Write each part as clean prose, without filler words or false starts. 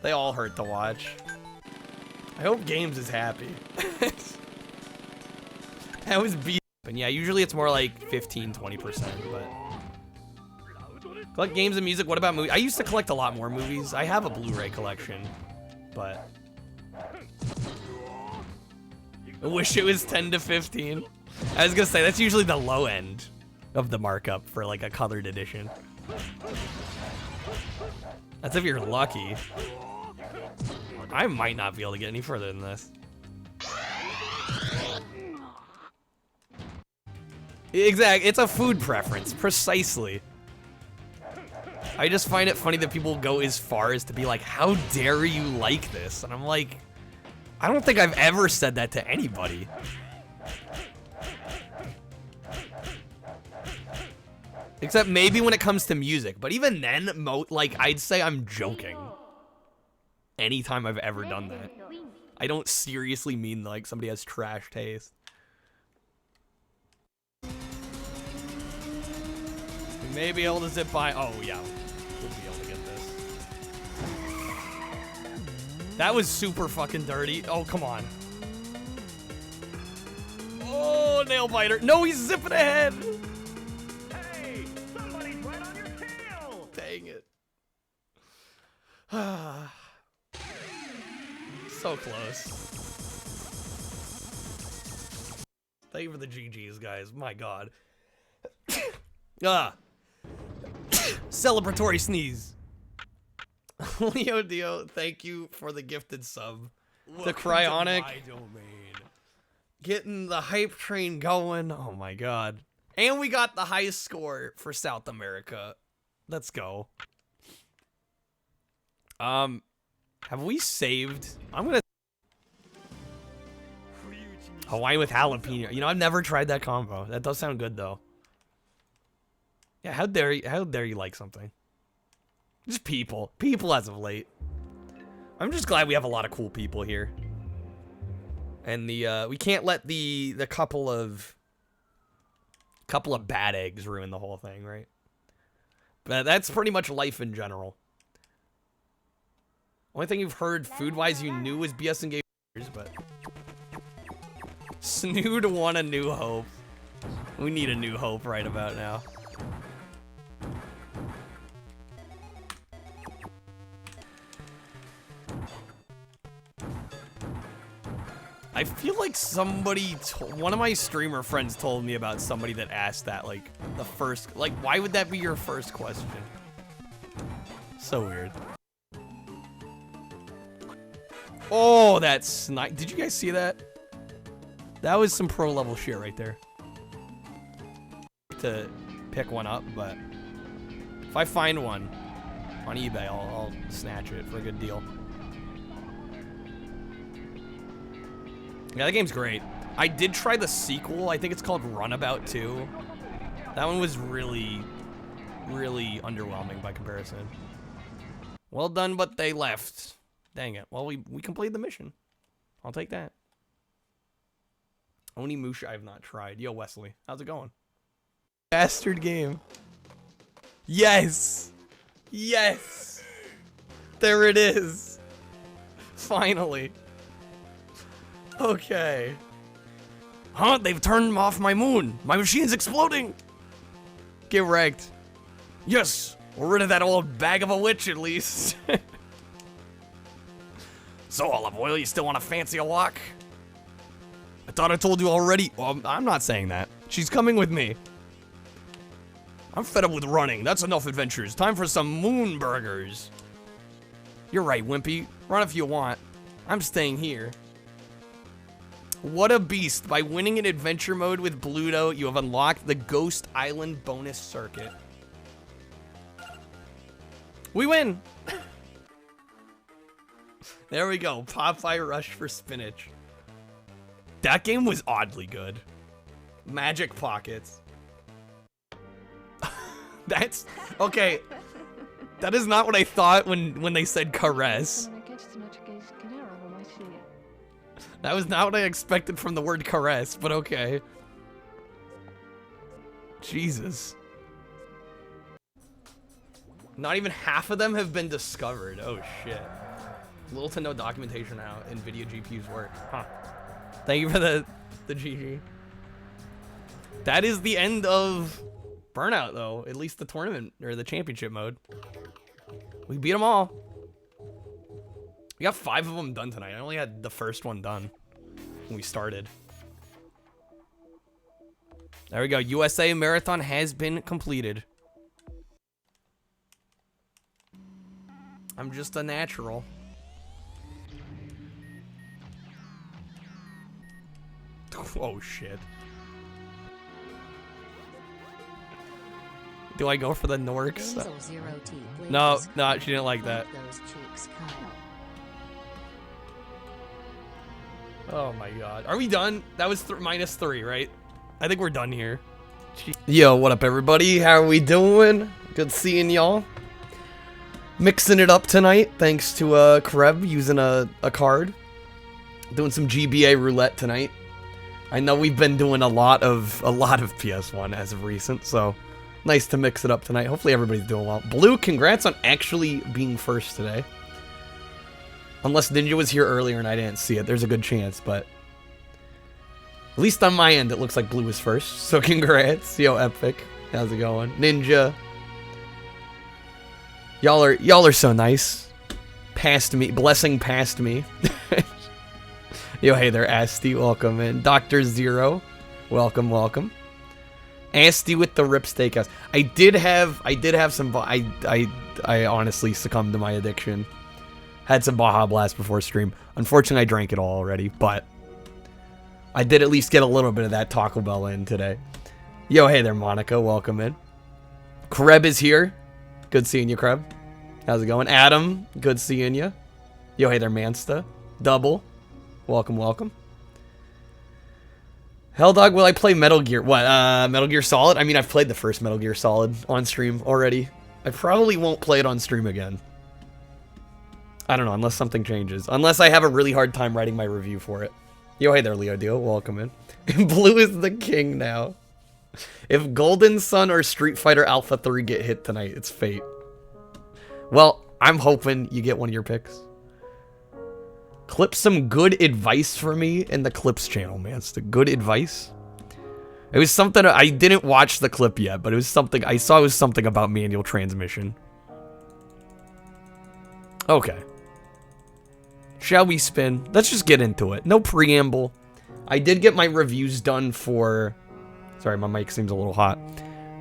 They all hurt to watch. I hope Games is happy. That was beat. And yeah, usually it's more like 15-20%, but collect games and music. What about movies? I used to collect a lot more movies. I have a Blu-ray collection, but I wish it was 10 to 15. I was gonna say that's usually the low end of the markup for like a colored edition. That's if you're lucky. I might not be able to get any further than this. Exactly, it's a food preference, precisely. I just find it funny that people go as far as to be like, how dare you like this? And I'm like, I don't think I've ever said that to anybody. Except maybe when it comes to music, but even then, like, I'd say I'm joking. Anytime I've ever done that. I don't seriously mean like somebody has trash taste. We may be able to zip by. Oh yeah, we'll be able to get this. That was super fucking dirty. Oh, come on. Oh, nail biter. No, he's zipping ahead. Hey, somebody's right on your tail. Dang it. So close. Thank you for the GGs, guys. My God. Celebratory sneeze. Leo Dio, thank you for the gifted sub. The Cryonic. Getting the hype train going. Oh my God. And we got the highest score for South America. Let's go. Have we saved? I'm gonna Hawaiian with jalapeno. You know, I've never tried that combo. That does sound good though. Yeah, how dare you like something? Just people as of late. I'm just glad we have a lot of cool people here. And we can't let the couple of bad eggs ruin the whole thing, right? But that's pretty much life in general. Only thing you've heard food-wise you knew was BS and Gamers, but Snood won a New Hope. We need a New Hope right about now. I feel like one of my streamer friends told me about somebody that asked that, like, why would that be your first question? So weird. Oh, that's snipe. Did you guys see that? That was some pro level shit right there. To pick one up, but if I find one on eBay, I'll snatch it for a good deal. Yeah, that game's great. I did try the sequel. I think it's called Runabout 2. That one was really, really underwhelming by comparison. Well done, but they left. Dang it. Well, we completed the mission. I'll take that. Onimusha I've not tried. Yo, Wesley. How's it going? Bastard game. Yes! Yes! There it is. Finally. Okay. Huh? They've turned off my moon. My machine's exploding. Get wrecked. Yes! We're rid of that old bag of a witch at least. So, Olive Oil, you still want to fancy a walk? I thought I told you already. Well, I'm not saying that. She's coming with me. I'm fed up with running. That's enough adventures. Time for some moon burgers. You're right, Wimpy. Run if you want. I'm staying here. What a beast. By winning in adventure mode with Bluto, you have unlocked the Ghost Island bonus circuit. We win! There we go. Popeye Rush for spinach. That game was oddly good. Magic Pockets. That's... Okay. That is not what I thought when they said caress. That was not what I expected from the word caress, but okay. Jesus. Not even half of them have been discovered. Oh, shit. Little to no documentation now in NVIDIA GPUs work. Huh. Thank you for the GG. That is the end of Burnout, though. At least the tournament, or the championship mode. We beat them all. We got 5 of them done tonight. I only had the first one done when we started. There we go. USA Marathon has been completed. I'm just a natural. Oh, shit. Do I go for the Norks? No, no, she didn't like that. Oh my god. Are we done? That was -3, right? I think we're done here. Yo, what up, everybody? How are we doing? Good seeing y'all. Mixing it up tonight, thanks to Kreb using a card. Doing some GBA roulette tonight. I know we've been doing a lot of PS1 as of recent, so nice to mix it up tonight. Hopefully everybody's doing well. Blue, congrats on actually being first today. Unless Ninja was here earlier and I didn't see it, there's a good chance, but at least on my end, it looks like Blue was first. So congrats, yo, Epic. How's it going, Ninja? Y'all are so nice. Past me, blessing past me. Yo, hey there, Asti, welcome in. Dr. Zero, welcome, welcome. Asti with the Rip Steakhouse. I did have some. I honestly succumbed to my addiction. Had some Baja Blast before stream. Unfortunately, I drank it all already, but I did at least get a little bit of that Taco Bell in today. Yo, hey there, Monica, welcome in. Kreb is here. Good seeing you, Kreb. How's it going? Adam, good seeing you. Yo, hey there, Mansta. Double. Welcome, welcome. Helldog, will I play Metal Gear? What, Metal Gear Solid? I mean, I've played the first Metal Gear Solid on stream already. I probably won't play it on stream again. I don't know, unless something changes. Unless I have a really hard time writing my review for it. Yo, hey there, Leo Deal. Welcome in. Blue is the king now. If Golden Sun or Street Fighter Alpha 3 get hit tonight, it's fate. Well, I'm hoping you get one of your picks. Clip some good advice for me in the Clips channel, man. It's the good advice. It was something, I didn't watch the clip yet, but it was something, I saw it was something about manual transmission. Okay. Shall we spin? Let's just get into it. No preamble. I did get my reviews done for... Sorry, my mic seems a little hot.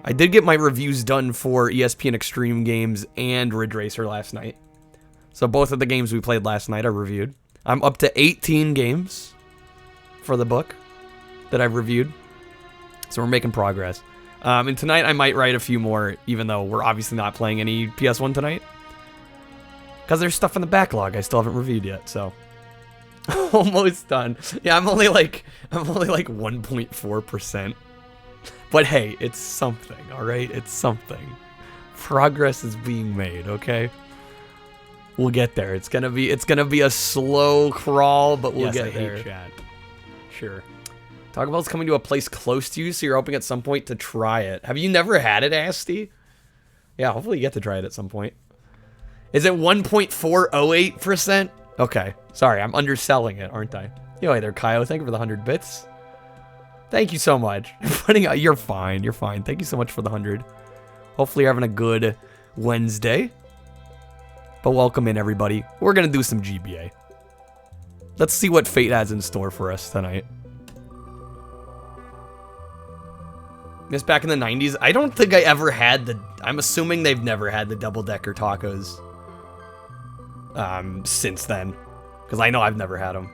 I did get my reviews done for ESPN Extreme Games and Ridge Racer last night. So both of the games we played last night I reviewed. I'm up to 18 games for the book that I've reviewed. So we're making progress. And tonight I might write a few more, even though we're obviously not playing any PS1 tonight. Because there's stuff in the backlog I still haven't reviewed yet, so. Almost done. Yeah, I'm only like 1.4%. But hey, it's something, alright? It's something. Progress is being made, okay? We'll get there. It's gonna be a slow crawl, but we'll get there. Hate chat. Sure. Taco Bell's coming to a place close to you, so you're hoping at some point to try it. Have you never had it, Asti? Yeah, hopefully you get to try it at some point. Is it 1.408%? Okay. Sorry, I'm underselling it, aren't I? Yo, hey there, Kyo. Thank you for the 100 bits. Thank you so much. You're fine. You're fine. Thank you so much for the 100. Hopefully you're having a good Wednesday. But welcome in, everybody. We're going to do some GBA. Let's see what fate has in store for us tonight. This back in the 90s. I don't think I ever had the... I'm assuming they've never had the double-decker tacos. Since then. Because I know I've never had them.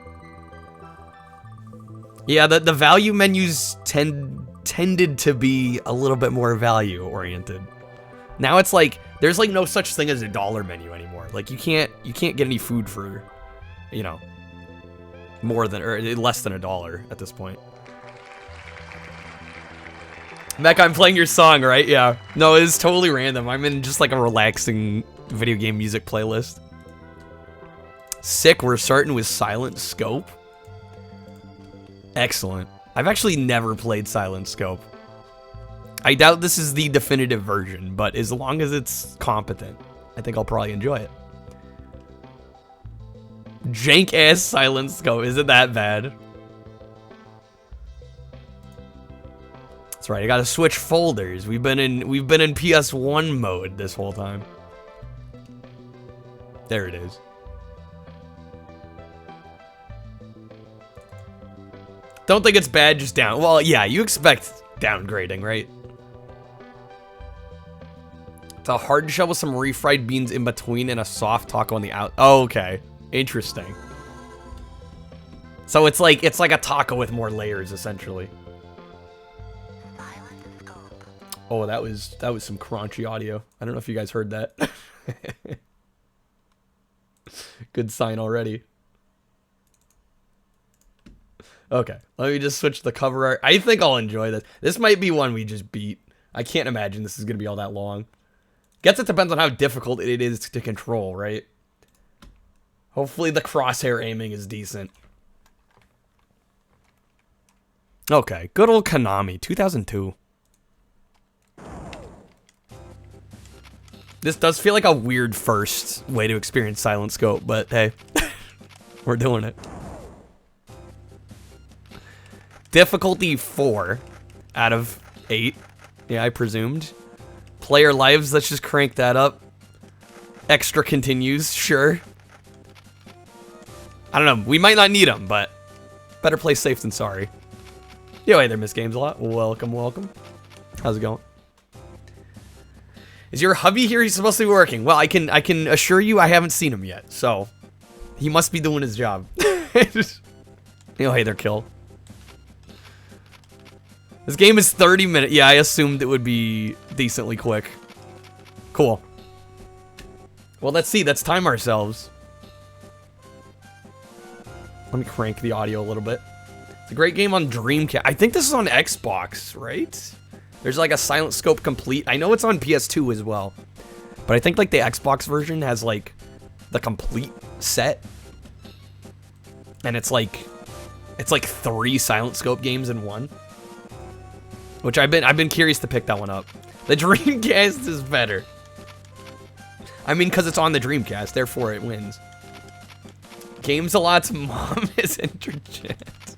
Yeah, the value menus tended to be a little bit more value-oriented. Now it's like... There's like no such thing as a dollar menu anymore. Like you can't get any food for, you know, more than or less than $1 at this point. Mecca, I'm playing your song, right? Yeah. No, it's totally random. I'm in just like a relaxing video game music playlist. Sick, we're starting with Silent Scope. Excellent. I've actually never played Silent Scope. I doubt this is the definitive version, but as long as it's competent, I think I'll probably enjoy it. Jank ass silent scope. Is it that bad? That's right. I gotta switch folders. We've been in PS1 mode this whole time. There it is. Don't think it's bad, just down. Well, yeah, you expect downgrading, right? It's a hard shell with some refried beans in between and a soft taco on the out. Oh, okay. Interesting. So it's like a taco with more layers, essentially. Oh, that was some crunchy audio. I don't know if you guys heard that. Good sign already. Okay, let me just switch the cover art. I think I'll enjoy this. This might be one we just beat. I can't imagine this is going to be all that long. Guess it depends on how difficult it is to control, right? Hopefully the crosshair aiming is decent. Okay, good old Konami, 2002. This does feel like a weird first way to experience Silent Scope, but hey, we're doing it. Difficulty 4 out of 8. Yeah, I presumed. Player lives, let's just crank that up. Extra continues, sure. I don't know, we might not need them, but better play safe than sorry. Yo, hey there, Miss Games a lot. Welcome, welcome. How's it going? Is your hubby here? He's supposed to be working. Well, I can assure you I haven't seen him yet, so he must be doing his job. Yo, hey there, Kill. This game is 30 minutes. Yeah, I assumed it would be decently quick. Cool. Well, let's see. Let's time ourselves. Let me crank the audio a little bit. It's a great game on Dreamcast. I think this is on Xbox, right? There's like a Silent Scope Complete. I know it's on PS2 as well. But I think like the Xbox version has like the complete set. And it's like 3 Silent Scope games in one. Which I've been curious to pick that one up. The Dreamcast is better. I mean, because it's on the Dreamcast, therefore it wins. Games a Lot's mom is interjet.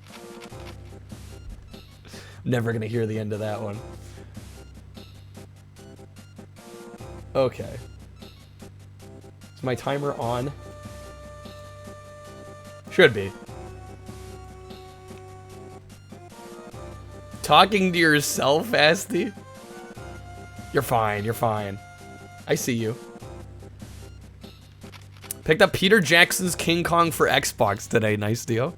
Never gonna hear the end of that one. Okay. Is my timer on? Should be. Talking to yourself, Asti? You're fine, you're fine. I see you. Picked up Peter Jackson's King Kong for Xbox today. Nice deal.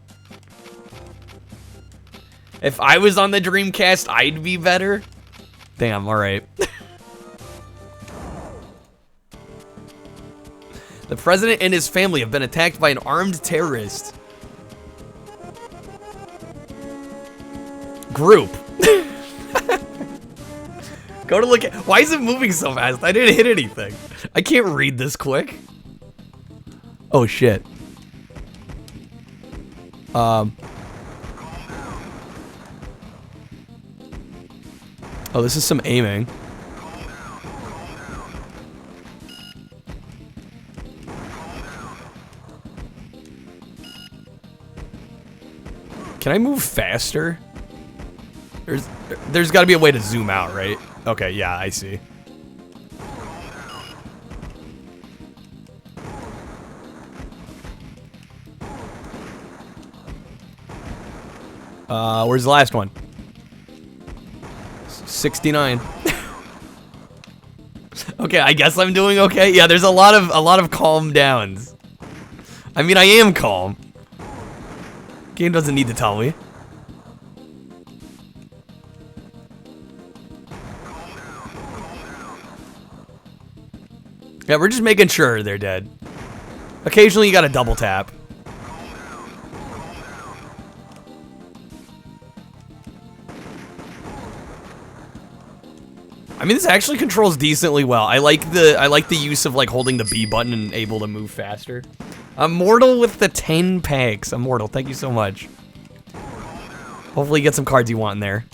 If I was on the Dreamcast, I'd be better. Damn, alright. The president and his family have been attacked by an armed terrorist. Group. Go to look at. Why is it moving so fast? I didn't hit anything. I can't read this quick. Oh shit. Oh, this is some aiming. Can I move faster? There's got to be a way to zoom out, right? Okay, yeah, I see. Where's the last one? 69. Okay, I guess I'm doing okay. Yeah, there's a lot of calm downs. I mean, I am calm. Game doesn't need to tell me. Yeah, we're just making sure they're dead. Occasionally you gotta double tap. I mean, this actually controls decently well. I like the use of like holding the B button and able to move faster. Immortal with the 10 packs. Immortal, thank you so much. Hopefully you get some cards you want in there.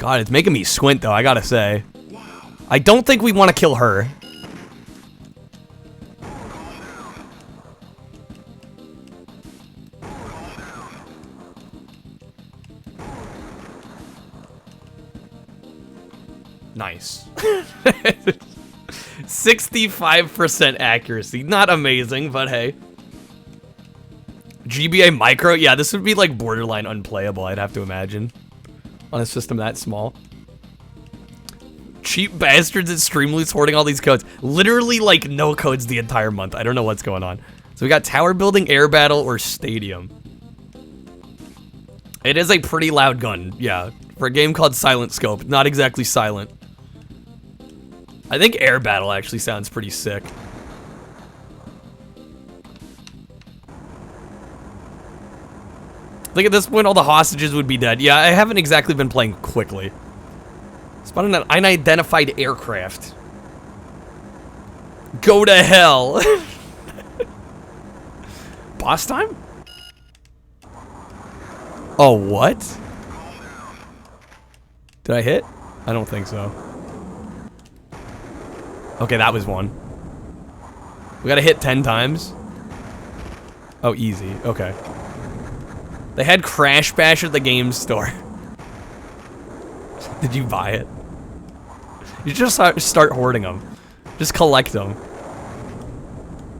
God, it's making me squint, though, I gotta say. I don't think we want to kill her. Nice. 65% accuracy. Not amazing, but hey. GBA micro? Yeah, this would be like borderline unplayable, I'd have to imagine. On a system that small. Cheap bastards at Streamloots hoarding all these codes. Literally, like, no codes the entire month. I don't know what's going on. So we got tower building, air battle, or stadium. It is a pretty loud gun, yeah. For a game called Silent Scope. Not exactly silent. I think air battle actually sounds pretty sick. I think at this point all the hostages would be dead. Yeah, I haven't exactly been playing quickly. Spotted an unidentified aircraft. Go to hell. Boss time? Oh, what? Did I hit? I don't think so. Okay, that was one. We gotta hit 10 times. Oh, easy. Okay. They had Crash Bash at the game store. Did you buy it? You just start hoarding them. Just collect them.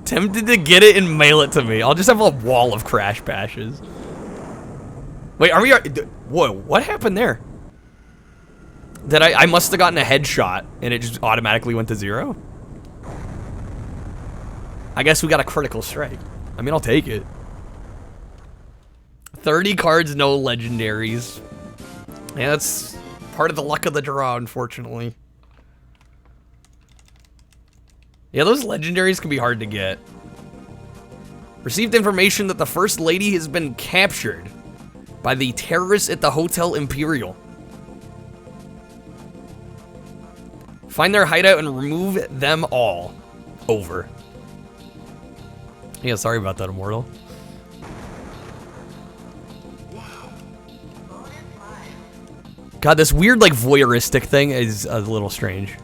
Tempted to get it and mail it to me. I'll just have a wall of Crash Bashes. Wait, are we... Whoa, what happened there? Did I must have gotten a headshot and it just automatically went to 0? I guess we got a critical strike. I mean, I'll take it. 30 cards, no legendaries. Yeah, that's part of the luck of the draw, unfortunately. Yeah, those legendaries can be hard to get. Received information that the First Lady has been captured by the terrorists at the Hotel Imperial. Find their hideout and remove them all. Over. Yeah, sorry about that, Immortal. God, this weird, like, voyeuristic thing is a little strange.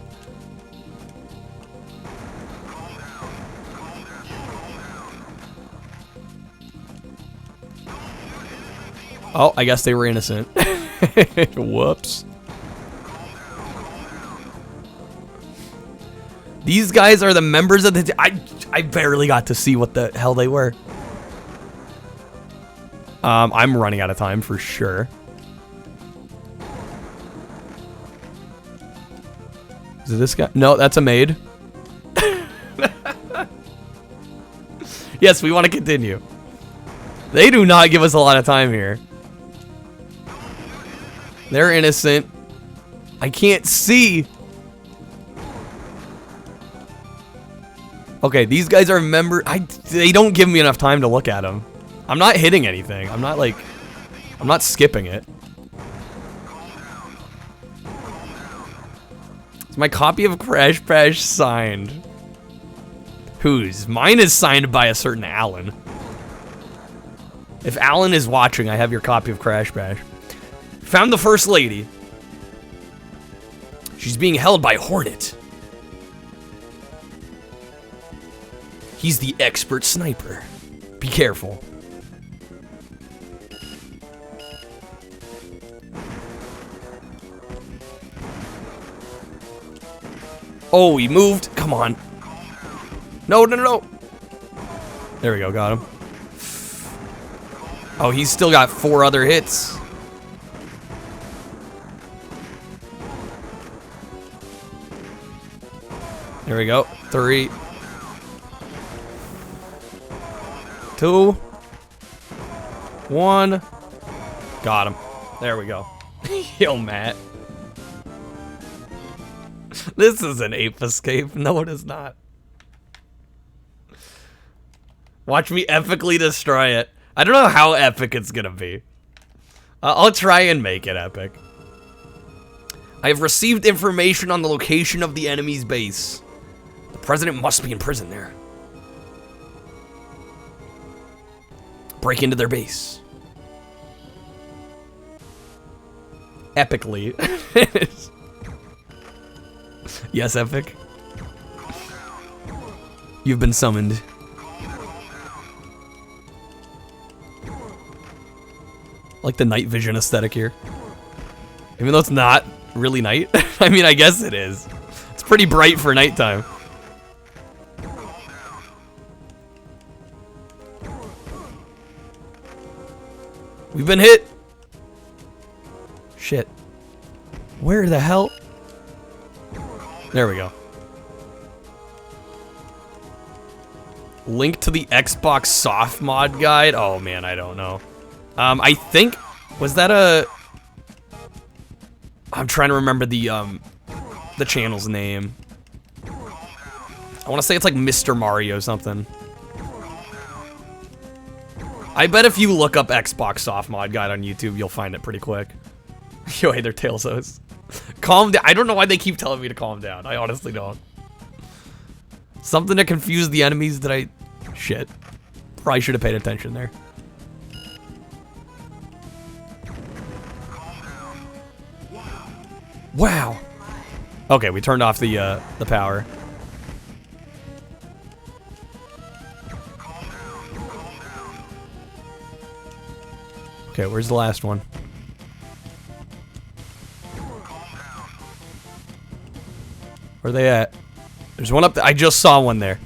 Oh, I guess they were innocent. Whoops. These guys are the members of the... I barely got to see what the hell they were. I'm running out of time for sure. Is it this guy? No, that's a maid. Yes, we want to continue. They do not give us a lot of time here. They're innocent. I can't see. Okay, these guys are they don't give me enough time to look at them. I'm not hitting anything. I'm not skipping it. Is my copy of Crash Bash signed? Whose? Mine is signed by a certain Alan. If Alan is watching, I have your copy of Crash Bash. Found the First Lady. She's being held by Hornet. He's the expert sniper. Be careful. Oh, he moved. Come on. No, no, no, no. There we go. Got him. Oh, he's still got 4 other hits. There we go. 3. 2. 1. Got him. There we go. Yo, Matt. This is an ape escape. No, it is not. Watch me epically destroy it. I don't know how epic it's gonna be. I'll try and make it epic. I have received information on the location of the enemy's base. The president must be in prison there. Break into their base. epically. Yes, Epic. You've been summoned. I like the night vision aesthetic here. Even though it's not really night. I mean, I guess it is. It's pretty bright for nighttime. We've been hit. Shit. Where the hell? There we go. Link to the Xbox soft mod guide. Oh man, I don't know. I think, was that a... I'm trying to remember the channel's name. I want to say it's like Mr. Mario something. I bet if you look up Xbox soft mod guide on YouTube, you'll find it pretty quick. Yo, hey, they're Tailsos. Calm down. I don't know why they keep telling me to calm down. I honestly don't. Something to confuse the enemies that I... Shit. Probably should have paid attention there. Wow. Okay, we turned off the power. Okay, where's the last one? Where are they at? There's one up there. I just saw one there.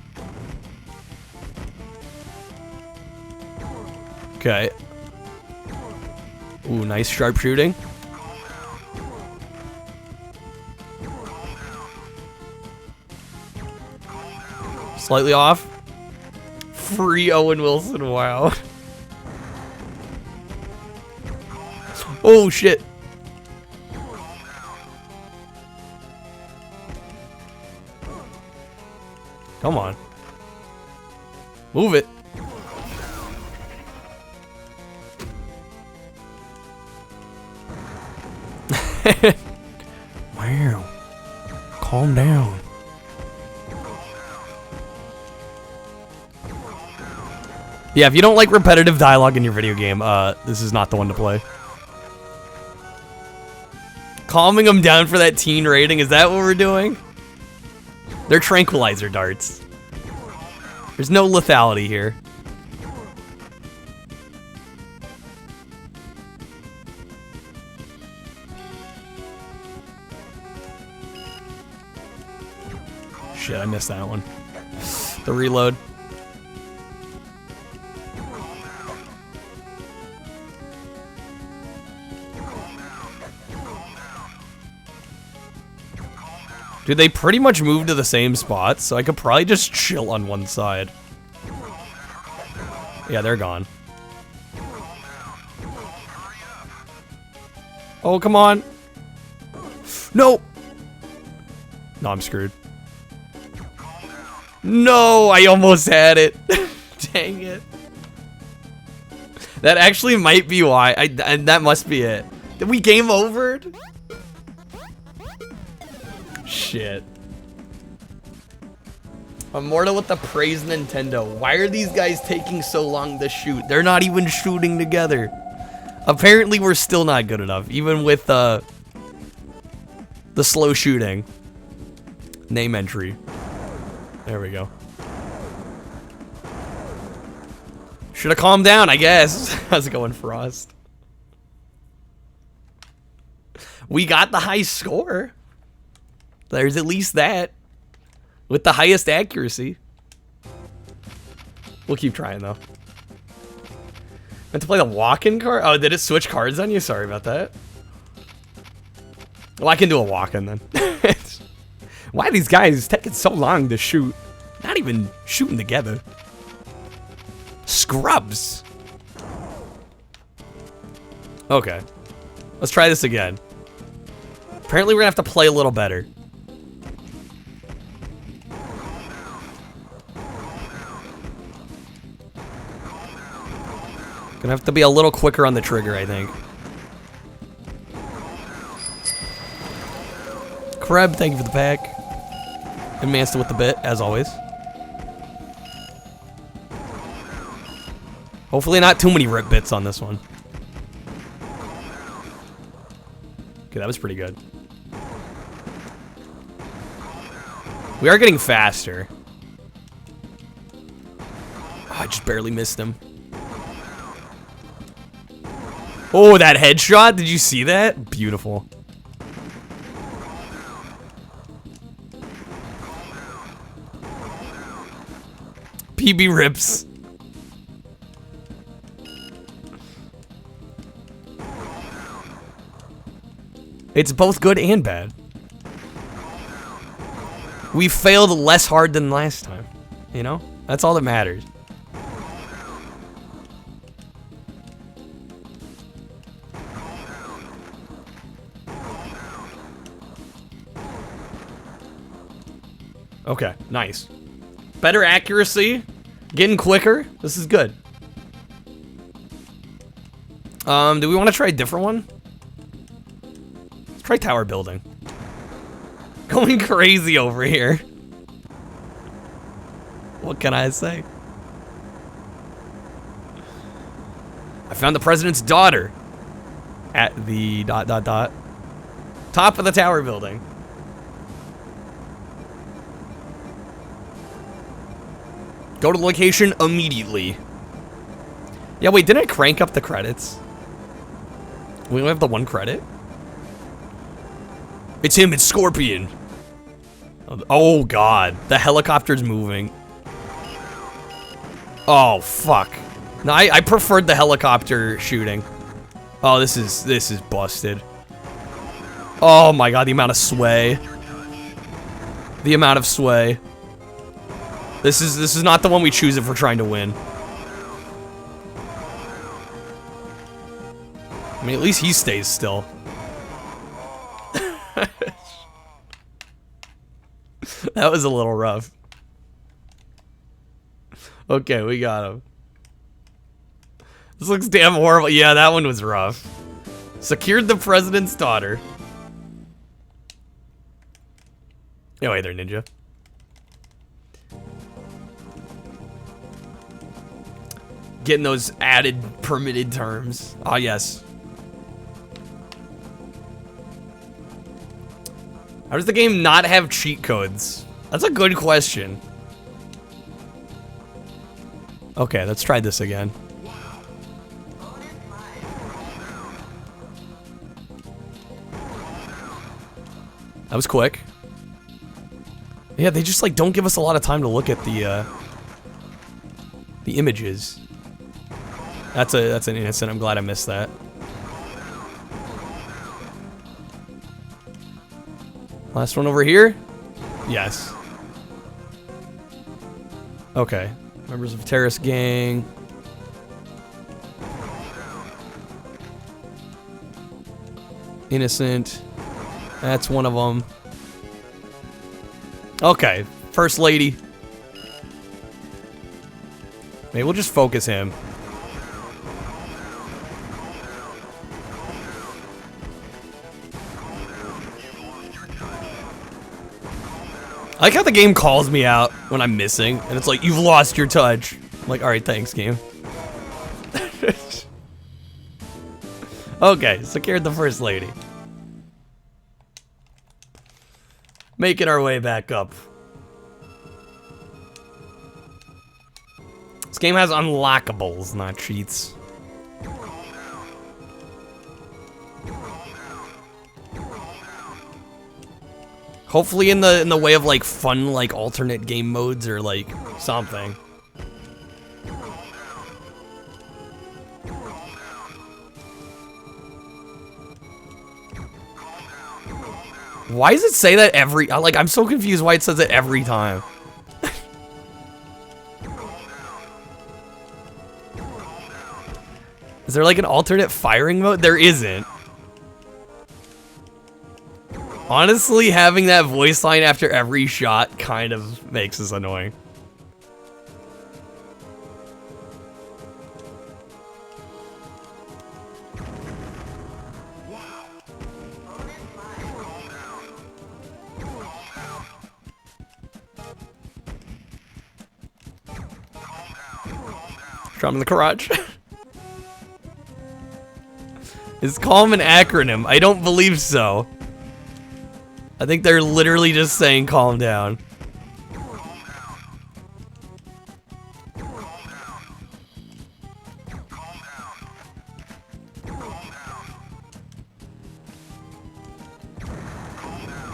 Okay. Ooh, nice sharpshooting. Slightly off. Free Owen Wilson, wow. Oh, shit. Come on. Move it. Wow. Calm down. Yeah, if you don't like repetitive dialogue in your video game, this is not the one to play. Calming them down for that teen rating, is that what we're doing? They're tranquilizer darts. There's no lethality here. Shit, I missed that one. The reload. Dude, they pretty much moved to the same spot, so I could probably just chill on one side. Yeah, they're gone. Oh, come on. No! No, I'm screwed. No, I almost had it. Dang it. That actually might be why. And that must be it. Did we game overed? Shit. Immortal with the praise Nintendo. Why are these guys taking so long to shoot? They're not even shooting together. Apparently we're still not good enough, even with the slow shooting. Name entry. There we go. Should have calmed down, I guess. How's it going, Frost? We got the high score. There's at least that. With the highest accuracy. We'll keep trying, though. Meant to play the walk-in card? Oh, did it switch cards on you? Sorry about that. Well, I can do a walk-in, then. Why are these guys taking so long to shoot? Not even shooting together. Scrubs. Okay. Let's try this again. Apparently, we're gonna have to play a little better. Gonna have to be a little quicker on the trigger, I think. Kreb, thank you for the pack. And Mansta with the bit, as always. Hopefully not too many rip bits on this one. Okay, that was pretty good. We are getting faster. Oh, I just barely missed him. Oh, that headshot! Did you see that? Beautiful. PB rips. It's both good and bad. We failed less hard than last time. You know? That's all that matters. Okay, nice. Better accuracy. Getting quicker. This is good. Do we want to try a different one? Let's try tower building. Going crazy over here. What can I say? I found the president's daughter at the ... top of the tower building. Go to the location immediately. Yeah, wait, didn't I crank up the credits? We only have the 1 credit? It's him, it's Scorpion. Oh god, the helicopter's moving. Oh fuck. No, I preferred the helicopter shooting. Oh, this is busted. Oh my god, the amount of sway. The amount of sway. This is not the one we choose if we're trying to win. I mean, at least he stays still. That was a little rough. Okay, we got him. This looks damn horrible. Yeah, that one was rough. Secured the president's daughter. Oh, hey there, ninja. Getting those added permitted terms. Ah, yes. How does the game not have cheat codes? That's a good question. Okay, let's try this again. That was quick. Yeah, they just like don't give us a lot of time to look at the images. That's an innocent. I'm glad I missed that. Last one over here? Yes. Okay. Members of terrorist gang. Innocent. That's one of them. Okay. First lady. Maybe we'll just focus him. I like how the game calls me out when I'm missing, and it's like, you've lost your touch. I'm like, alright, thanks, game. Okay, secured the first lady. Making our way back up. This game has unlockables, not cheats. Hopefully in the way of like fun like alternate game modes or like something. Why does it say that every like I'm so confused why it says it every time. Is there like an alternate firing mode? There isn't. Honestly, having that voice line after every shot kind of makes this annoying. Drop in the garage. Is calm an acronym? I don't believe so. I think they're literally just saying calm down.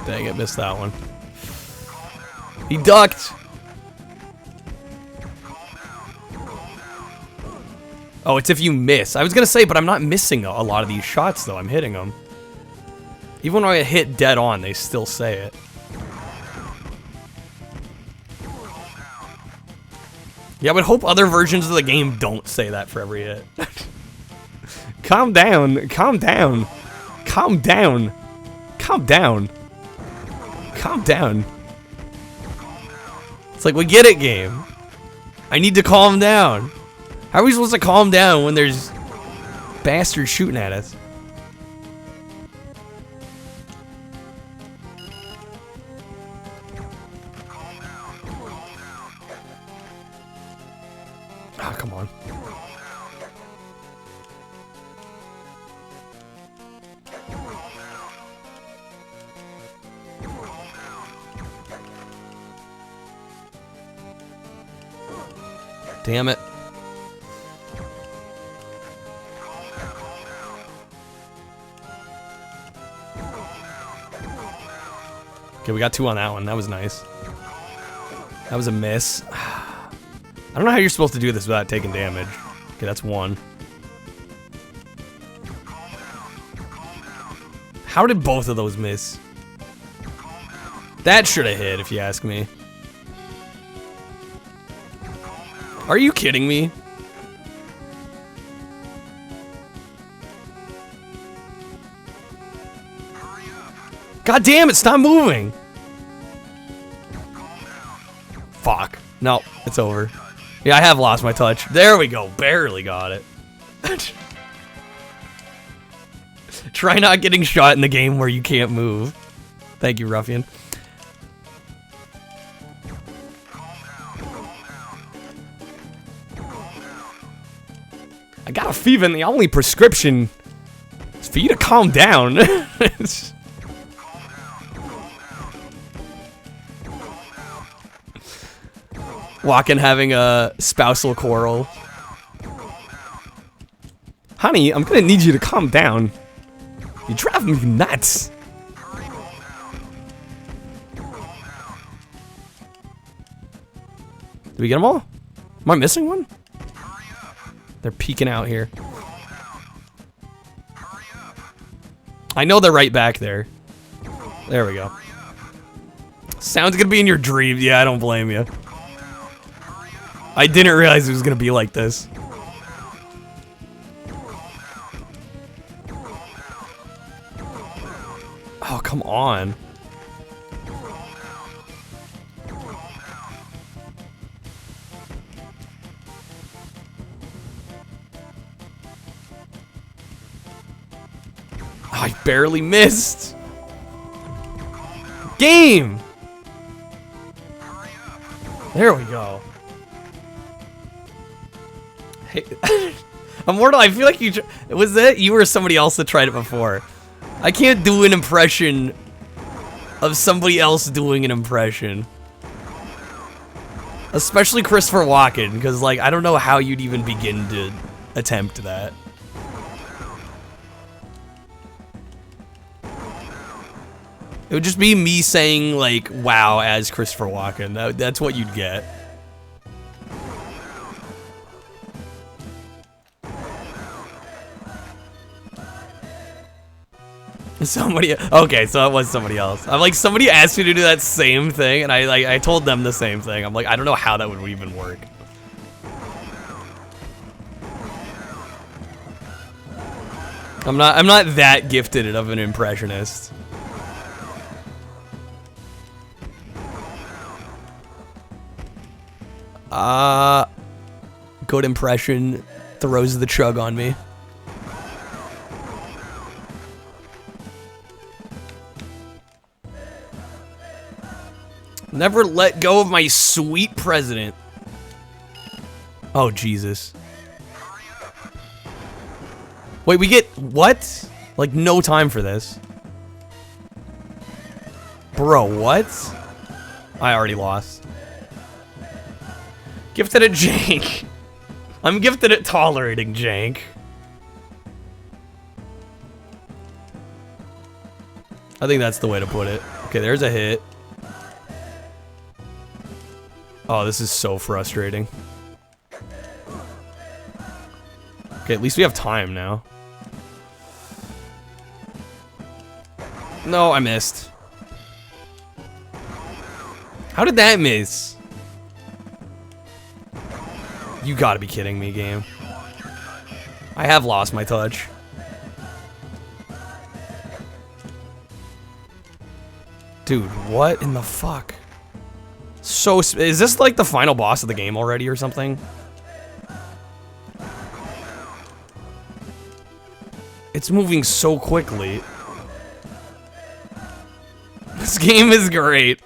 Dang it, missed that one. He ducked. Oh, it's if you miss. I was gonna say, but I'm not missing a lot of these shots, though. I'm hitting them. Even when I hit dead on, they still say it. Yeah, I would hope other versions of the game don't say that for every hit. Calm down. Calm down. Calm down. Calm down. Calm down. It's like, we get it, game. I need to calm down. How are we supposed to calm down when there's bastards shooting at us? Ah, come on. Damn it. Okay, we got 2 on that one. That was nice. That was a miss. I don't know how you're supposed to do this without taking damage. Okay, that's 1. How did both of those miss? That should have hit, if you ask me. Are you kidding me? God damn it, stop moving! Fuck. No, it's over. Yeah, I have lost my touch. There we go. Barely got it. Try not getting shot in the game where you can't move. Thank you, Ruffian. I got a fever and the only prescription is for you to calm down. Walking having a spousal quarrel. Honey, I'm gonna need you to calm down. You're driving me nuts. Did we get them all? Am I missing one? They're peeking out here. I know they're right back there. There we go. Sounds gonna be in your dream. Yeah, I don't blame you. I didn't realize it was gonna be like this. Oh, come on. I barely missed. Game. There we go. Hey, Immortal, I feel like you... Was that you or somebody else that tried it before? I can't do an impression of somebody else doing an impression. Especially Christopher Walken, because, like, I don't know how you'd even begin to attempt that. It would just be me saying, like, wow, as Christopher Walken. That's what you'd get. Somebody, okay, so it was somebody else. I'm like, somebody asked me to do that same thing, and I told them the same thing. I'm like, I don't know how that would even work. I'm not that gifted of an impressionist. Good impression throws the chug on me. Never let go of my sweet president. Oh, Jesus. Wait, we get what? Like no time for this. Bro, what? I already lost. Gifted at jank. I'm gifted at tolerating jank. I think that's the way to put it. Okay, there's a hit. Oh, this is so frustrating. Okay, at least we have time now. No, I missed. How did that miss? You gotta be kidding me, game. I have lost my touch. Dude, what in the fuck? So, is this like the final boss of the game already or something? It's moving so quickly. This game is great.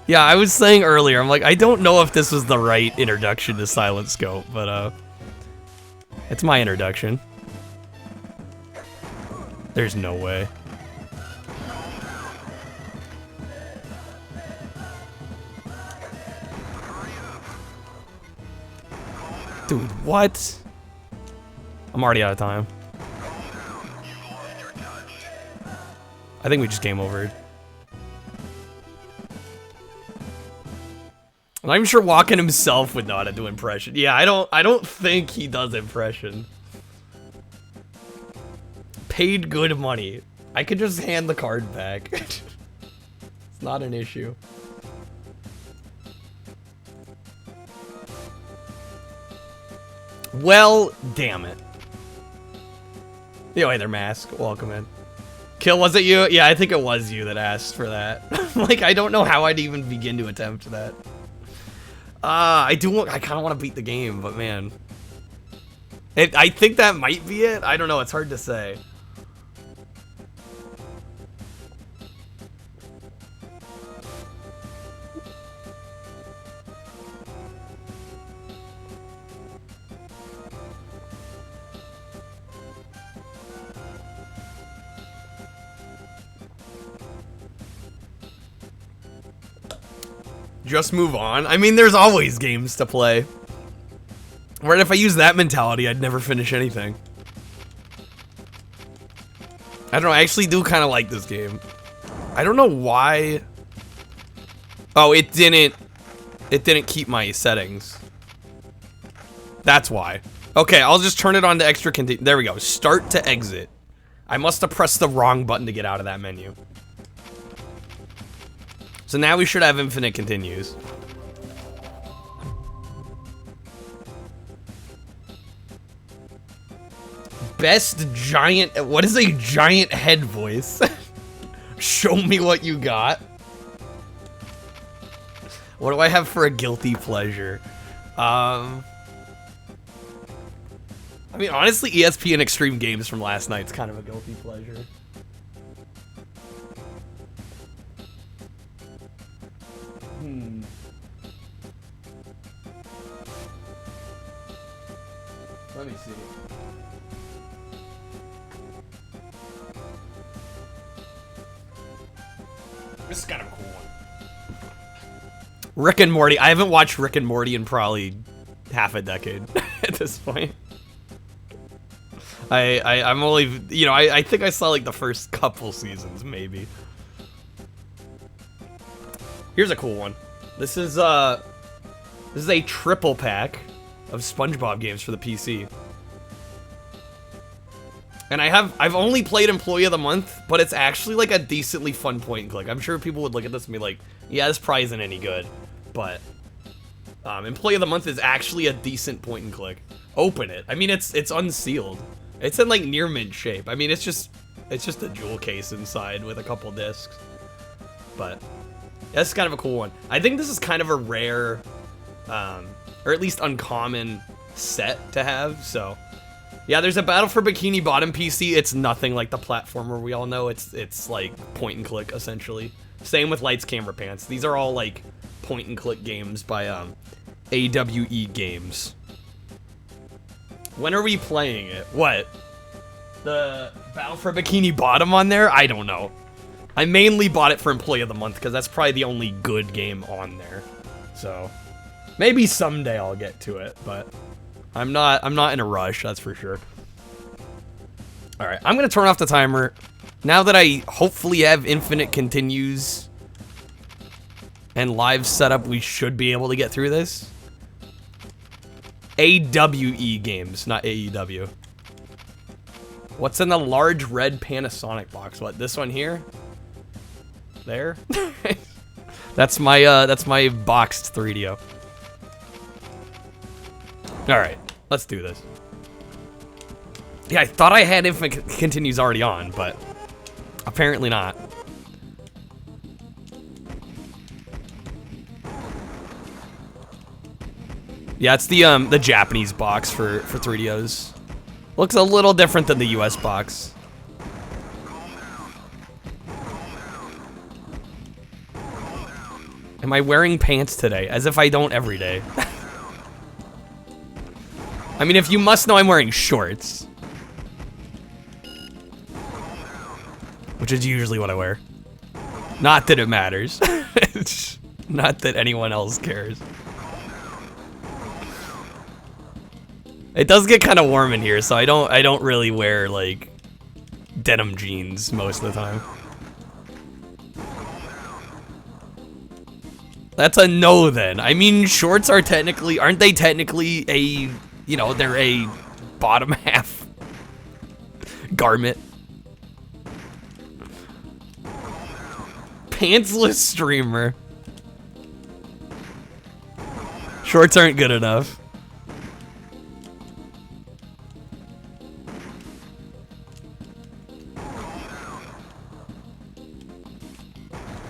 Yeah, I was saying earlier, I'm like, I don't know if this was the right introduction to Silent Scope, but it's my introduction. There's no way. Dude, what? I'm already out of time. I think we just game over. I'm not even sure Walken himself would know how to do impression. Yeah, I don't think he does impression. Paid good money. I could just hand the card back. It's not an issue. Well, damn it. Yo, hey there, Mask. Welcome in. Kill, was it you? Yeah, I think it was you that asked for that. Like, I don't know how I'd even begin to attempt that. I kind of want to beat the game, but man. I think that might be it. I don't know, it's hard to say. Just move on. I mean, there's always games to play. Right, if I use that mentality, I'd never finish anything. I don't know, I actually do kind of like this game. I don't know why. Oh, it didn't keep my settings. That's why. Okay, I'll just turn it on to extra continue. There we go. Start to exit. I must have pressed the wrong button to get out of that menu. So now we should have infinite continues. Best giant, what is a giant head voice? Show me what you got. What do I have for a guilty pleasure? I mean, honestly, ESPN Extreme Games from last night's kind of a guilty pleasure. Let me see. This is kind of a cool one. Rick and Morty. I haven't watched Rick and Morty in probably half a decade at this point. I'm only, you know, I think I saw like the first couple seasons, maybe. Here's a cool one. This is a triple pack of SpongeBob games for the PC. And I've only played Employee of the Month, but it's actually like a decently fun point and click. I'm sure people would look at this and be like, yeah, this probably isn't any good. But Employee of the Month is actually a decent point and click. Open it. I mean, it's unsealed. It's in like near mint shape. I mean, it's just a jewel case inside with a couple discs. But that's kind of a cool one. I think this is kind of a rare, or at least uncommon set to have. So yeah, there's a Battle for Bikini Bottom PC. It's nothing like the platformer we all know. It's like point and click essentially. Same with Lights, Camera, Pants. These are all like point and click games by AWE Games. When are we playing it? What? the Battle for Bikini Bottom on there? I don't know. I mainly bought it for Employee of the Month because that's probably the only good game on there. So maybe someday I'll get to it, but I'm not in a rush, that's for sure. All right, I'm gonna turn off the timer. Now that I hopefully have infinite continues and live setup, we should be able to get through this. AWE games, not AEW. What's in the large red Panasonic box? What, this one here? There? That's my boxed 3DO. All right, let's do this. Yeah, I thought I had infinite continues already on, but apparently not. Yeah, it's the Japanese box for 3DOs. Looks a little different than the US box. Am I wearing pants today? As if I don't every day. I mean, if you must know, I'm wearing shorts. Which is usually what I wear. Not that it matters. Not that anyone else cares. It does get kind of warm in here, so I don't really wear like denim jeans most of the time. That's a no then. I mean, shorts are technically, aren't they technically a, you know, they're a bottom half garment. Pantsless streamer. Shorts aren't good enough.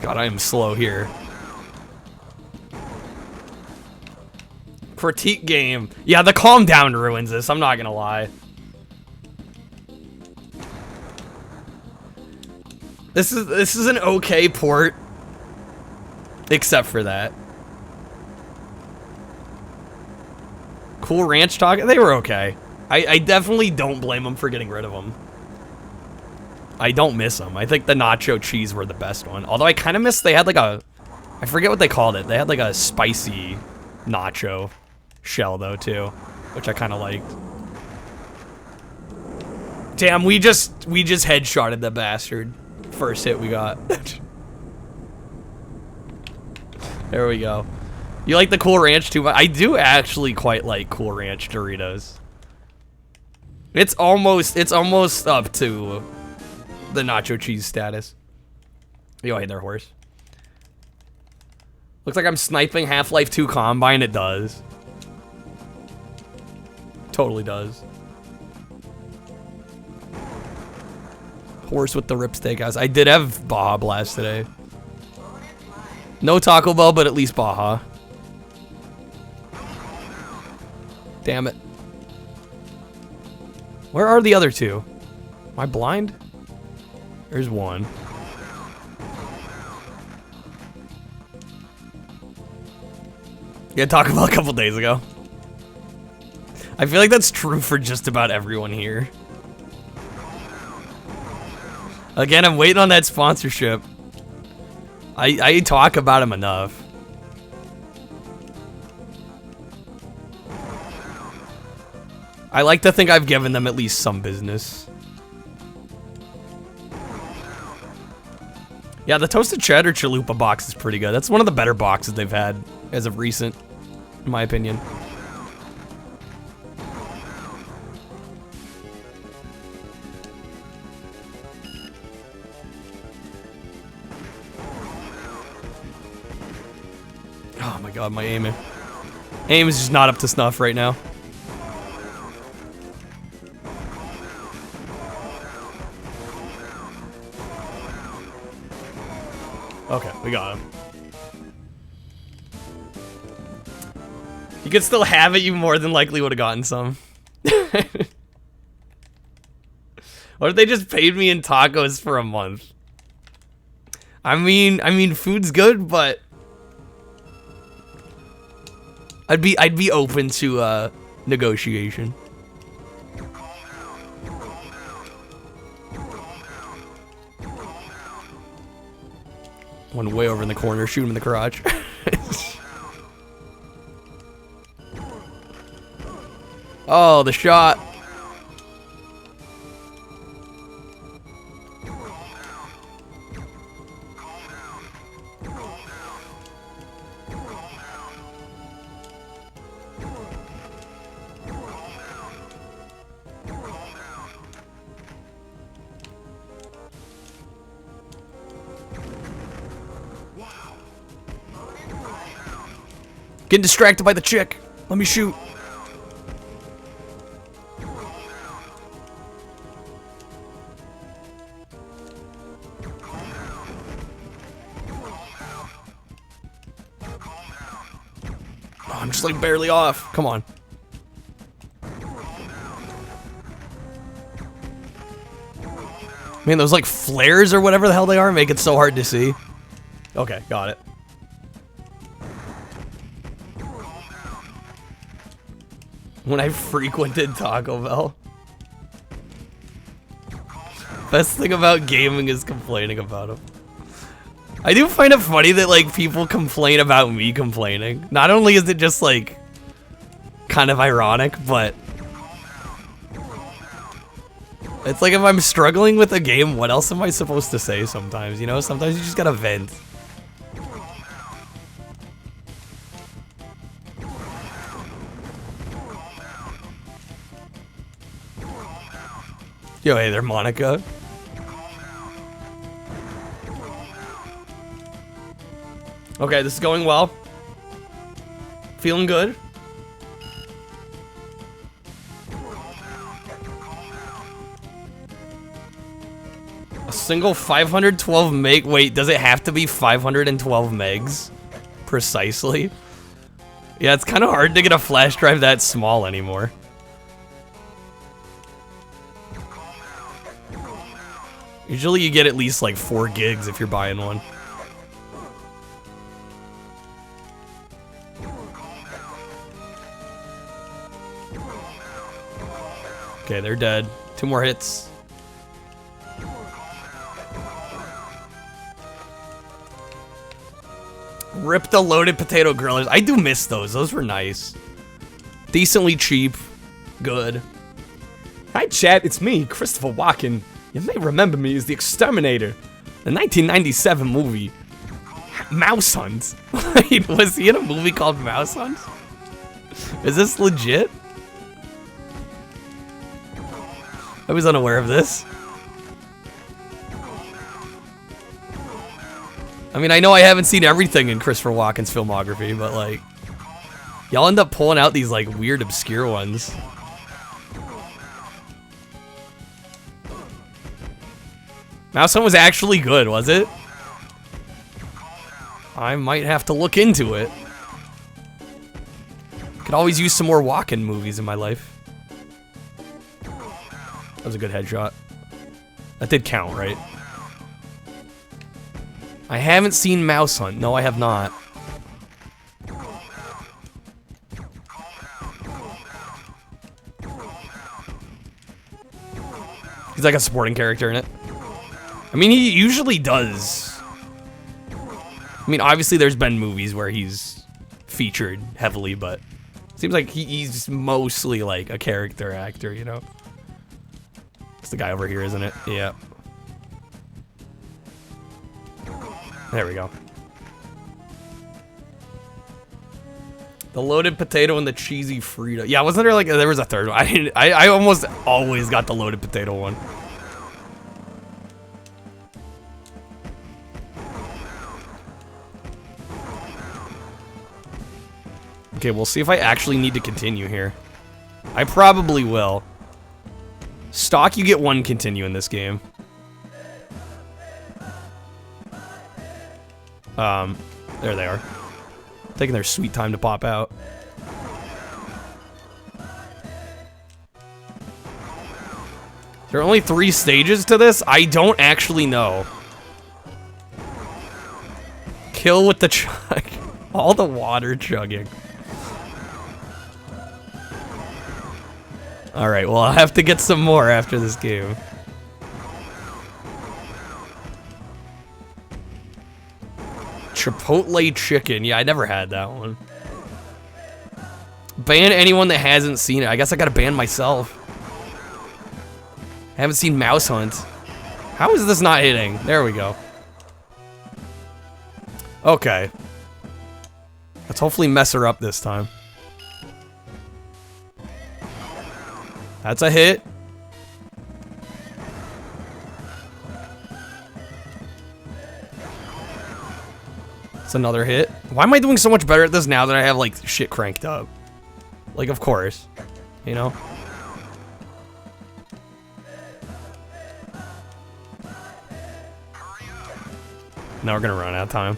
God, I am slow here. Critique game. Yeah, the calm down ruins this, I'm not gonna lie. This is an okay port. Except for that. Cool Ranch Talk, they were okay. I definitely don't blame them for getting rid of them. I don't miss them. I think the nacho cheese were the best one. Although I kind of miss, they had like a, I forget what they called it. They had like a spicy nacho shell though too, which I kind of liked. Damn, we just headshotted the bastard. First hit we got. There we go. You like the Cool Ranch too? I do actually quite like Cool Ranch Doritos. It's almost up to the nacho cheese status. Yo, hey there, horse. Looks like I'm sniping Half-Life 2 Combine. It does. Totally does. Horse with the rip steakhouse. I did have Baja Blast today. No Taco Bell, but at least Baja. Damn it. Where are the other two? Am I blind? There's one. Yeah, Taco Bell a couple days ago. I feel like that's true for just about everyone here. Again, I'm waiting on that sponsorship. I talk about him enough. I like to think I've given them at least some business. Yeah, the Toasted Cheddar Chalupa box is pretty good. That's one of the better boxes they've had as of recent, in my opinion. Oh my god, my aim is just not up to snuff right now. Okay, we got him. You could still have it, you more than likely would have gotten some. What if they just paid me in tacos for a month? I mean food's good, but I'd be open to negotiation. One way over in the corner, shoot him in the crotch. Oh, the shot. Getting distracted by the chick. Let me shoot. Oh, I'm just like barely off. Come on. Man, those like flares or whatever the hell they are make it so hard to see. Okay, got it. When I frequented Taco Bell. Best thing about gaming is complaining about them. I do find it funny that like people complain about me complaining. Not only is it just like kind of ironic, but it's like if I'm struggling with a game, what else am I supposed to say sometimes, you know? Sometimes you just gotta vent. Yo, hey there, Monica. Okay, this is going well. Feeling good. A single 512 meg. Wait, does it have to be 512 megs? Precisely. Yeah, it's kind of hard to get a flash drive that small anymore. Usually you get at least like 4 gigs if you're buying one. Okay, they're dead. 2 more hits. Rip the loaded potato grillers. I do miss those. Those were nice. Decently cheap. Good. Hi, chat. It's me, Christopher Walken. You may remember me as the Exterminator, the 1997 movie Mouse Hunt. Wait, was he in a movie called Mouse Hunt? Is this legit? I was unaware of this. I mean, I know I haven't seen everything in Christopher Walken's filmography, but like, y'all end up pulling out these like weird, obscure ones. Mouse Hunt was actually good, was it? I might have to look into it. Could always use some more Walken movies in my life. That was a good headshot. That did count, right? I haven't seen Mouse Hunt. No, I have not. He's like a supporting character in it. I mean, he usually does. I mean, obviously there's been movies where he's featured heavily, but it seems like he's mostly like a character actor, you know? It's the guy over here, isn't it? Yeah. There we go. The loaded potato and the cheesy Frito. Yeah, wasn't there like, there was a third one. I almost always got the loaded potato one. Okay, we'll see if I actually need to continue here. I probably will. Stock, you get 1 continue in this game. There they are. Taking their sweet time to pop out. There are only 3 stages to this? I don't actually know. Kill with the chug. All the water chugging. Alright, well, I'll have to get some more after this game. Chipotle chicken. Yeah, I never had that one. Ban anyone that hasn't seen it. I guess I gotta ban myself. I haven't seen Mouse Hunt. How is this not hitting? There we go. Okay. Let's hopefully mess her up this time. That's a hit. That's another hit. Why am I doing so much better at this now that I have, like, shit cranked up? Like, of course. You know? Now we're gonna run out of time.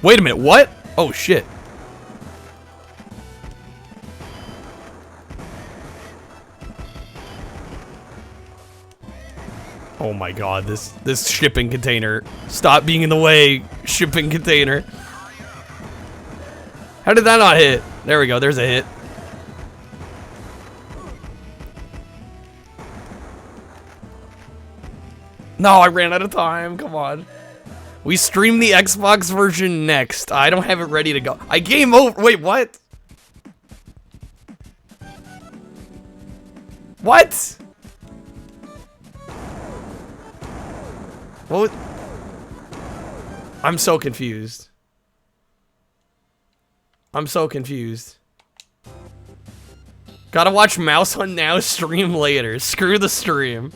Wait a minute, what? Oh, shit. Oh my god, this shipping container. Stop being in the way, shipping container. How did that not hit? There we go, there's a hit. No, I ran out of time, come on. We stream the Xbox version next. I don't have it ready to go. I game over, wait, what? What? What? I'm so confused. I'm so confused. Gotta watch Mouse Hunt now, stream later. Screw the stream.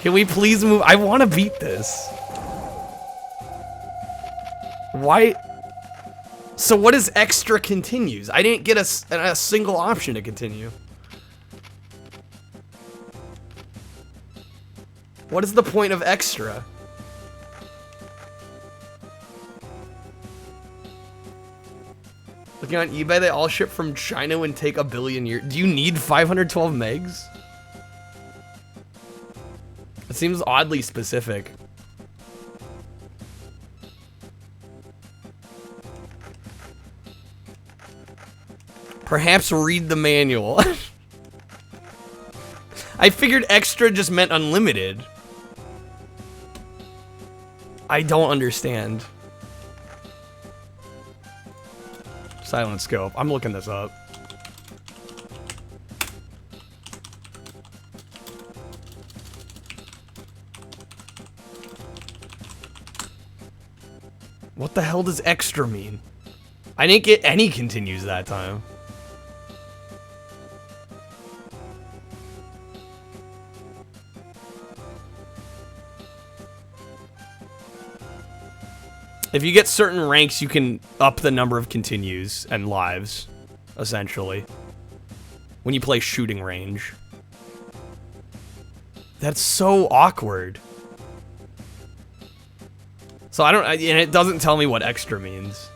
Can we please move? I want to beat this. Why? So what is extra continues? I didn't get a single option to continue. What is the point of extra? Looking on eBay, they all ship from China and take 1 billion years. Do you need 512 megs? It seems oddly specific. Perhaps read the manual. I figured extra just meant unlimited. I don't understand. Silent scope. I'm looking this up. What the hell does extra mean? I didn't get any continues that time. If you get certain ranks, you can up the number of continues and lives, essentially. When you play shooting range. That's so awkward. So I don't, and it doesn't tell me what extra means.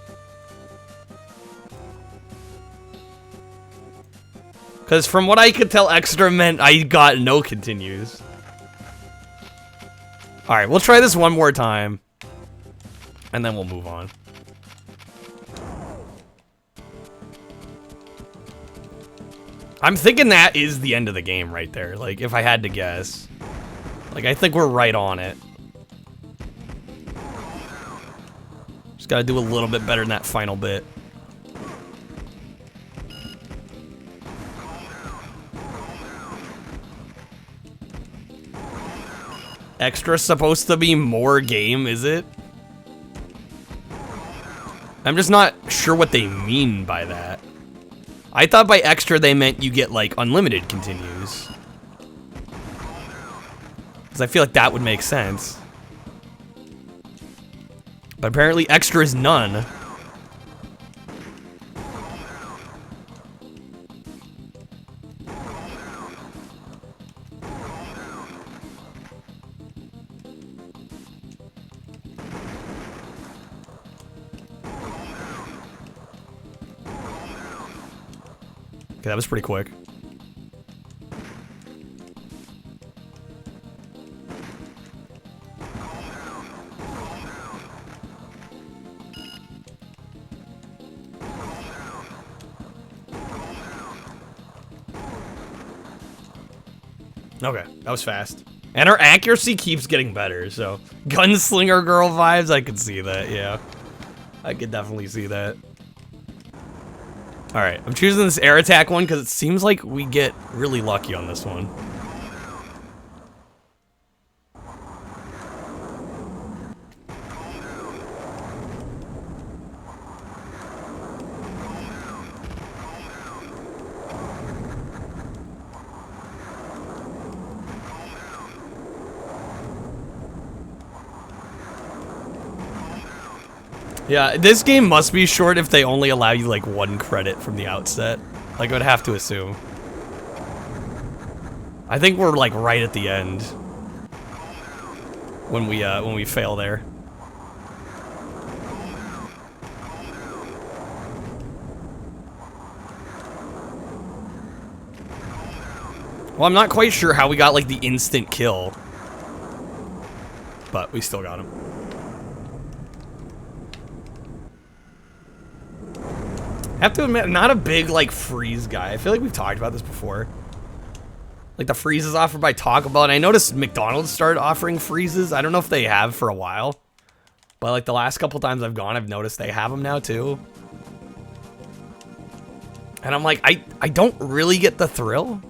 Because from what I could tell, extra meant I got no continues. Alright, we'll try this one more time. And then we'll move on. I'm thinking that is the end of the game right there. Like, if I had to guess. Like, I think we're right on it. Just gotta do a little bit better in that final bit. Extra supposed to be more game, is it? I'm just not sure what they mean by that. I thought by extra they meant you get, like, unlimited continues. Because I feel like that would make sense. But apparently extra is none. Okay, that was pretty quick. Okay, that was fast. And her accuracy keeps getting better, so... Gunslinger girl vibes, I could see that, yeah. I could definitely see that. Alright, I'm choosing this air attack one because it seems like we get really lucky on this one. Yeah, this game must be short if they only allow you like 1 credit from the outset. Like, I would have to assume. I think we're like right at the end when we fail there. Well, I'm not quite sure how we got like the instant kill, but we still got him. I have to admit, I'm not a big, like, freeze guy. I feel like we've talked about this before. Like, the freezes offered by Taco Bell, and I noticed McDonald's started offering freezes. I don't know if they have for a while, but, like, the last couple times I've gone, I've noticed they have them now, too. And I'm like, I don't really get the thrill.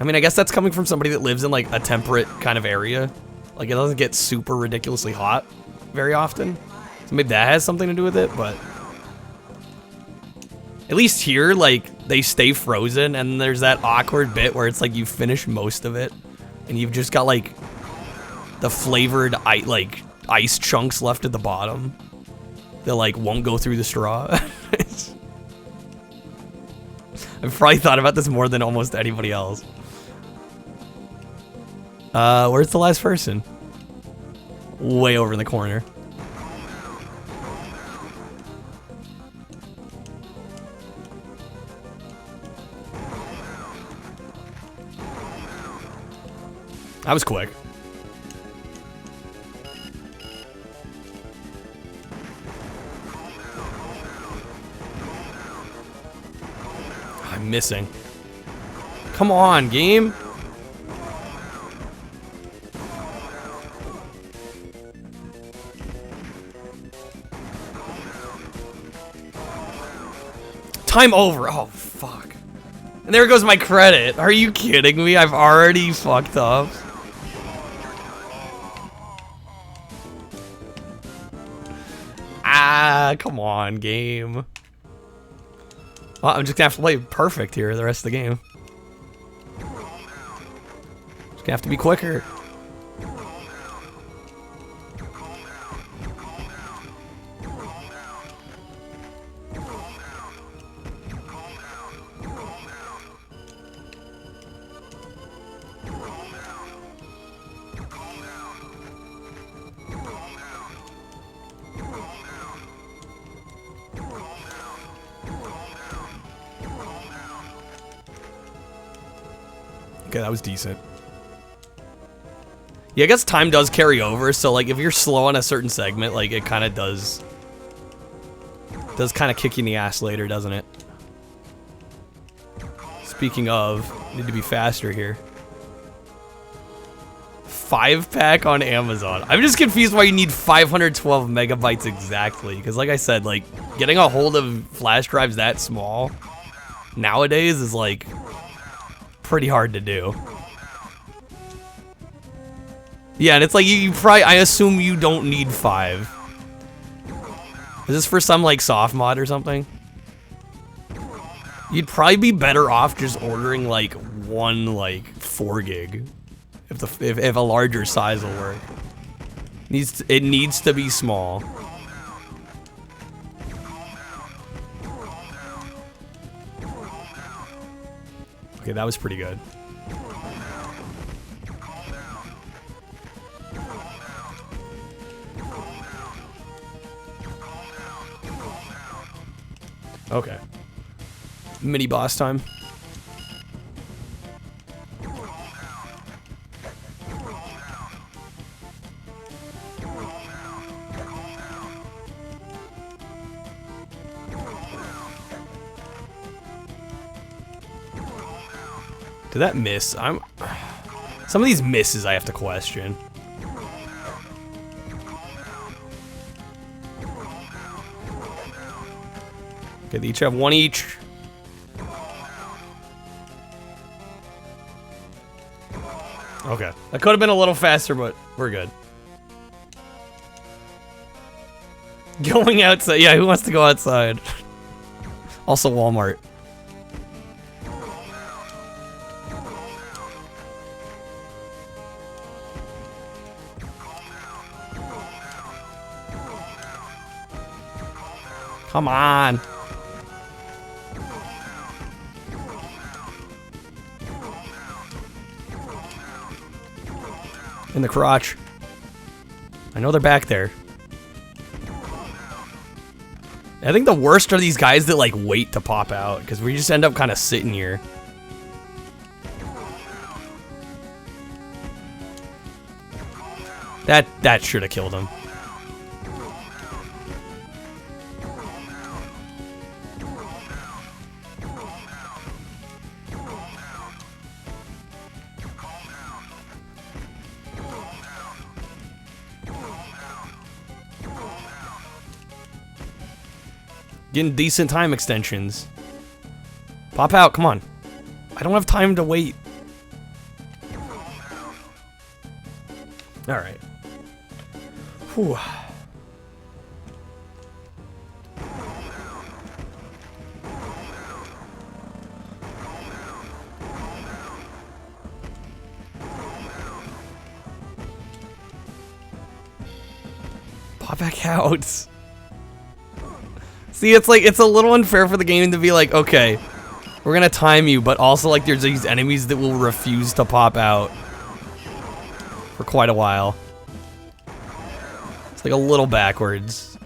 I mean, I guess that's coming from somebody that lives in, like, a temperate kind of area. Like, it doesn't get super ridiculously hot very often. So maybe that has something to do with it, but... At least here, like, they stay frozen, and there's that awkward bit where it's like you finish most of it, and you've just got, like, the flavored, ice chunks left at the bottom that, like, won't go through the straw. I've probably thought about this more than almost anybody else. Where's the last person? Way over in the corner. That was quick. I'm missing. Come on, game. Time over. Oh, fuck. And there goes my credit. Are you kidding me? I've already fucked up. Ah, come on, game. Well, I'm just gonna have to play perfect here the rest of the game. Just gonna have to be quicker. Okay, that was decent. Yeah, I guess time does carry over, so like if you're slow on a certain segment, like it kind of does kind of kick you in the ass later, doesn't it? Speaking of, need to be faster here. 5-pack on Amazon. I'm just confused why you need 512 megabytes exactly, because like I said, like getting a hold of flash drives that small nowadays is like pretty hard to do. Yeah, and it's like you probably, I assume you don't need 5. Is this for some like soft mod or something? You'd probably be better off just ordering like one like 4 gig if a larger size will work. It needs to be small. Okay, that was pretty good. Okay. Mini boss time. Did that miss? Some of these misses I have to question. Okay, they each have one each. Okay, that could have been a little faster, but we're good. Going outside. Yeah, who wants to go outside? Also Walmart. Come on. In the crotch. I know they're back there. I think the worst are these guys that like wait to pop out because we just end up kind of sitting here. That should have killed him. Getting decent time extensions. Pop out, come on. I don't have time to wait. Alright. Whew. Pop back out. See, it's like, it's a little unfair for the game to be like, okay, we're gonna time you, but also like there's these enemies that will refuse to pop out for quite a while. It's like a little backwards.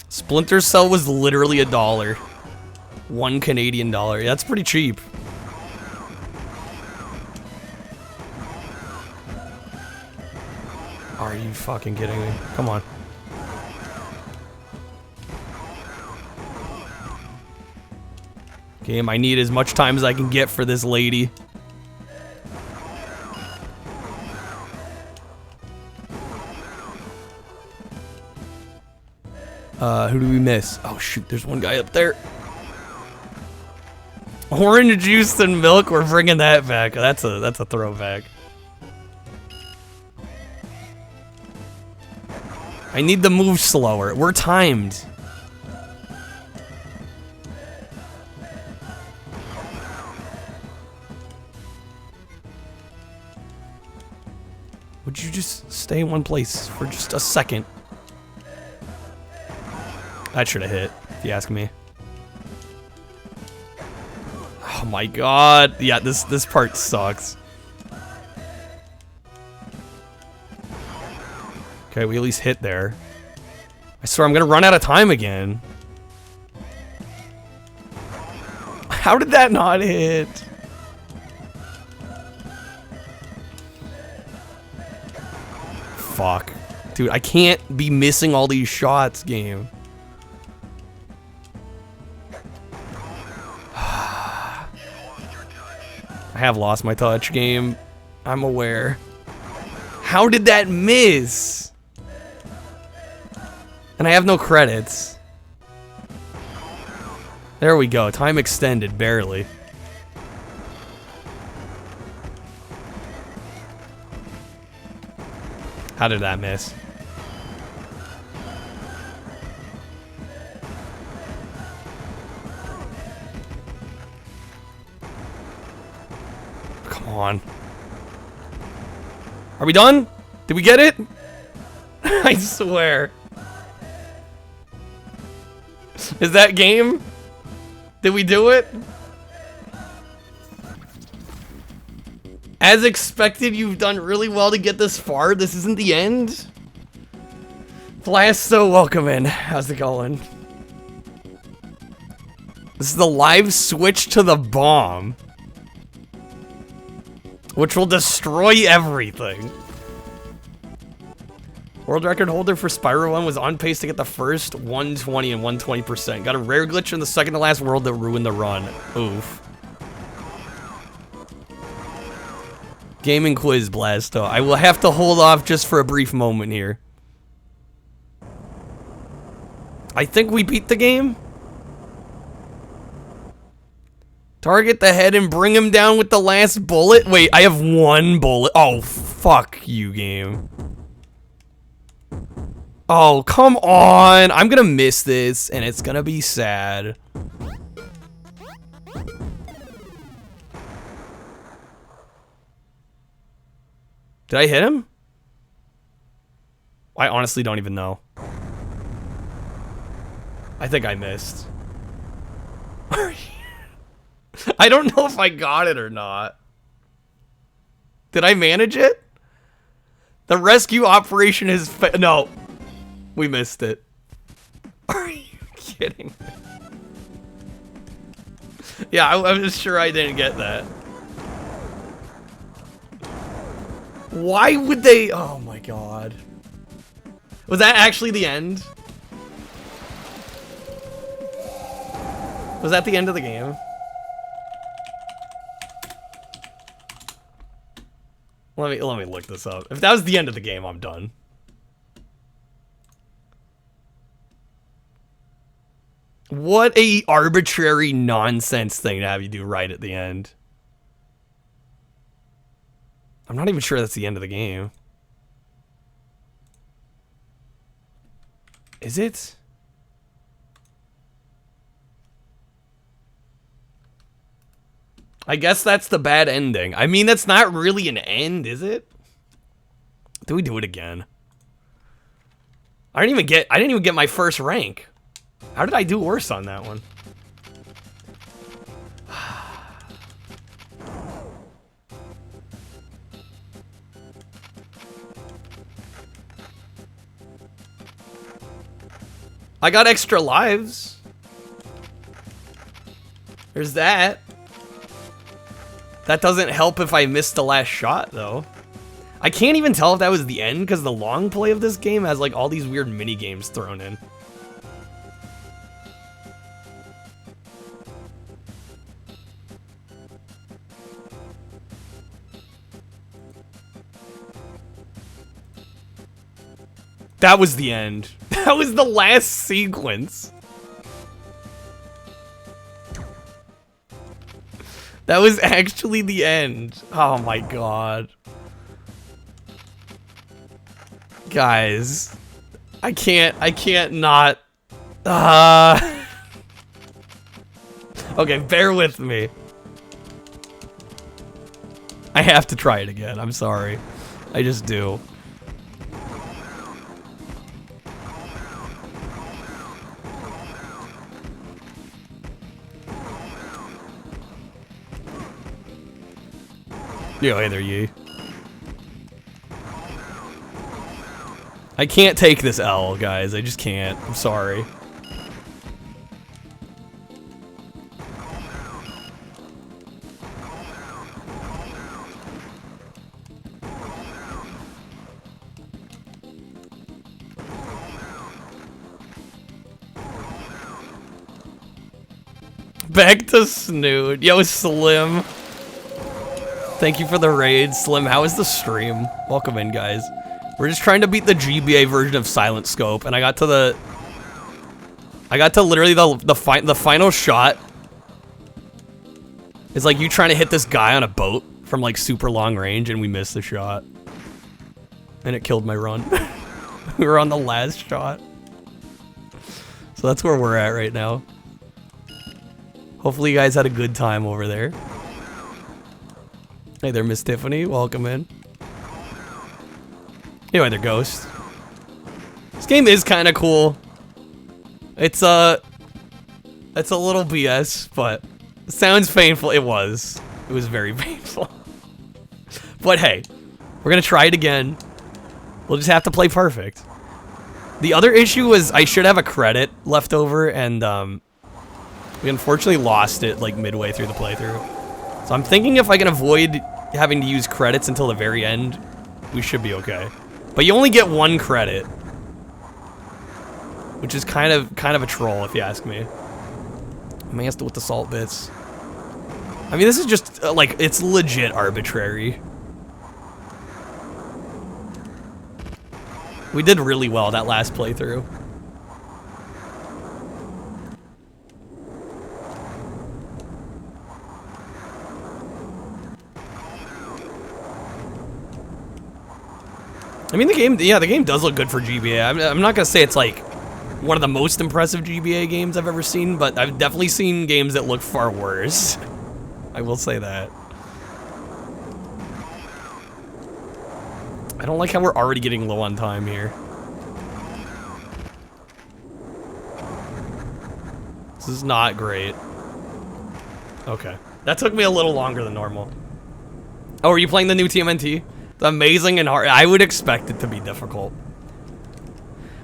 Splinter Cell was literally $1. $1 Canadian. That's pretty cheap. Are you fucking kidding me? Come on. Game, I need as much time as I can get for this lady. Who do we miss? Oh shoot, there's one guy up there. Orange juice and milk, we're bringing that back. That's a throwback. I need to move slower. We're timed. Would you just stay in one place for just a second? That should have hit, if you ask me. Oh my god. Yeah, this part sucks. Okay, we at least hit there. I swear I'm gonna run out of time again. How did that not hit? Fuck. Dude, I can't be missing all these shots, game. I have lost my touch, game. I'm aware. How did that miss? And I have no credits. There we go. Time extended, barely. How did that miss? Come on. Are we done? Did we get it? I swear. Is that game? Did we do it? As expected, you've done really well to get this far. This isn't the end. Blasto, welcome in. How's it going? This is the live switch to the bomb, which will destroy everything. World record holder for Spyro 1 was on pace to get the first 120 and 120%. Got a rare glitch in the second to last world that ruined the run. Oof. Gaming quiz blast, though. I will have to hold off just for a brief moment here. I think we beat the game. Target the head and bring him down with the last bullet. Wait, I have 1 bullet. Oh, fuck you, game. Oh, come on. I'm gonna miss this, and it's gonna be sad. Did I hit him? I honestly don't even know. I think I missed. I don't know if I got it or not. Did I manage it? The rescue operation is no. We missed it. Are you kidding me? Yeah, I'm just sure I didn't get that. Why would they? Oh my god. Was that actually the end? Was that the end of the game? Let me look this up. If that was the end of the game, I'm done. What a arbitrary nonsense thing to have you do right at the end. I'm not even sure that's the end of the game. Is it? I guess that's the bad ending. I mean, that's not really an end, is it? Do we do it again? I didn't even get my first rank. How did I do worse on that one? I got extra lives. There's that. That doesn't help if I missed the last shot, though. I can't even tell if that was the end, because the long play of this game has, like, all these weird mini-games thrown in. That was the end. That was the last sequence. That was actually the end. Oh my god. Guys. I can't not. Okay, bear with me. I have to try it again. I'm sorry. I just do. Yo, hey there, ye. I can't take this L, guys. I just can't. I'm sorry. Back to Snoot. Yo, Slim. Thank you for the raid, Slim. How is the stream? Welcome in, guys. We're just trying to beat the GBA version of Silent Scope, and I got to literally the final shot. It's like you trying to hit this guy on a boat from like super long range, and we missed the shot, and it killed my run. We were on the last shot, so that's where we're at right now. Hopefully, you guys had a good time over there. Hey there, Miss Tiffany. Welcome in. Anyway, there, Ghost. This game is kind of cool. It's a little BS, but it sounds painful. It was very painful. But hey, we're gonna try it again. We'll just have to play perfect. The other issue was I should have a credit left over, and we unfortunately lost it like midway through the playthrough. So I'm thinking if I can avoid having to use credits until the very end, we should be okay. But you only get 1 credit, which is kind of a troll if you ask me. Master with the salt bits. I mean, this is just like, it's legit arbitrary. We did really well that last playthrough. I mean, the game does look good for GBA. I'm not gonna say it's like one of the most impressive GBA games I've ever seen, but I've definitely seen games that look far worse. I will say that. I don't like how we're already getting low on time here. This is not great. Okay. That took me a little longer than normal. Oh, are you playing the new TMNT? It's amazing and hard. I would expect it to be difficult.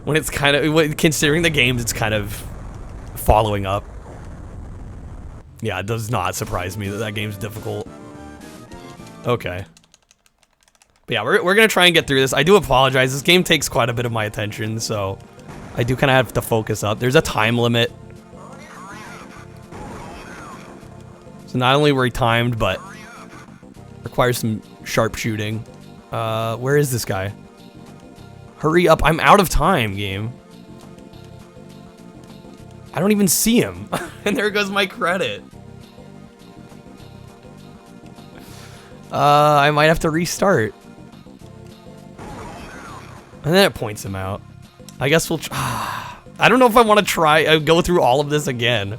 When it's kind of, considering the games, it's kind of following up. Yeah, it does not surprise me that that game's difficult. Okay. But yeah, we're gonna try and get through this. I do apologize. This game takes quite a bit of my attention, so I do kind of have to focus up. There's a time limit. So not only were we timed, but requires some sharpshooting. Where is this guy? Hurry up, I'm out of time, game. I don't even see him. And there goes my credit. I might have to restart. And then it points him out. I guess we'll I don't know if I want to try, go through all of this again.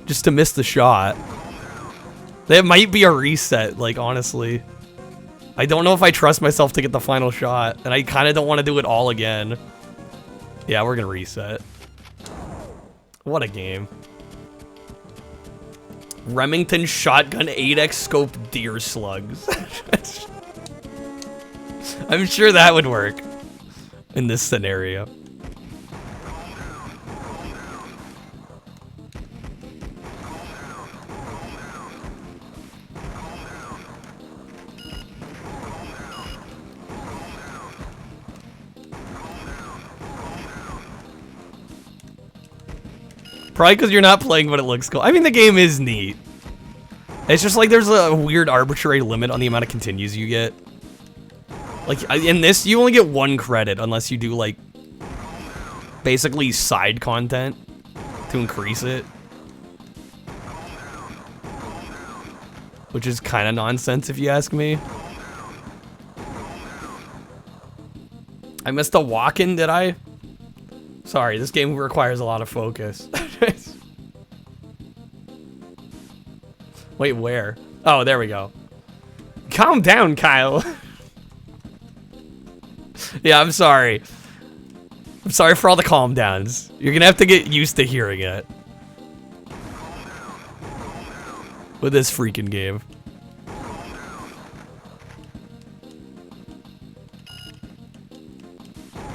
Just to miss the shot. That might be a reset, like, honestly. I don't know if I trust myself to get the final shot, and I kind of don't want to do it all again. Yeah, we're gonna reset. What a game. Remington shotgun 8x scope deer slugs. I'm sure that would work in this scenario. Probably because you're not playing, but it looks cool. I mean, the game is neat. It's just like there's a weird arbitrary limit on the amount of continues you get. Like, in this, you only get 1 credit unless you do, like, basically side content to increase it. Which is kind of nonsense if you ask me. I missed a walk-in, did I? Sorry, this game requires a lot of focus. Wait, where? Oh, there we go. Calm down, Kyle. Yeah, I'm sorry. I'm sorry for all the calm downs. You're gonna have to get used to hearing it. With this freaking game.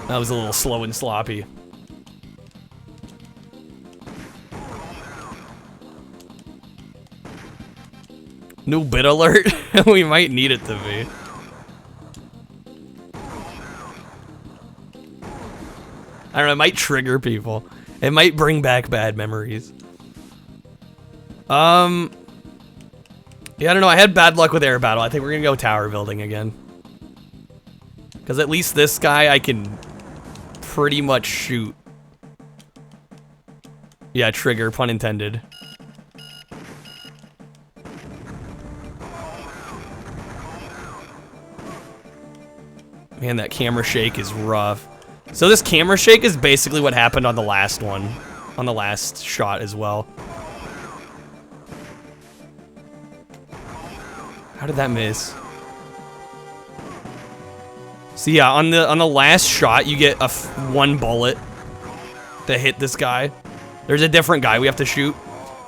That was a little slow and sloppy. New bit alert? We might need it to be. I don't know, it might trigger people. It might bring back bad memories. Yeah, I don't know, I had bad luck with air battle. I think we're gonna go tower building again. Because at least this guy I can pretty much shoot. Yeah, trigger, pun intended. Man, that camera shake is rough. So this camera shake is basically what happened on the last one. On the last shot as well. How did that miss? So yeah, on the last shot, you get a 1 bullet to hit this guy. There's a different guy we have to shoot.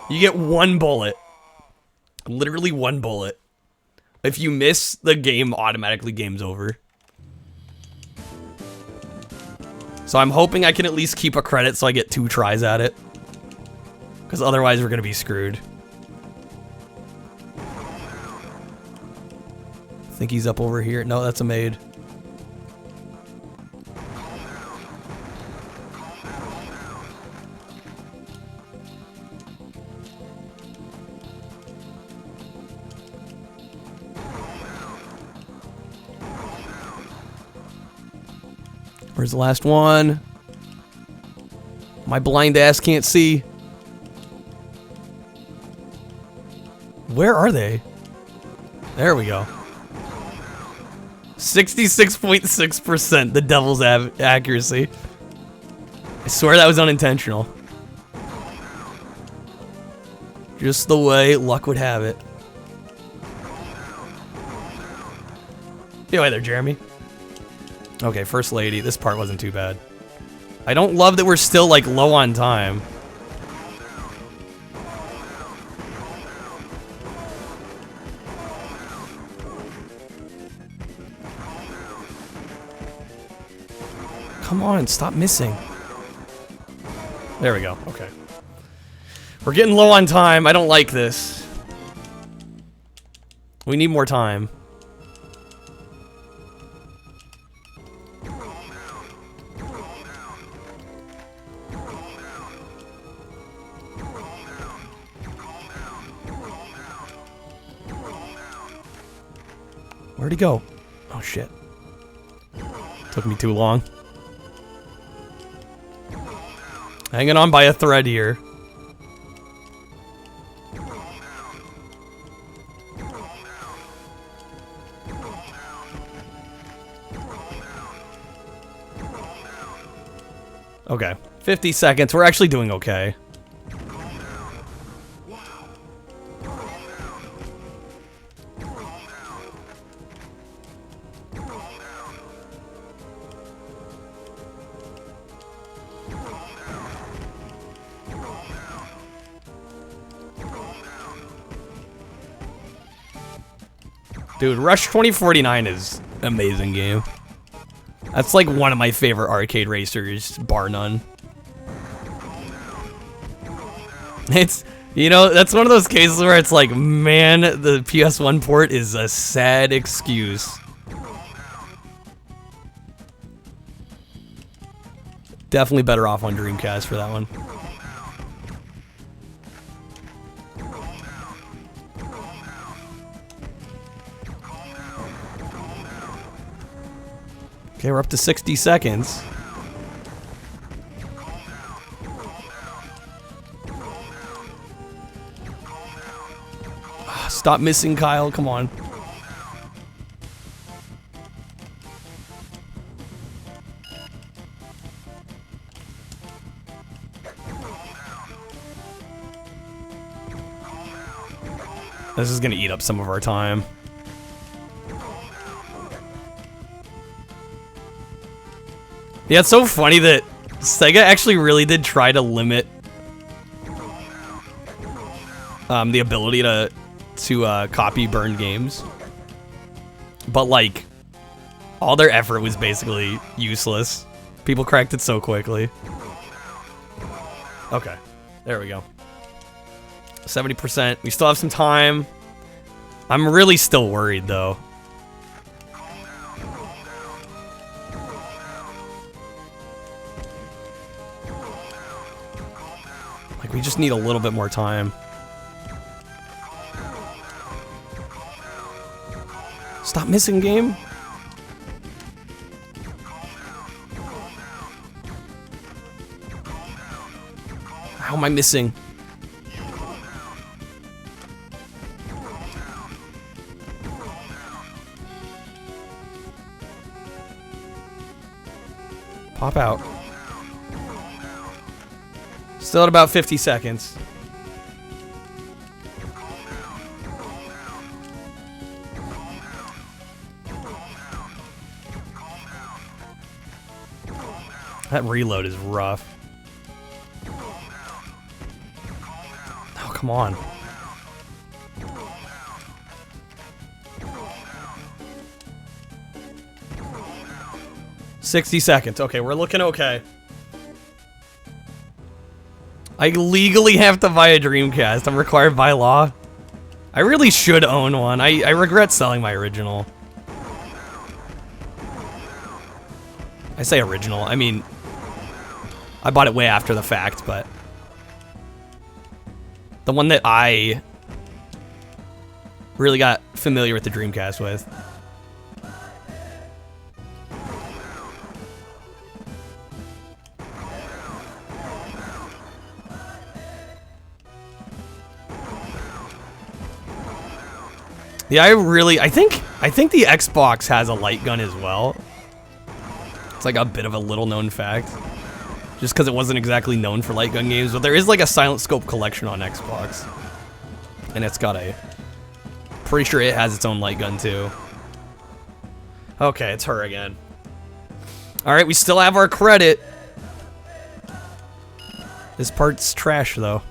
You get 1 bullet. Literally 1 bullet. If you miss, the game automatically game's over. So I'm hoping I can at least keep a credit so I get 2 tries at it. Because otherwise we're gonna be screwed. I think he's up over here. No, that's a maid. Where's the last one? My blind ass can't see. Where are they? There we go. 66.6% the devil's accuracy. I swear that was unintentional. Just the way luck would have it. Get away there, Jeremy. Okay, first lady. This part wasn't too bad. I don't love that we're still, like, low on time. Come on, stop missing. There we go. Okay. We're getting low on time. I don't like this. We need more time. Where'd he go? Oh, shit. Took me too long. Hanging on by a thread here. Okay. 50 seconds. We're actually doing okay. Dude, Rush 2049 is an amazing game. That's like one of my favorite arcade racers, bar none. It's, you know, that's one of those cases where it's like, man, the PS1 port is a sad excuse. Definitely better off on Dreamcast for that one. Okay, we're up to 60 seconds. Stop missing, Kyle. Come on. This is gonna eat up some of our time. Yeah, it's so funny that Sega actually really did try to limit the ability to copy burned games, but like all their effort was basically useless. People cracked it so quickly. Okay, there we go. 70%. We still have some time. I'm really still worried though. Like, we just need a little bit more time. Stop missing, game. How am I missing? Pop out. Still at about 50 seconds. That reload is rough. Oh, come on. $60 seconds. Okay, we're looking okay. I legally have to buy a Dreamcast. I'm required by law. I really should own one. I regret selling my original. I say original. I mean, I bought it way after the fact, but the one that I really got familiar with the Dreamcast with. Yeah, I think the Xbox has a light gun as well. It's like a bit of a little known fact. Just because it wasn't exactly known for light gun games, but there is like a silent scope collection on Xbox. And it's got a... Pretty sure it has its own light gun too. Okay, it's her again. Alright, we still have our credit. This part's trash though.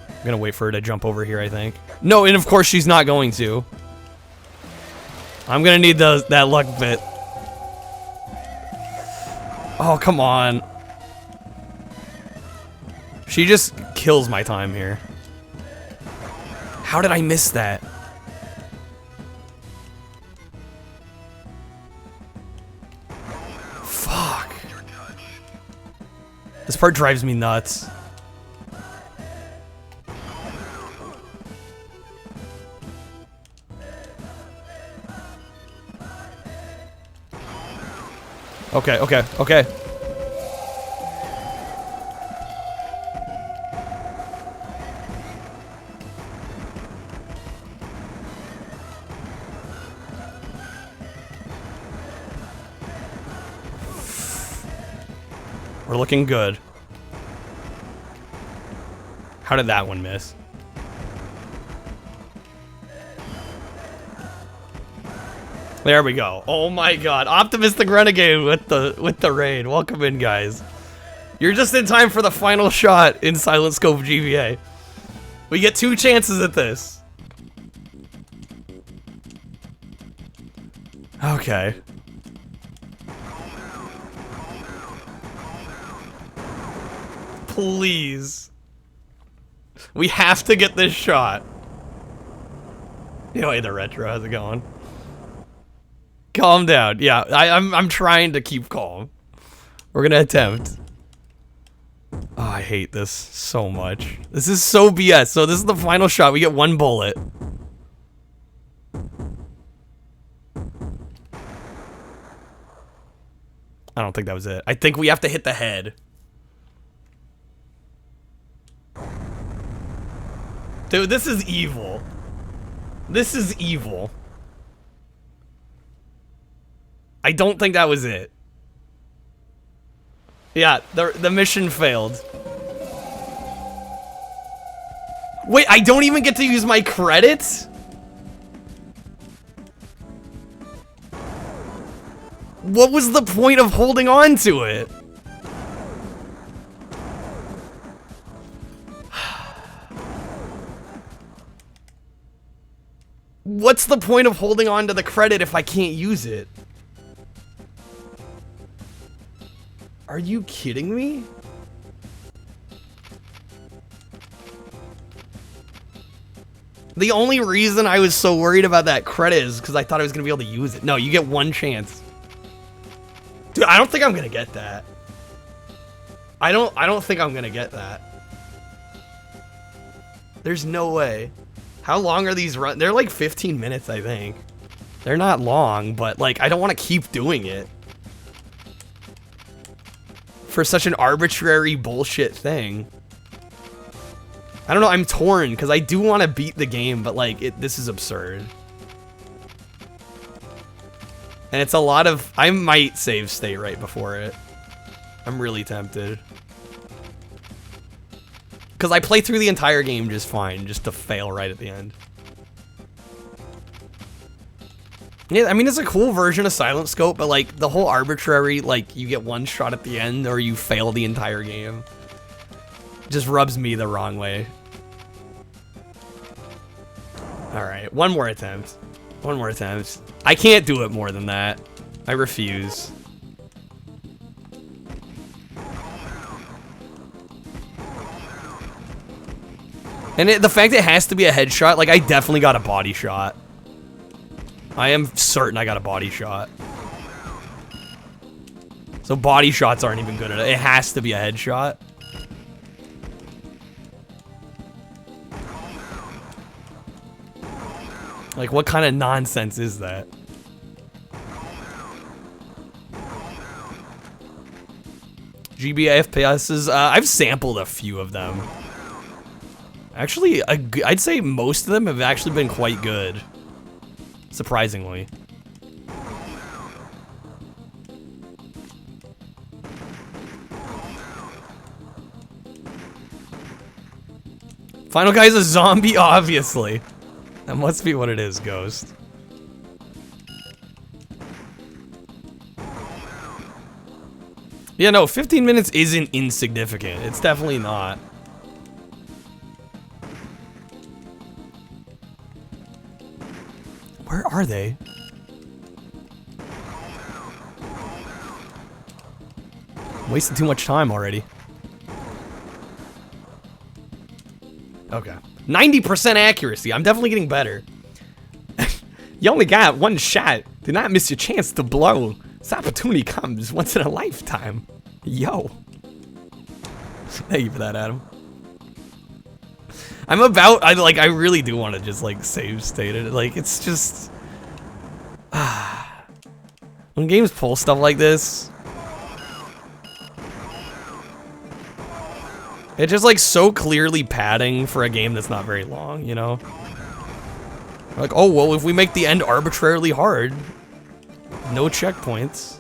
I'm gonna wait for her to jump over here, I think. No, and of course she's not going to. I'm gonna need that luck bit. Oh, come on. She just kills my time here. How did I miss that? Fuck. This part drives me nuts. Okay, okay, okay. We're looking good. How did that one miss? There we go. Oh my god. Optimistic Renegade with the raid. Welcome in, guys. You're just in time for the final shot in Silent Scope GBA. We get 2 chances at this. Okay. Please. We have to get this shot. Yo, hey, the retro, how's it going? Calm down. Yeah, I'm trying to keep calm. We're gonna attempt. Oh, I hate this so much. This is so BS. So this is the final shot. We get 1 bullet. I don't think that was it. I think we have to hit the head. Dude, this is evil. This is evil. I don't think that was it. Yeah, the mission failed. Wait, I don't even get to use my credits? What was the point of holding on to it? What's the point of holding on to the credit if I can't use it? Are you kidding me? The only reason I was so worried about that credit is because I thought I was gonna be able to use it. No, you get 1 chance. Dude, I don't think I'm gonna get that. I don't think I'm gonna get that. There's no way. How long are these runs? They're like 15 minutes, I think. They're not long, but like I don't want to keep doing it. For such an arbitrary bullshit thing. I don't know, I'm torn because I do want to beat the game, but like this is absurd. And it's a lot of... I might save state right before it. I'm really tempted. Because I play through the entire game just fine, just to fail right at the end. Yeah, I mean, it's a cool version of Silent Scope, but like the whole arbitrary, like you get 1 shot at the end or you fail the entire game, just rubs me the wrong way. Alright, 1 more attempt. 1 more attempt. I can't do it more than that. I refuse. And the fact it has to be a headshot, like I definitely got a body shot. I am certain I got a body shot. So body shots aren't even good at it. It has to be a headshot. Like, what kind of nonsense is that? GBA FPSs, I've sampled a few of them. Actually, I'd say most of them have actually been quite good. Surprisingly. Final guy's a zombie, obviously. That must be what it is, Ghost. Yeah, no, 15 minutes isn't insignificant. It's definitely not. Where are they? I'm wasting too much time already. Okay. 90% accuracy. I'm definitely getting better. You only got one shot. Do not miss your chance to blow. This opportunity comes once in a lifetime. Yo. Thank you for that, Adam. I really do want to just, like, save state it. Like, it's just... when games pull stuff like this... It's just, like, so clearly padding for a game that's not very long, you know? Like, oh, well, if we make the end arbitrarily hard, no checkpoints.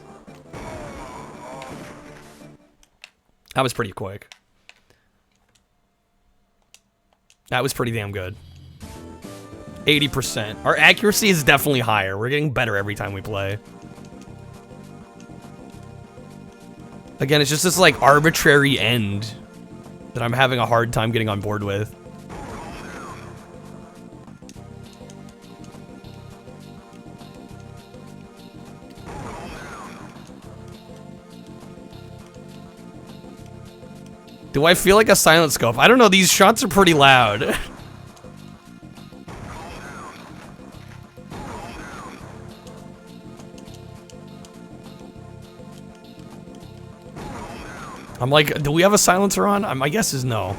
That was pretty quick. That was pretty damn good. 80%. Our accuracy is definitely higher. We're getting better every time we play. Again, it's just this, like, arbitrary end that I'm having a hard time getting on board with. Do I feel like a silent scope? I don't know, these shots are pretty loud. I'm like, do we have a silencer on? My guess is no.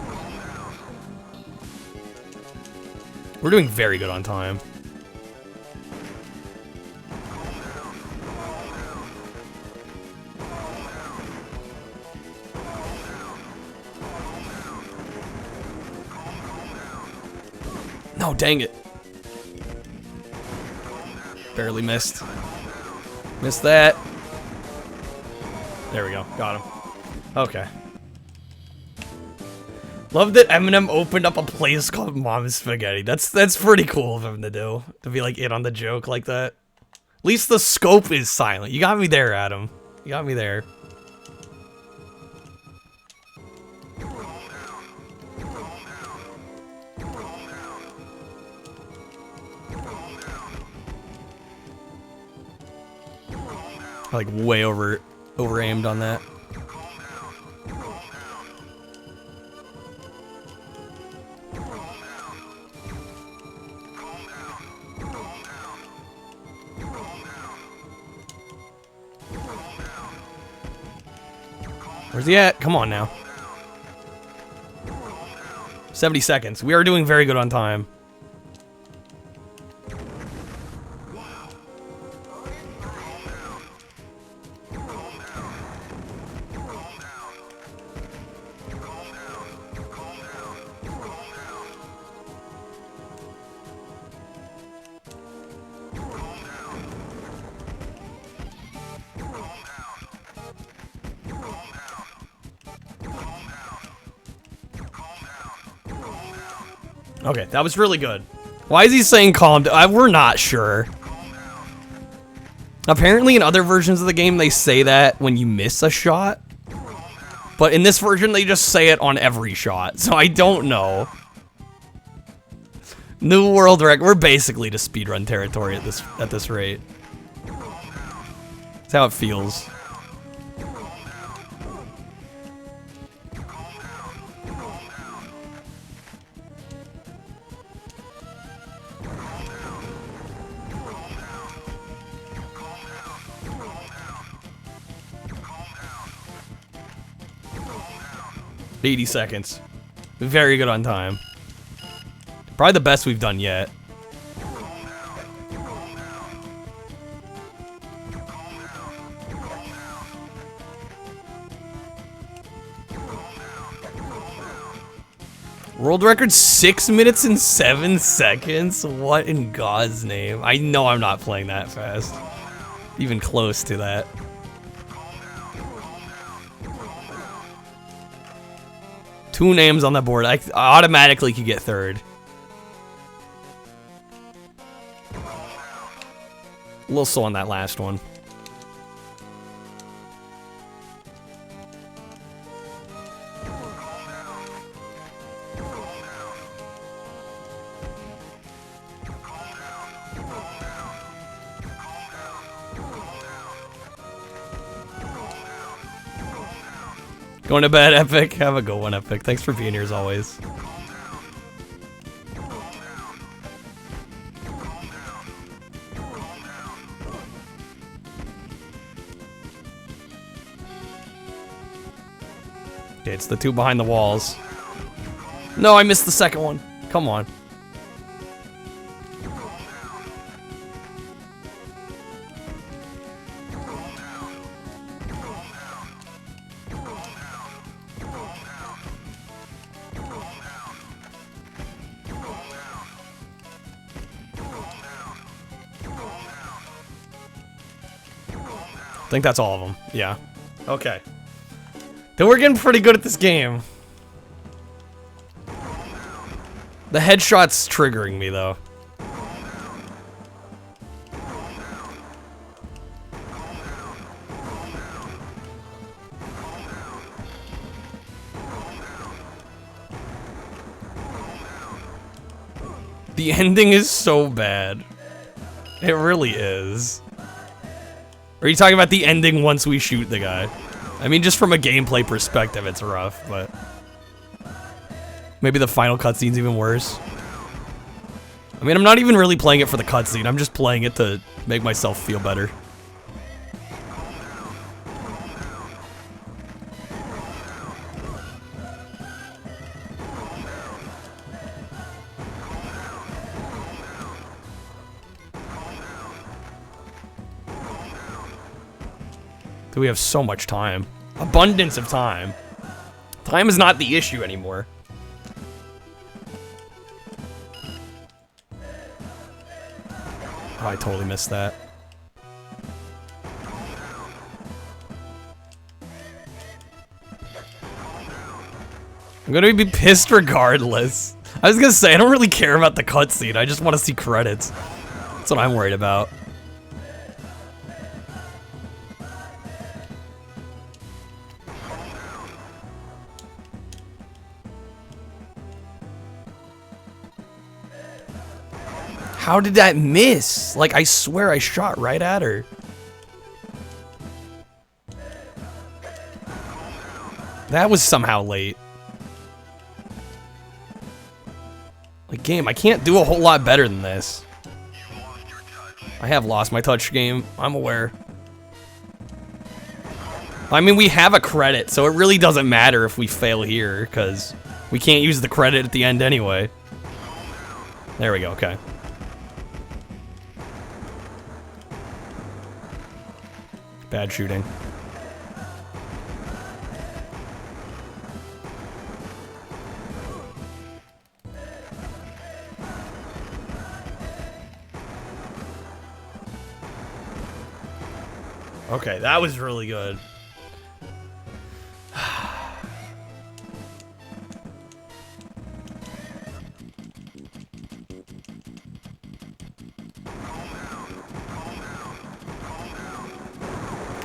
We're doing very good on time. No, dang it. Barely missed. Missed that. There we go. Got him. Okay. Love that Eminem opened up a place called Mom's Spaghetti. That's pretty cool of him to do. To be like in on the joke like that. At least the scope is silent. You got me there, Adam. You got me there. Like way over aimed on that. Where's he at? Come on now. 70 seconds. We are doing very good on time. Okay, that was really good. Why is he saying calm down? We're not sure. Apparently in other versions of the game, they say that when you miss a shot. But in this version, they just say it on every shot. So I don't know. New world record. We're basically to speedrun territory at this rate. That's how it feels. $80 seconds. Very good on time. Probably the best we've done yet. World record 6 minutes and 7 seconds? What in God's name? I know I'm not playing that fast. Even close to that. Two names on the board. I automatically could get third. A little slow on that last one. Going to bed, Epic. Have a good one, Epic. Thanks for being here as always. Okay, it's the two behind the walls. No, I missed the second one. Come on. I think that's all of them. Yeah. Okay. Then we're getting pretty good at this game. The headshot's triggering me, though. The ending is so bad. It really is. Are you talking about the ending once we shoot the guy? I mean, just from a gameplay perspective, it's rough, but... maybe the final cutscene's even worse. I mean, I'm not even really playing it for the cutscene, I'm just playing it to make myself feel better. We have so much time. Abundance of time. Time is not the issue anymore. Oh, I totally missed that. I'm gonna be pissed regardless. I was gonna say, I don't really care about the cutscene. I just want to see credits. That's what I'm worried about. How did that miss? Like, I swear I shot right at her. That was somehow late. Like, game, I can't do a whole lot better than this. I have lost my touch, game. I'm aware. I mean, we have a credit, so it really doesn't matter if we fail here, because we can't use the credit at the end anyway. There we go, okay. Bad shooting. Okay, that was really good.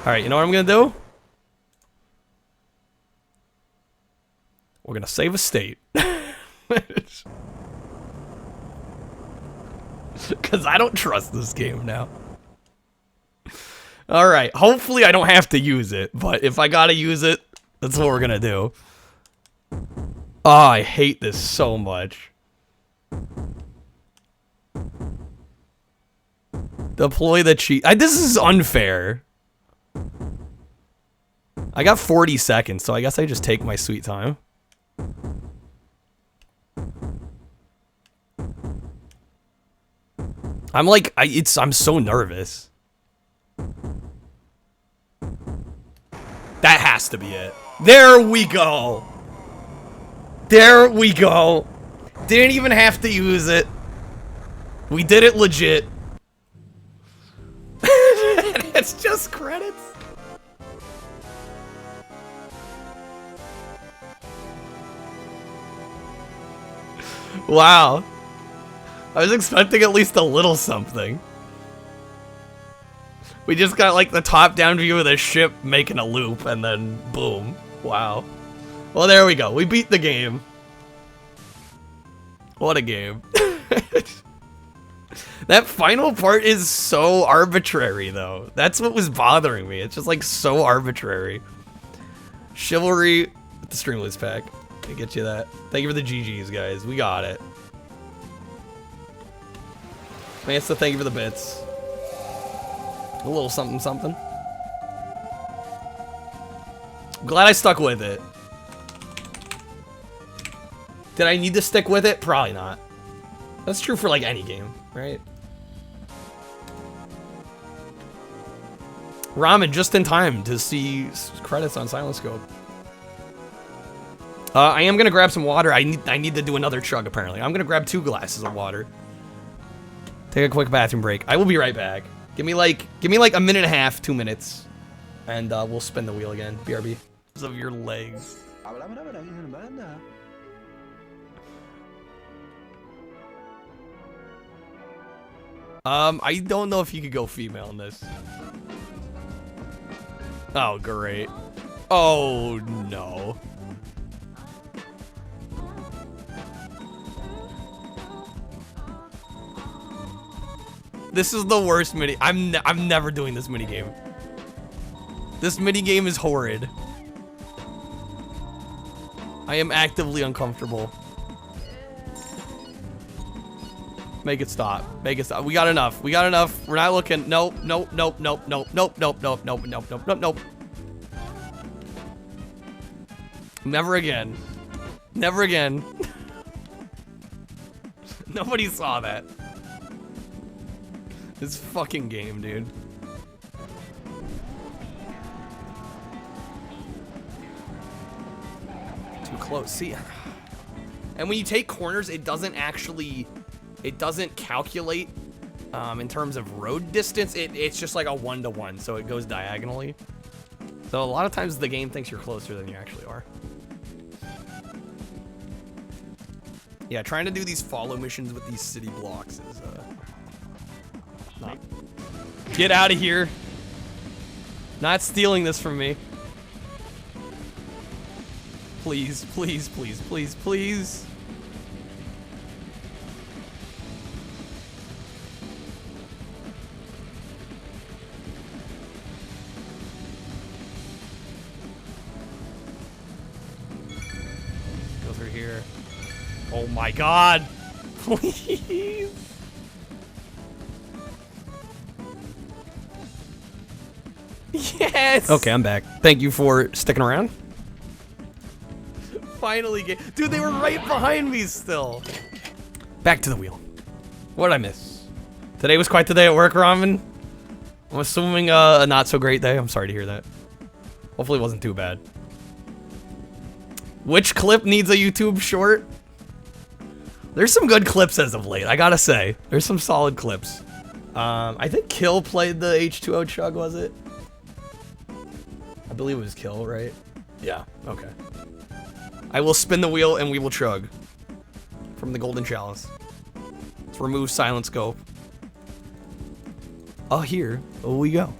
Alright, you know what I'm gonna do? We're gonna save a state. Because I don't trust this game now. Alright, hopefully I don't have to use it, but if I gotta use it, that's what we're gonna do. Oh, I hate this so much. Deploy the cheat. This is unfair. I got 40 seconds, so I guess I just take my sweet time. I'm like, I'm so nervous. That has to be it. There we go. There we go. Didn't even have to use it. We did it legit. It's just credits. Wow. I was expecting at least a little something. We just got like the top-down view of the ship making a loop, and then boom. Wow. Well, there we go. We beat the game. What a game. That final part is so arbitrary, though. That's what was bothering me. It's just like so arbitrary. Chivalry with the Streamless pack. I get you that. Thank you for the GGs, guys. We got it. Mansa, thank you for the bits. A little something something. Glad I stuck with it. Did I need to stick with it? Probably not. That's true for like any game, right? Ramen just in time to see credits on Silent Scope. I am gonna grab some water. I need to do another chug apparently. I'm gonna grab 2 glasses of water. Take a quick bathroom break. I will be right back. Give me like a minute and a half, 2 minutes, and we'll spin the wheel again. BRB. Because of your legs. I don't know if you could go female in this. Oh, great. Oh, no. This is the worst mini. I'm never doing this mini game. This mini game is horrid. I am actively uncomfortable. Make it stop. Make it stop. We got enough. We got enough. We're not looking. Nope. Nope. Nope. Nope. Nope. Nope. Nope. Nope. Nope. Nope. Nope. Nope. Nope. Never again. Never again. Nobody saw that. This fucking game, dude. Too close. See? And when you take corners, it doesn't actually... It doesn't calculate in terms of road distance. It's just like a 1-to-1, so it goes diagonally. So a lot of times the game thinks you're closer than you actually are. Yeah, trying to do these follow missions with these city blocks is not. Get out of here. Not stealing this from me. Please, please, please, please, please. Go through here. Oh my god. Please. Yes! Okay, I'm back. Thank you for sticking around. Finally get... Dude, they were right behind me still. Back to the wheel. What did I miss? Today was quite the day at work, Ramen. I'm assuming a not so great day. I'm sorry to hear that. Hopefully it wasn't too bad. Which clip needs a YouTube short? There's some good clips as of late, I gotta say. There's some solid clips. I think Kill played the H2O chug, was it? I believe it was Kill, right? Yeah, okay. I will spin the wheel and we will chug. From the Golden Chalice. Let's remove Silent Scope. Oh, here we go.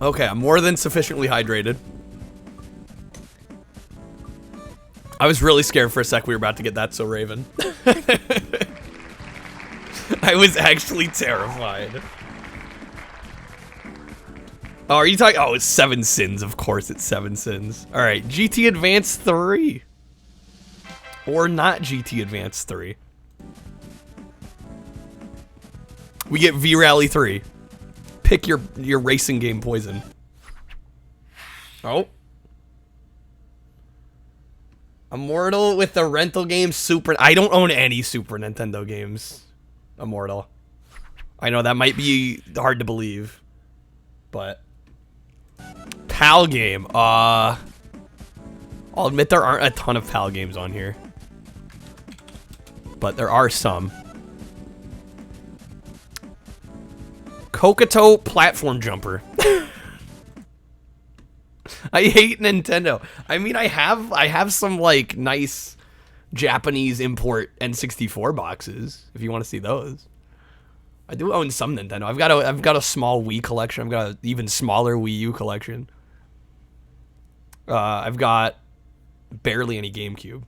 Okay, I'm more than sufficiently hydrated. I was really scared for a sec we were about to get that so Raven. I was actually terrified. Oh, are you talking? Oh, it's 7 Sins. Of course it's 7 Sins. All right, GT Advance 3. Or not GT Advance 3. We get V-Rally 3. pick your racing game poison. Oh. Immortal with the rental game Super... I don't own any Super Nintendo games. Immortal. I know that might be hard to believe. But... PAL game. I'll admit there aren't a ton of PAL games on here. But there are some. Kokoto Platform Jumper. I hate Nintendo. I mean, I have some like nice Japanese import N64 boxes. If you want to see those, I do own some Nintendo. I've got a small Wii collection. I've got an even smaller Wii U collection. I've got barely any GameCube.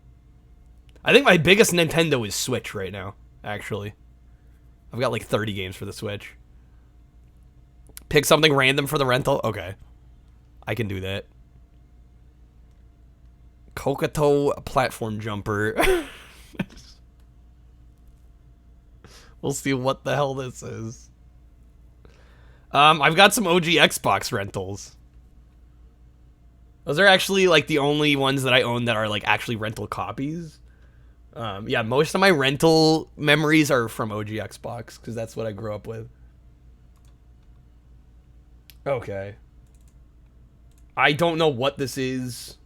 I think my biggest Nintendo is Switch right now. Actually, I've got like 30 games for the Switch. Pick something random for the rental. Okay. I can do that. Kokoto Platform Jumper. We'll see what the hell this is. I've got some OG Xbox rentals. Those are actually like the only ones that I own that are like actually rental copies. Yeah, most of my rental memories are from OG Xbox because that's what I grew up with. Okay. I don't know what this is.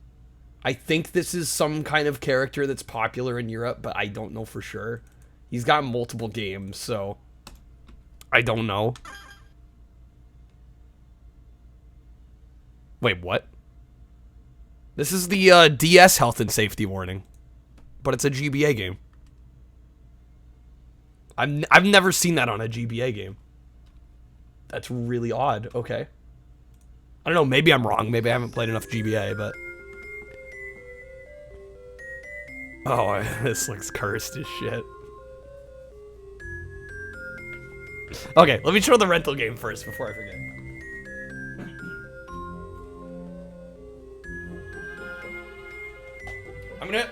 I think this is some kind of character that's popular in Europe, but I don't know for sure. He's got multiple games, so I don't know. Wait, what? This is the DS health and safety warning, but it's a GBA game. I've never seen that on a GBA game. That's really odd. Okay. I don't know, maybe I'm wrong. Maybe I haven't played enough GBA, but... Oh, this looks cursed as shit. Okay, let me show the rental game first before I forget.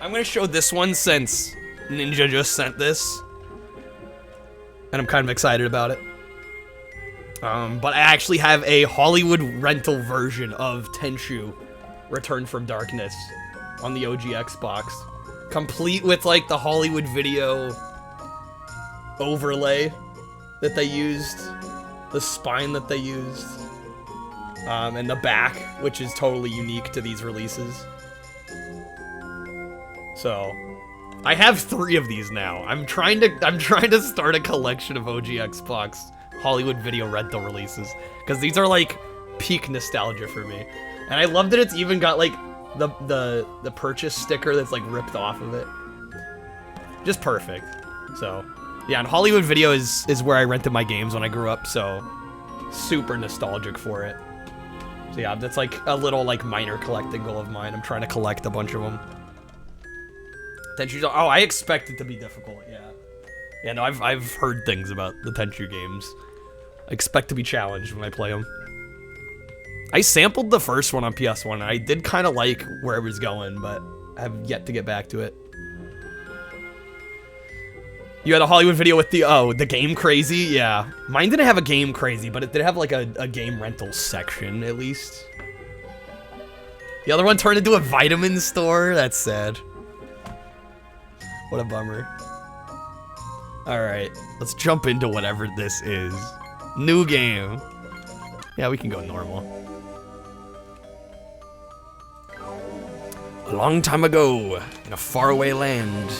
I'm gonna show this one since Ninja just sent this. And I'm kind of excited about it. But I actually have a Hollywood rental version of Tenchu Return from Darkness on the OG Xbox. Complete with like the Hollywood video overlay that they used, the spine that they used, and the back, which is totally unique to these releases. So, I have 3 of these now. I'm trying to start a collection of OG Xbox Hollywood video rental releases, because these are like peak nostalgia for me. And I love that it's even got like the purchase sticker that's like ripped off of it. Just perfect. So yeah, and Hollywood Video is where I rented my games when I grew up, so super nostalgic for it. So yeah, that's like a little like minor collecting goal of mine. I'm trying to collect a bunch of them. Tenchu's, oh, I expect it to be difficult, yeah. Yeah, no, I've heard things about the Tenchu games. I expect to be challenged when I play them. I sampled the first one on PS1, and I did kind of like where it was going, but I have yet to get back to it. You had a Hollywood Video with the Game Crazy? Yeah. Mine didn't have a Game Crazy, but it did have like a game rental section, at least. The other one turned into a vitamin store? That's sad. What a bummer. Alright, let's jump into whatever this is. New game. Yeah, we can go normal. A long time ago, in a faraway land.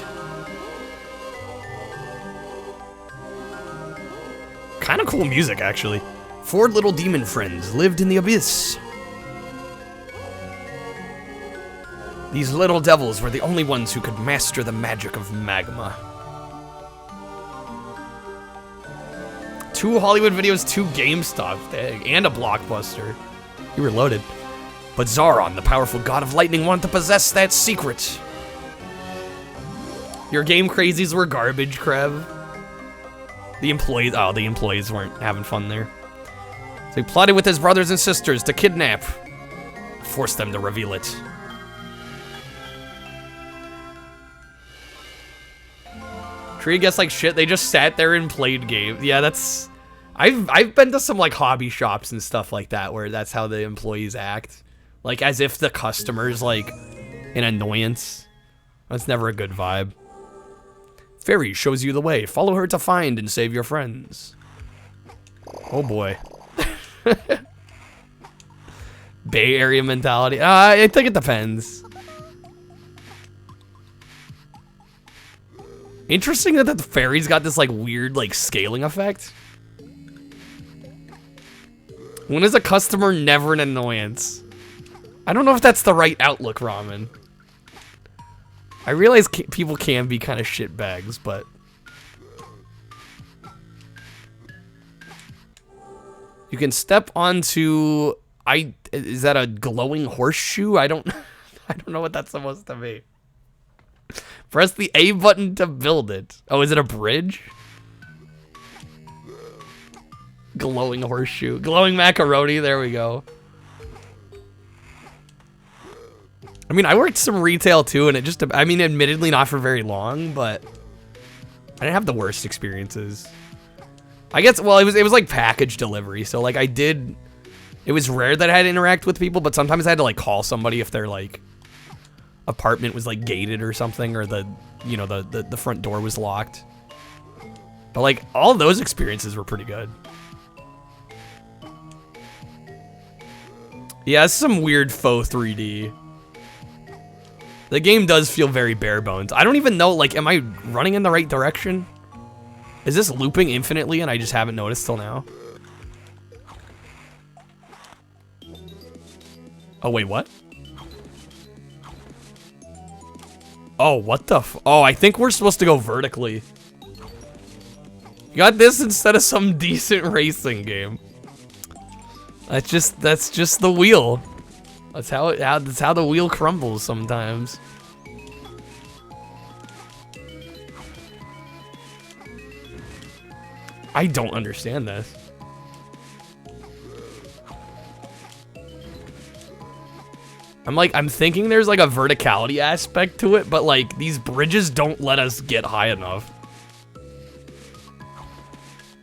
Kind of cool music, actually. 4 little demon friends lived in the abyss. These little devils were the only ones who could master the magic of magma. 2 Hollywood Videos, 2 GameStop, and a Blockbuster. You were loaded. But Zaron, the powerful god of lightning, wanted to possess that secret. Your Game Crazies were garbage, Krev. The employees weren't having fun there. So he plotted with his brothers and sisters to kidnap, force them to reveal it. Treated guess like shit, they just sat there and played games. Yeah, that's... I've been to some like hobby shops and stuff like that where that's how the employees act, like as if the customer's like an annoyance. That's never a good vibe. Fairy shows you the way. Follow her to find and save your friends. Oh boy. Bay Area mentality. I think it depends. Interesting that the fairy's got this like weird like scaling effect. When is a customer never an annoyance? I don't know if that's the right outlook, Ramen. I realize people can be kind of shitbags, but... You can step onto... Is that a glowing horseshoe? I don't know what that's supposed to be. Press the A button to build it. Oh, is it a bridge? Glowing horseshoe. Glowing macaroni, there we go. I mean, I worked some retail too, and it just, I mean, admittedly not for very long, but I didn't have the worst experiences. I guess, well, it was like package delivery, so like it was rare that I had to interact with people, but sometimes I had to like call somebody if their like apartment was like gated or something, or the front door was locked. But like all those experiences were pretty good. Yeah, it's some weird faux 3D. The game does feel very bare bones. I don't even know, like, am I running in the right direction? Is this looping infinitely and I just haven't noticed till now? Oh, wait, what? Oh, what the oh, I think we're supposed to go vertically. You got this instead of some decent racing game. That's just the wheel. That's how the wheel crumbles sometimes. I don't understand this. I'm thinking there's like a verticality aspect to it, but like these bridges don't let us get high enough.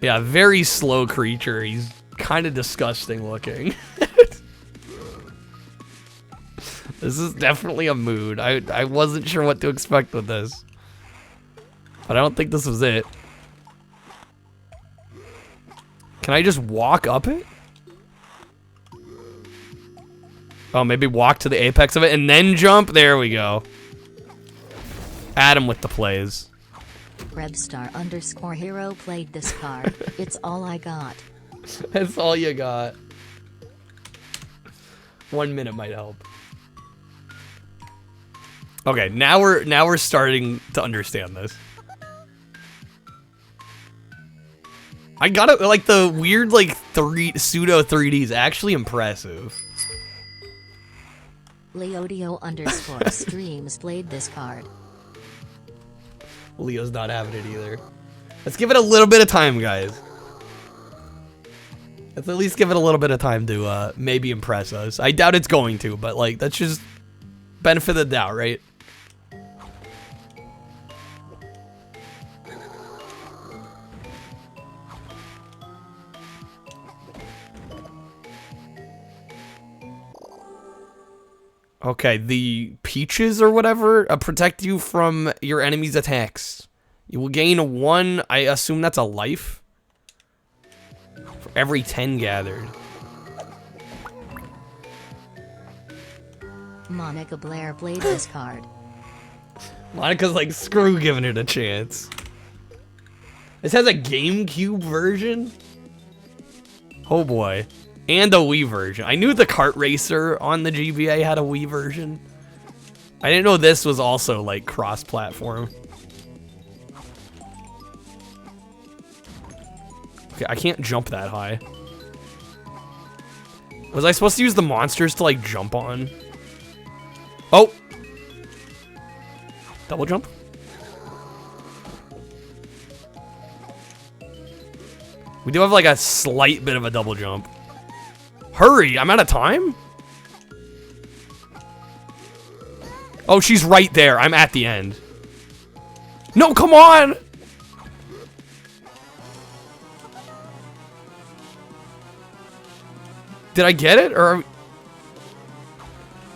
Yeah, very slow creature. He's kind of disgusting looking. This is definitely a mood. I wasn't sure what to expect with this. But I don't think this was it. Can I just walk up it? Oh, maybe walk to the apex of it and then jump? There we go. Adam with the plays. Rebstar_hero played this card. It's all I got. That's all you got. 1 minute might help. Okay, now we're starting to understand this. I got it, like the weird like pseudo 3D is actually impressive. Leodio_streams played this card. Leo's not having it either. Let's give it a little bit of time, guys. Let's at least give it a little bit of time to maybe impress us. I doubt it's going to, but like that's just benefit of the doubt, right? Okay, the peaches or whatever protect you from your enemy's attacks. You will gain 1, I assume that's a life, for every 10 gathered. Monica Blair played this card. Monica's like, screw giving it a chance. This has a GameCube version? Oh boy. And a Wii version. I knew the kart racer on the GBA had a Wii version. I didn't know this was also like cross-platform. Okay, I can't jump that high. Was I supposed to use the monsters to like jump on? Oh! Double jump? We do have like a slight bit of a double jump. Hurry, I'm out of time? Oh, she's right there. I'm at the end. No, come on! Did I get it? Or...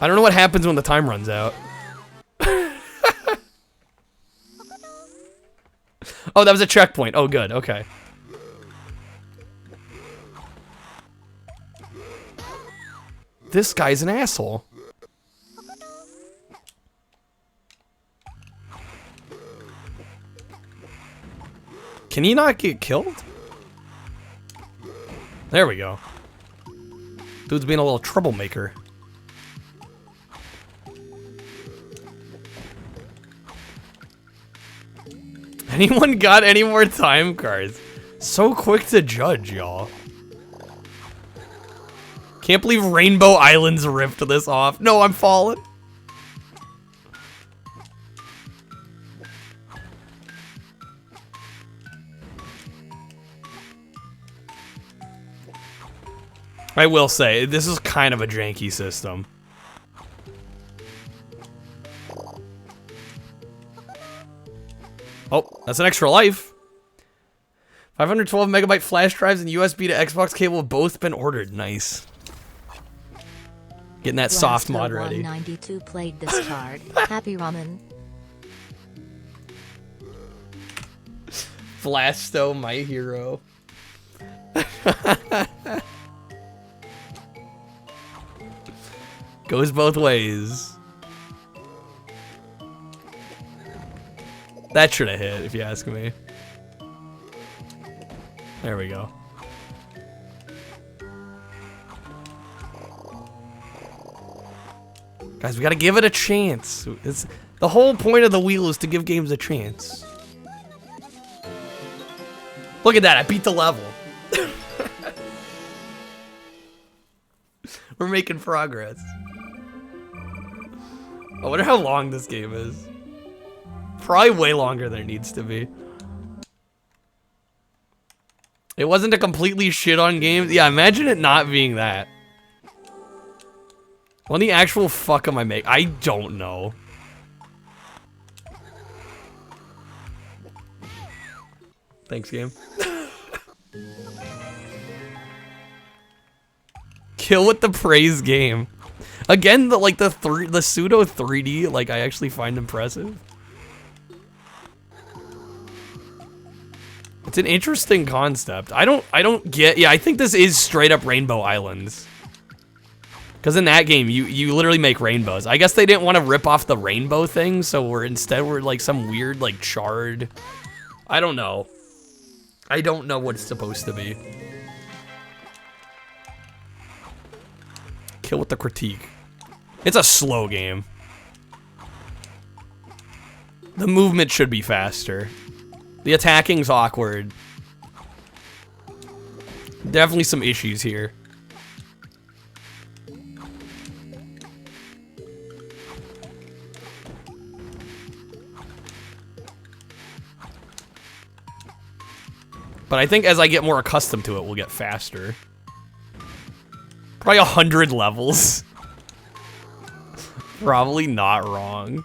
I don't know what happens when the time runs out. Oh, that was a checkpoint. Oh, good. Okay. This guy's an asshole. Can he not get killed? There we go. Dude's being a little troublemaker. Anyone got any more time cards? So quick to judge, y'all. Can't believe Rainbow Islands ripped this off. No, I'm falling. I will say, this is kind of a janky system. Oh, that's an extra life. 512 megabyte flash drives and USB to Xbox cable have both been ordered. Nice. Getting that soft mod ready. 192 played this card. Happy Ramen. Flasto, my hero. Goes both ways. That should have hit, if you ask me. There we go. Guys, we gotta give it a chance. It's the whole point of the wheel is to give games a chance. Look at that, I beat the level. We're making progress. I wonder how long this game is. Probably way longer than it needs to be. It wasn't a completely shit on game. Yeah, imagine it not being that. What the actual fuck am I making? I don't know. Thanks, game. Kill with the praise game. Again, the pseudo 3D, like, I actually find impressive. It's an interesting concept. I don't get. Yeah, I think this is straight up Rainbow Islands. Because in that game, you literally make rainbows. I guess they didn't want to rip off the rainbow thing, so we're like some weird like charred. I don't know. I don't know what it's supposed to be. Kill with the critique. It's a slow game. The movement should be faster. The attacking's awkward. Definitely some issues here. But I think as I get more accustomed to it, we'll get faster. Probably 100 levels. Probably not wrong.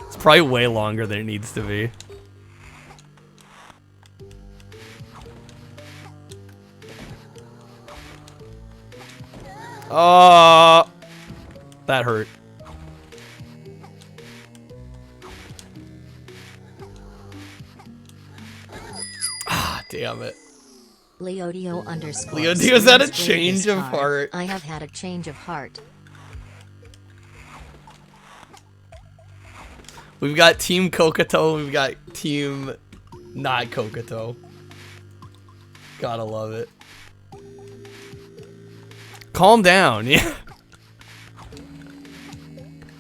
It's probably way longer than it needs to be. That hurt. Ah, damn it. Leodio _ Leodio's had a change of heart. I have had a change of heart. We've got Team Kokoto, we've got Team not Kokoto. Gotta love it. Calm down, yeah.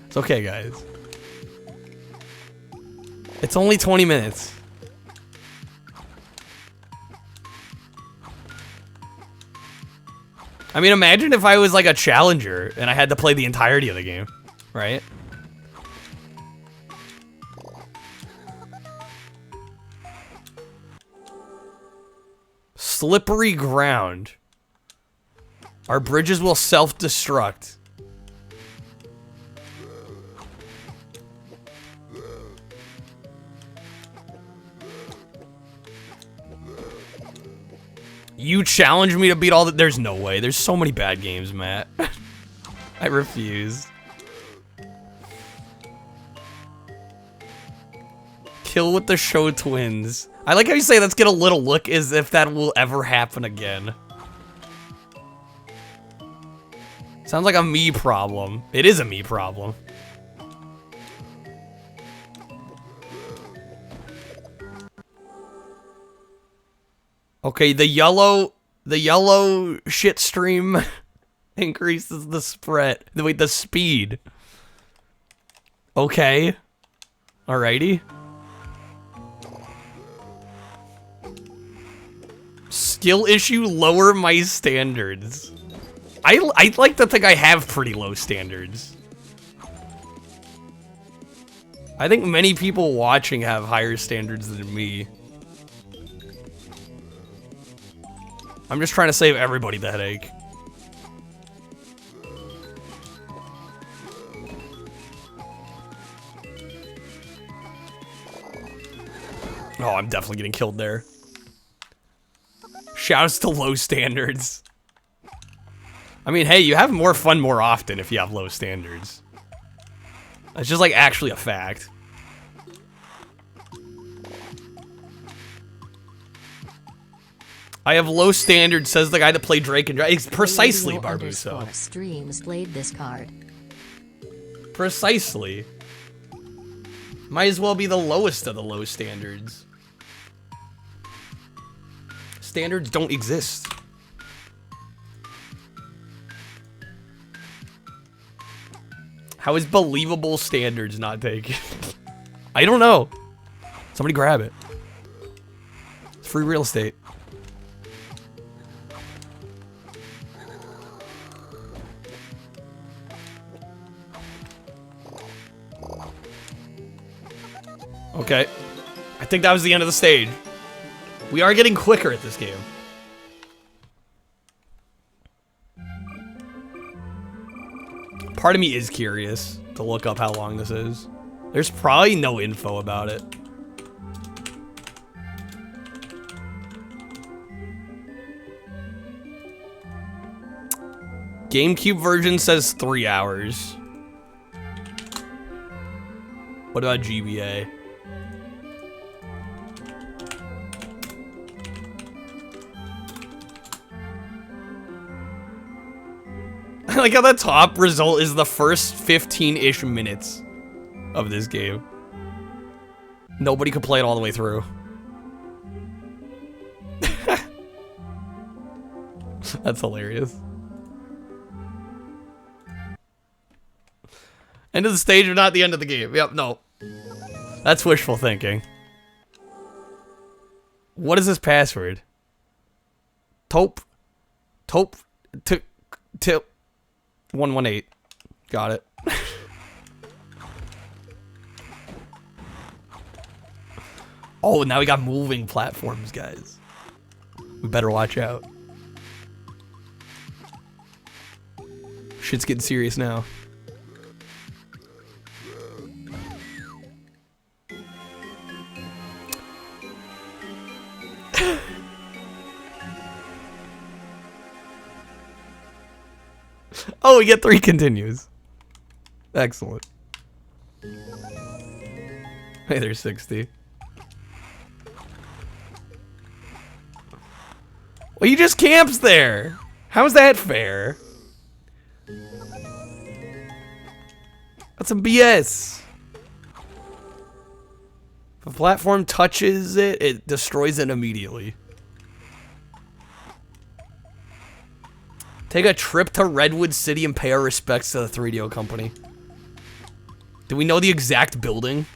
It's okay, guys. It's only 20 minutes. I mean, imagine if I was like a challenger and I had to play the entirety of the game, right? Slippery ground. Our bridges will self-destruct. You challenge me to beat all the- There's no way. There's so many bad games, Matt. I refuse. Kill with the show twins. I like how you say let's get a little look as if that will ever happen again. Sounds like a me problem. It is a me problem. Okay, the yellow shit stream increases the spread. Wait, the speed. Okay. Alrighty. Skill issue, lower my standards. I like to think I have pretty low standards. I think many people watching have higher standards than me. I'm just trying to save everybody the headache. Oh, I'm definitely getting killed there. Shouts to low standards. I mean, hey, you have more fun more often if you have low standards. It's just like actually a fact. I have low standards, says the guy that played Drake and Drake. Precisely, Barbuso. Streams played this card. Precisely. Might as well be the lowest of the low standards. Standards don't exist. How is believable standards not taken? I don't know. Somebody grab it. It's free real estate. Okay. I think that was the end of the stage. We are getting quicker at this game. Part of me is curious to look up how long this is. There's probably no info about it. GameCube version says 3 hours. What about GBA? I like how the top result is the first 15-ish minutes of this game. Nobody could play it all the way through. That's hilarious. End of the stage or not the end of the game. Yep, no. That's wishful thinking. What is this password? Taupe 118. Got it. Oh, now we got moving platforms, guys. We better watch out. Shit's getting serious now. Oh, we get 3 continues. Excellent. Hey, there's 60. Well, he just camps there. How's that fair? That's some BS. If a platform touches it, it destroys it immediately. Take a trip to Redwood City and pay our respects to the 3DO company. Do we know the exact building?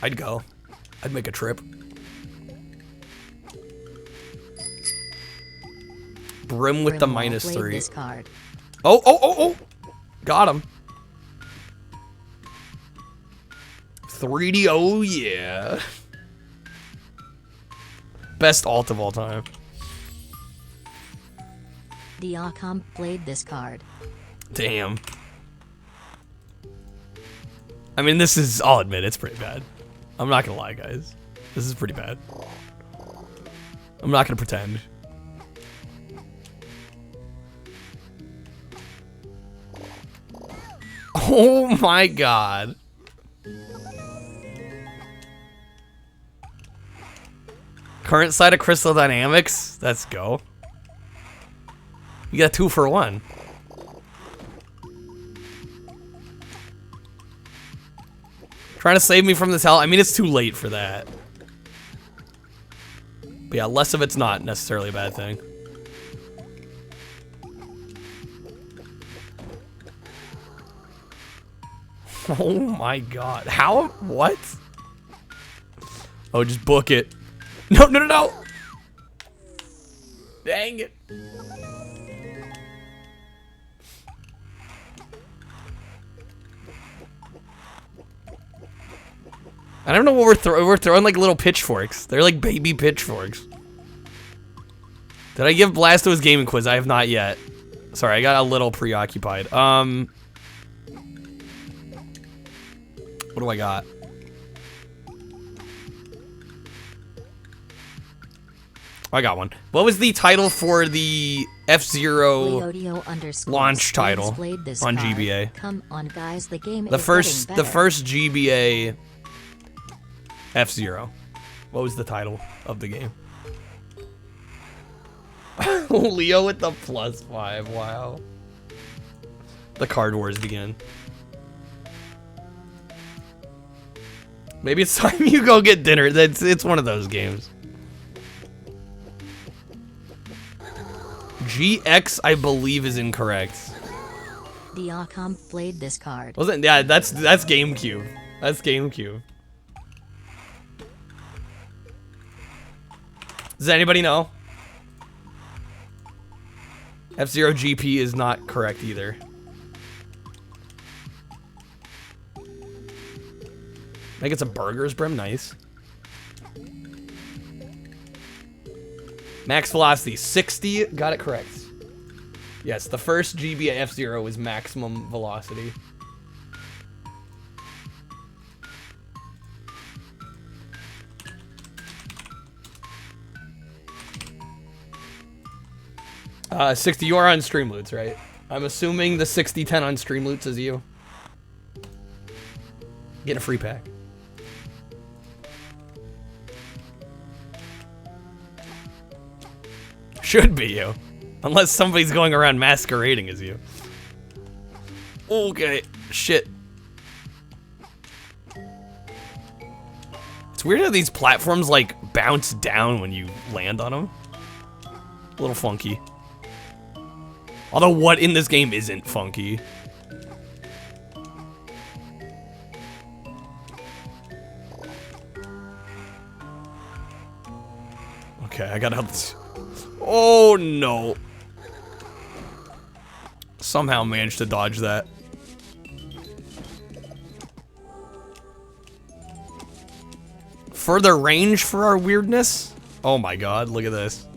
I'd go. I'd make a trip. Brim with the -3. This card. Oh. Got him. 3DO, yeah. Best alt of all time. Diacom played this card. Damn. I mean, this is, I'll admit, it's pretty bad. I'm not gonna lie, guys. This is pretty bad. I'm not gonna pretend. Oh my god. Current side of Crystal Dynamics? Let's go. You got 2 for 1. Trying to save me from this hell. I mean, it's too late for that. But yeah, less of it's not necessarily a bad thing. Oh my god. How? What? Oh, just book it. No, no, no, no! Dang it. I don't know what we're throwing. We're throwing like little pitchforks. They're like baby pitchforks. Did I give Blasto his gaming quiz? I have not yet. Sorry, I got a little preoccupied. What do I got? I got one. What was the title for the F-Zero launch title on GBA? Come on, guys, the game The is first getting better. GBA F-Zero. What was the title of the game? Leo with the +5. Wow. The card wars begin. Maybe it's time you go get dinner. It's one of those games. GX, I believe, is incorrect. The Arkham played this card. Wasn't? Yeah, that's GameCube. That's GameCube. Does anybody know? F-Zero GP is not correct either. I think it's a Burgers Brim. Nice. Max velocity 60. Got it correct. Yes, the first GBA F-Zero was maximum velocity. Uh, 60. You are on Streamloots, right? I'm assuming the 6010 on Streamloots is you. Get a free pack. Should be you. Unless somebody's going around masquerading as you. Okay. Shit. It's weird how these platforms, like, bounce down when you land on them. A little funky. Although, what in this game isn't funky? Okay, I gotta... Oh, no. Somehow managed to dodge that. Further range for our weirdness? Oh my god, look at this.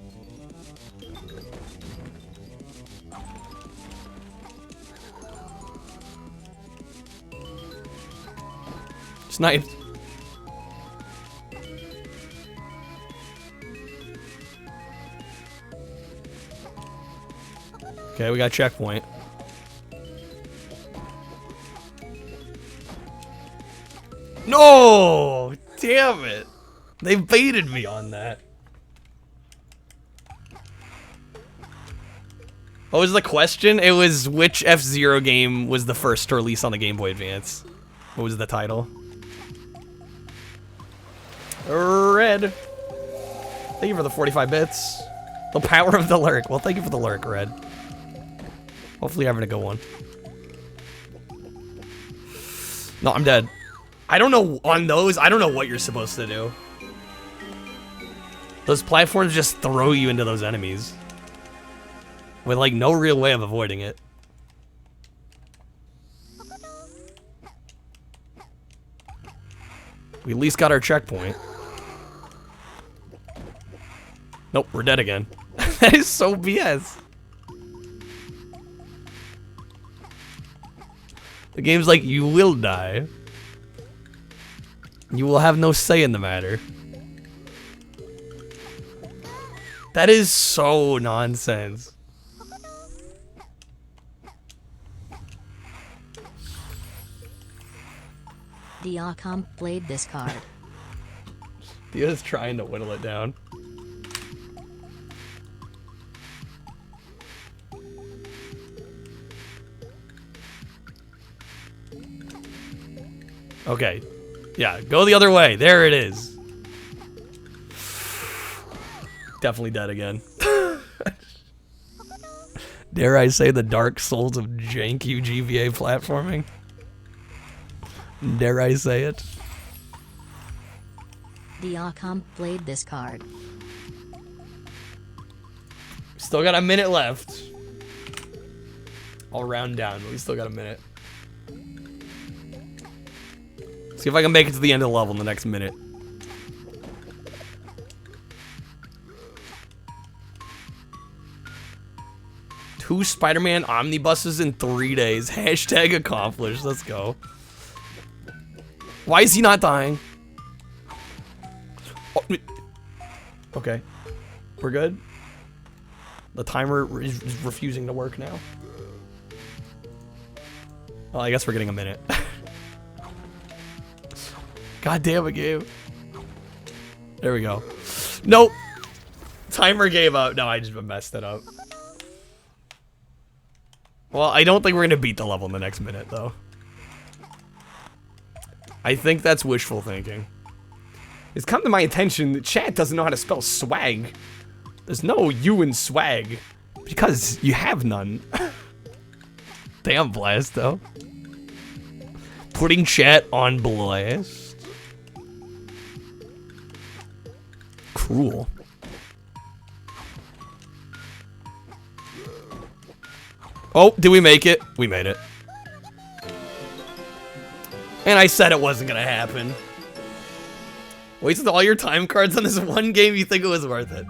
Sniped. Okay, we got checkpoint. No! Damn it! They baited me on that. What was the question? It was which F-Zero game was the first to release on the Game Boy Advance? What was the title? Red. Thank you for the 45 bits. The power of the lurk. Well, thank you for the lurk, Red. Hopefully you're having a good one. No, I'm dead. I don't know, on those, I don't know what you're supposed to do. Those platforms just throw you into those enemies. With, like, no real way of avoiding it. We at least got our checkpoint. Nope, we're dead again. That is so BS. The game's like, you will die. You will have no say in the matter. That is so nonsense. Diacom played this card. Dia's trying to whittle it down. Okay. Yeah, go the other way. There it is. Definitely dead again. Dare I say the dark souls of janky GBA platforming? Dare I say it? Diacom played this card. Still got a minute left. I'll round down, but we still got a minute. See if I can make it to the end of the level in the next minute. Two Spider-Man omnibuses in 3 days. Hashtag accomplished. Let's go. Why is he not dying? Oh, okay. We're good? The timer is refusing to work now. Well, I guess we're getting a minute. God damn it, Gabe. There we go. Nope. Timer gave up. No, I just messed it up. Well, I don't think we're going to beat the level in the next minute, though. I think that's wishful thinking. It's come to my attention that chat doesn't know how to spell swag. There's no U in swag. Because you have none. Damn blast, though. Putting chat on blast. Cruel. Oh, did we make it? We made it. And I said it wasn't gonna happen. Wasted all your time cards on this one game, you think it was worth it.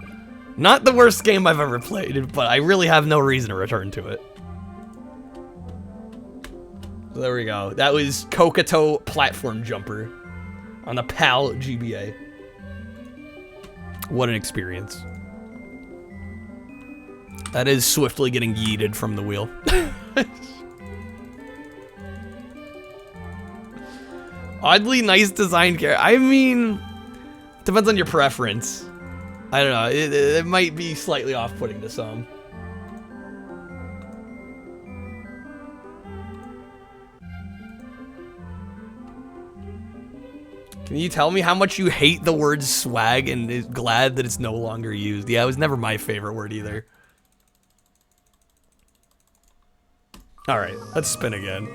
Not the worst game I've ever played, but I really have no reason to return to it. So there we go. That was Kokoto Platform Jumper on the PAL GBA. What an experience. That is swiftly getting yeeted from the wheel. Oddly nice design character. I mean, depends on your preference. I don't know. It might be slightly off-putting to some. Can you tell me how much you hate the word swag and is glad that it's no longer used? Yeah, it was never my favorite word either. Alright, let's spin again.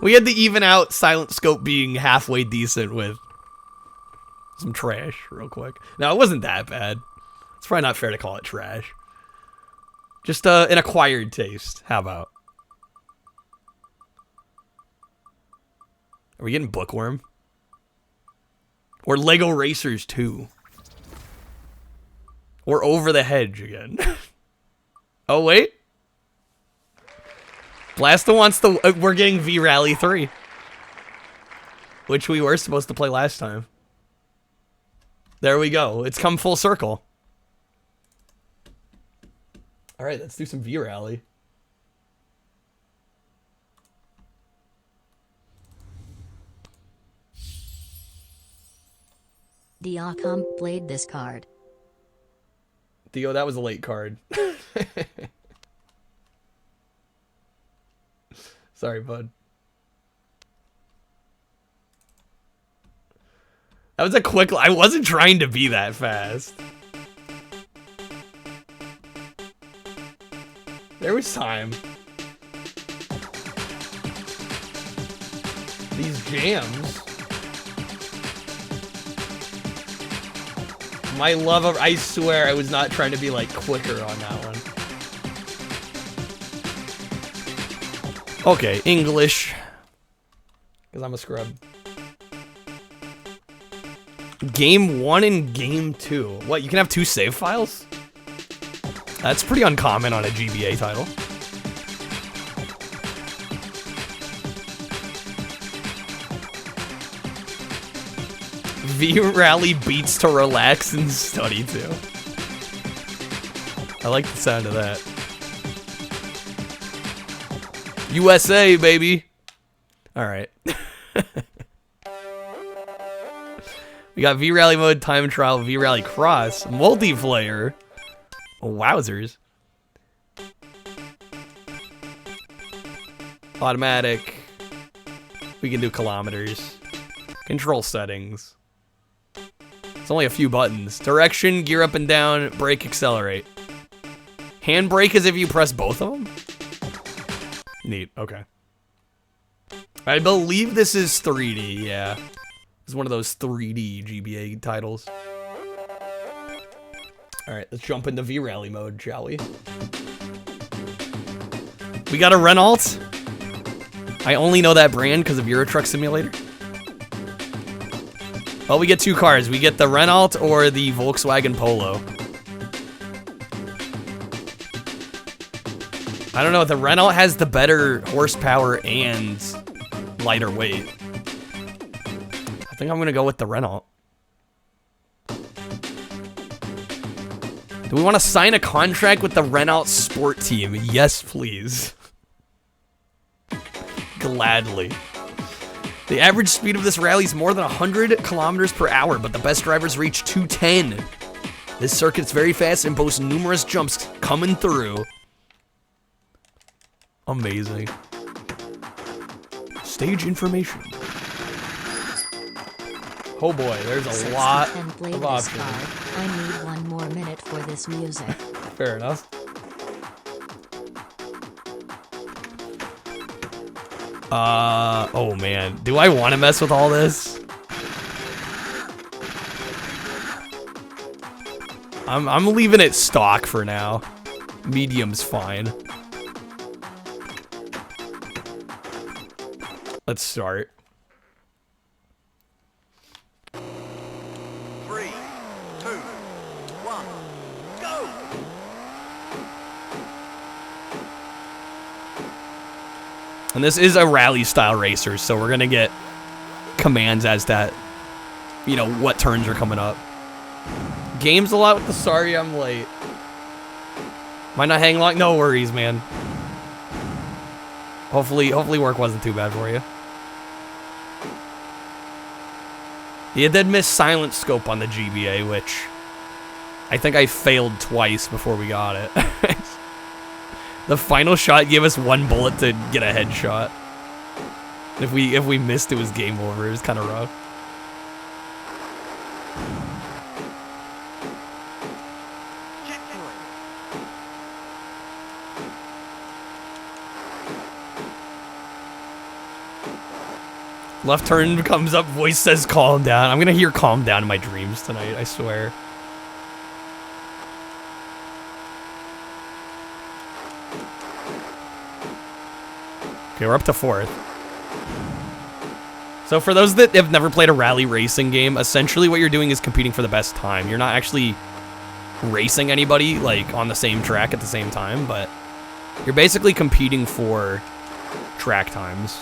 We had to even out Silent Scope being halfway decent with some trash real quick. Now, it wasn't that bad. It's probably not fair to call it trash. Just an acquired taste. How about? Are we getting Bookworm? Or Lego Racers 2? Or Over the Hedge again? Oh, wait. Blasta wants to... we're getting V-Rally 3. Which we were supposed to play last time. There we go. It's come full circle. Alright, let's do some V-Rally. Diacom played this card. Dio, that was a late card. Sorry, bud. That was a quick... I wasn't trying to be that fast. There was time. These jams. My love of... I swear I was not trying to be, like, quicker on that one. Okay, English. Because I'm a scrub. Game 1 and Game 2. What, you can have 2 save files? That's pretty uncommon on a GBA title. V-Rally beats to relax and study to. I like the sound of that. USA, baby. All right. We got V-Rally mode, time trial, V-Rally cross, multiplayer. Oh, wowzers. Automatic. We can do kilometers. Control settings. It's only a few buttons. Direction, gear up and down, brake, accelerate. Handbrake is if you press both of them? Neat, okay. I believe this is 3D, yeah. It's one of those 3D GBA titles. Alright, let's jump into V-Rally mode, shall we? We got a Renault. I only know that brand because of Euro Truck Simulator. Well, we get two cars. We get the Renault or the Volkswagen Polo. I don't know, the Renault has the better horsepower and lighter weight. I think I'm gonna go with the Renault. Do we want to sign a contract with the Renault Sport Team? Yes, please. Gladly. The average speed of this rally is more than 100 kilometers per hour, but the best drivers reach 210. This circuit's very fast and boasts numerous jumps coming through. Amazing. Stage information. Oh boy, there's a lot of options. I need one more minute for this music. Fair enough. Oh man, do I want to mess with all this? I'm leaving it stock for now. Medium's fine. Let's start. 3, 2, 1, go! And this is a rally style racer, so we're gonna get commands as that, you know, what turns are coming up. Games a lot with the sorry I'm late. Might not hang long, no worries, man. Hopefully work wasn't too bad for you. You did miss silent scope on the GBA, which I think I failed twice before we got it. The final shot gave us one bullet to get a headshot. If we missed, it was game over. It was kind of rough. Left turn comes up, voice says calm down. I'm gonna hear calm down in my dreams tonight, I swear. Okay, we're up to 4th. So for those that have never played a rally racing game, essentially what you're doing is competing for the best time. You're not actually racing anybody, like, on the same track at the same time, but you're basically competing for track times.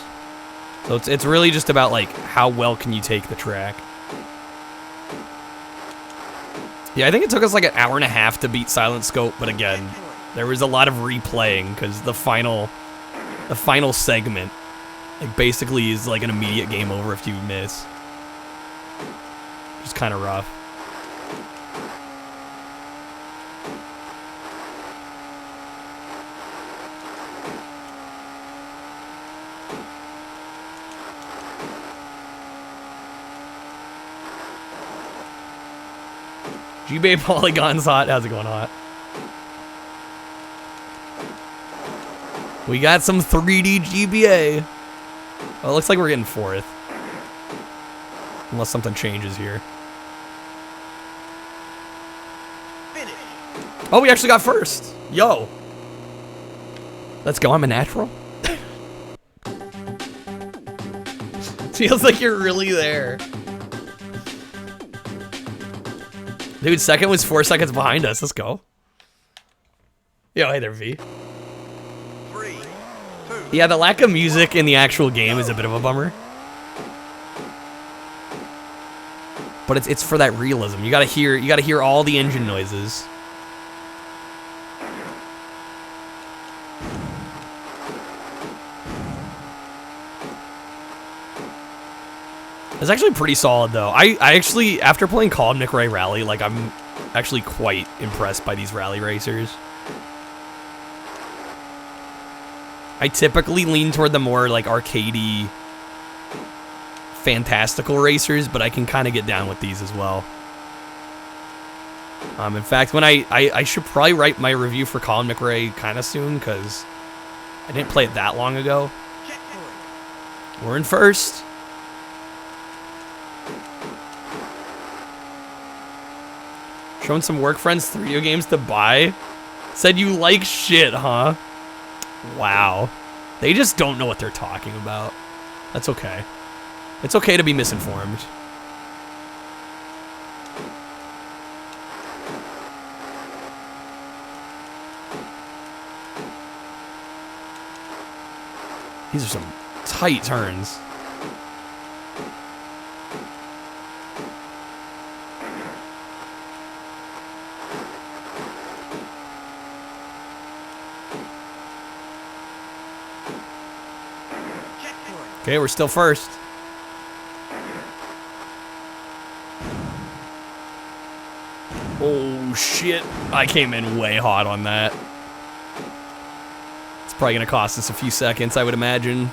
So it's really just about, like, how well can you take the track. Yeah, I think it took us like an hour and a half to beat Silent Scope, but again, there was a lot of replaying because the final segment, like, basically is like an immediate game over if you miss. Just kind of rough. GBA Polygon's hot. How's it going, hot? We got some 3D GBA. Well, it looks like we're getting 4th. Unless something changes here. Finish. Oh, we actually got 1st. Yo. Let's go. I'm a natural. Feels like you're really there. Dude, 2nd was 4 seconds behind us. Let's go. Yo, hey there, V. 3, 2. Yeah, the lack of music in the actual game is a bit of a bummer. But it's for that realism. You gotta hear all the engine noises. It's actually pretty solid, though. I actually, after playing Colin McRae Rally, like, I'm actually quite impressed by these rally racers. I typically lean toward the more, like, arcadey, fantastical racers, but I can kind of get down with these as well. In fact, when I should probably write my review for Colin McRae kind of soon, because I didn't play it that long ago. We're in first. Showing some work friends 3 games to buy. Said you like shit, huh? Wow. They just don't know what they're talking about. That's okay. It's okay to be misinformed. These are some tight turns. Okay, we're still first. Oh, shit. I came in way hot on that. It's probably going to cost us a few seconds, I would imagine.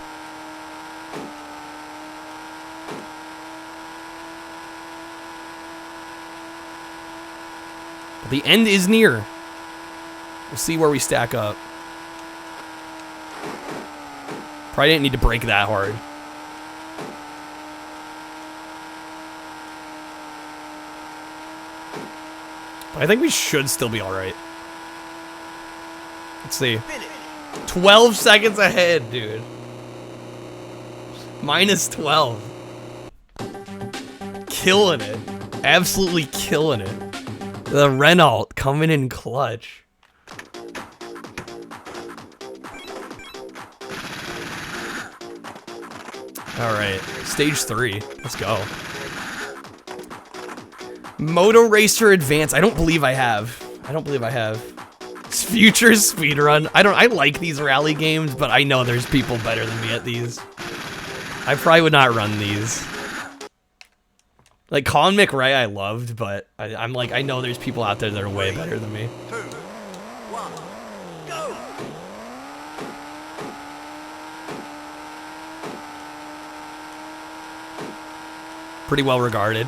But the end is near. We'll see where we stack up. Probably didn't need to brake that hard. But I think we should still be alright. Let's see. 12 seconds ahead, dude. Minus 12. Killing it. Absolutely killing it. The Renault coming in clutch. Alright, stage 3. Let's go. Moto Racer Advance. I don't believe I have. Future Speedrun. I like these rally games, but I know there's people better than me at these. I probably would not run these. Like, Colin McRae I loved, but I'm like, I know there's people out there that are way better than me. 2, 1, go! Pretty well regarded.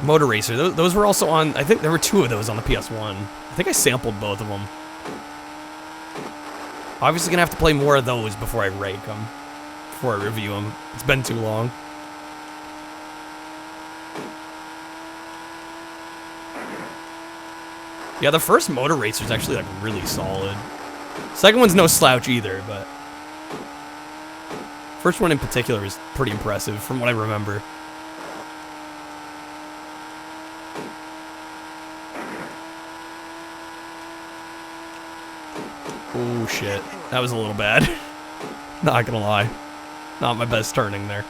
Motor Racer. Those were also on, I think there were 2 of those on the PS1. I think I sampled both of them. Obviously gonna have to play more of those before I rake them. Before I review them. It's been too long. Yeah, the first Motor Racer is actually, like, really solid. Second one's no slouch either, but... First one in particular is pretty impressive, from what I remember. Oh, shit. That was a little bad. Not gonna lie. Not my best turning there.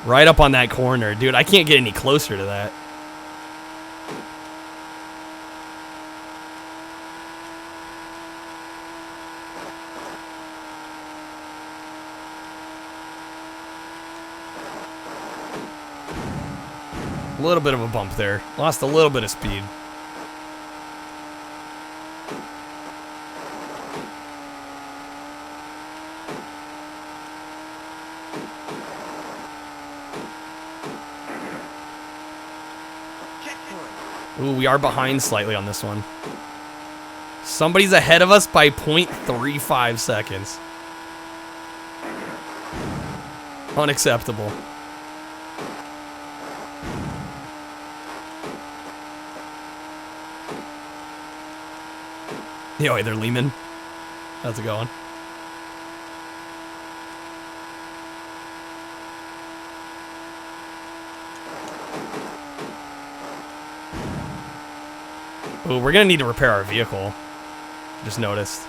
Right up on that corner. Dude, I can't get any closer to that. A little bit of a bump there. Lost a little bit of speed. Ooh, we are behind slightly on this one. Somebody's ahead of us by 0.35 seconds. Unacceptable. Yo, hey there, Lehman. How's it going? Ooh, we're gonna need to repair our vehicle. Just noticed.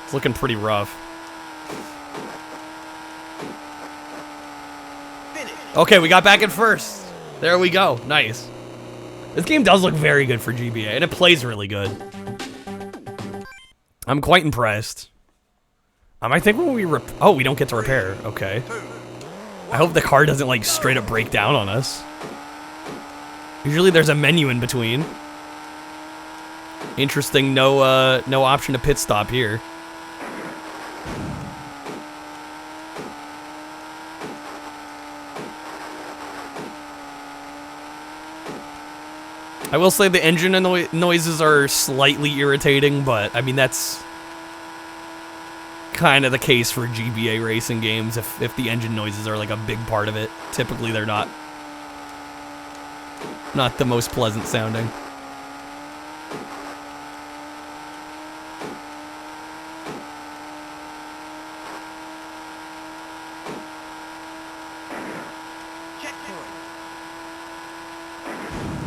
It's looking pretty rough. Okay, we got back in first. There we go. Nice. This game does look very good for GBA, and it plays really good. I'm quite impressed. I think when we oh, we don't get to repair. Okay. I hope the car doesn't like straight up break down on us. Usually there's a menu in between. Interesting, no option to pit stop here. I will say the engine noises are slightly irritating, but I mean that's kind of the case for GBA racing games. If the engine noises are like a big part of it, typically they're not the most pleasant sounding.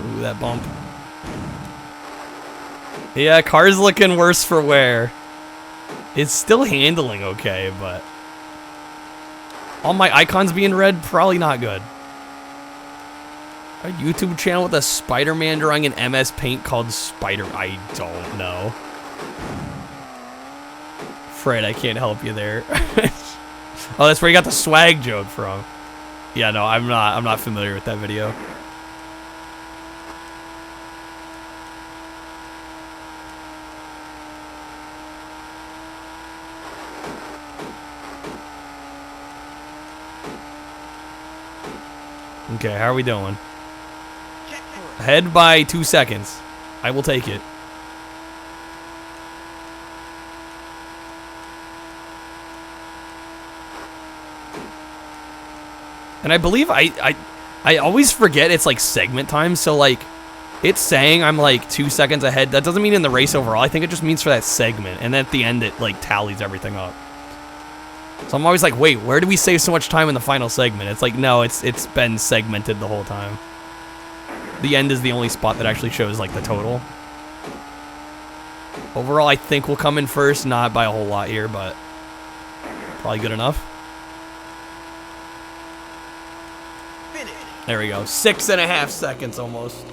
Ooh, that bump. Yeah, car's looking worse for wear. It's still handling okay, but all my icons being red, probably not good. A YouTube channel with a Spider-Man drawing in MS Paint called Spider... I don't know. Fred, I can't help you there. Oh, that's where you got the swag joke from. Yeah, no, I'm not familiar with that video. Okay, how are we doing? Ahead by 2 seconds. I will take it. And I believe I always forget it's like segment time, so like it's saying I'm like 2 seconds ahead. That doesn't mean in the race overall. I think it just means for that segment, and then at the end it like tallies everything up. So I'm always like, wait, where do we save so much time in the final segment? It's like, no, it's been segmented the whole time. The end is the only spot that actually shows like the total. Overall, I think we'll come in first, not by a whole lot here, but probably good enough. There we go, 6.5 seconds almost.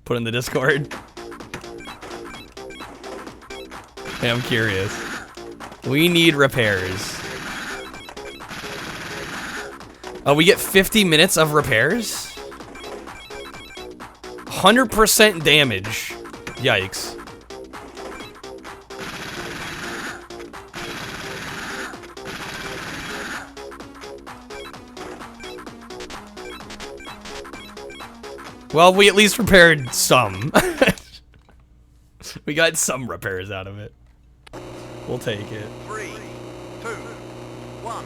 Put in the Discord. Hey, I'm curious. We need repairs. Oh, we get 50 minutes of repairs? 100% damage. Yikes. Well, we at least repaired some. We got some repairs out of it. We'll take it. 3, 2, 1,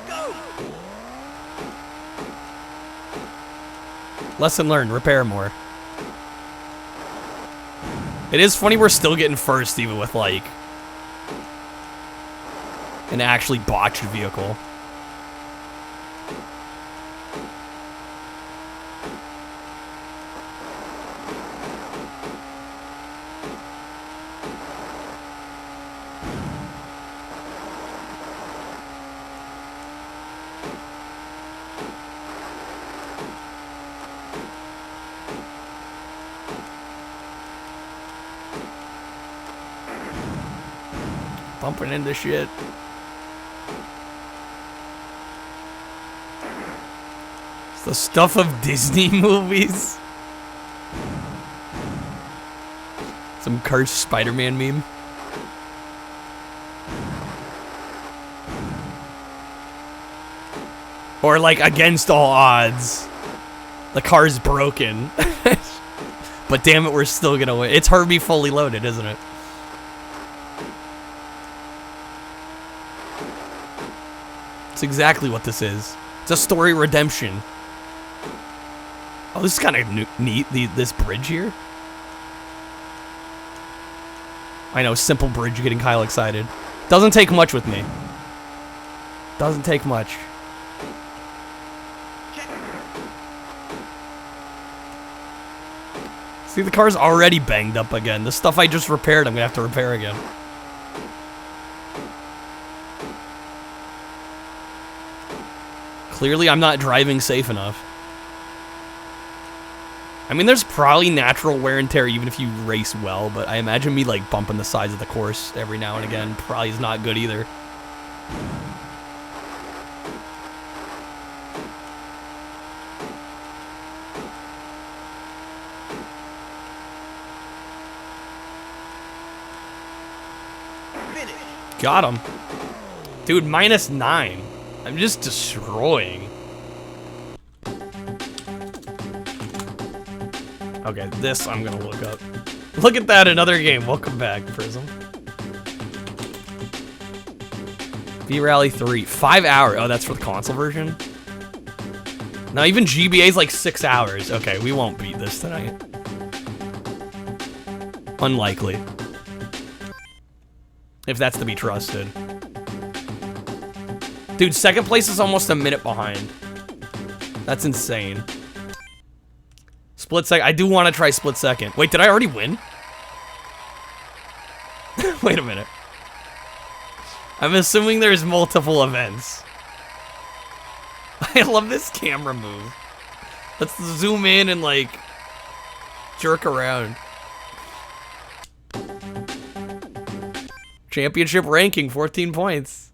go! Lesson learned, repair more. It is funny we're still getting first even with like an actually botched vehicle. Bumping into shit. It's the stuff of Disney movies. Some cursed Spider-Man meme. Or like against all odds, the car's broken. But damn it, we're still gonna win. It's Herbie fully loaded, isn't it? It's exactly what this is. It's a story redemption. Oh, this is kind of neat, this bridge here. I know, simple bridge getting Kyle excited. Doesn't take much with me. Doesn't take much. See, the car's already banged up again. The stuff I just repaired, I'm gonna have to repair again. Clearly, I'm not driving safe enough. I mean, there's probably natural wear and tear even if you race well, but I imagine me like bumping the sides of the course every now and again probably is not good either. Got him. Dude, -9. I'm just destroying. Okay, this I'm gonna look up. Look at that, another game. Welcome back, Prism. V-Rally 3. 5 hours. Oh, that's for the console version? Now, even GBA is like 6 hours. Okay, we won't beat this tonight. Unlikely. If that's to be trusted. Dude, second place is almost a minute behind. That's insane. Split second. I do want to try split second. Wait, did I already win? Wait a minute. I'm assuming there's multiple events. I love this camera move. Let's zoom in and like jerk around. Championship ranking, 14 points.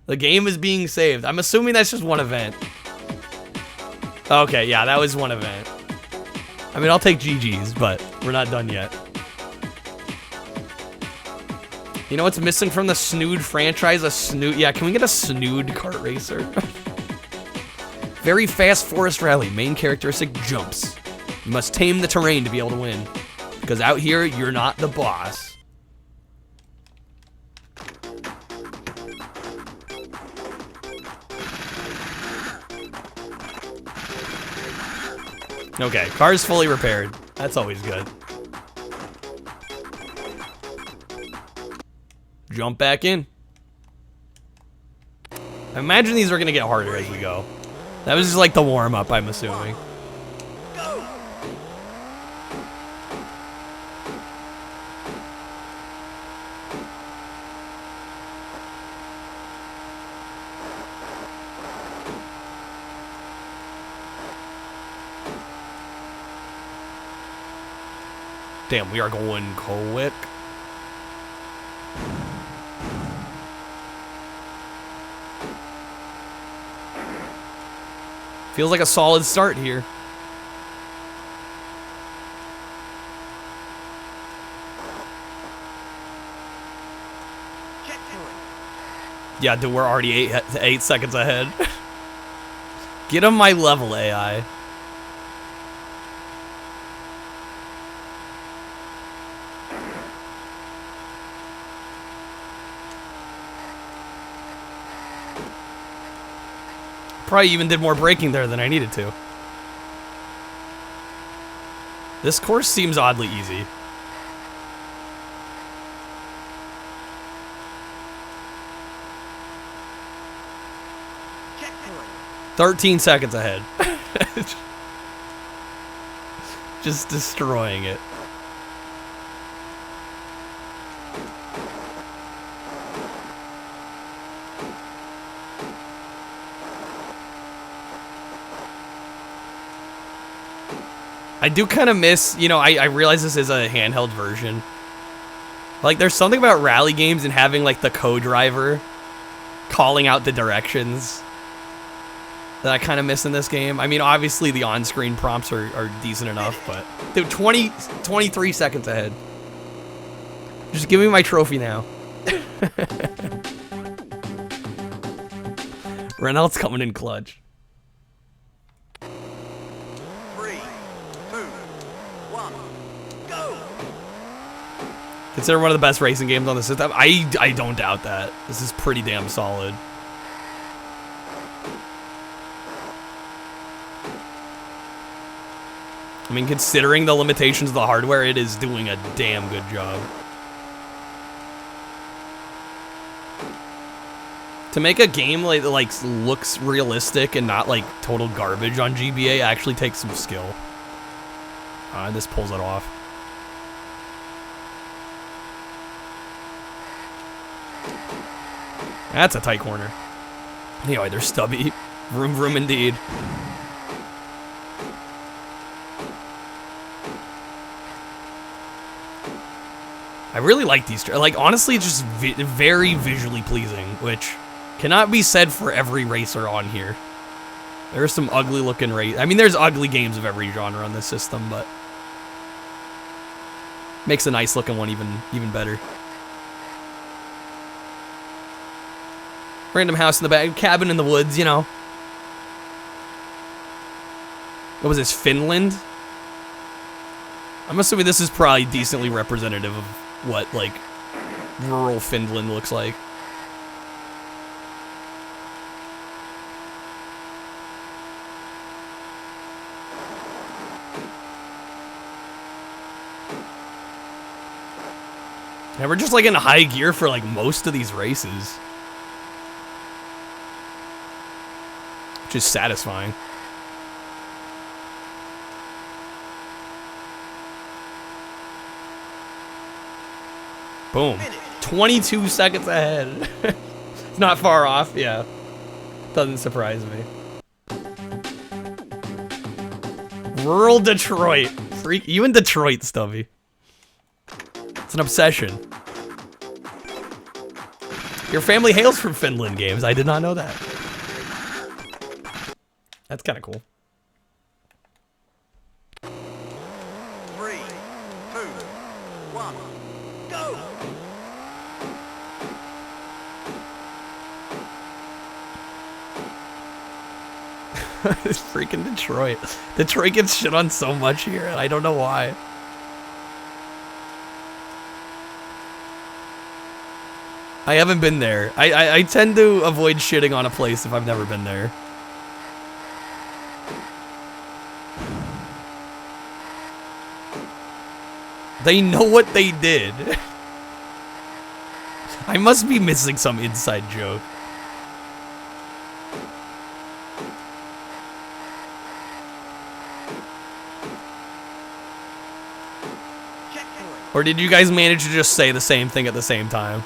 The game is being saved. I'm assuming that's just one event. Okay, yeah, that was one event. I mean, I'll take GG's, but we're not done yet. You know what's missing from the Snood franchise? A Snood. Yeah, can we get a Snood kart racer? Very fast forest rally. Main characteristic, jumps. You must tame the terrain to be able to win. Because out here, you're not the boss. Okay, car's fully repaired. That's always good. Jump back in. I imagine these are gonna get harder as we go. That was just like the warm-up, I'm assuming. Damn, we are going quick. Feels like a solid start here. Yeah, dude, we're already eight seconds ahead. Get on my level, AI. Probably even did more braking there than I needed to. This course seems oddly easy. Checkpoint. 13 seconds ahead. Just destroying it. I do kind of miss, you know, I realize this is a handheld version. Like, there's something about rally games and having, like, the co-driver calling out the directions that I kind of miss in this game. I mean, obviously the on-screen prompts are decent enough, but... Dude, 23 seconds ahead. Just give me my trophy now. Renault's coming in clutch. 3, 2, 1, go! Consider one of the best racing games on the system. I don't doubt that. This is pretty damn solid. I mean, considering the limitations of the hardware, it is doing a damn good job. To make a game like looks realistic and not like total garbage on GBA actually takes some skill. This pulls it off. That's a tight corner. Anyway, they're stubby. Vroom vroom indeed. I really like these. Like, honestly, it's just very visually pleasing, which cannot be said for every racer on here. There are some ugly looking I mean, there's ugly games of every genre on this system, but makes a nice looking one even better. Random house in the back, cabin in the woods, you know. What was this, Finland? I'm assuming this is probably decently representative of what, like, rural Finland looks like. And we're just, like, in high gear for, like, most of these races. Which is satisfying. Boom. 22 seconds ahead. It's not far off, yeah. Doesn't surprise me. Rural Detroit. Freak, you in Detroit, Stubby. It's an obsession. Your family hails from Finland games. I did not know that. That's kind of cool. 3, 2, 1, go! It's freaking Detroit. Detroit gets shit on so much here, and I don't know why. I haven't been there. I tend to avoid shitting on a place if I've never been there. They know what they did. I must be missing some inside joke. Or did you guys manage to just say the same thing at the same time?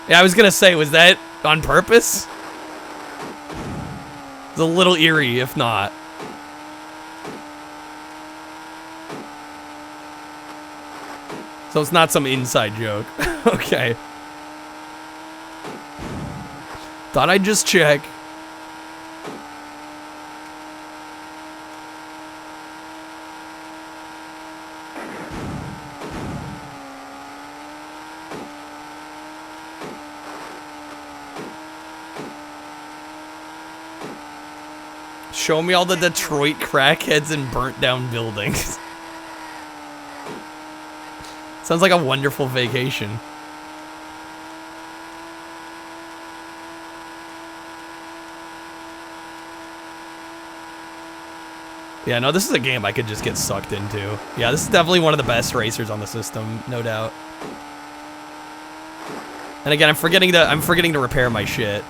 Yeah, I was gonna say, was that on purpose? It's a little eerie, if not. So it's not some inside joke. Okay. Thought I'd just check. Show me all the Detroit crackheads and burnt down buildings. Sounds like a wonderful vacation. Yeah, no, this is a game I could just get sucked into. Yeah, this is definitely one of the best racers on the system, no doubt. And again, I'm forgetting to repair my shit,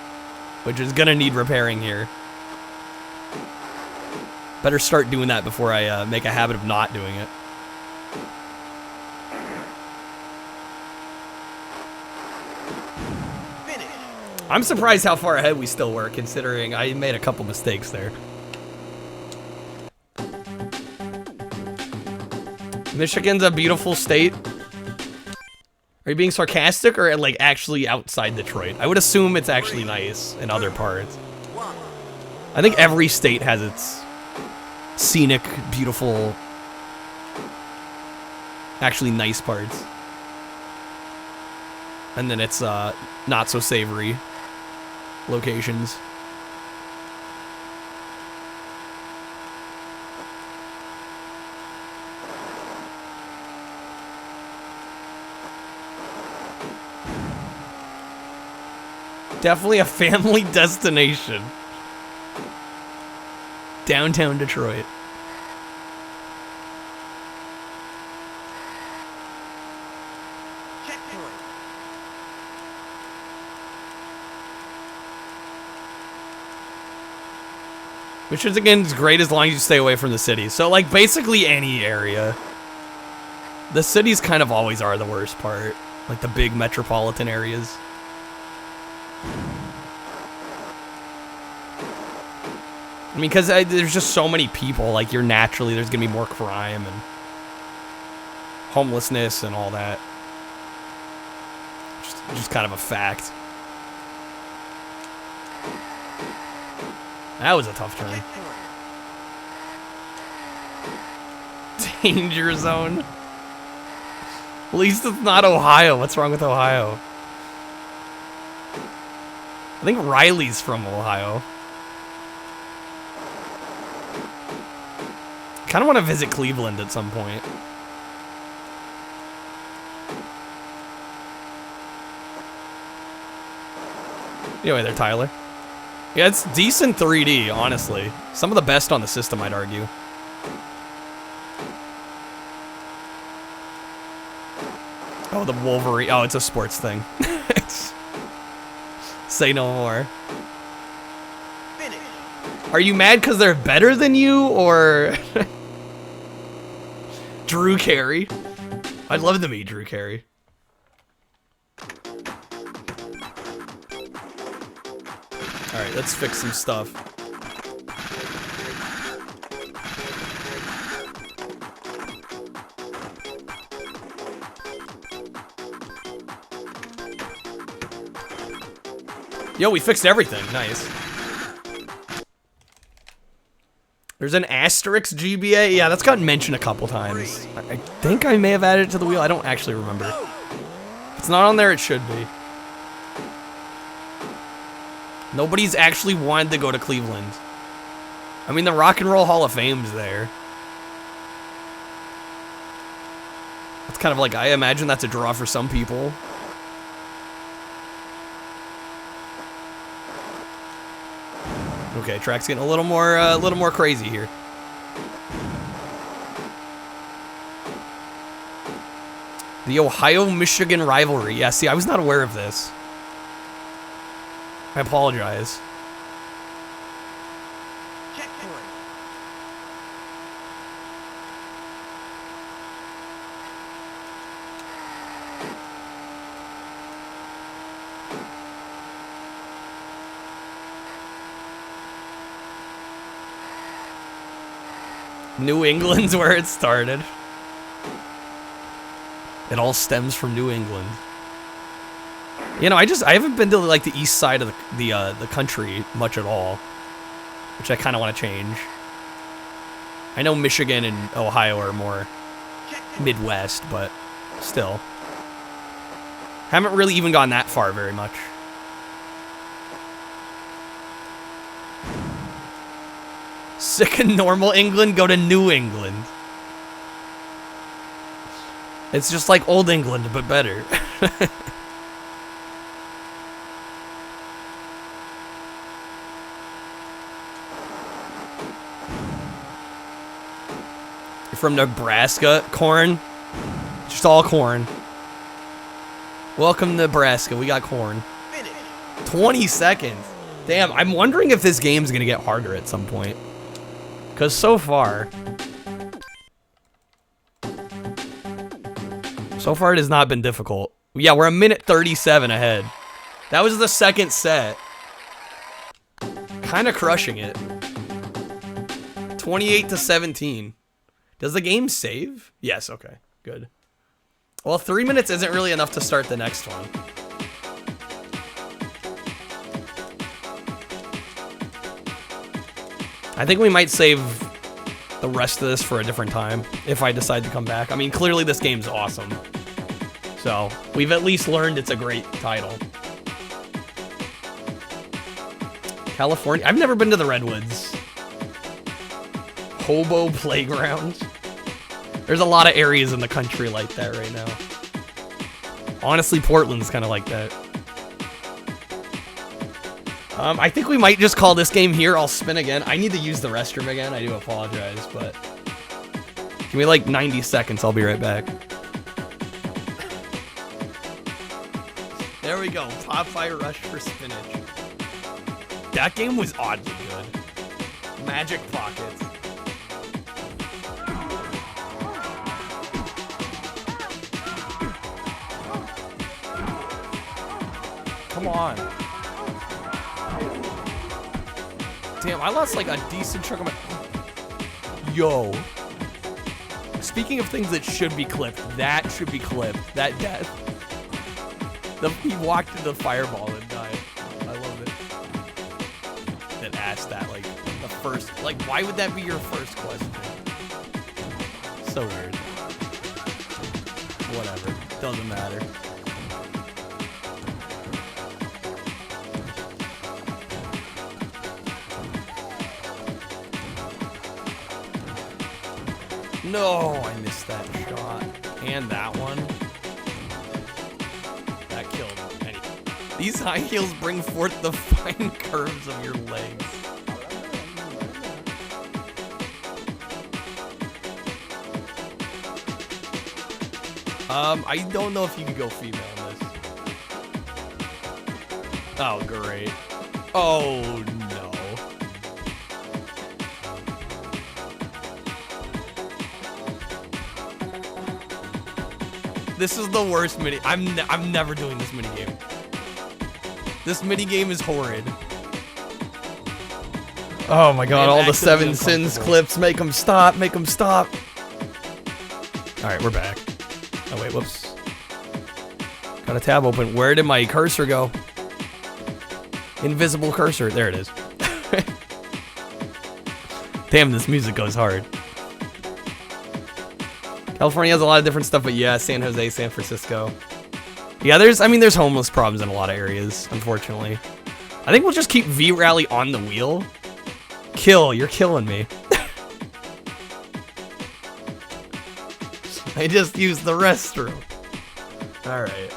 which is gonna need repairing here. Better start doing that before I make a habit of not doing it. I'm surprised how far ahead we still were, considering I made a couple mistakes there. Michigan's a beautiful state. Are you being sarcastic or like actually outside Detroit? I would assume it's actually nice in other parts. I think every state has its scenic, beautiful, actually nice parts. And then it's not so savory locations. Definitely a family destination. Downtown Detroit. Which is, again, is great as long as you stay away from the city. So, like, basically any area. The cities kind of always are the worst part. Like, the big metropolitan areas. I mean, because there's just so many people. Like, you're naturally, there's going to be more crime and homelessness and all that. Just kind of a fact. That was a tough turn. Danger zone. At least it's not Ohio. What's wrong with Ohio? I think Riley's from Ohio. Kind of want to visit Cleveland at some point. Anyway, there, Tyler. Yeah, it's decent 3D, honestly. Some of the best on the system, I'd argue. Oh, the Wolverine. Oh, it's a sports thing. Say no more. Are you mad because they're better than you, or... Drew Carey? I'd love to meet Drew Carey. Alright, let's fix some stuff. Yo, we fixed everything. Nice. There's an asterisk GBA. Yeah, that's gotten mentioned a couple times. I think I may have added it to the wheel. I don't actually remember. If it's not on there, it should be. Nobody's actually wanted to go to Cleveland. I mean, the Rock and Roll Hall of Fame's there. It's kind of like, I imagine that's a draw for some people. Okay, track's getting a little more crazy here. The Ohio-Michigan rivalry. Yeah, see, I was not aware of this. I apologize. New England's where it started. It all stems from New England. You know, I haven't been to like the east side of the country much at all, which I kind of want to change. I know Michigan and Ohio are more Midwest, but still. Haven't really even gone that far very much. Sick of normal England, go to New England. It's just like old England, but better. You're from Nebraska? Corn? Just all corn. Welcome to Nebraska, we got corn. 20 seconds. Damn, I'm wondering if this game's gonna get harder at some point. Because so far it has not been difficult. Yeah, we're a minute 37 ahead. That was the second set. Kind of crushing it. 28-17. Does the game save? Yes, okay, good. Well, 3 minutes isn't really enough to start the next one. I think we might save the rest of this for a different time if I decide to come back. I mean, clearly this game's awesome. So, we've at least learned it's a great title. California? I've never been to the Redwoods. Hobo Playground? There's a lot of areas in the country like that right now. Honestly, Portland's kind of like that. I think we might just call this game here. I'll spin again. I need to use the restroom again. I do apologize, but... Give me like 90 seconds. I'll be right back. There we go. Popeye Rush for spinach. That game was oddly good. Magic Pockets. Come on. Damn, I lost like a decent chunk of my... Yo. Speaking of things that should be clipped, that should be clipped. That death. He walked into the fireball and died. I love it. Then asked that, like, the first, like, why would that be your first question? So weird. Whatever. Doesn't matter. No, I missed that shot. And that one. That killed any. These high heels bring forth the fine curves of your legs. I don't know if you could go female in this. Oh, great. Oh, no. This is the worst mini. I'm never doing this mini game. This mini game is horrid. Oh my god, all the Seven Sins clips. Make them stop. Make them stop. All right, we're back. Oh wait, whoops. Got a tab open. Where did my cursor go? Invisible cursor. There it is. Damn, this music goes hard. California has a lot of different stuff, but yeah, San Jose, San Francisco. Yeah, there's homeless problems in a lot of areas, unfortunately. I think we'll just keep V-Rally on the wheel. Kill, you're killing me. I just used the restroom. Alright.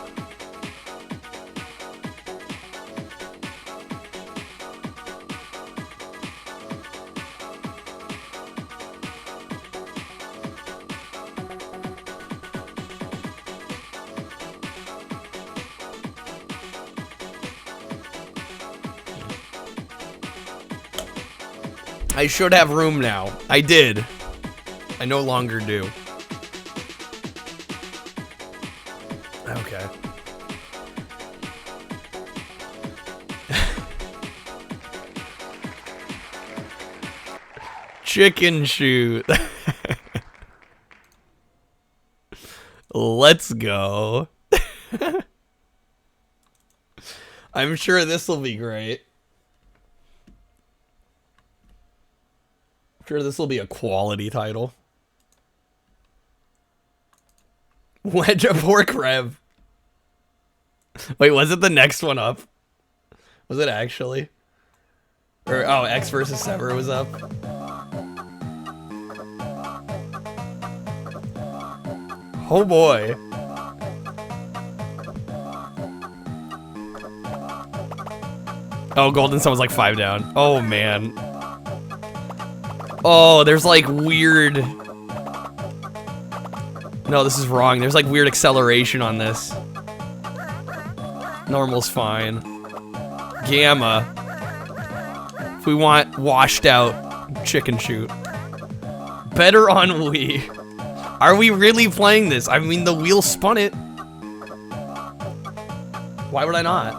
I should have room now. I did. I no longer do. Okay. Chicken shoot. Let's go. I'm sure this will be great. I'm sure this will be a quality title. Wedge of pork rev. Wait, was it the next one up? Was it actually? Or oh, X versus Sever was up. Oh boy. Oh, Golden Sun was like 5 down. Oh man. Oh, there's like weird. No, this is wrong. There's like weird acceleration on this. Normal's fine. Gamma. If we want washed out chicken shoot. Better on Wii. Are we really playing this? I mean, the wheel spun it. Why would I not?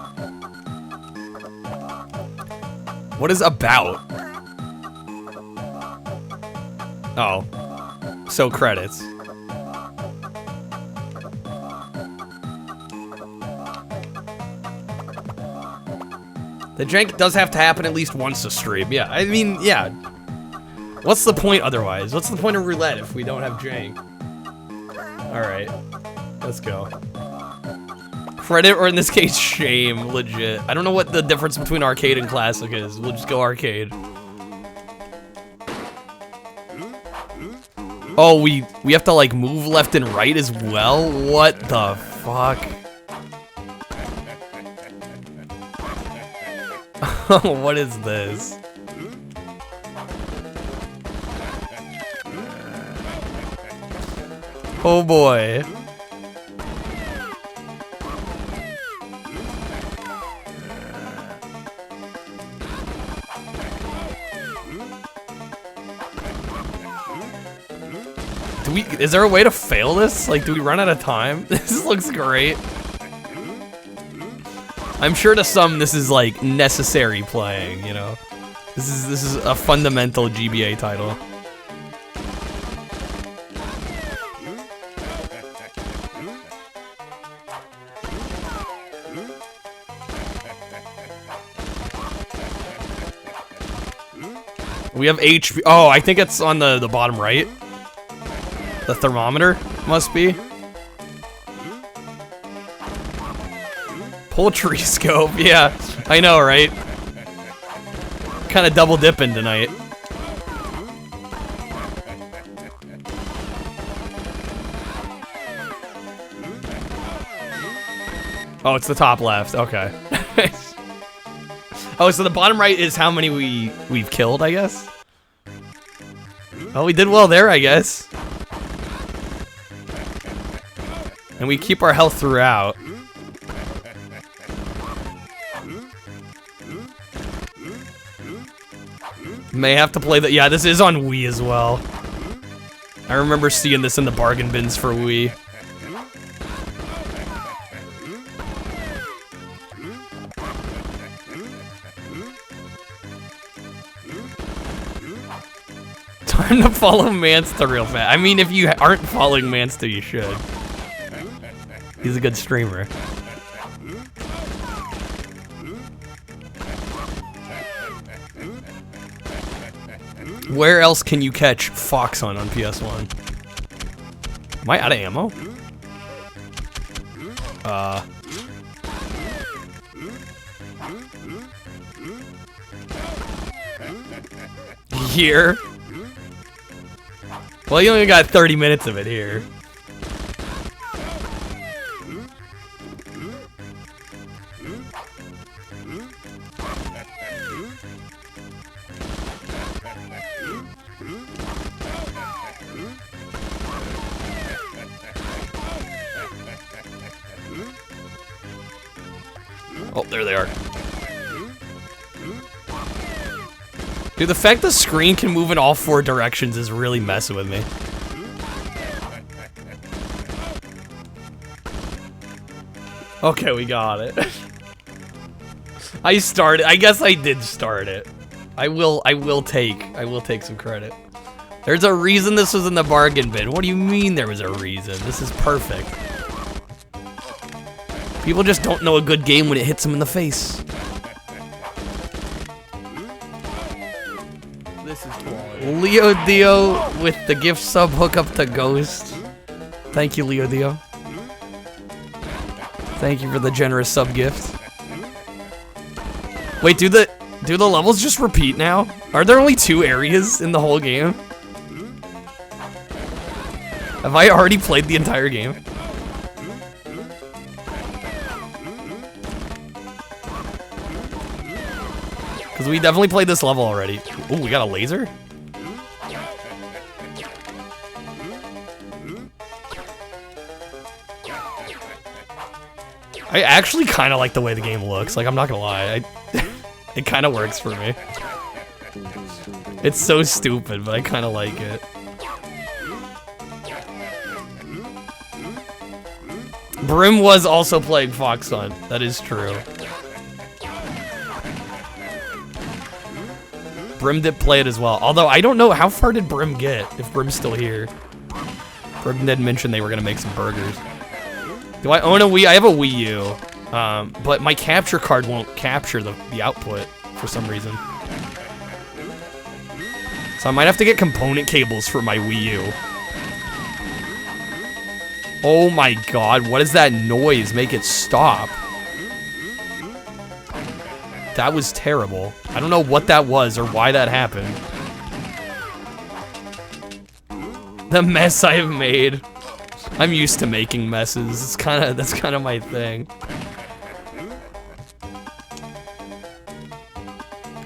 What is about? Oh. So credits. The jank does have to happen at least once a stream. Yeah, I mean, yeah. What's the point otherwise? What's the point of roulette if we don't have jank? Alright. Let's go. Credit, or in this case, shame. Legit. I don't know what the difference between arcade and classic is. We'll just go arcade. Oh, we have to, like, move left and right as well? What the fuck? What is this? Oh boy. Is there a way to fail this? Like, do we run out of time? This looks great. I'm sure to some this is like necessary playing, you know. This is a fundamental GBA title. We have HP. Oh, I think it's on the bottom right. The thermometer must be. Poultry scope. Yeah, I know, right? Kind of double dipping tonight. Oh, it's the top left. Okay. Oh, so the bottom right is how many we've killed, I guess. Oh, we did well there, I guess. And we keep our health throughout. May have to play that. Yeah, this is on Wii as well. I remember seeing this in the bargain bins for Wii. Time to follow Mansta real fast. I mean, if you aren't following Mansta, you should. He's a good streamer. Where else can you catch Fox on PS1? Am I out of ammo? Here? Well, you only got 30 minutes of it here. Oh, there they are. Dude, the fact the screen can move in all 4 directions is really messing with me. Okay, we got it. I guess I did start it. I will take some credit. There's a reason this was in the bargain bin. What do you mean there was a reason? This is perfect. People just don't know a good game when it hits them in the face. This is quality. Leo Dio with the gift sub hookup to Ghost. Thank you, Leo Dio. Thank you for the generous sub gift. Wait, do the levels just repeat now? Are there only 2 areas in the whole game? Have I already played the entire game? Because we definitely played this level already. Oh, we got a laser? I actually kind of like the way the game looks. Like, I'm not gonna lie. It kind of works for me. It's so stupid, but I kind of like it. Brim was also playing Fox Hunt. That is true. Brim did play it as well. Although, I don't know, how far did Brim get, if Brim's still here? Brim did mention they were gonna make some burgers. Do I own a Wii? I have a Wii U. But my capture card won't capture the output for some reason. So I might have to get component cables for my Wii U. Oh my god, what is that noise? Make it stop. That was terrible. I don't know what that was or why that happened. The mess I have made. I'm used to making messes. That's kind of my thing.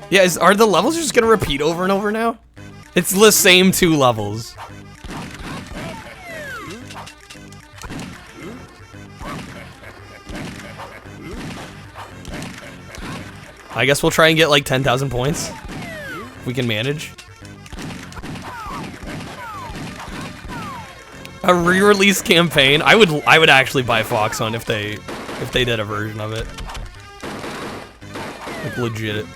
Yeah, are the levels just gonna repeat over and over now? It's the same 2 levels. I guess we'll try and get like 10,000 points. If we can manage. A re-release campaign. I would actually buy Fox Hunt if they did a version of it. Like legit.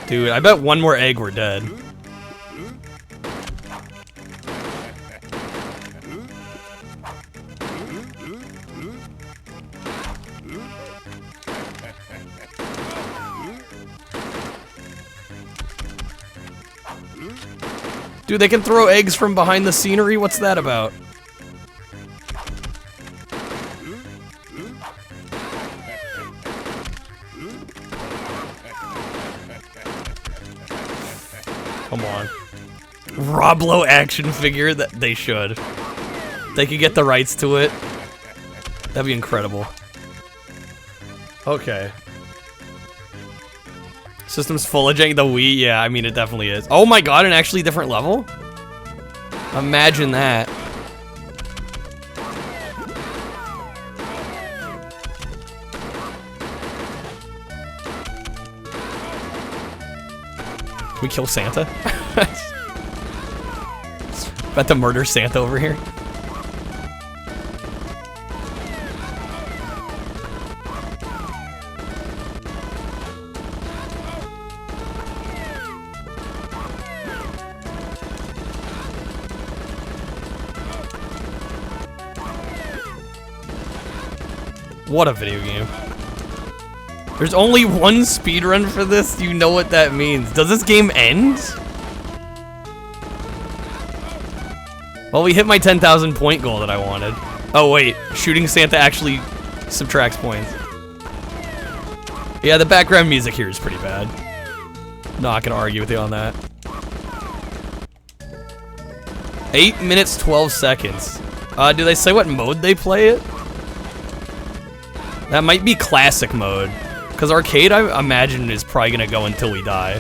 Dude, I bet one more egg we're dead. Dude, they can throw eggs from behind the scenery? What's that about? Come on. Roblo action figure? That they should. They could get the rights to it. That'd be incredible. Okay. System's full of jank. The Wii, yeah, I mean, it definitely is. Oh my god, an actually different level? Imagine that. Can we kill Santa? About to murder Santa over here. What a video game. There's only one speedrun for this? You know what that means. Does this game end? Well, we hit my 10,000 point goal that I wanted. Oh wait, shooting Santa actually subtracts points. Yeah, the background music here is pretty bad. Not gonna argue with you on that. 8 minutes, 12 seconds. Do they say what mode they play it? That might be classic mode. Because arcade, I imagine, is probably gonna go until we die.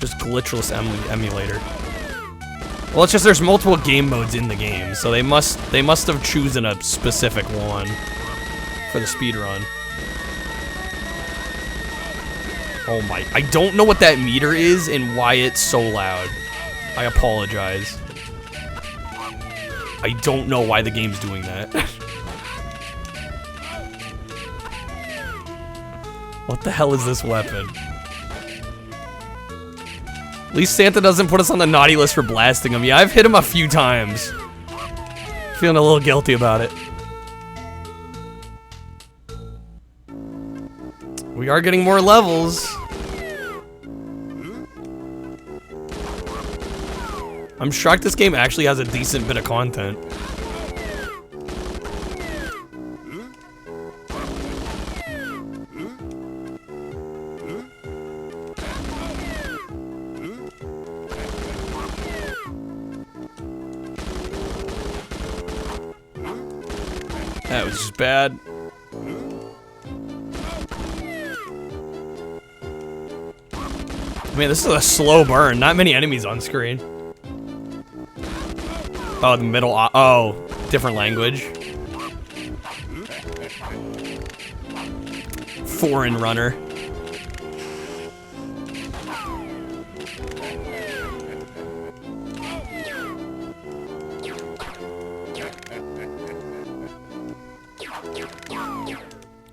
Just glitchless emulator. Well, it's just there's multiple game modes in the game, so they must have chosen a specific one for the speedrun. Oh my, I don't know what that meter is and why it's so loud. I apologize. I don't know why the game's doing that. What the hell is this weapon? At least Santa doesn't put us on the naughty list for blasting him. Yeah, I've hit him a few times. Feeling a little guilty about it. We are getting more levels. I'm shocked this game actually has a decent bit of content. That was just bad. Man, this is a slow burn. Not many enemies on screen. Oh, the middle. Oh, different language. Foreign runner.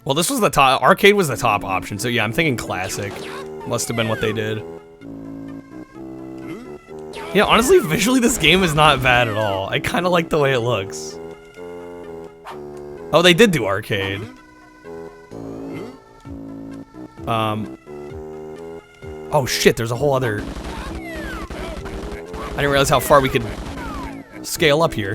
Well, this was the top. Arcade was the top option, so yeah, I'm thinking classic. Must have been what they did. Yeah, honestly, visually this game is not bad at all. I kind of like the way it looks. Oh, they did do arcade. Oh shit, there's a whole other... I didn't realize how far we could scale up here.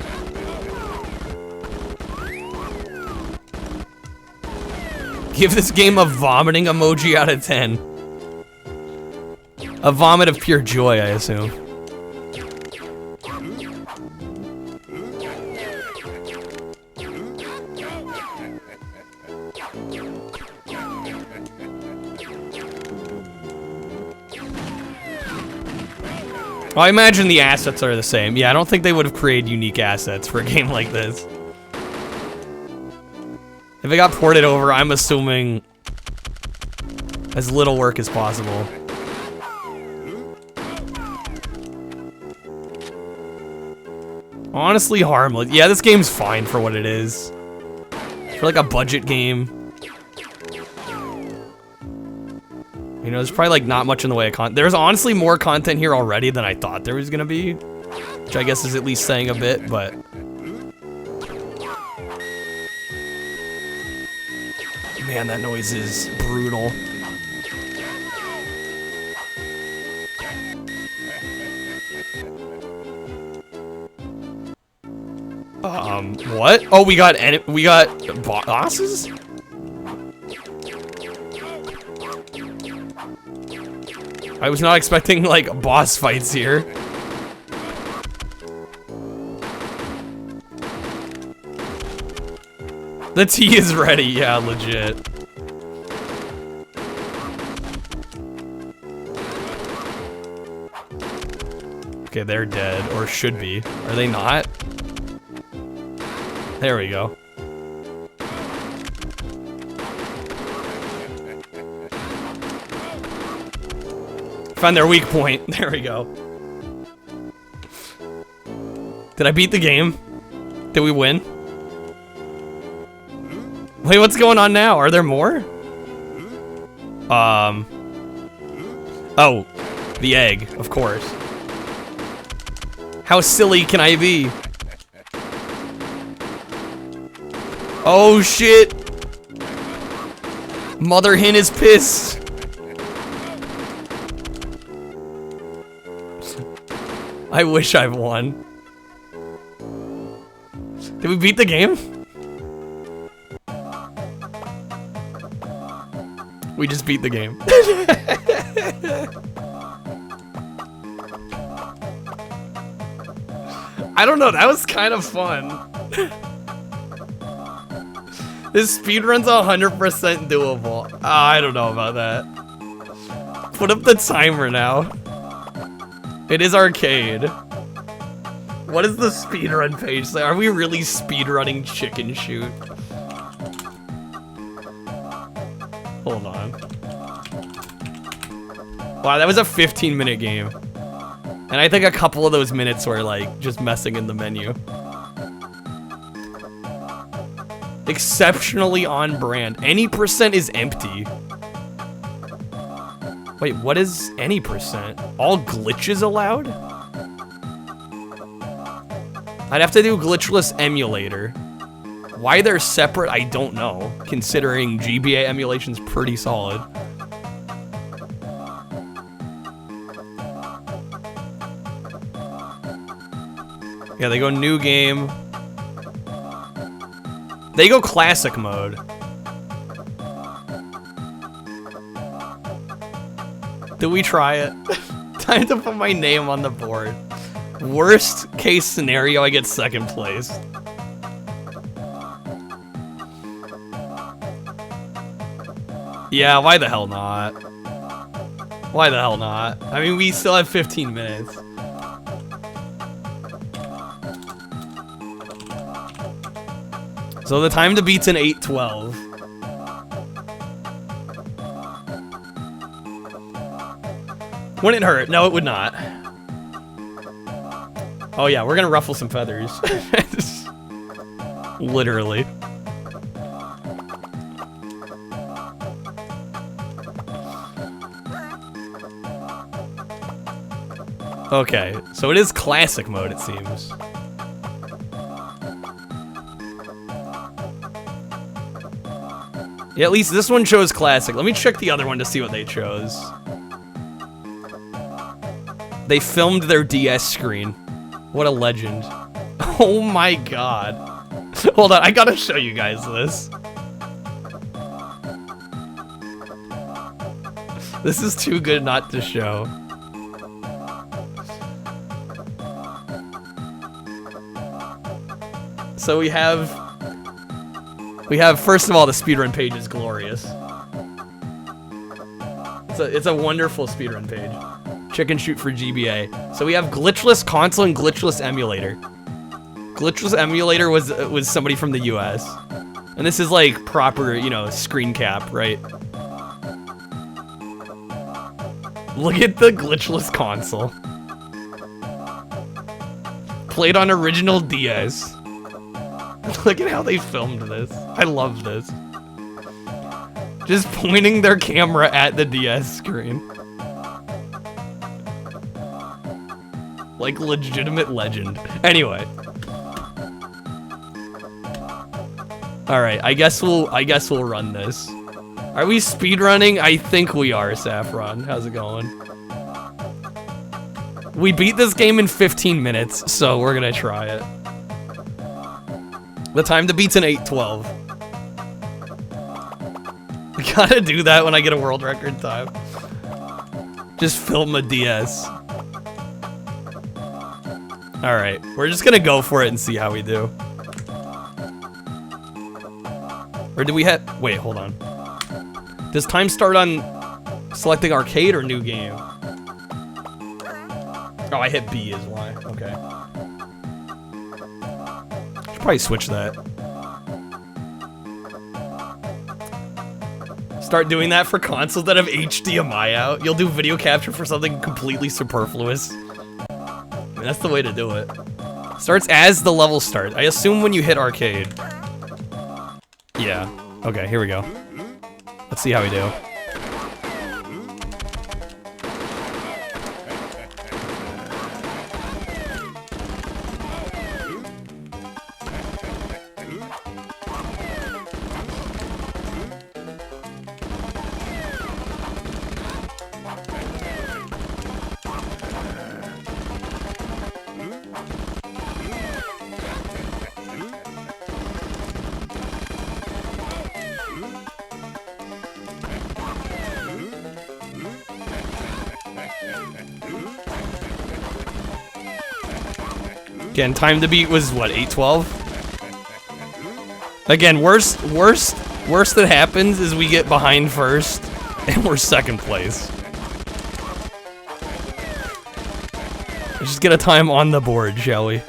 Give this game a vomiting emoji out of 10. A vomit of pure joy, I assume. Well, I imagine the assets are the same. Yeah, I don't think they would have created unique assets for a game like this. If it got ported over, I'm assuming as little work as possible. Honestly, harmless. Yeah, this game's fine for what it is. For like a budget game. You know, there's probably like not much in the way of content. There's honestly more content here already than I thought there was gonna be. Which I guess is at least saying a bit, but... Man, that noise is brutal. What? Oh, we got bosses? I was not expecting, like, boss fights here. The tea is ready, yeah, legit. Okay, they're dead, or should be. Are they not? There we go. Found their weak point. There we go. Did I beat the game? Did we win? Wait, what's going on now? Are there more? Oh, the egg, of course. How silly can I be? Oh shit! Mother hen is pissed. I wish I won. Did we beat the game? We just beat the game. I don't know, that was kind of fun. This speedrun's 100% doable. I don't know about that. Put up the timer now. It is arcade. What does the speedrun page say? Are we really speedrunning Chicken Shoot? Hold on. Wow, that was a 15-minute game. And I think a couple of those minutes were like just messing in the menu. Exceptionally on brand. Any percent is empty. Wait, what is any percent? All glitches allowed? I'd have to do glitchless emulator. Why they're separate, I don't know, considering GBA emulation's pretty solid. Yeah, they go new game. They go classic mode. Did we try it? Time to put my name on the board. Worst case scenario, I get second place. Yeah, why the hell not? Why the hell not? I mean, we still have 15 minutes. So the time to beat's an 8:12. Wouldn't it hurt? No, it would not. Oh yeah, we're gonna ruffle some feathers. Literally. Okay, so it is classic mode, it seems. Yeah, at least this one chose classic. Let me check the other one to see what they chose. They filmed their DS screen. What a legend. Oh my god. Hold on, I gotta show you guys this. This is too good not to show. So we have, first of all, the speedrun page is glorious. It's a wonderful speedrun page. Chicken Shoot for GBA. So we have glitchless console and glitchless emulator. Glitchless emulator was somebody from the US. And this is like proper, you know, screen cap, right? Look at the glitchless console. Played on original DS. Look at how they filmed this. I love this. Just pointing their camera at the DS screen. Like legitimate legend. Anyway. Alright, I guess we'll run this. Are we speedrunning? I think we are, Saffron. How's it going? We beat this game in 15 minutes, so we're gonna try it. The time to beat's an 8:12. We gotta do that when I get a world record time. Just film a DS. Alright, we're just gonna go for it and see how we do. Or do we have... Wait, hold on. Does time start on selecting arcade or new game? Oh, I hit B is why. Okay. Should probably switch that. Start doing that for consoles that have HDMI out. You'll do video capture for something completely superfluous. I mean, that's the way to do it. Starts as the level starts. I assume when you hit arcade. Yeah. Okay, here we go. Let's see how we do. Again, time to beat was what, 8:12? Again, worst that happens is we get behind first and we're second place. Let's just get a time on the board, shall we?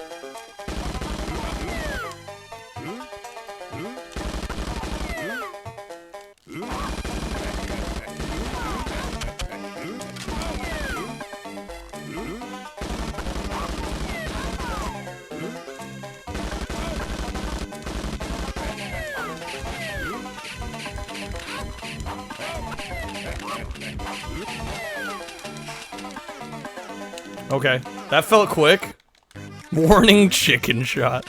Okay, that felt quick. Warning, chicken shot.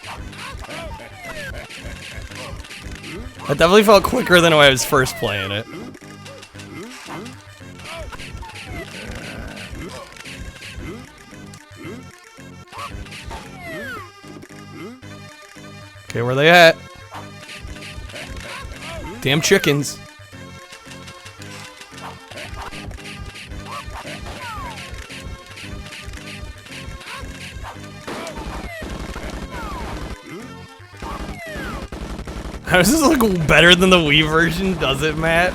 That definitely felt quicker than when I was first playing it. Okay, where they at? Damn chickens. How does this look better than the Wii version? Does it, Matt?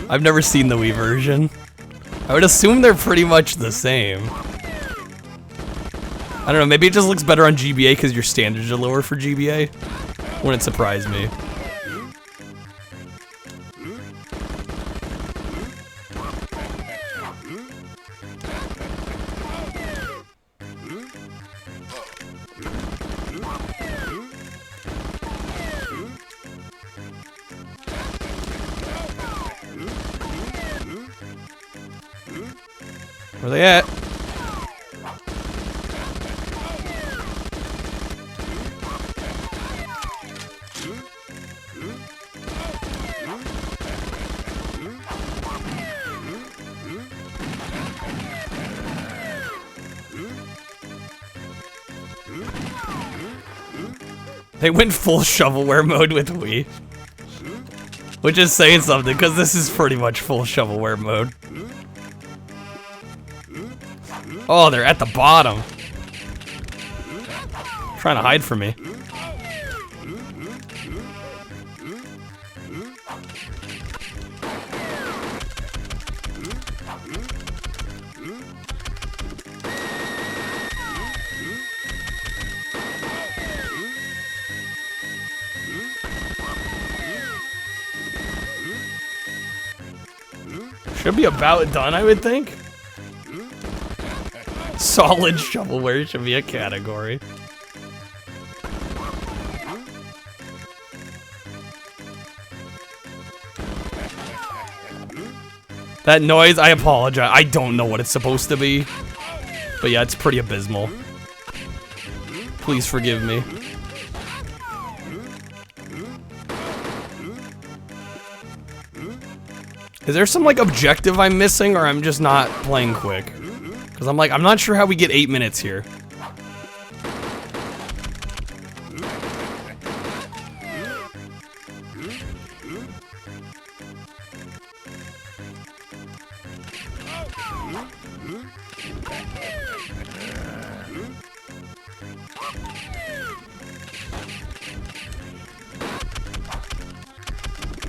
I've never seen the Wii version. I would assume they're pretty much the same. I don't know, maybe it just looks better on GBA because your standards are lower for GBA. Wouldn't surprise me. Where they at? They went full shovelware mode with Wii. Which is saying something, because this is pretty much full shovelware mode. Oh, they're at the bottom. Trying to hide from me. Should be about done, I would think. Solid shovelware should be a category. That noise, I apologize. I don't know what it's supposed to be. But yeah, it's pretty abysmal. Please forgive me. Is there some, like, objective I'm missing, or I'm just not playing quick? Because I'm not sure how we get 8 minutes here.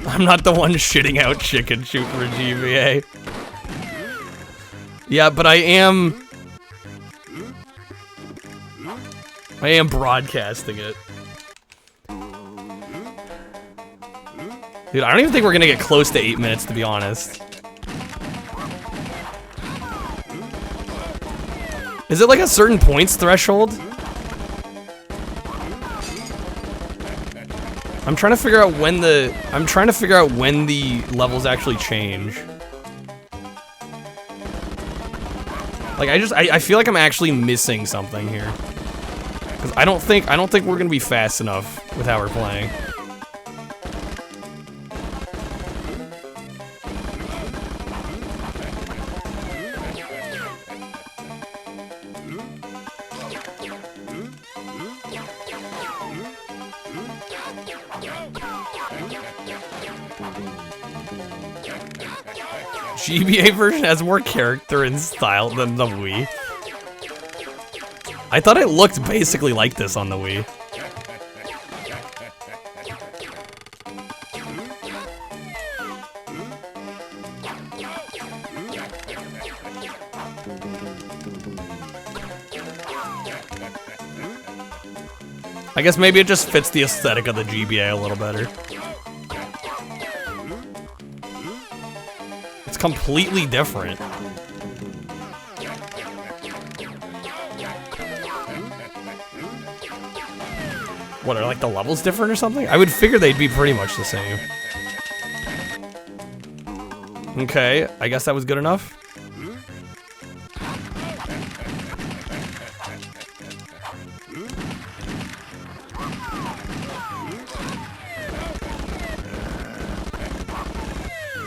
I'm not the one shitting out chicken shoot for GBA. Yeah, but I am broadcasting it. Dude, I don't even think we're gonna get close to 8 minutes, to be honest. Is it like a certain points threshold? I'm trying to figure out when the levels actually change. Like I feel like I'm actually missing something here. Cuz I don't think we're going to be fast enough with how we're playing. GBA version has more character and style than the Wii. I thought it looked basically like this on the Wii. I guess maybe it just fits the aesthetic of the GBA a little better. It's completely different. What, are like the levels different or something? I would figure they'd be pretty much the same. Okay, I guess that was good enough.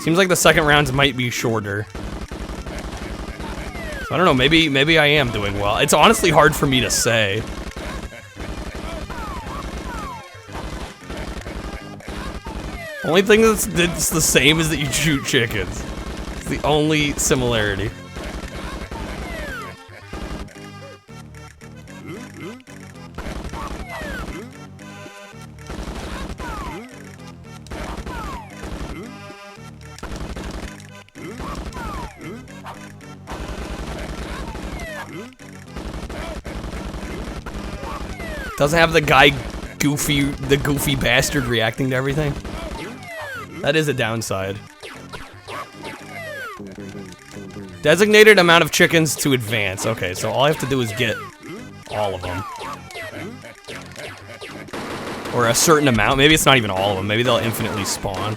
Seems like the second rounds might be shorter. So I don't know, maybe I am doing well. It's honestly hard for me to say. Only thing that's the same is that you shoot chickens. It's the only similarity. Doesn't have the guy the goofy bastard reacting to everything. That is a downside. Designated amount of chickens to advance. Okay, so all I have to do is get all of them. Or a certain amount. Maybe it's not even all of them. Maybe they'll infinitely spawn.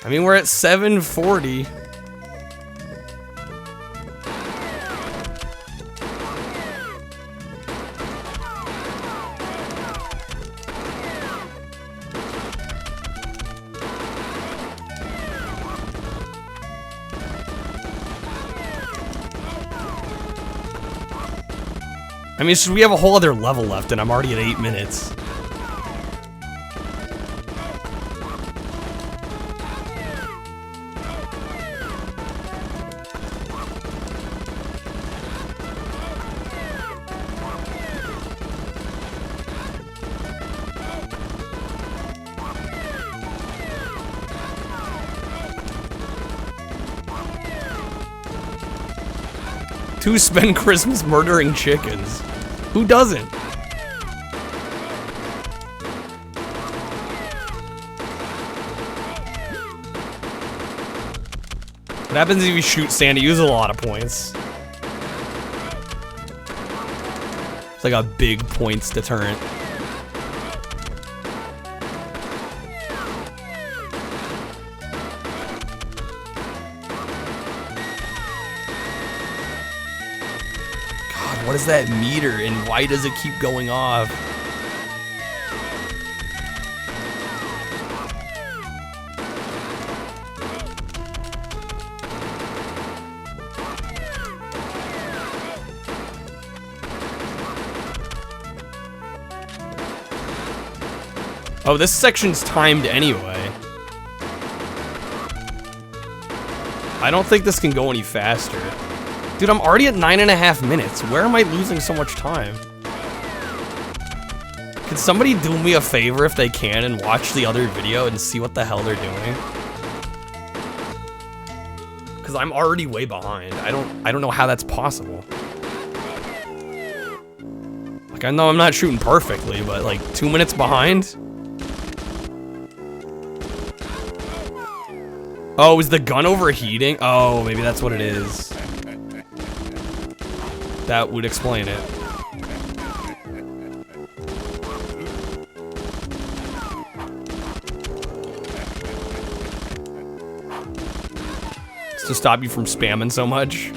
I mean, we're at 740. I mean, we have a whole other level left, and I'm already at 8 minutes. To spend Christmas murdering chickens. Who doesn't? What happens if you shoot Santa? You use a lot of points. It's like a big points deterrent. What is that meter, and why does it keep going off? Oh, this section's timed anyway. I don't think this can go any faster. Dude, I'm already at 9.5 minutes. Where am I losing so much time? Can somebody do me a favor if they can and watch the other video and see what the hell they're doing? Because I'm already way behind. I don't know how that's possible. Like, I know I'm not shooting perfectly, but like 2 minutes behind? Oh, is the gun overheating? Oh, maybe that's what it is. That would explain it. It's to stop you from spamming so much.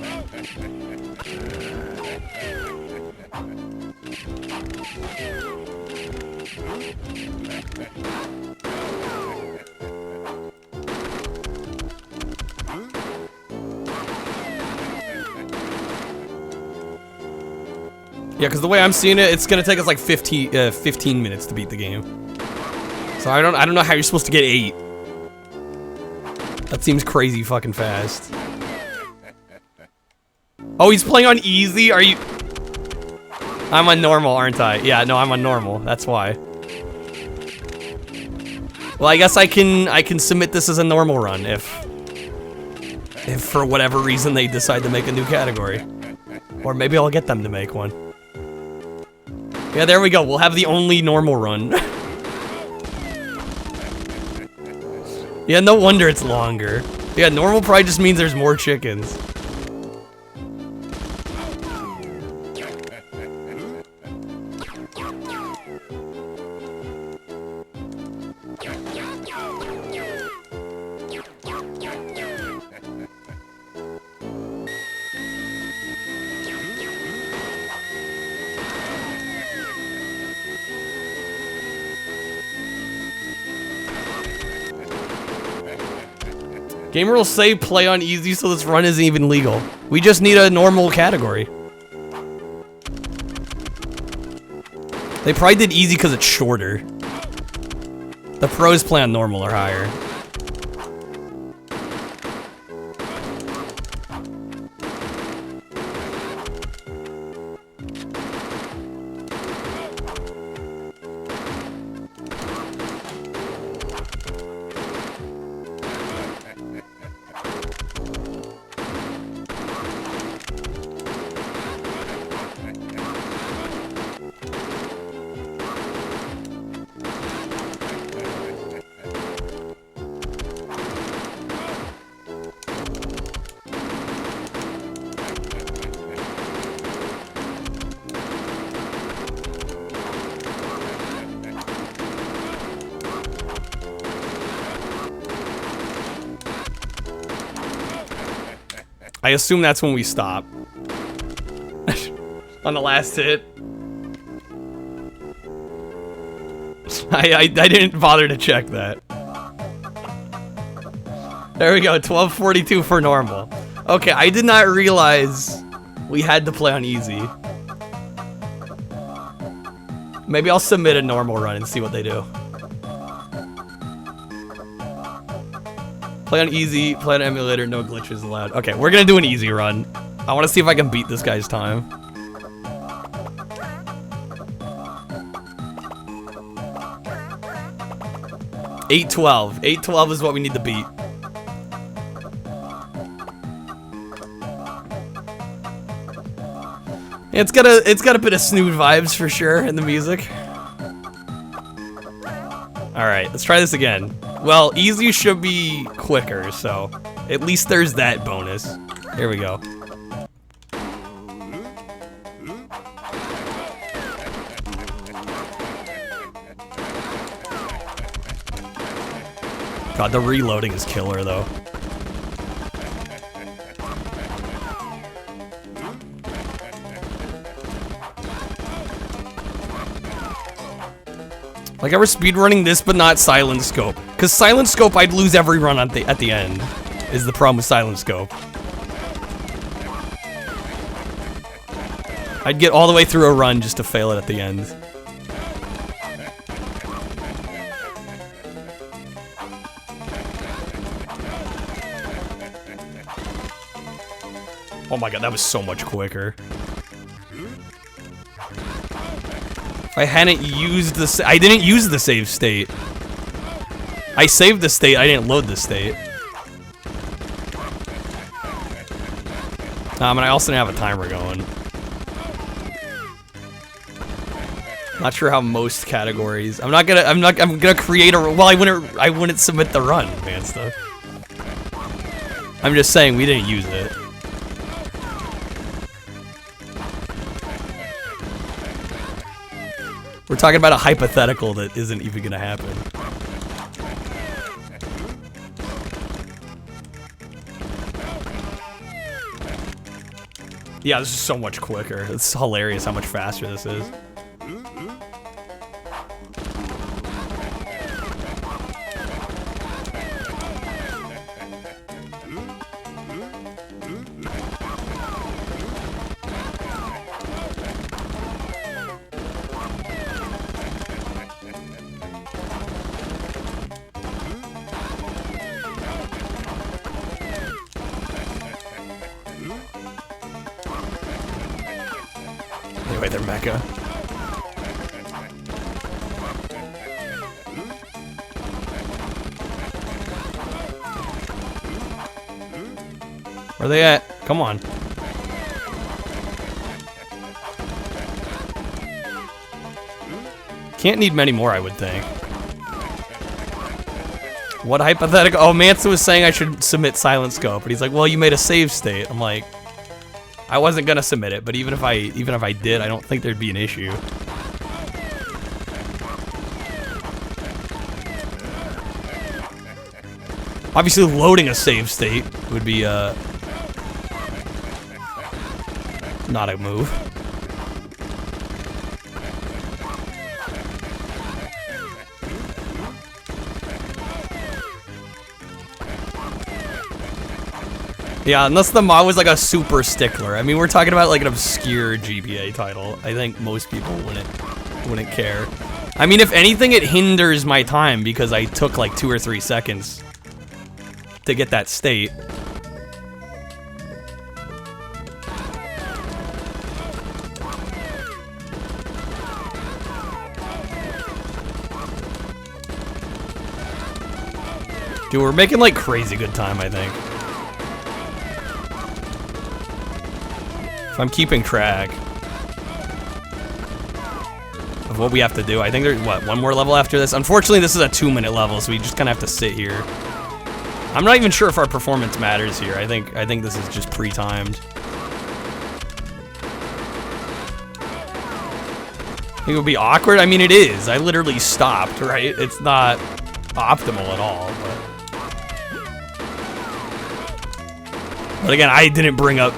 Yeah, because the way I'm seeing it, it's gonna take us like 15 minutes to beat the game. So I don't know how you're supposed to get 8. That seems crazy fucking fast. Oh, he's playing on easy? Are you... I'm on normal, aren't I? Yeah, no, I'm on normal. That's why. Well, I guess I can submit this as a normal run if for whatever reason they decide to make a new category. Or maybe I'll get them to make one. Yeah, there we go. We'll have the only normal run. Yeah, no wonder it's longer. Yeah, normal probably just means there's more chickens. Game rules say play on easy, so this run isn't even legal. We just need a normal category. They probably did easy because it's shorter. The pros play on normal or higher. I assume that's when we stop. On the last hit. I didn't bother to check that. There we go, 12:42 for normal. Okay, I did not realize we had to play on easy. Maybe I'll submit a normal run and see what they do. Play on easy, play on emulator, no glitches allowed. Okay, we're gonna do an easy run. I wanna see if I can beat this guy's time. $8.12 is what we need to beat. It's got a bit of Snood vibes for sure in the music. Alright, let's try this again. Well, easy should be quicker, so at least there's that bonus. Here we go. God, the reloading is killer, though. Like, I was speedrunning this, but not Silent Scope. Because Silent Scope, I'd lose every run at the end, is the problem with Silent Scope. I'd get all the way through a run just to fail it at the end. Oh my god, that was so much quicker. If I hadn't used the I didn't use the save state. I saved the state, I didn't load the state. And I also didn't have a timer going. Not sure how most categories. I'm gonna create a. Well, I wouldn't submit the run, man. Stuff. I'm just saying we didn't use it. We're talking about a hypothetical that isn't even gonna happen. Yeah, this is so much quicker. It's hilarious how much faster this is. Anyway, they're mecha. Where are they at? Come on. Can't need many more, I would think. What hypothetical? Oh, Mansa was saying I should submit Silent Scope, but he's like, well, you made a save state. I'm like, I wasn't gonna submit it, but even if I did, I don't think there'd be an issue. Obviously, loading a save state would be not a move. Yeah, unless the mod was like a super stickler. I mean, we're talking about like an obscure GBA title. I think most people wouldn't care. I mean, if anything, it hinders my time because I took like 2 or 3 seconds to get that state. Dude, we're making like crazy good time, I think. If I'm keeping track of what we have to do, I think there's, what, one more level after this? Unfortunately, this is a 2-minute level, so we just kind of have to sit here. I'm not even sure if our performance matters here. I think this is just pre-timed. Think it would be awkward? I mean, it is. I literally stopped, right? It's not optimal at all, but again, I didn't bring up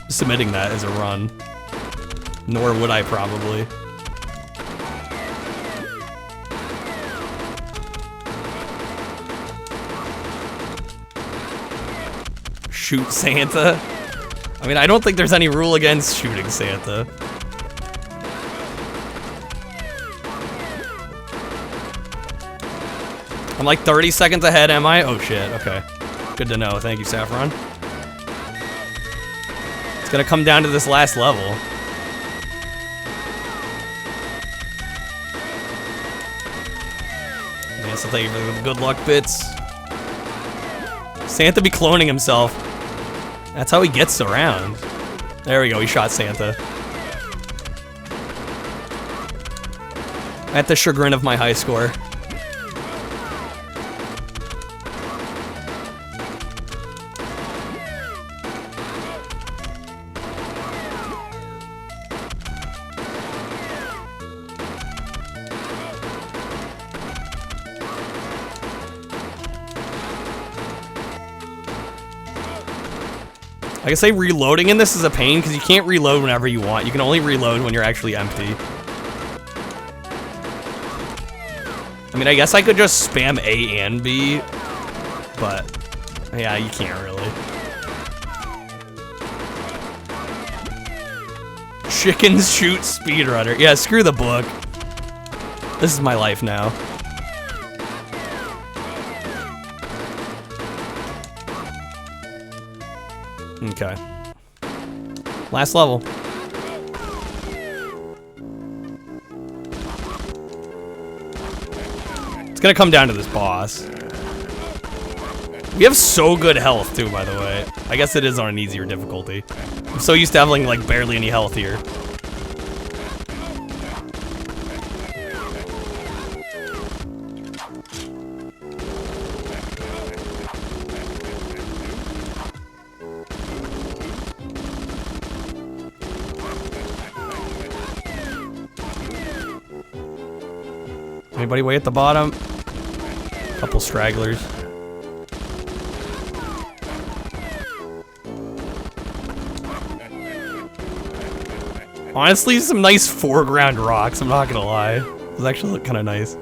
submitting that as a run. Nor would I probably. Shoot Santa? I mean, I don't think there's any rule against shooting Santa. I'm like 30 seconds ahead, am I? Oh shit, okay. Good to know, thank you, Saffron. It's gonna come down to this last level. Yes, I'll thank you for the good luck bits. Santa be cloning himself. That's how he gets around. There we go, he shot Santa. At the chagrin of my high score. I can say reloading in this is a pain because you can't reload whenever you want. You can only reload when you're actually empty. I mean, I guess I could just spam A and B, but yeah, you can't really. Chickens shoot speedrunner. Yeah, screw the book. This is my life now. Okay. Last level. It's gonna come down to this boss. We have so good health too, by the way. I guess it is on an easier difficulty. I'm so used to having like barely any health here. Anybody way at the bottom? Couple stragglers. Honestly, some nice foreground rocks, I'm not gonna lie. Those actually look kind of nice.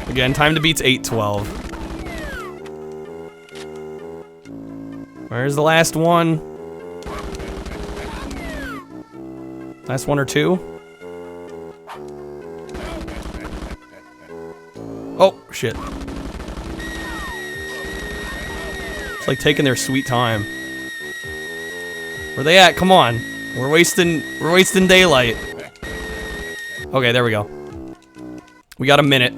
Again, time to beat's 8:12. Where's the last one? Last one or two? Oh, shit. It's like taking their sweet time. Where they at? Come on. We're wasting daylight. Okay, there we go. We got a minute.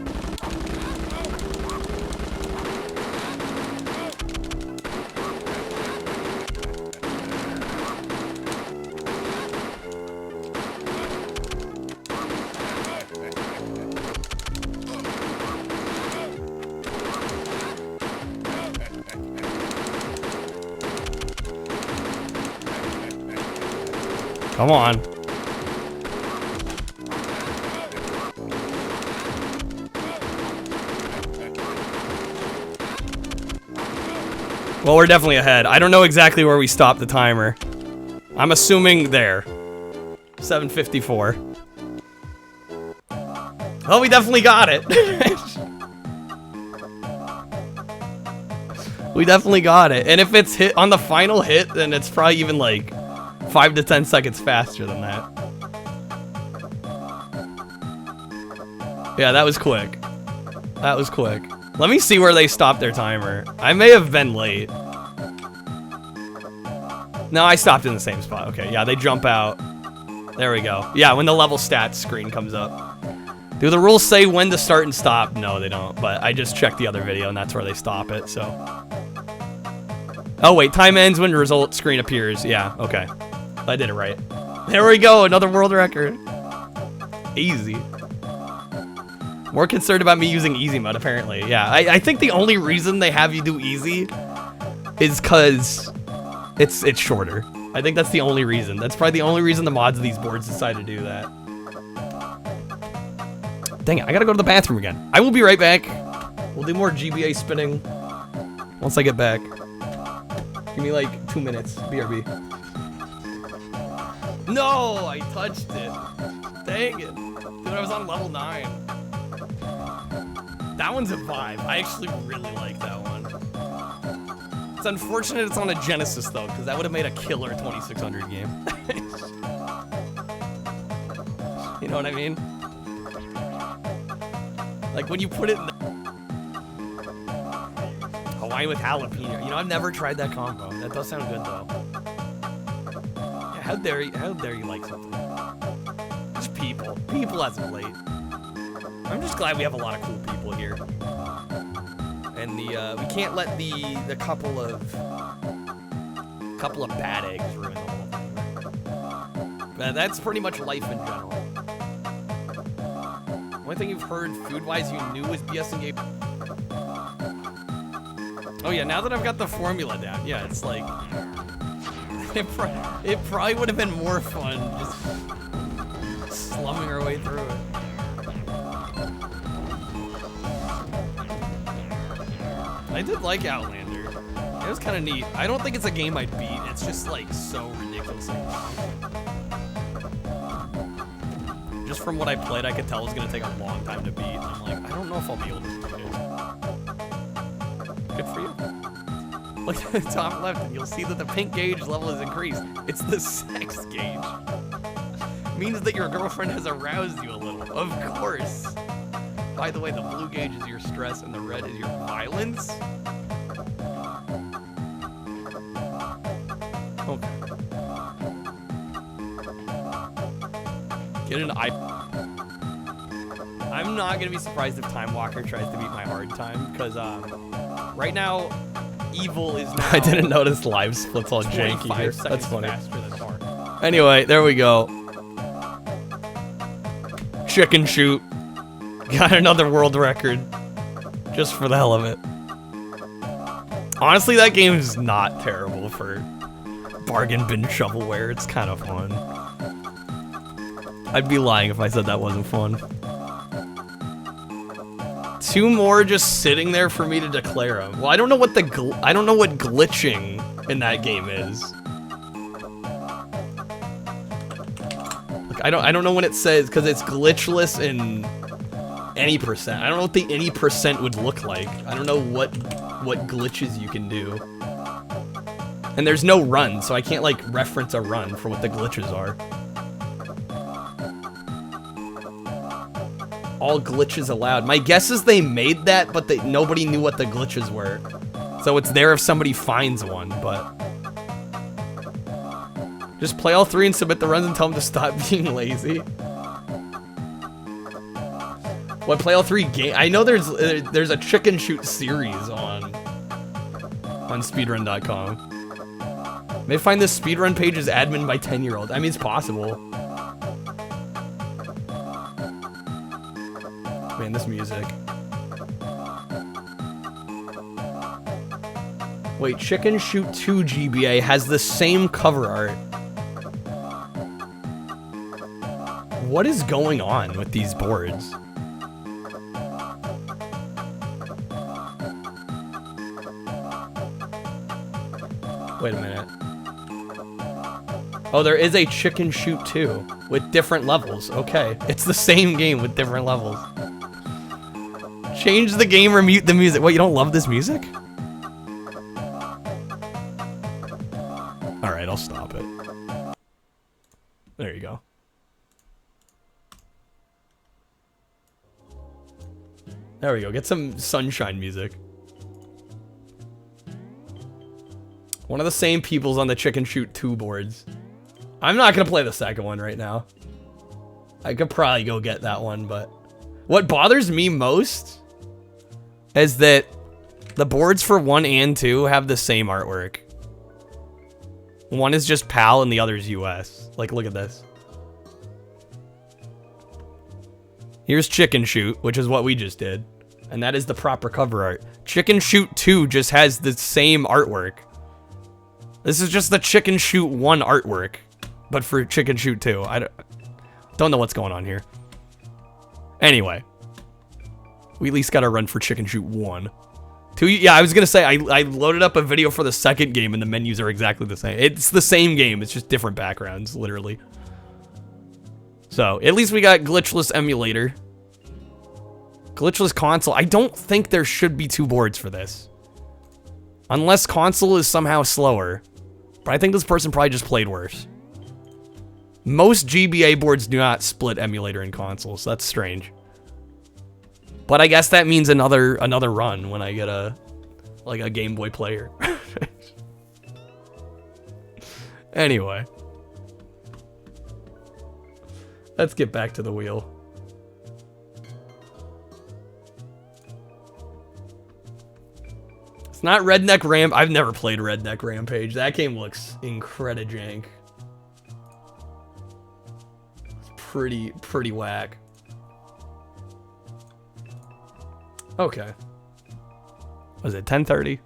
Come on. Well, we're definitely ahead. I don't know exactly where we stopped the timer. I'm assuming there. 7:54. Oh, we definitely got it. We definitely got it. And if it's hit on the final hit, then it's probably even like 5 to 10 seconds faster than that. Yeah, that was quick. That was quick. Let me see where they stopped their timer. I may have been late. No, I stopped in the same spot. Okay, yeah, they jump out. There we go. Yeah, when the level stats screen comes up. Do the rules say when to start and stop? No, they don't, but I just checked the other video and that's where they stop it, so. Oh wait, time ends when the result screen appears. Yeah, okay. I did it right. There we go, another world record. Easy. More concerned about me using easy mode, apparently. Yeah, I think the only reason they have you do easy is because it's shorter. I think that's the only reason. That's probably the only reason the mods of these boards decide to do that. Dang it, I gotta go to the bathroom again. I will be right back. We'll do more GBA spinning once I get back. Give me like 2 minutes, BRB. No, I touched it. Dang it. Dude, I was on level 9. That one's a vibe. I actually really like that one. It's unfortunate it's on a Genesis though, because that would have made a killer 2600 game. You know what I mean? Like when you put it in the Hawaii with jalapeno. You know, I've never tried that combo. That does sound good though. Yeah, how dare you like something? Just people. People as of late. I'm just glad we have a lot of cool people here. And we can't let the couple of bad eggs ruin the whole thing. But that's pretty much life in general. Only thing you've heard food-wise you knew was BS and game. Oh yeah, now that I've got the formula down, yeah, it's like it probably would have been more fun just slumming our way through it. I did like Outlander. It was kind of neat. I don't think it's a game I'd beat. It's just like so ridiculously long. Just from what I played, I could tell it was gonna take a long time to beat. And I'm like, I don't know if I'll be able to beat it. Good for you. Look at the top left and you'll see that the pink gauge level is increased. It's the sex gauge. Means that your girlfriend has aroused you a little. Of course. By the way, the blue gauge is your stress and the red is your violence. Okay. Get an eye. I'm not gonna be surprised if Time Walker tries to beat my hard time, because right now, evil is now. I didn't notice live splits all 25 janky here. seconds That's funny. faster than hard. Anyway, there we go. Chicken shoot. Got another world record. Just for the hell of it. Honestly, that game is not terrible for bargain bin shovelware. It's kind of fun. I'd be lying if I said that wasn't fun. 2 more just sitting there for me to declare them. Well, I don't know what I don't know what glitching in that game is. Like, I don't know when it says, because it's glitchless in any percent. I don't know what the any percent would look like. I don't know what glitches you can do. And there's no run, so I can't like reference a run for what the glitches are. All glitches allowed. My guess is they made that, but nobody knew what the glitches were. So it's there if somebody finds one, but... Just play all 3 and submit the runs and tell them to stop being lazy. What, play all 3 games? I know there's a chicken shoot series on speedrun.com. May find this speedrun page is admin by 10-year-old. I mean, it's possible. Man, this music. Wait, Chicken Shoot 2 GBA has the same cover art. What is going on with these boards? Wait a minute. Oh, there is a Chicken Shoot 2 with different levels. Okay, it's the same game with different levels. Change the game or mute the music. What, you don't love this music? Alright, I'll stop it. There you go. There we go. Get some sunshine music. One of the same people's on the Chicken Shoot 2 boards. I'm not gonna play the second one right now. I could probably go get that one, but... What bothers me most is that the boards for 1 and 2 have the same artwork. One is just PAL and the other is US. Like, look at this. Here's Chicken Shoot, which is what we just did. And that is the proper cover art. Chicken Shoot 2 just has the same artwork. This is just the Chicken Shoot 1 artwork, but for Chicken Shoot 2. I don't know what's going on here. Anyway. We at least got to run for Chicken Shoot 1. 2, yeah, I was going to say, I loaded up a video for the second game and the menus are exactly the same. It's the same game, it's just different backgrounds, literally. So, at least we got glitchless emulator. Glitchless console. I don't think there should be 2 boards for this. Unless console is somehow slower. But I think this person probably just played worse. Most GBA boards do not split emulator and console, so that's strange. But I guess that means another run when I get a Game Boy player. Anyway. Let's get back to the wheel. It's not Redneck Ram. I've never played Redneck Rampage. That game looks incredijank. It's pretty whack. Okay. Was it 10:30?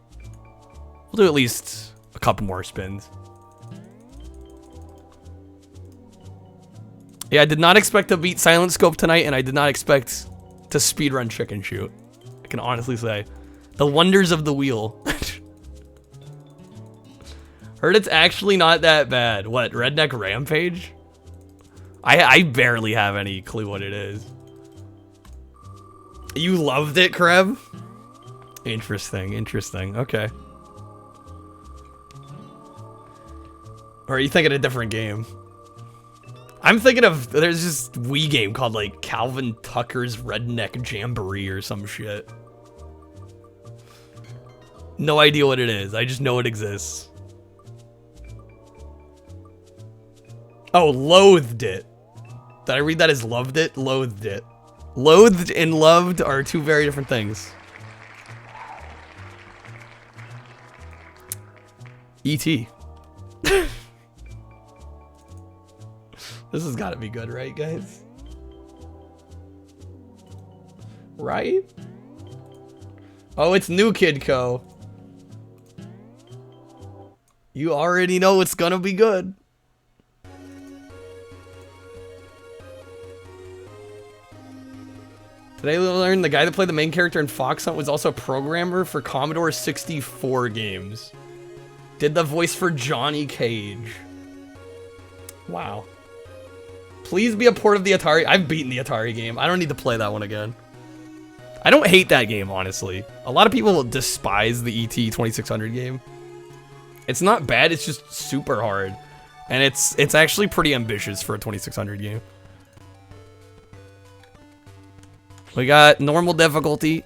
We'll do at least a couple more spins. Yeah, I did not expect to beat Silent Scope tonight, and I did not expect to speedrun Chicken Shoot. I can honestly say. The wonders of the wheel. Heard it's actually not that bad. What, Redneck Rampage? I barely have any clue what it is. You loved it, Kreb? Interesting, interesting. Okay. Or are you thinking a different game? I'm thinking of, there's this Wii game called like Calvin Tucker's Redneck Jamboree or some shit. No idea what it is. I just know it exists. Oh, loathed it. Did I read that as loved it? Loathed it. Loathed and loved are two very different things. E.T. This has got to be good, right, guys? Right? Oh, it's New Kid Co. You already know it's gonna be good. Today we learned the guy that played the main character in Fox Hunt was also a programmer for Commodore 64 games. Did the voice for Johnny Cage. Wow. Please be a port of the Atari. I've beaten the Atari game. I don't need to play that one again. I don't hate that game, honestly. A lot of people despise the ET 2600 game. It's not bad, it's just super hard. And it's actually pretty ambitious for a 2600 game. We got normal difficulty.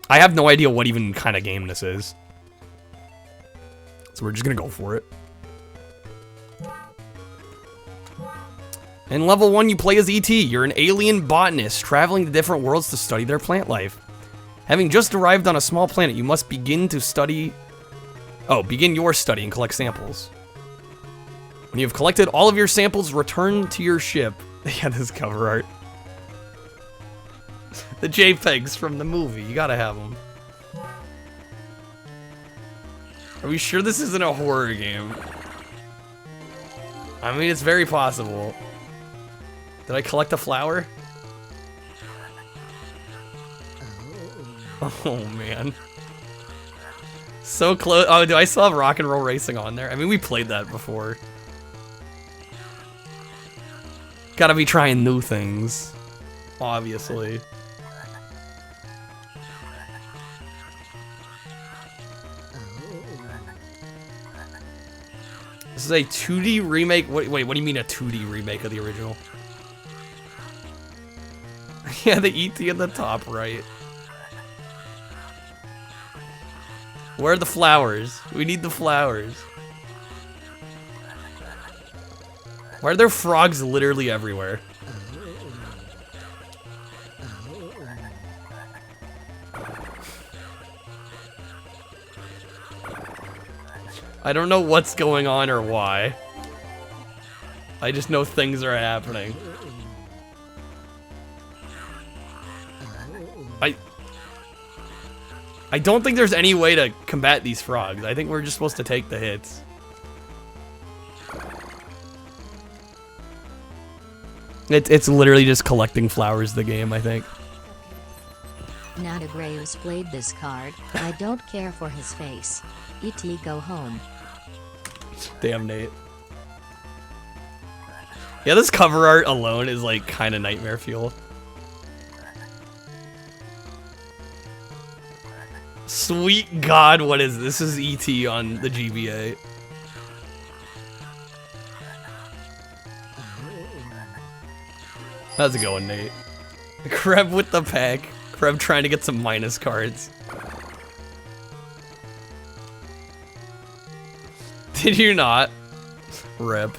I have no idea what even kind of game this is. So we're just gonna go for it. In level 1, you play as E.T. You're an alien botanist traveling to different worlds to study their plant life. Having just arrived on a small planet, you must begin your study and collect samples. When you have collected all of your samples, return to your ship. Yeah, this cover art. The JPEGs from the movie, you gotta have them. Are we sure this isn't a horror game? I mean, it's very possible. Did I collect a flower? Oh, man. So close. Oh, do I still have Rock and Roll Racing on there? I mean, we played that before. Gotta be trying new things. Obviously. This is a 2D remake. Wait, what do you mean a 2D remake of the original? Yeah, the ET in the top right. Where are the flowers? We need the flowers. Why are there frogs literally everywhere? I don't know what's going on or why. I just know things are happening. I don't think there's any way to combat these frogs. I think we're just supposed to take the hits. It's literally just collecting flowers, the game, I think. Nada Graves played this card. I don't care for his face. E.T. go home. Damn, Nate. Yeah, this cover art alone is like kind of nightmare fuel. Sweet God, what is this? This is E.T. on the GBA. How's it going, Nate? Kreb with the pack. Kreb trying to get some minus cards. Did you not? Rip.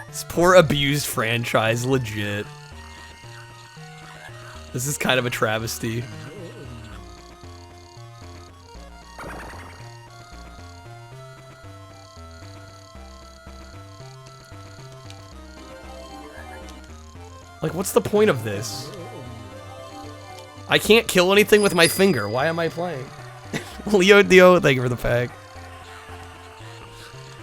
This poor abused franchise, legit. This is kind of a travesty. Like, what's the point of this? I can't kill anything with my finger. Why am I playing? Leo Dio, thank you for the pack.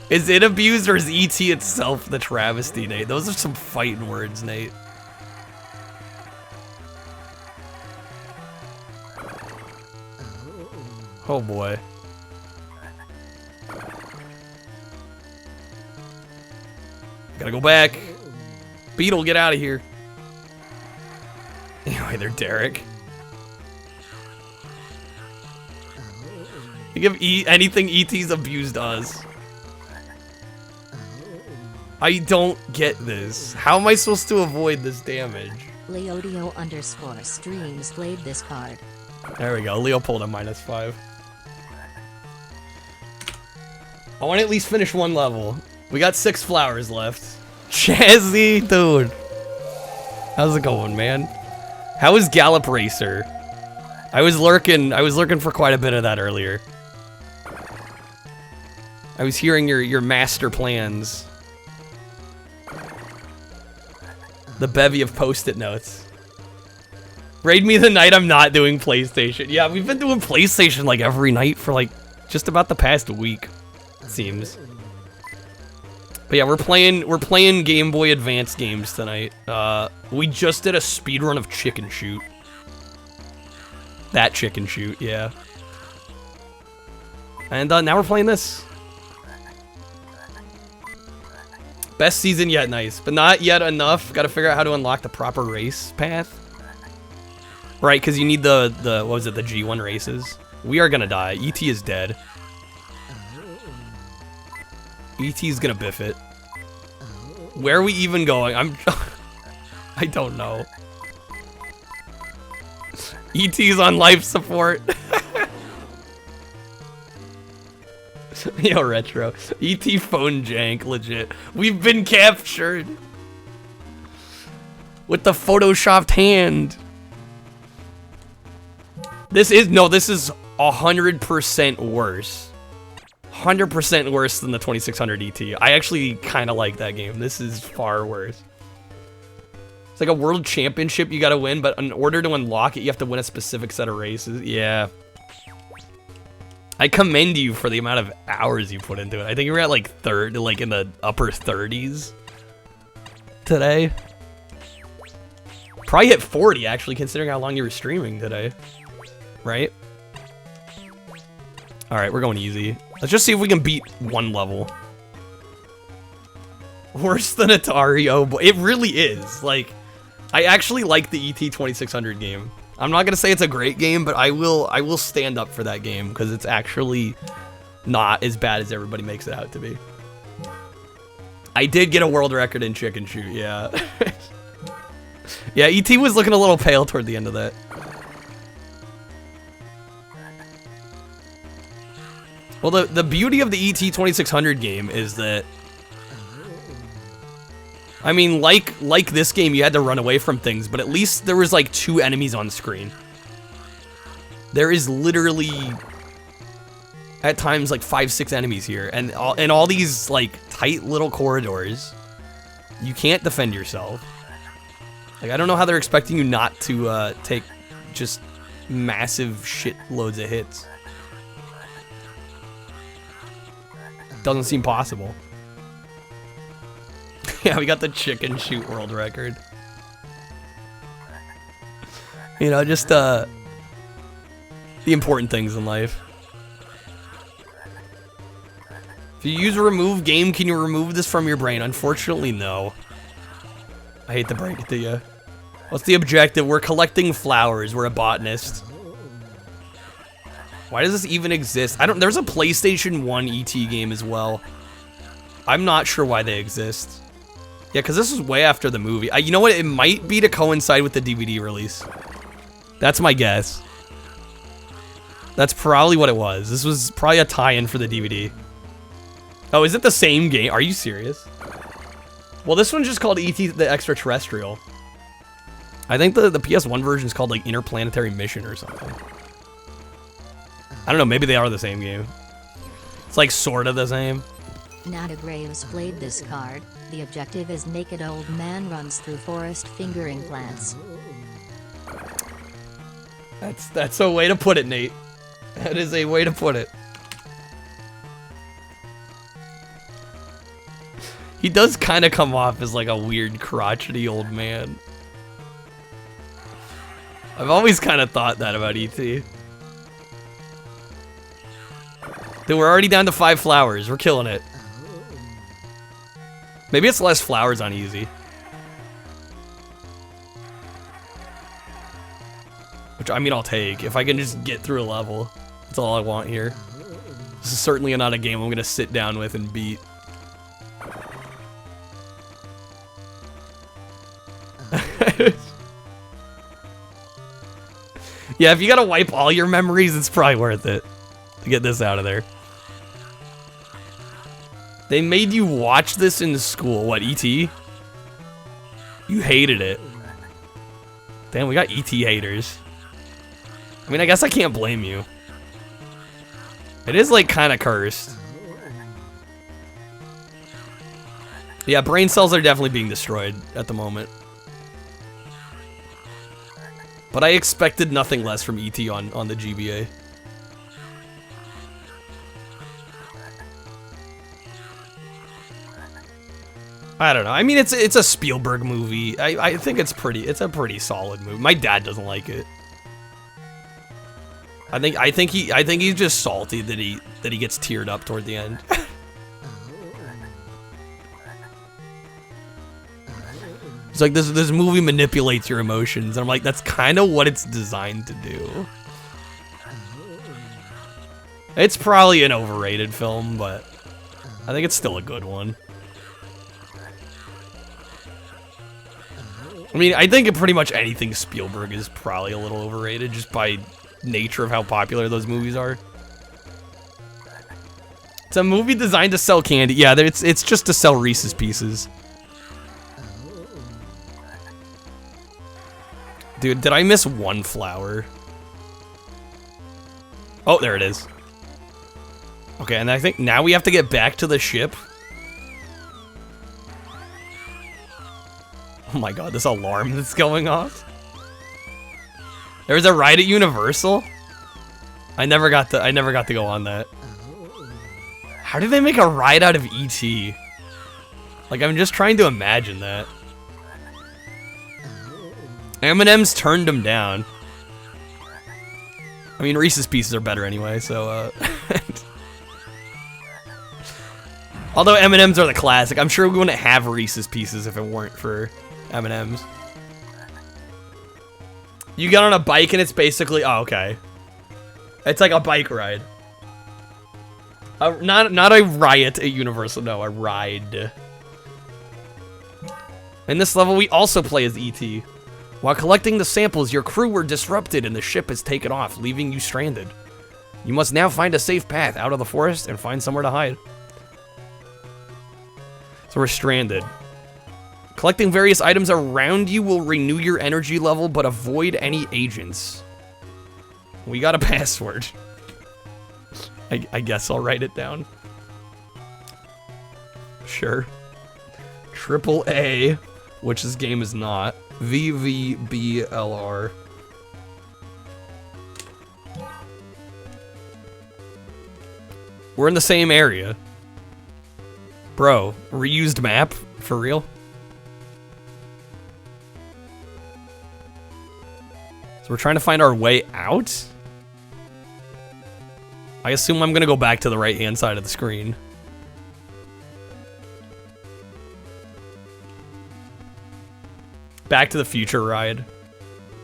Is it abused or is ET itself the travesty, Nate? Those are some fighting words, Nate. Oh boy. Gotta go back. Beetle, get out of here. Anyway, they're Derek. Think of anything ET's abused us. I don't get this. How am I supposed to avoid this damage? Leodio_streams played this card. There we go. Leo pulled a -5. I want to at least finish one level. We got 6 flowers left. Chazzy, dude. How's it going, man? How is Gallop Racer? I was lurking for quite a bit of that earlier. I was hearing your master plans. The bevy of post-it notes. Raid me the night I'm not doing PlayStation. Yeah, we've been doing PlayStation like every night for like just about the past week, it seems. But yeah, we're playing Game Boy Advance games tonight. We just did a speedrun of Chicken Shoot. That Chicken Shoot, yeah. And now we're playing this. Best season yet, nice. But not yet enough. Gotta figure out how to unlock the proper race path. Right, because you need the, what was it, the G1 races. We are gonna die. ET is dead. ET's gonna biff it. Where are we even going? I don't know. ET's on life support. Yo, Retro. ET phone jank, legit. We've been captured. With the photoshopped hand. This is 100% worse. 100% worse than the 2600 ET. I actually kind of like that game. This is far worse. It's like a world championship you gotta win, but in order to unlock it, you have to win a specific set of races. Yeah. I commend you for the amount of hours you put into it. I think you were at like like in the upper 30s today. Probably hit 40 actually, considering how long you were streaming today. Right? Alright, we're going easy. Let's just see if we can beat one level. Worse than Atari, oh boy. It really is. Like, I actually like the ET 2600 game. I'm not gonna say it's a great game, but I will stand up for that game, because it's actually not as bad as everybody makes it out to be. I did get a world record in Chicken Shoot, yeah. Yeah, ET was looking a little pale toward the end of that. Well, the beauty of the ET 2600 game is that, I mean, like this game, you had to run away from things, but at least there was like 2 enemies on screen. There is literally, at times, like 5-6 enemies here, and all these like tight little corridors. You can't defend yourself. Like, I don't know how they're expecting you not to take just massive shit loads of hits. Doesn't seem possible. Yeah, we got the Chicken Shoot world record. You know, just the important things in life. If you use remove game, can you remove this from your brain? Unfortunately, no. I hate to break it to you. What's the objective? We're collecting flowers. We're a botanist. Why does this even exist? There's a PlayStation 1 ET game as well. I'm not sure why they exist. Yeah, because this was way after the movie. You know what? It might be to coincide with the DVD release. That's my guess. That's probably what it was. This was probably a tie-in for the DVD. Oh, is it the same game? Are you serious? Well, this one's just called E.T. the Extraterrestrial. I think the PS1 version is called like Interplanetary Mission or something. I don't know, maybe they are the same game. It's like sort of the same. Nada Graves played this card. The objective is naked old man runs through forest fingering plants. That's a way to put it, Nate. That is a way to put it. He does kind of come off as like a weird crotchety old man. I've always kind of thought that about E.T. Dude, we're already down to 5 flowers. We're killing it. Maybe it's less flowers on easy. Which, I mean, I'll take. If I can just get through a level. That's all I want here. This is certainly not a game I'm going to sit down with and beat. Yeah, if you gotta wipe all your memories, it's probably worth it to get this out of there. They made you watch this in school. What, E.T.? You hated it. Damn, we got E.T. haters. I mean, I guess I can't blame you. It is, like, kind of cursed. Yeah, brain cells are definitely being destroyed at the moment. But I expected nothing less from E.T. on the GBA. I don't know. I mean, it's a Spielberg movie. I think it's a pretty solid movie. My dad doesn't like it. I think he's just salty that he gets teared up toward the end. It's like this movie manipulates your emotions, and I'm like, that's kind of what it's designed to do. It's probably an overrated film, but I think it's still a good one. I mean, I think pretty much anything Spielberg is probably a little overrated just by nature of how popular those movies are. It's a movie designed to sell candy. Yeah, it's just to sell Reese's Pieces. Dude, did I miss one flower? Oh, there it is. Okay, and I think now we have to get back to the ship. Oh my god, this alarm that's going off. There's a ride at Universal? I never got to go on that. How did they make a ride out of E.T.? Like, I'm just trying to imagine that. M&M's turned him down. I mean, Reese's Pieces are better anyway, so, although M&M's are the classic, I'm sure we wouldn't have Reese's Pieces if it weren't for M&M's. You get on a bike and it's basically... Oh, okay. It's like a bike ride. Not a riot at Universal, no, a ride. In this level, we also play as E.T. While collecting the samples, your crew were disrupted and the ship has taken off, leaving you stranded. You must now find a safe path out of the forest and find somewhere to hide. So we're stranded. Collecting various items around you will renew your energy level, but avoid any agents. We got a password. I guess I'll write it down. Sure. Triple A, which this game is not. VVBLR. We're in the same area. Bro, reused map? For real? So we're trying to find our way out? I assume I'm gonna go back to the right-hand side of the screen. Back to the Future ride.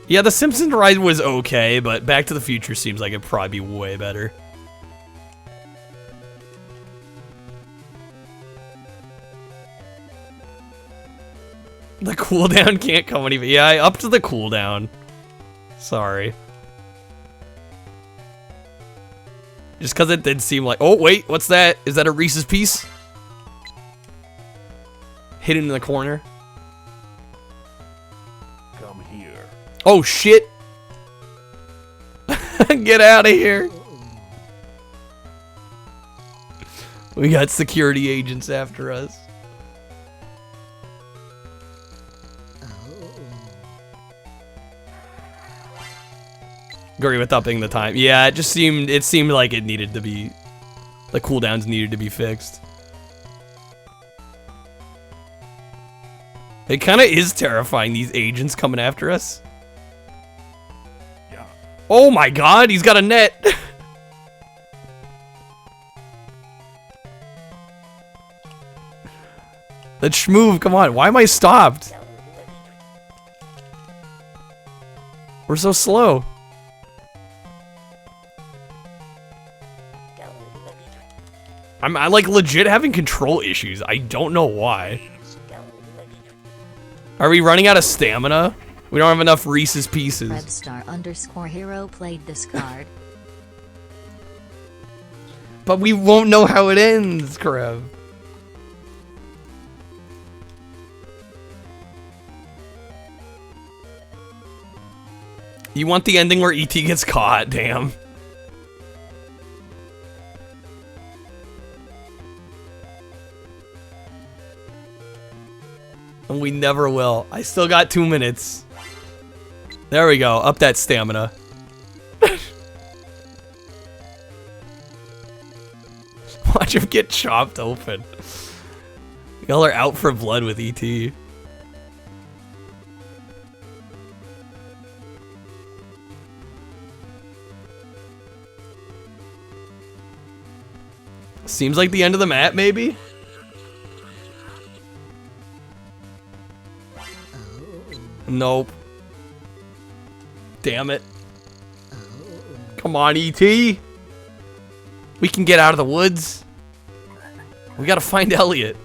Yeah, the Simpsons ride was okay, but Back to the Future seems like it'd probably be way better. The cooldown can't come any... Yeah, I upped the cooldown. Sorry. Just because it did seem like... Oh, wait, what's that? Is that a Reese's Piece? Hidden in the corner. Come here. Oh, shit. Get out of here. We got security agents after us. Agree with upping the time. Yeah, it seemed like it needed to be... The cooldowns needed to be fixed. It kind of is terrifying, these agents coming after us. Yeah. Oh my god, he's got a net! Let's move, come on. Why am I stopped? We're so slow. I'm like legit having control issues. I don't know why. Are we running out of stamina? We don't have enough Reese's Pieces. Redstar_hero played this card. But we won't know how it ends, Krev. You want the ending where E.T. gets caught, damn. And we never will. I still got 2 minutes. There we go, up that stamina. Watch him get chopped open. Y'all are out for blood with E.T. Seems like the end of the map, maybe? Nope. Damn it. Come on, E.T. We can get out of the woods. We gotta find Elliot.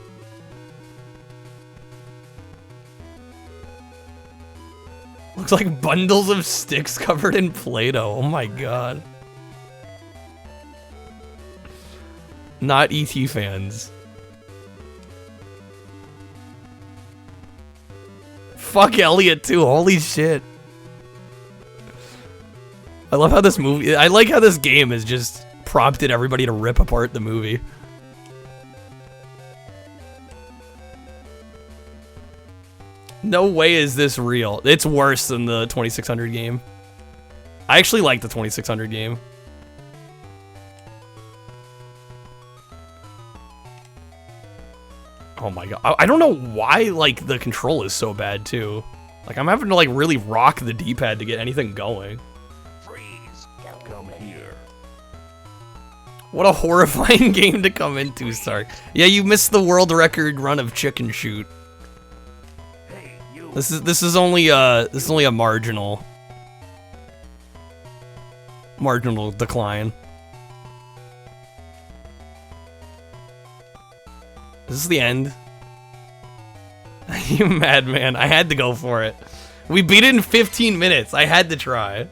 Looks like bundles of sticks covered in Play-Doh. Oh my god. Not E.T. fans. Fuck Elliot too, holy shit. I love how this movie, I like how this game has just prompted everybody to rip apart the movie. No way is this real. It's worse than the 2600 game. I actually like the 2600 game. Oh my god. I don't know why, like, the control is so bad, too. Like, I'm having to, like, really rock the D-pad to get anything going. Freeze. Come here. What a horrifying game to come into, Stark. Yeah, you missed the world record run of chicken shoot. Hey, you. This is only a marginal decline. Is this the end? You madman. I had to go for it. We beat it in 15 minutes. I had to try.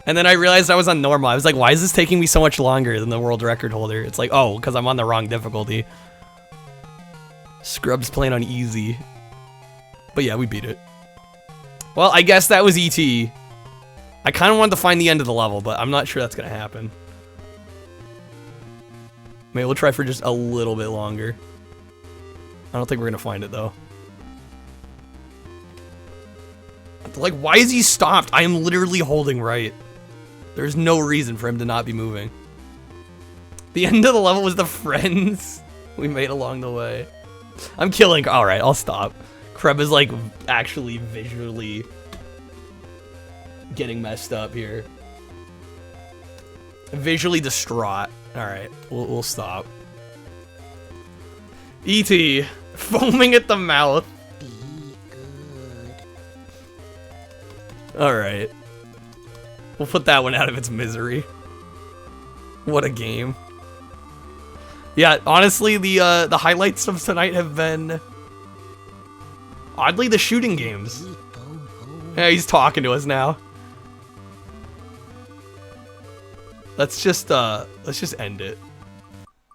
And then I realized I was on normal. I was like, why is this taking me so much longer than the world record holder? It's like, oh, because I'm on the wrong difficulty. Scrub's playing on easy. But yeah, we beat it. Well, I guess that was E.T. I kind of wanted to find the end of the level, but I'm not sure that's going to happen. Maybe we'll try for just a little bit longer. I don't think we're going to find it, though. Like, why is he stopped? I am literally holding right. There's no reason for him to not be moving. The end of the level was the friends we made along the way. I'm killing. Alright, I'll stop. Kreb is, like, actually visually getting messed up here. Visually distraught. Alright, we'll stop. E.T. foaming at the mouth. Alright. We'll put that one out of its misery. What a game. Yeah, honestly, the highlights of tonight have been oddly the shooting games. Yeah, he's talking to us now. Let's just end it.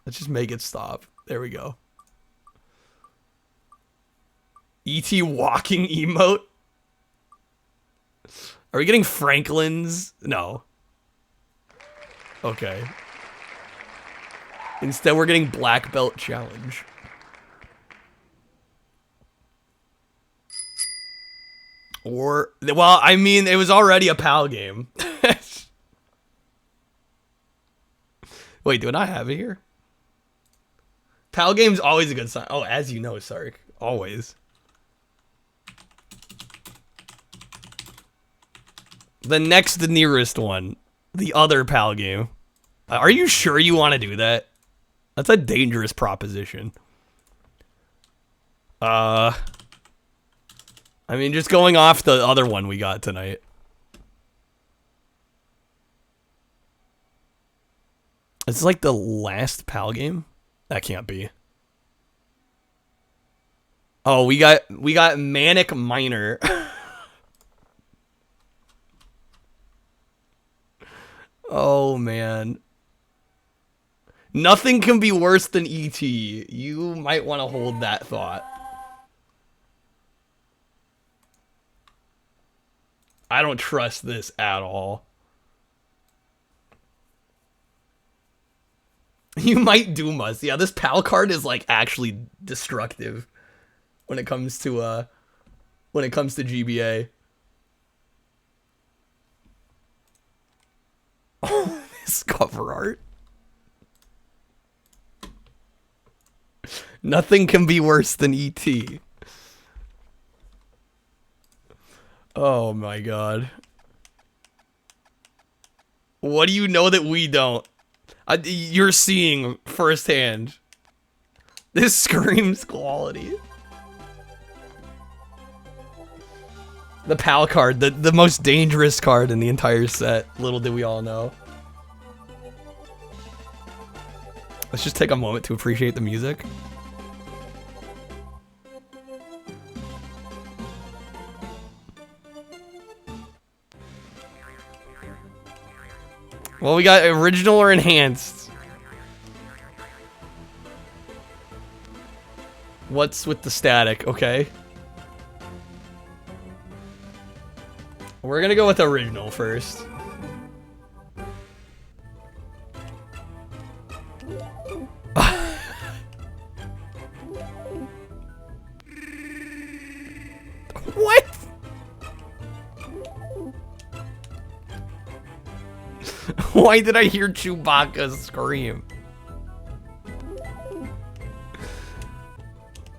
Let's just make it stop. There we go. E.T. walking emote. Are we getting Franklin's? No. Okay. Instead, we're getting Black Belt Challenge. Or, well, I mean, it was already a PAL game. Wait, do I not have it here? PAL game's always a good sign. Oh, as you know, Sark. Always. The next nearest one. The other PAL game. Are you sure you want to do that? That's a dangerous proposition. I mean, just going off the other one we got tonight. Is this like the last PAL game? That can't be. Oh, we got Manic Miner. Oh man. Nothing can be worse than E.T. You might want to hold that thought. I don't trust this at all. You might doom us. Yeah, this PAL card is like actually destructive when it comes to GBA. Oh, this cover art. Nothing can be worse than E.T. Oh my god. What do you know that we don't? You're seeing firsthand. This screams quality. The PAL card, the most dangerous card in the entire set. Little did we all know. Let's just take a moment to appreciate the music. Well, we got original or enhanced. What's with the static? Okay. We're gonna go with original first. What? Why did I hear Chewbacca scream?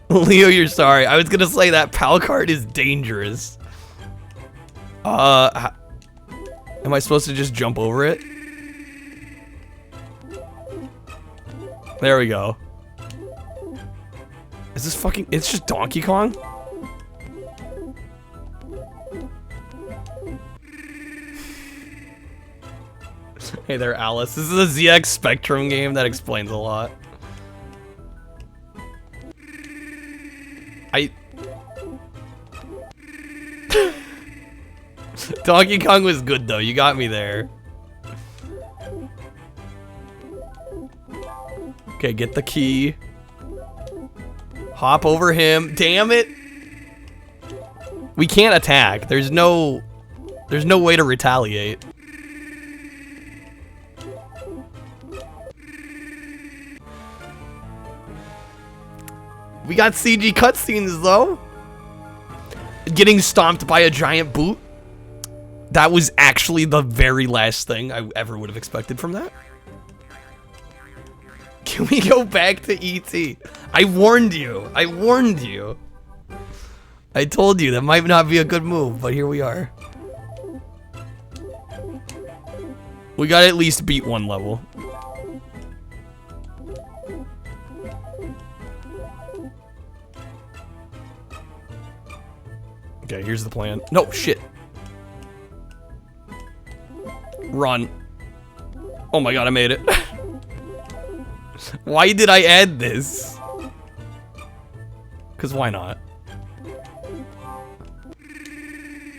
Leo, you're sorry. I was gonna say that PAL card is dangerous. Am I supposed to just jump over it? There we go. Is this fucking... It's just Donkey Kong? Hey there, Alice. This is a ZX Spectrum game that explains a lot. Donkey Kong was good though, you got me there. Okay, get the key. Hop over him. Damn it! We can't attack. There's no way to retaliate. We got CG cutscenes though. Getting stomped by a giant boot. That was actually the very last thing I ever would have expected from that. Can we go back to E.T.? I warned you. I warned you. I told you that might not be a good move, but here we are. We gotta at least beat one level. Okay, here's the plan. No, shit. Run. Oh my god, I made it. Why did I add this? Because why not?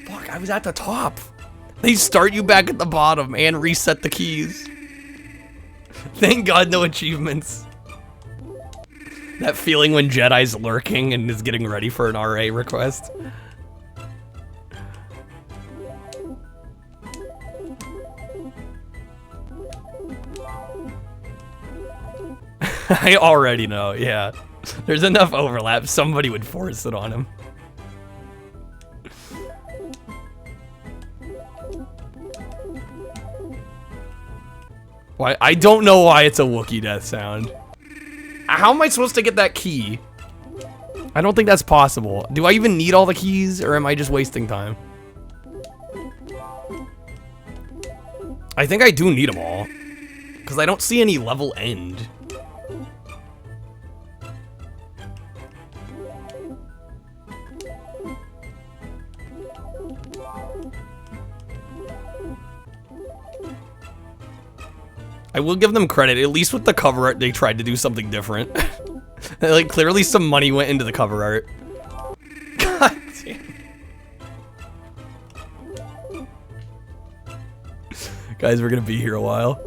Fuck, I was at the top. They start you back at the bottom and reset the keys. Thank god no achievements. That feeling when Jedi's lurking and is getting ready for an RA request. I already know, yeah. There's enough overlap, somebody would force it on him. Why? I don't know why it's a Wookiee death sound. How am I supposed to get that key? I don't think that's possible. Do I even need all the keys, or am I just wasting time? I think I do need them all. Because I don't see any level end. I will give them credit, at least with the cover art, they tried to do something different. Like, clearly some money went into the cover art. Guys, we're gonna be here a while.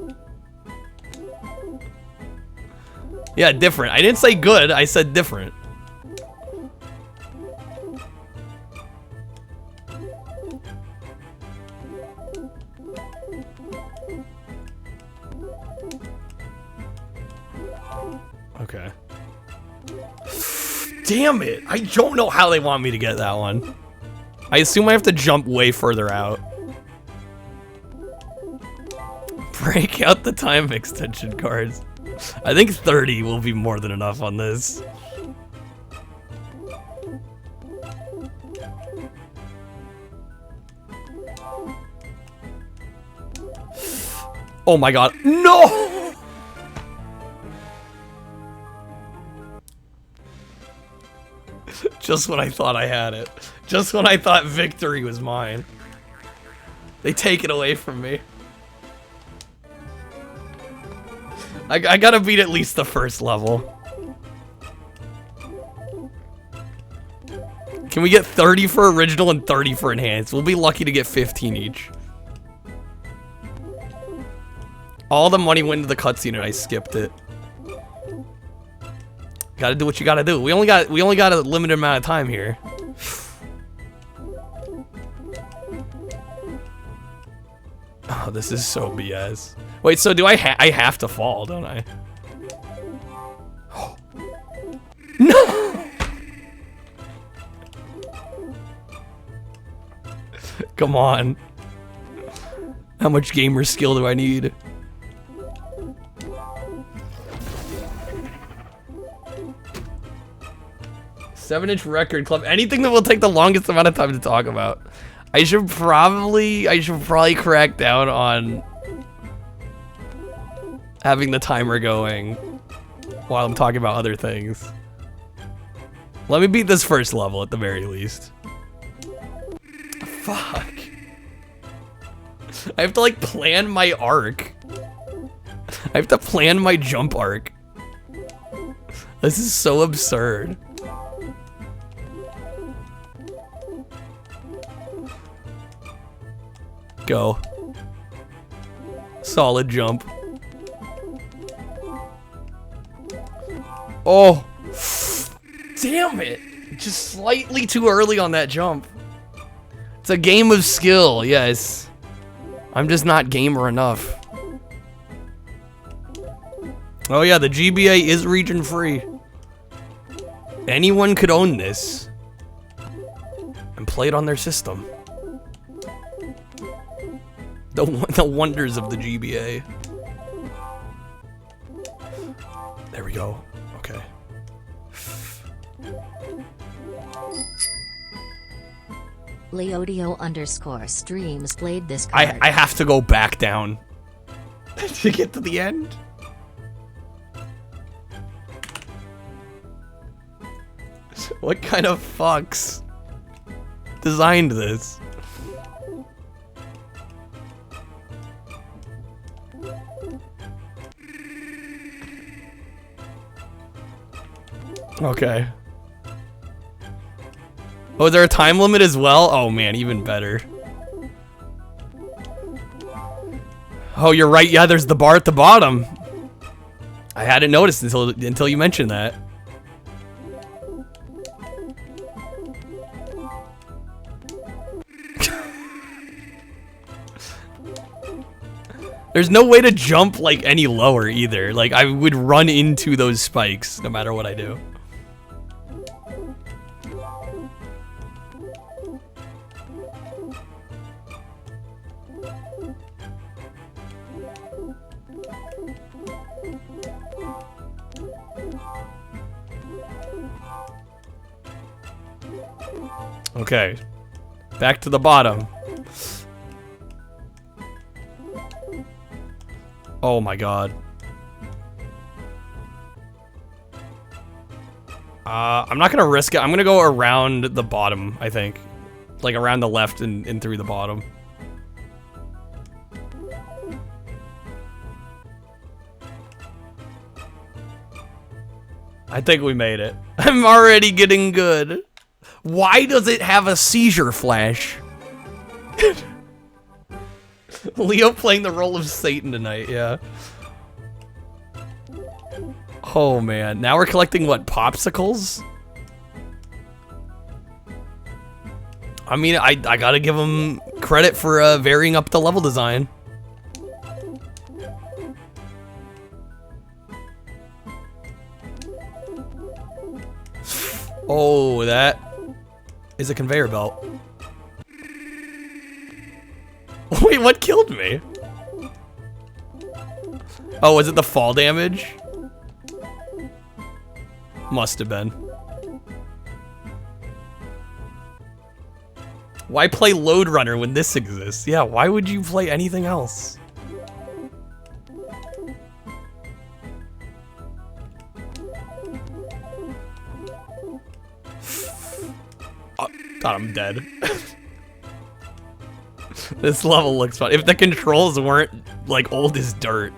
Yeah, different. I didn't say good, I said different. Okay. Damn it! I don't know how they want me to get that one. I assume I have to jump way further out. Break out the time extension cards. I think 30 will be more than enough on this. Oh my god. No! Just when I thought I had it. Just when I thought victory was mine. They take it away from me. I gotta beat at least the first level. Can we get 30 for original and 30 for enhanced? We'll be lucky to get 15 each. All the money went to the cutscene and I skipped it. Gotta do what you gotta do. We only got a limited amount of time here. Oh, this is so BS. Wait, so do I have to fall, don't I? No! Come on. How much gamer skill do I need? Seven-inch record club. Anything that will take the longest amount of time to talk about. I should probably crack down on having the timer going while I'm talking about other things. Let me beat this first level at the very least. Fuck. I have to like plan my arc. I have to plan my jump arc. This is so absurd. Go. Solid jump. Oh. Damn it. Just slightly too early on that jump. It's a game of skill, yes. I'm just not gamer enough. Oh yeah, the GBA is region free. Anyone could own this and play it on their system. The wonders of the GBA. There we go. Okay. Leodio_streams played this card. I have to go back down to get to the end. What kind of fucks designed this? Okay. Oh, is there a time limit as well? Oh man, even better. Oh, you're right. Yeah, there's the bar at the bottom. I hadn't noticed until you mentioned that. There's no way to jump like any lower either. Like I would run into those spikes no matter what I do. Okay, back to the bottom. Oh my god. I'm not gonna risk it. I'm gonna go around the bottom, I think. Like around the left and through the bottom. I think we made it. I'm already getting good. Why does it have a seizure flash? Leo playing the role of Satan tonight, yeah. Oh man, now we're collecting what, popsicles? I mean, I gotta give him credit for varying up the level design. Oh, that is a conveyor belt. Wait, what killed me? Oh, was it the fall damage? Must have been. Why play Load Runner when this exists? Yeah, why would you play anything else? Oh, God, I'm dead. This level looks fun. If the controls weren't, like, old as dirt,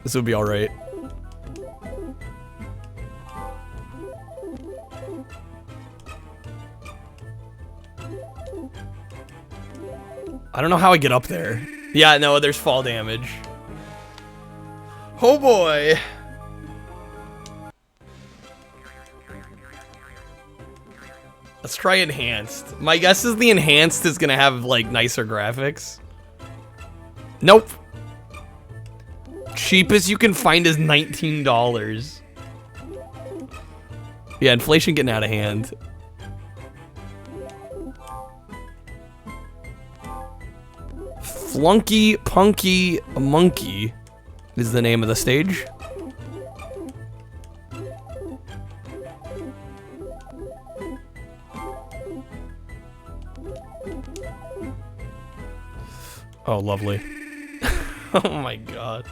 this would be alright. I don't know how I get up there. Yeah, no, there's fall damage. Oh boy. Let's try enhanced. My guess is the enhanced is gonna have like nicer graphics. Nope. Cheapest you can find is $19. Yeah, inflation getting out of hand. Flunky Punky Monkey is the name of the stage. Oh, lovely. Oh my god.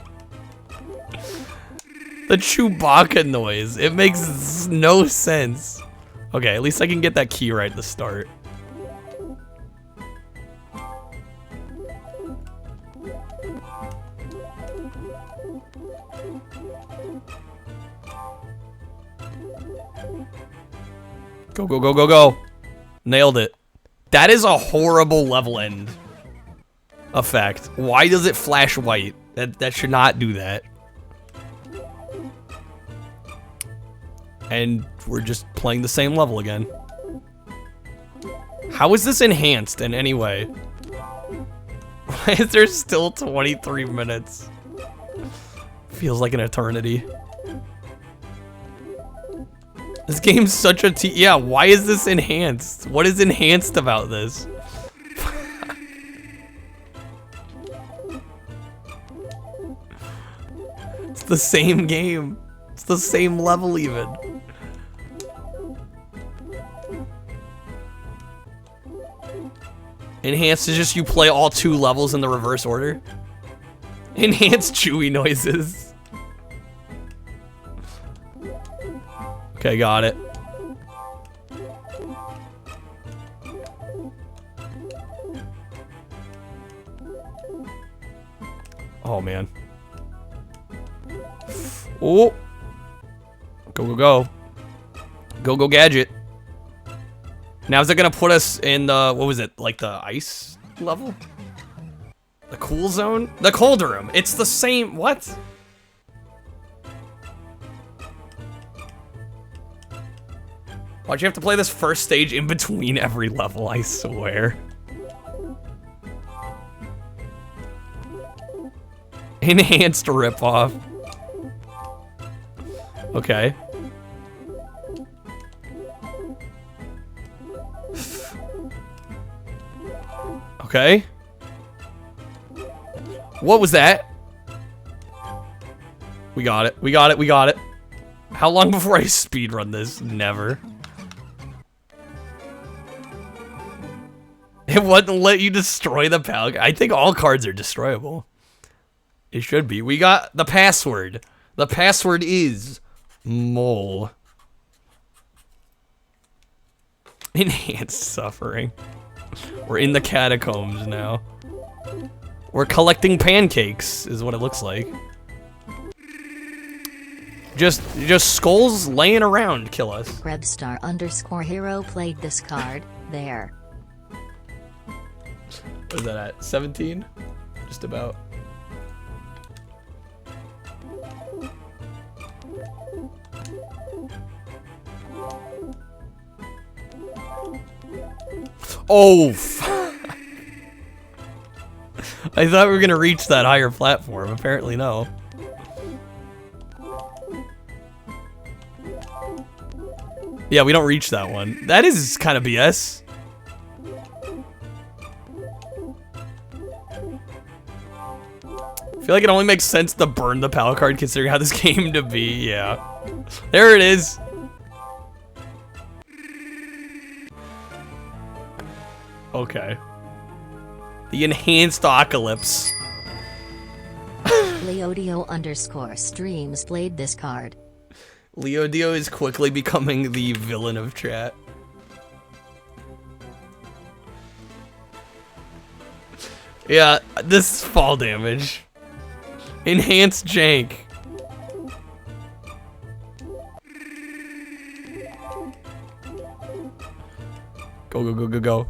The Chewbacca noise. It makes no sense. Okay, at least I can get that key right at the start. Go, go, go, go, go. Nailed it. That is a horrible level end effect. Why does it flash white? That should not do that. And we're just playing the same level again. How is this enhanced in any way? Why is there still 23 minutes? Feels like an eternity. This game's such a yeah, why is this enhanced? What is enhanced about this? It's the same game. It's the same level even. Enhanced is just you play all 2 levels in the reverse order. Enhanced Chewy noises. Okay, got it. Oh, man. Oh. Go, go, go. Go, go, gadget. Now, is it gonna put us in the, what was it, like the ice level? The cool zone? The cold room. It's the same, what? Why'd you have to play this first stage in between every level, I swear. Enhanced ripoff. Okay. Okay. What was that? We got it. We got it. We got it. How long before I speedrun this? Never. It wouldn't let you destroy the pal. I think all cards are destroyable. It should be. We got the password. The password is mole. Enhanced suffering. We're in the catacombs now. We're collecting pancakes, is what it looks like. Just skulls laying around kill us. Grebstar_hero played this card. There. Where's that at? 17? Just about. Oh, fuck. I thought we were gonna reach that higher platform. Apparently, no. Yeah, we don't reach that one. That is kind of BS. I feel like it only makes sense to burn the palette card considering how this came to be. Yeah. There it is. Okay. The enhanced Ocalypse. Leodio_streams played this card. Leodio is quickly becoming the villain of chat. Yeah, this is fall damage. Enhanced jank. Go, go, go, go, go.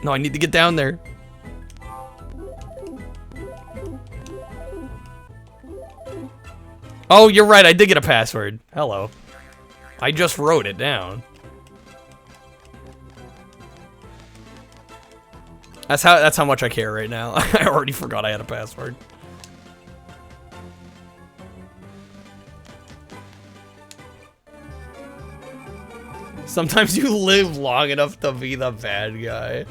No, I need to get down there. Oh, you're right. I did get a password. Hello. I just wrote it down. That's how much I care right now. I already forgot I had a password. Sometimes you live long enough to be the bad guy.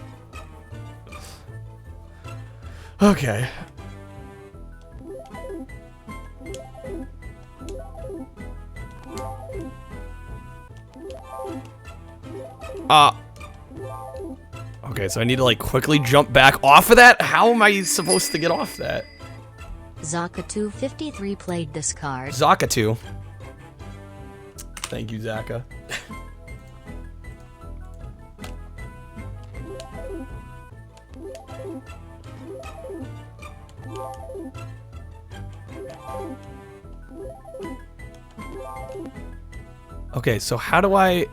Okay. Okay, so I need to like quickly jump back off of that? How am I supposed to get off that? Zaka253 played this card. Zaka2. Thank you, Zaka. Okay, so how do I...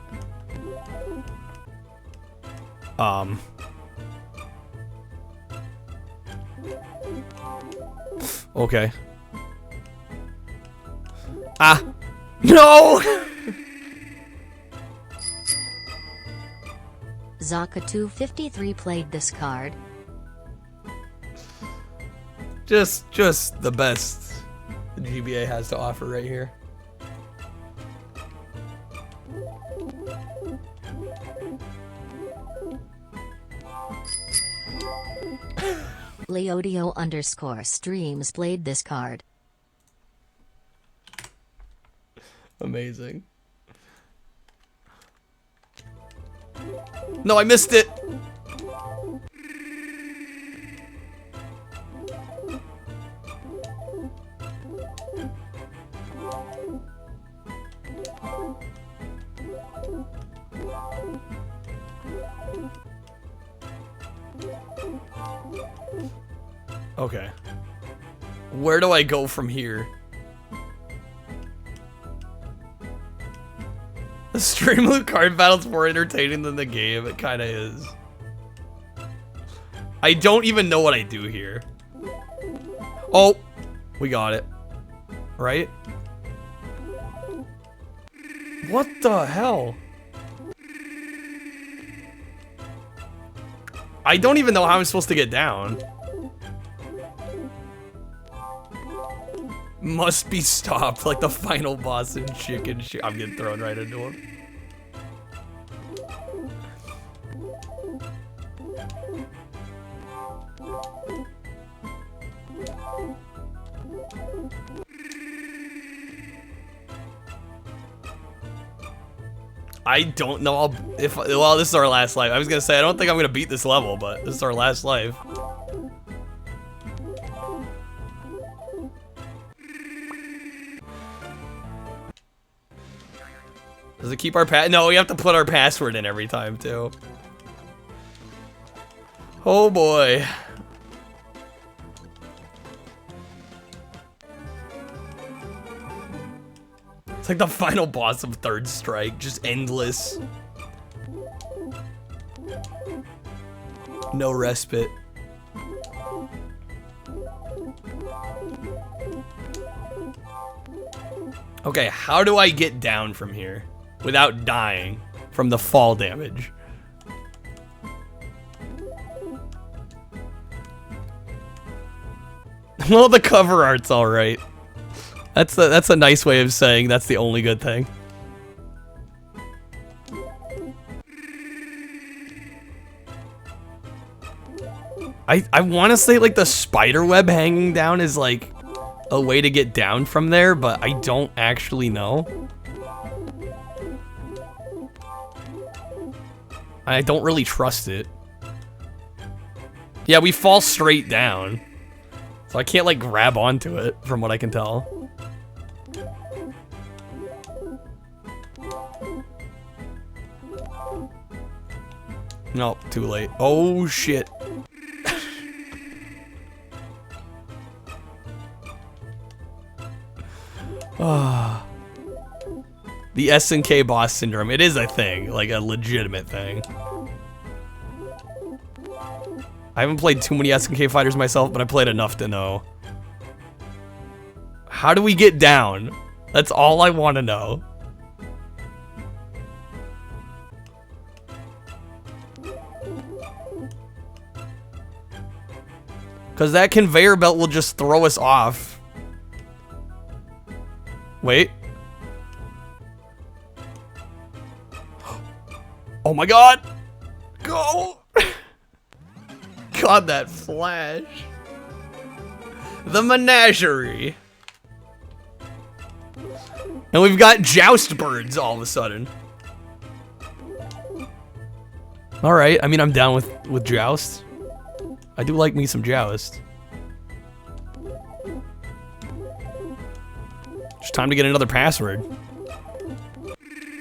Okay. Ah! No! Zaka253 played this card. Just the best the GBA has to offer right here. Leodio_streams played this card. Amazing. No, I missed it. Okay. Where do I go from here? The stream loot card battle's more entertaining than the game. It kind of is. I don't even know what I do here. Oh, we got it. Right? What the hell? I don't even know how I'm supposed to get down. Must be stopped, like the final boss in Chicken Shoot. I'm getting thrown right into him. I don't know if, well, this is our last life. I was gonna say, I don't think I'm gonna beat this level, but this is our last life. Does it keep our no, we have to put our password in every time, too. Oh, boy. It's like the final boss of Third Strike, just endless. No respite. Okay, how do I get down from here without dying from the fall damage? Well, the cover art's all right. That's a nice way of saying that's the only good thing. I want to say like the spider web hanging down is like a way to get down from there, but I don't actually know. I don't really trust it. Yeah, we fall straight down. So I can't like grab onto it from what I can tell. No, too late. Oh shit. Ah. The SNK boss syndrome. It is a thing, like a legitimate thing. I haven't played too many SNK fighters myself, but I played enough to know. How do we get down? That's all I want to know. Because that conveyor belt will just throw us off. Wait. Oh my god! Go! God, that flash. The menagerie. And we've got joust birds all of a sudden. Alright, I mean, I'm down with joust. I do like me some joust. It's time to get another password.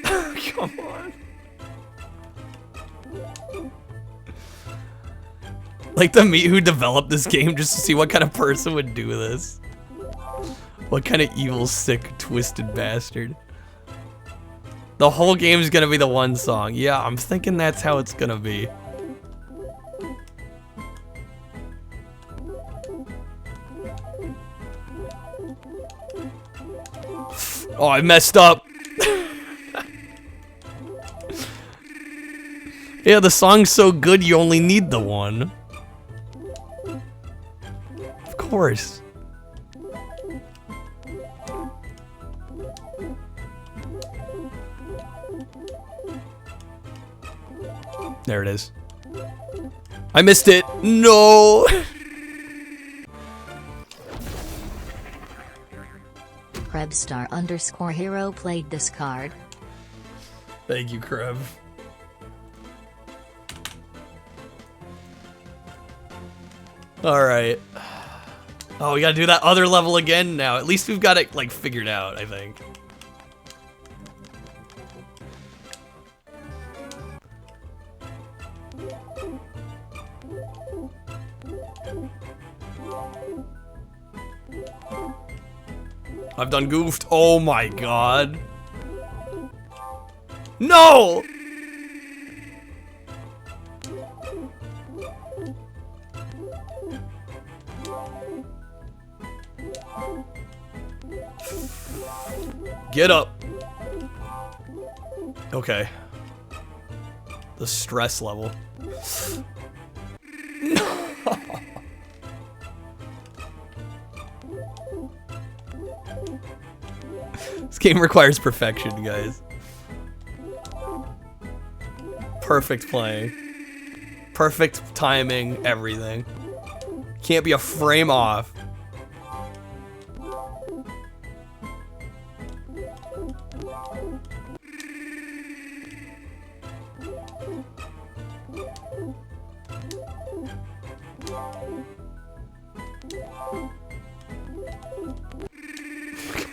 Come on. Like the me who developed this game just to see what kind of person would do this. What kind of evil, sick, twisted bastard. The whole game's gonna be the one song. Yeah, I'm thinking that's how it's gonna be. Oh, I messed up. Yeah, the song's so good you only need the one. Of course. There it is. I missed it. No. Krebstar_hero played this card. Thank you, Krev. Alright. Oh, we gotta do that other level again now. At least we've got it, like, figured out, I think. I've done goofed. Oh my god. No! Get up. Okay. The stress level. This game requires perfection, guys. Perfect playing. Perfect timing, everything. Can't be a frame off.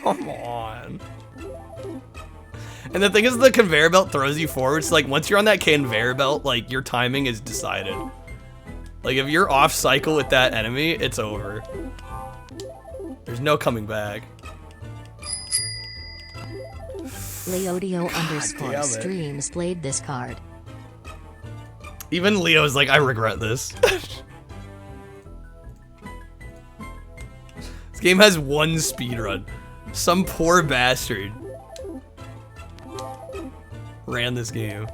Come on. And the thing is, the conveyor belt throws you forward. So, like, once you're on that conveyor belt, like, your timing is decided. Like, if you're off cycle with that enemy, it's over. There's no coming back. Leodio_streams played this card. Even Leo's like, I regret this. This game has one speedrun. Some poor bastard ran this game.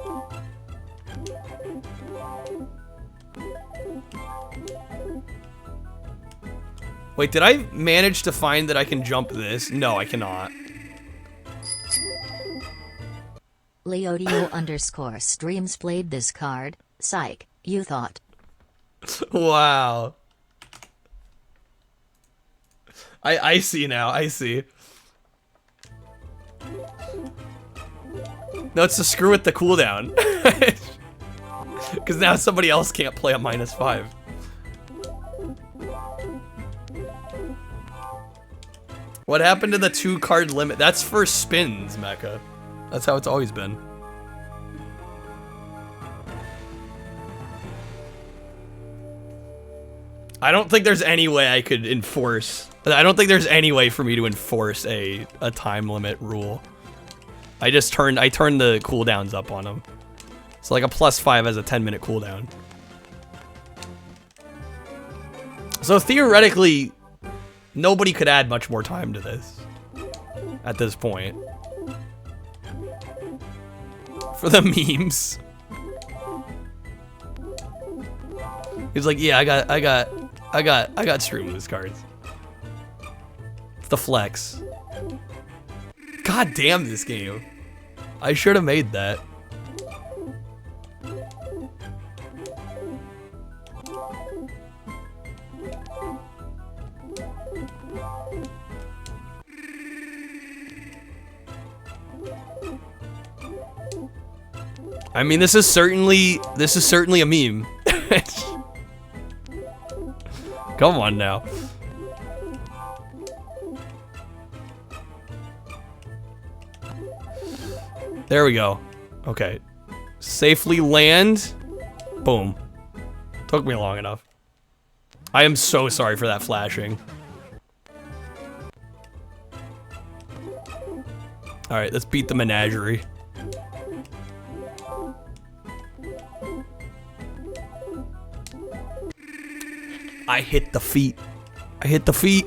Wait, did I manage to find that I can jump this? No, I cannot. Leodio _streams played this card. Psych, you thought. Wow. I see now, I see. No, it's to screw with the cooldown. Because now somebody else can't play a -5. What happened to the 2-card limit? That's for spins, Mecha. That's how it's always been. I don't think there's any way I could enforce. I don't think there's any way for me to enforce a time limit rule. I turned the cooldowns up on them. So like a +5 has a 10-minute cooldown. So theoretically, nobody could add much more time to this at this point. For the memes. He's like, yeah, I got stream loose cards. It's the flex. God damn this game. I should have made that. I mean, this is certainly a meme. Come on now. There we go. Okay. Safely land. Boom. Took me long enough. I am so sorry for that flashing. Alright, let's beat the menagerie. I hit the feet. I hit the feet.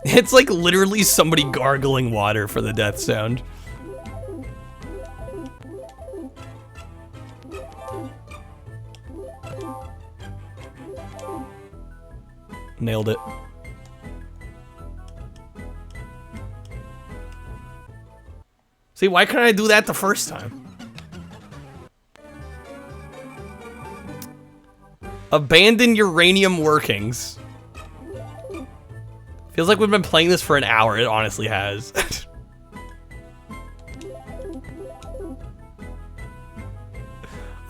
It's like literally somebody gargling water for the death sound. Nailed it. See, why couldn't I do that the first time? Abandon uranium workings. Feels like we've been playing this for an hour. It honestly has.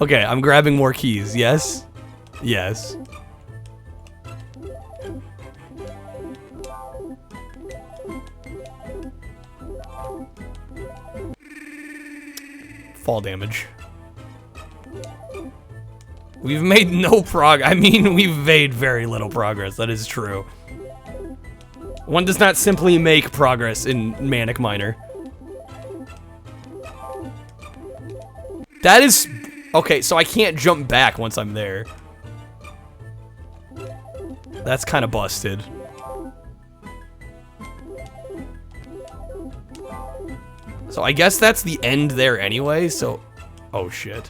Okay, I'm grabbing more keys. Yes? Yes. Fall damage. We've made no progress. I mean, we've made very little progress. That is true. One does not simply make progress in Manic Miner. That is... Okay, so I can't jump back once I'm there. That's kind of busted. So I guess that's the end there anyway, so... Oh, shit.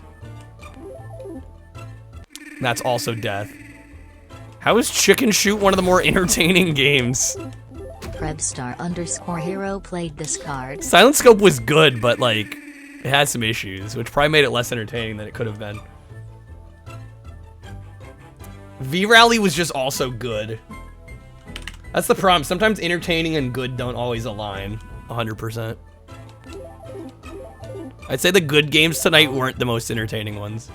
That's also death. How is Chicken Shoot one of the more entertaining games? Prebstar_hero played this card. Silent Scope was good, but like, it had some issues, which probably made it less entertaining than it could have been. V-Rally was just also good. That's the problem. Sometimes entertaining and good don't always align 100%. I'd say the good games tonight weren't the most entertaining ones.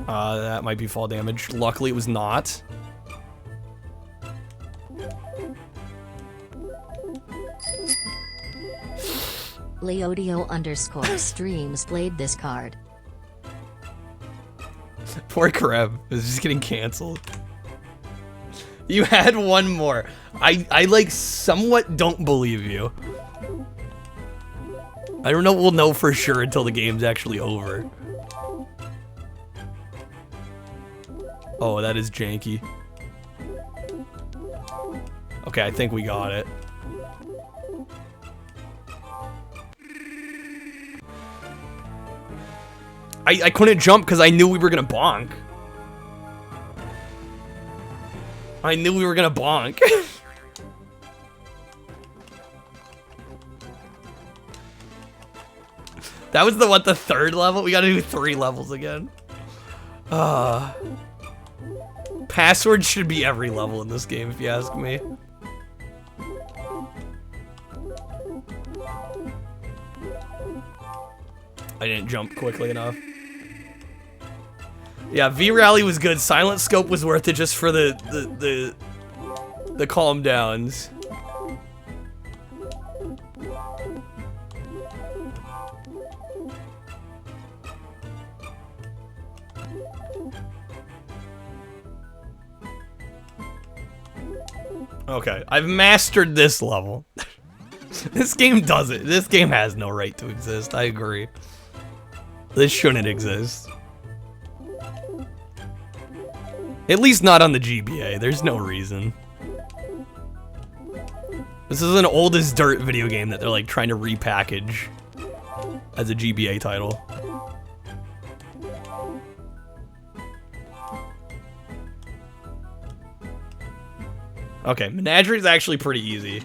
That might be fall damage. Luckily, it was not. Leodio_streams played this card. Poor Kreb is just getting canceled. You had one more. I like somewhat don't believe you. I don't know. We'll know for sure until the game's actually over. Oh, that is janky. Okay, I think we got it. I couldn't jump because I knew we were gonna bonk. I knew we were gonna bonk. That was the third level? We gotta do 3 levels again. Passwords should be every level in this game, if you ask me. I didn't jump quickly enough. Yeah, V-Rally was good. Silent Scope was worth it just for the calm downs. Okay, I've mastered this level. This game does it. This game has no right to exist. I agree. This shouldn't exist. At least not on the GBA. There's no reason. This is an old as dirt video game that they're like trying to repackage as a GBA title. Okay, Menagerie is actually pretty easy.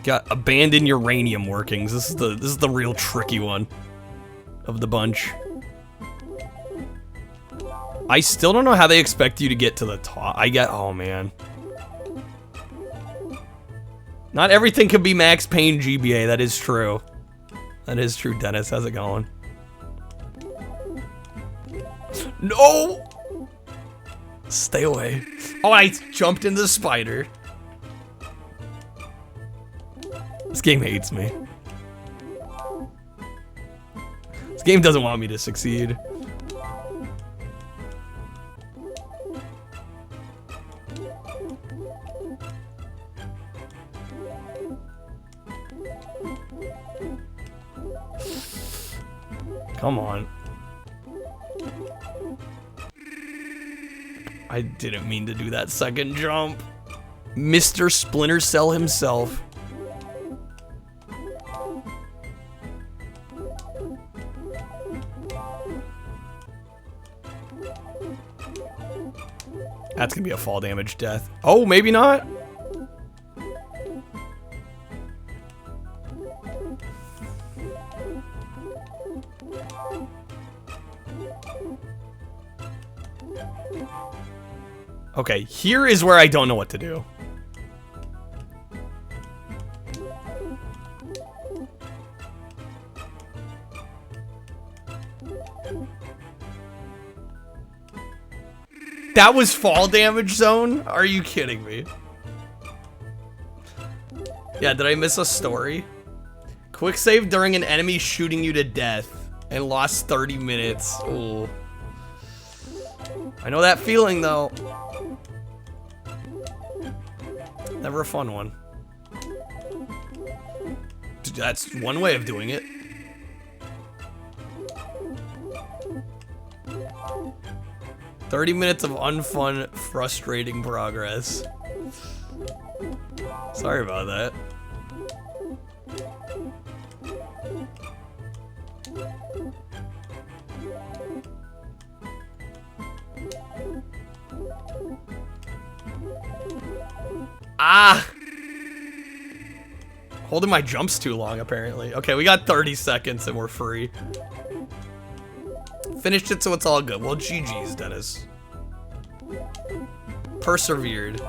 Got abandon uranium workings. This is the real tricky one of the bunch. I still don't know how they expect you to get to the top. Oh man. Not everything can be Max Payne GBA, that is true. That is true, Dennis. How's it going? No! Stay away. Oh, I jumped into the spider. This game hates me. This game doesn't want me to succeed. Come on. I didn't mean to do that second jump. Mr. Splinter Cell himself. That's gonna be a fall damage death. Oh, maybe not. Okay, here is where I don't know what to do. That was fall damage zone? Are you kidding me? Yeah, did I miss a story? Quick save during an enemy shooting you to death and lost 30 minutes. Ooh. I know that feeling though. Never a fun one. That's one way of doing it. "30 minutes of unfun, frustrating progress." Sorry about that. Ah! Holding my jumps too long, apparently. Okay, we got 30 seconds and we're free. Finished it, so it's all good. Well, GG's, Dennis. Persevered.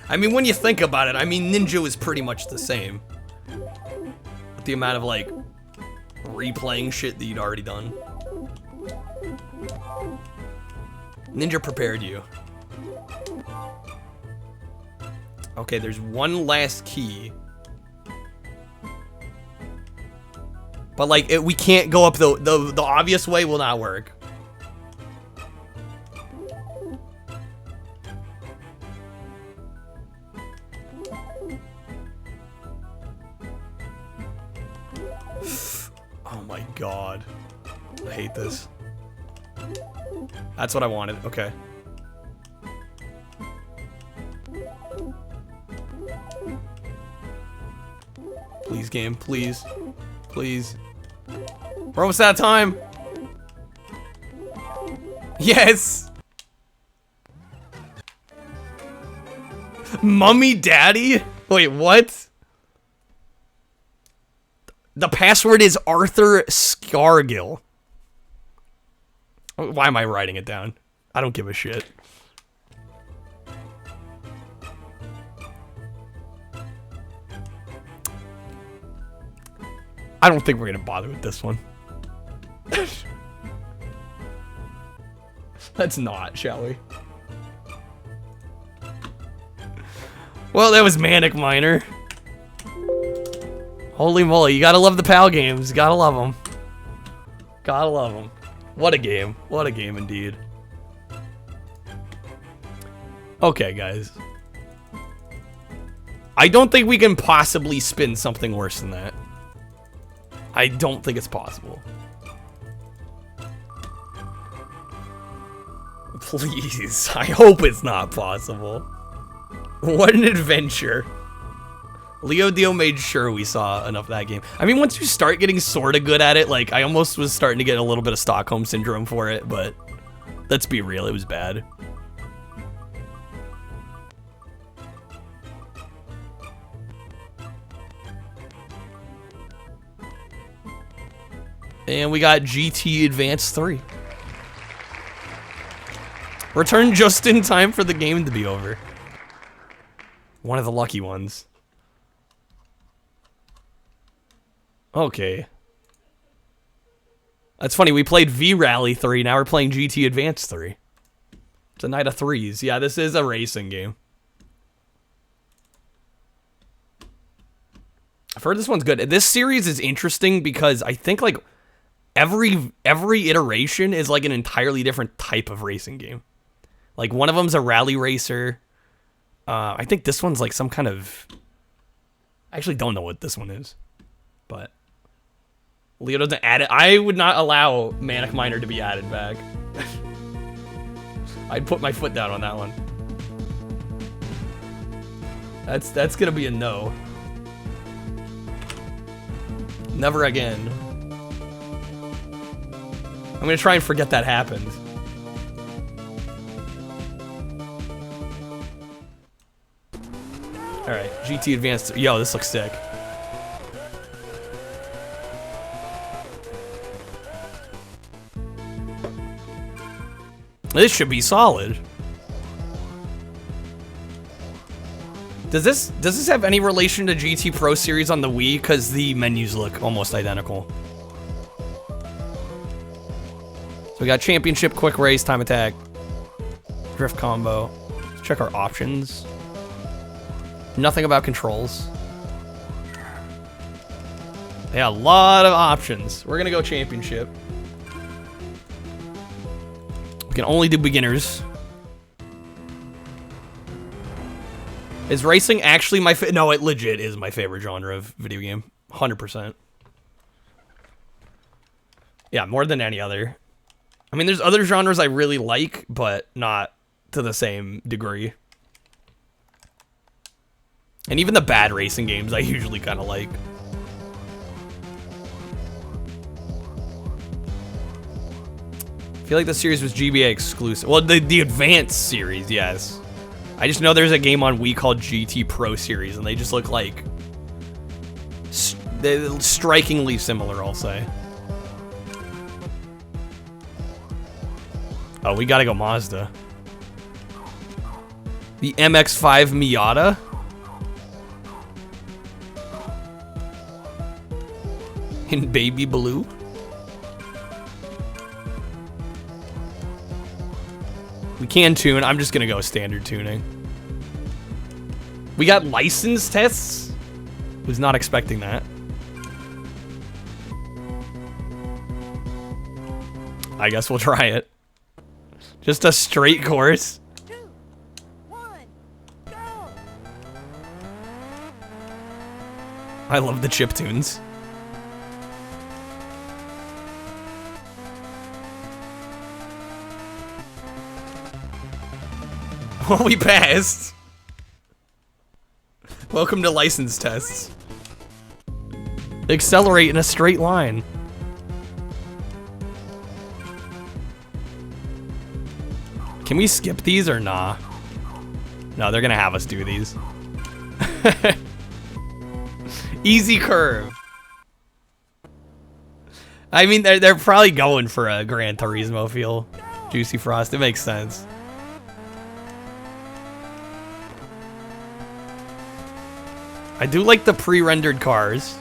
I mean, when you think about it, I mean, Ninja is pretty much the same. With the amount of, like, replaying shit that you'd already done. Ninja prepared you. Okay, there's one last key. But like, we can't go up the obvious way will not work. Oh my god. I hate this. That's what I wanted. Okay. Please, game. Please. Please. We're almost out of time. Yes! Mummy Daddy? Wait, what? The password is Arthur Scargill. Why am I writing it down? I don't give a shit. I don't think we're gonna bother with this one. Let's not, shall we? Well, that was Manic Miner. Holy moly, you gotta love the PAL games. You gotta love them. Gotta love them. What a game. What a game indeed. Okay, guys. I don't think we can possibly spin something worse than that. I don't think it's possible. Please, I hope it's not possible. What an adventure. Leo Dio made sure we saw enough of that game. I mean, once you start getting sort of good at it, like, I almost was starting to get a little bit of Stockholm Syndrome for it, but let's be real, it was bad. And we got GT Advance 3. Returned just in time for the game to be over. One of the lucky ones. Okay. That's funny, we played V-Rally 3, now we're playing GT Advance 3. It's a night of threes. Yeah, this is a racing game. I've heard this one's good. This series is interesting because I think, like, every iteration is like an entirely different type of racing game. Like, one of them's a rally racer. I think this one's like some kind of... I actually don't know what this one is. But... Leo doesn't add it. I would not allow Manic Miner to be added back. I'd put my foot down on that one. That's gonna be a no. Never again. I'm gonna try and forget that happened. Alright, GT Advanced. Yo, this looks sick. This should be solid. Does this have any relation to GT Pro Series on the Wii? Because the menus look almost identical. So we got Championship, Quick Race, Time Attack, Drift Combo. Let's check our options. Nothing about controls. Yeah, a lot of options. We're gonna go Championship. We can only do beginners. Is racing actually my favorite? No, it legit is my favorite genre of video game. 100%. Yeah, more than any other. I mean, there's other genres I really like, but not to the same degree. And even the bad racing games I usually kind of like. I feel like the series was GBA exclusive. Well, the Advanced series, yes. I just know there's a game on Wii called GT Pro Series, and they just look like... they're strikingly similar, I'll say. Oh, we gotta go Mazda. The MX-5 Miata? In baby blue? We can tune. I'm just gonna go standard tuning. We got license tests? Was not expecting that. I guess we'll try it. Just a straight course. 2, 1, go! I love the chip tunes. Well, we passed. Welcome to license tests. Accelerate in a straight line. Can we skip these or nah? No, they're gonna have us do these. Easy curve. I mean, they're probably going for a Gran Turismo feel. Juicy Frost, it makes sense. I do like the pre-rendered cars.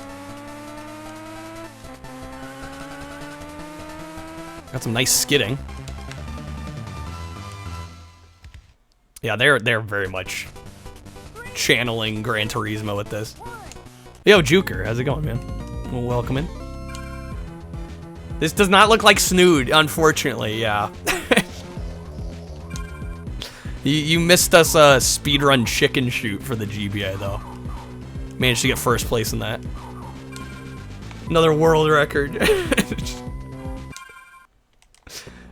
Got some nice skidding. Yeah, they're very much channeling Gran Turismo with this. Yo, Juker, how's it going, man? Well, welcome in. This does not look like Snood, unfortunately, yeah. you missed us a speedrun chicken shoot for the GBA, though. Managed to get first place in that. Another world record.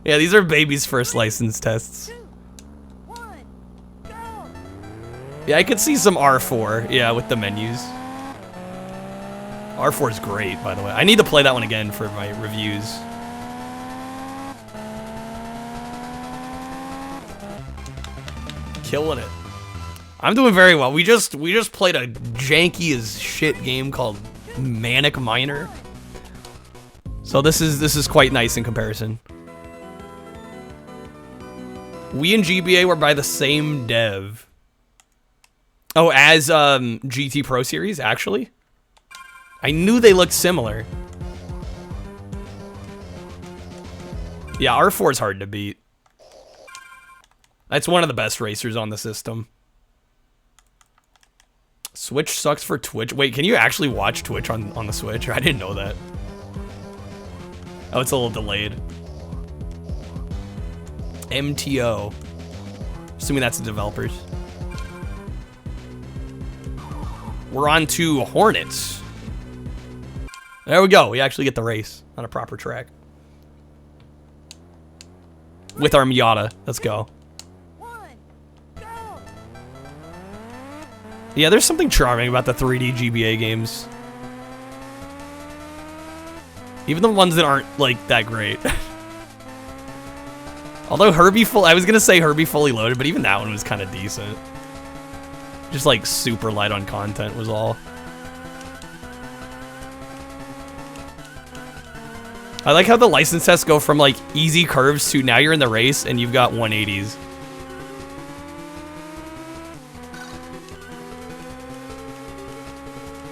Yeah, these are baby's first license tests. Yeah, I could see some R4, yeah, with the menus. R4 is great, by the way. I need to play that one again for my reviews. Killing it. I'm doing very well. We just played a janky as shit game called Manic Miner. So this is quite nice in comparison. We and GBA were by the same dev. Oh, as GT Pro Series, actually? I knew they looked similar. Yeah, R4 is hard to beat. That's one of the best racers on the system. Switch sucks for Twitch. Wait, can you actually watch Twitch on the Switch? I didn't know that. Oh, it's a little delayed. MTO. Assuming that's the developers. We're on to Hornets. There we go. We actually get the race on a proper track. With our Miata. Let's go. Yeah, there's something charming about the 3D GBA games. Even the ones that aren't, like, that great. Although I was gonna say Herbie Fully Loaded, but even that one was kind of decent. Just, like, super light on content was all. I like how the license tests go from, like, easy curves to now you're in the race and you've got 180s.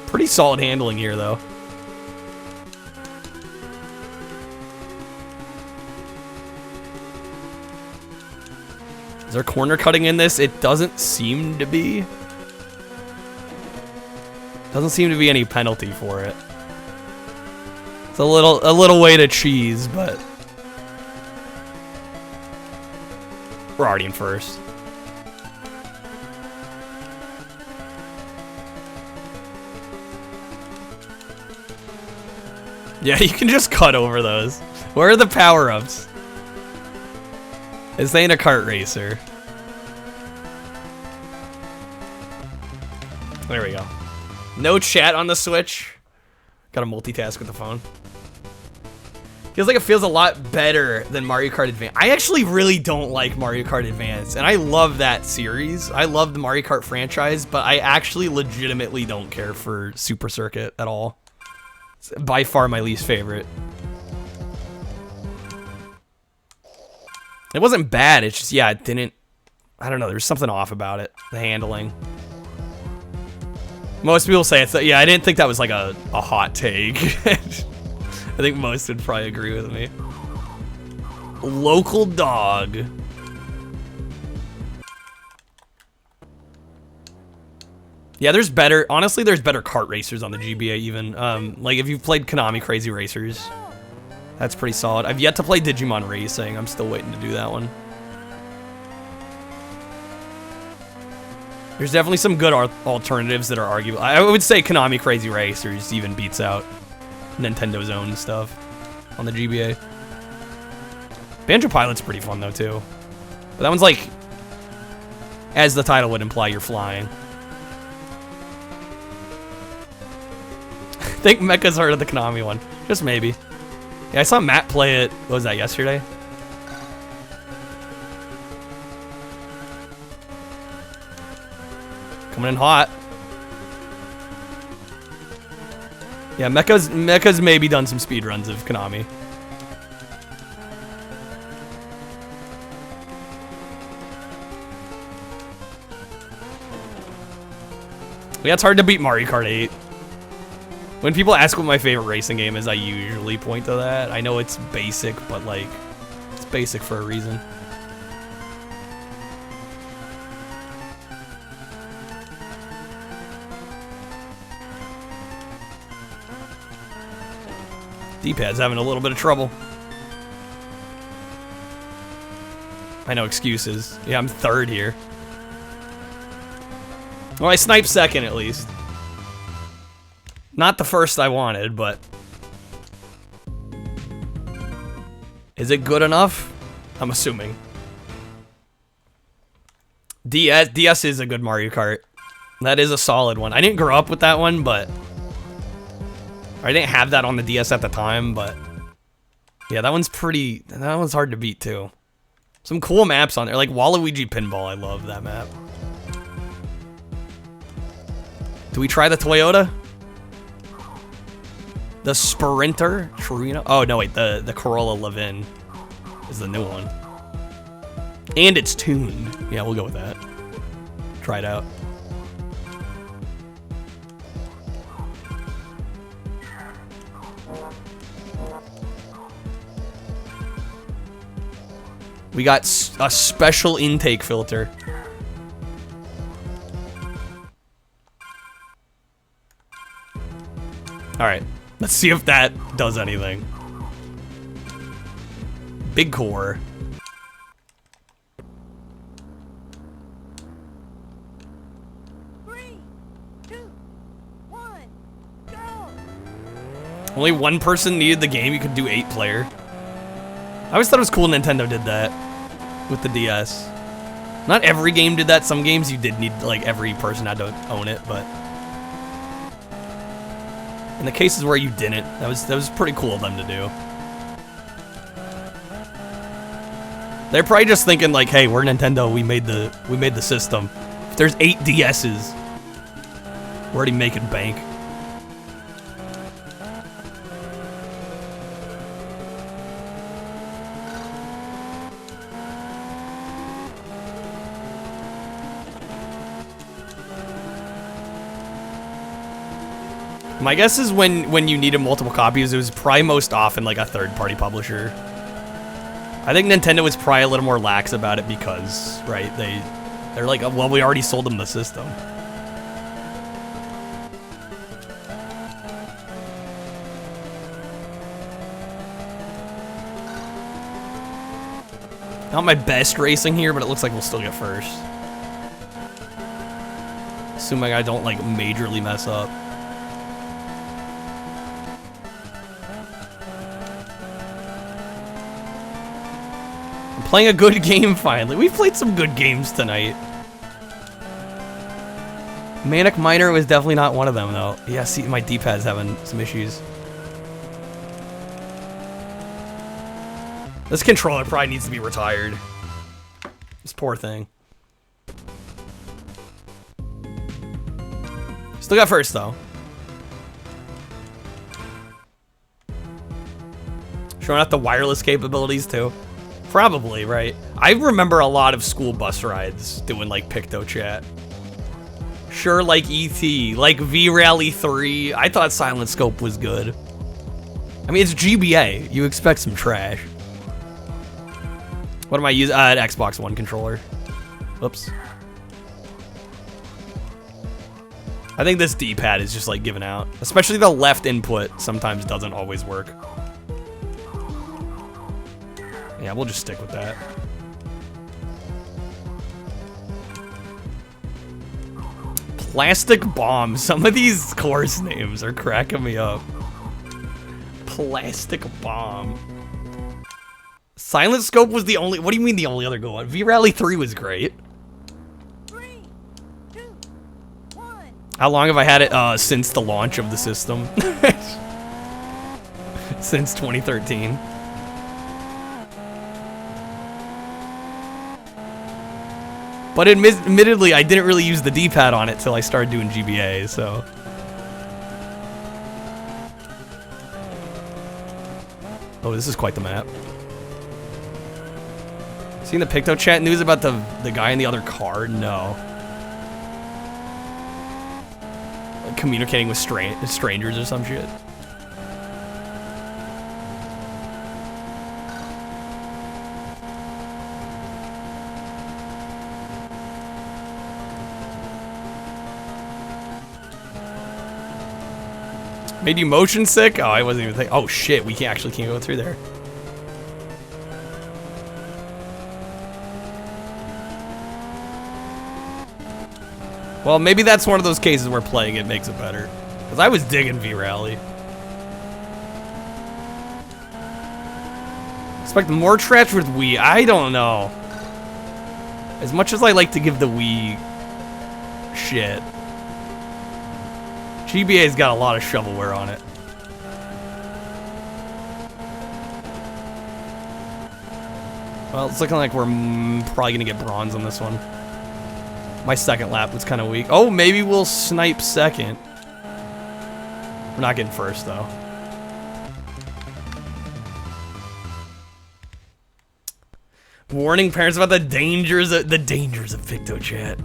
Pretty solid handling here, though. Is there corner cutting in this? It doesn't seem to be. Doesn't seem to be any penalty for it. It's a little way to cheese, but we're already in first. Yeah, you can just cut over those. Where are the power-ups? This ain't a kart racer. There we go. No chat on the Switch. Gotta multitask with the phone. Feels like it feels a lot better than Mario Kart Advance. I actually really don't like Mario Kart Advance, and I love that series. I love the Mario Kart franchise, but I actually legitimately don't care for Super Circuit at all. It's by far my least favorite. It wasn't bad, it's just, yeah, it didn't... I don't know, there's something off about it. The handling. Most people say it's... Yeah, I didn't think that was like a hot take. I think most would probably agree with me. Local dog. Yeah, there's better... Honestly, there's better kart racers on the GBA even. Like, if you've played Konami Crazy Racers, that's pretty solid. I've yet to play Digimon Racing. I'm still waiting to do that one. There's definitely some good alternatives that are arguable. I would say Konami Crazy Racers even beats out Nintendo's own stuff on the GBA. Banjo Pilot's pretty fun though too. But that one's like, as the title would imply, you're flying. I think Mecha's harder than the Konami one. Just maybe. Yeah, I saw Matt play it, what was that, yesterday? Coming in hot. Yeah, Mecha's maybe done some speedruns of Konami. Yeah, it's hard to beat Mario Kart 8. When people ask what my favorite racing game is, I usually point to that. I know it's basic, but like, it's basic for a reason. D-pad's having a little bit of trouble. I know excuses. Yeah, I'm third here. Well, I sniped second at least. Not the first I wanted, but... Is it good enough? I'm assuming. DS is a good Mario Kart. That is a solid one. I didn't grow up with that one, but... I didn't have that on the DS at the time, but... Yeah, that one's pretty... That one's hard to beat, too. Some cool maps on there. Like Waluigi Pinball, I love that map. Do we try the Toyota? The Sprinter? Torino? Oh, no, wait. The Corolla Levin is the new one. And it's tuned. Yeah, we'll go with that. Try it out. We got a special intake filter. Alright, let's see if that does anything. Big core. Three, two, one, go! Only one person needed the game, you could do 8-player. I always thought it was cool Nintendo did that with the DS. Not every game did that, some games you did need, like, every person had to own it, but... In the cases where you didn't, that was pretty cool of them to do. They're probably just thinking like, hey, we're Nintendo, we made the system. If there's 8 DSs, we're already making bank. My guess is when you needed multiple copies, it was probably most often like a third-party publisher. I think Nintendo was probably a little more lax about it because, right, they're like, well, we already sold them the system. Not my best racing here, but it looks like we'll still get first. Assuming I don't like majorly mess up. Playing a good game finally. We've played some good games tonight. Manic Miner was definitely not one of them though. Yeah, see, my D-pad's having some issues. This controller probably needs to be retired. This poor thing. Still got first though. Showing off the wireless capabilities too. Probably, right? I remember a lot of school bus rides doing like Picto Chat. Sure, like E.T., like V-Rally 3. I thought Silent Scope was good. I mean, it's GBA. You expect some trash. What am I using? An Xbox One controller. Oops. I think this D-pad is just like giving out. Especially the left input sometimes doesn't always work. Yeah, we'll just stick with that. Plastic Bomb. Some of these course names are cracking me up. Plastic Bomb. Silent Scope was the only... What do you mean the only other good one? V-Rally 3 was great. 3, 2, 1. How long have I had it? Since the launch of the system. Since 2013. But admittedly, I didn't really use the D-pad on it till I started doing GBA, so... Oh, this is quite the map. Seen the Picto Chat news about the guy in the other car? No. Like communicating with strangers or some shit. Made you motion sick? Oh, I wasn't even thinking. Oh shit, we actually can't go through there. Well, maybe that's one of those cases where playing it makes it better. Because I was digging V-Rally. Expect more trash with Wii. I don't know. As much as I like to give the Wii shit, GBA's got a lot of shovelware on it. Well, it's looking like we're probably gonna get bronze on this one. My second lap was kind of weak. Oh, maybe we'll snipe second. We're not getting first though. Warning parents about the dangers of Picto Chat.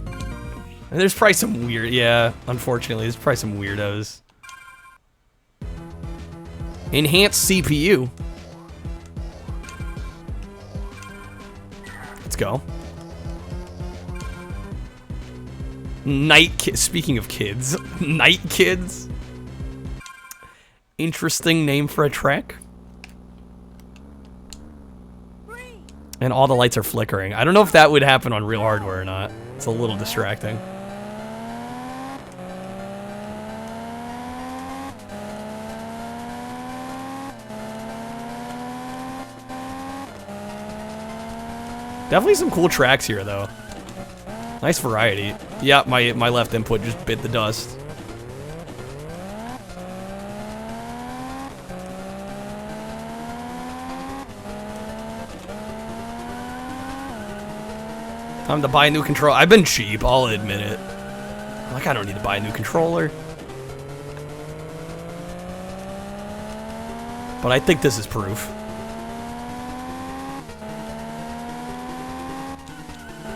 And there's probably some weird, yeah, unfortunately, there's probably some weirdos. Enhanced CPU. Let's go. Speaking of kids, Night Kids. Interesting name for a track. And all the lights are flickering. I don't know if that would happen on real hardware or not. It's a little distracting. Definitely some cool tracks here, though. Nice variety. Yeah, my left input just bit the dust. Time to buy a new controller. I've been cheap, I'll admit it. Like, I don't need to buy a new controller. But I think this is proof.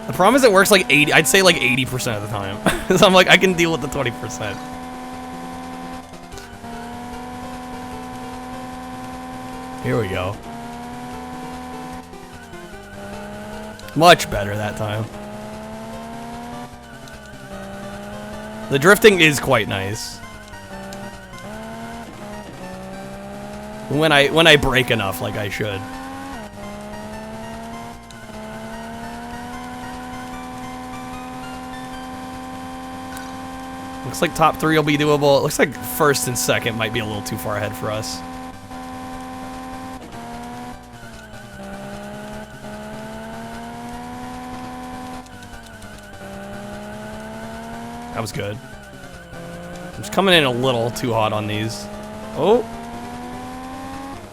The problem is it works like 80, I'd say like 80% of the time. So I'm like, I can deal with the 20%. Here we go. Much better that time. The drifting is quite nice. When I brake enough like I should. Looks like top 3 will be doable. It looks like first and second might be a little too far ahead for us. That was good. I'm just coming in a little too hot on these. Oh.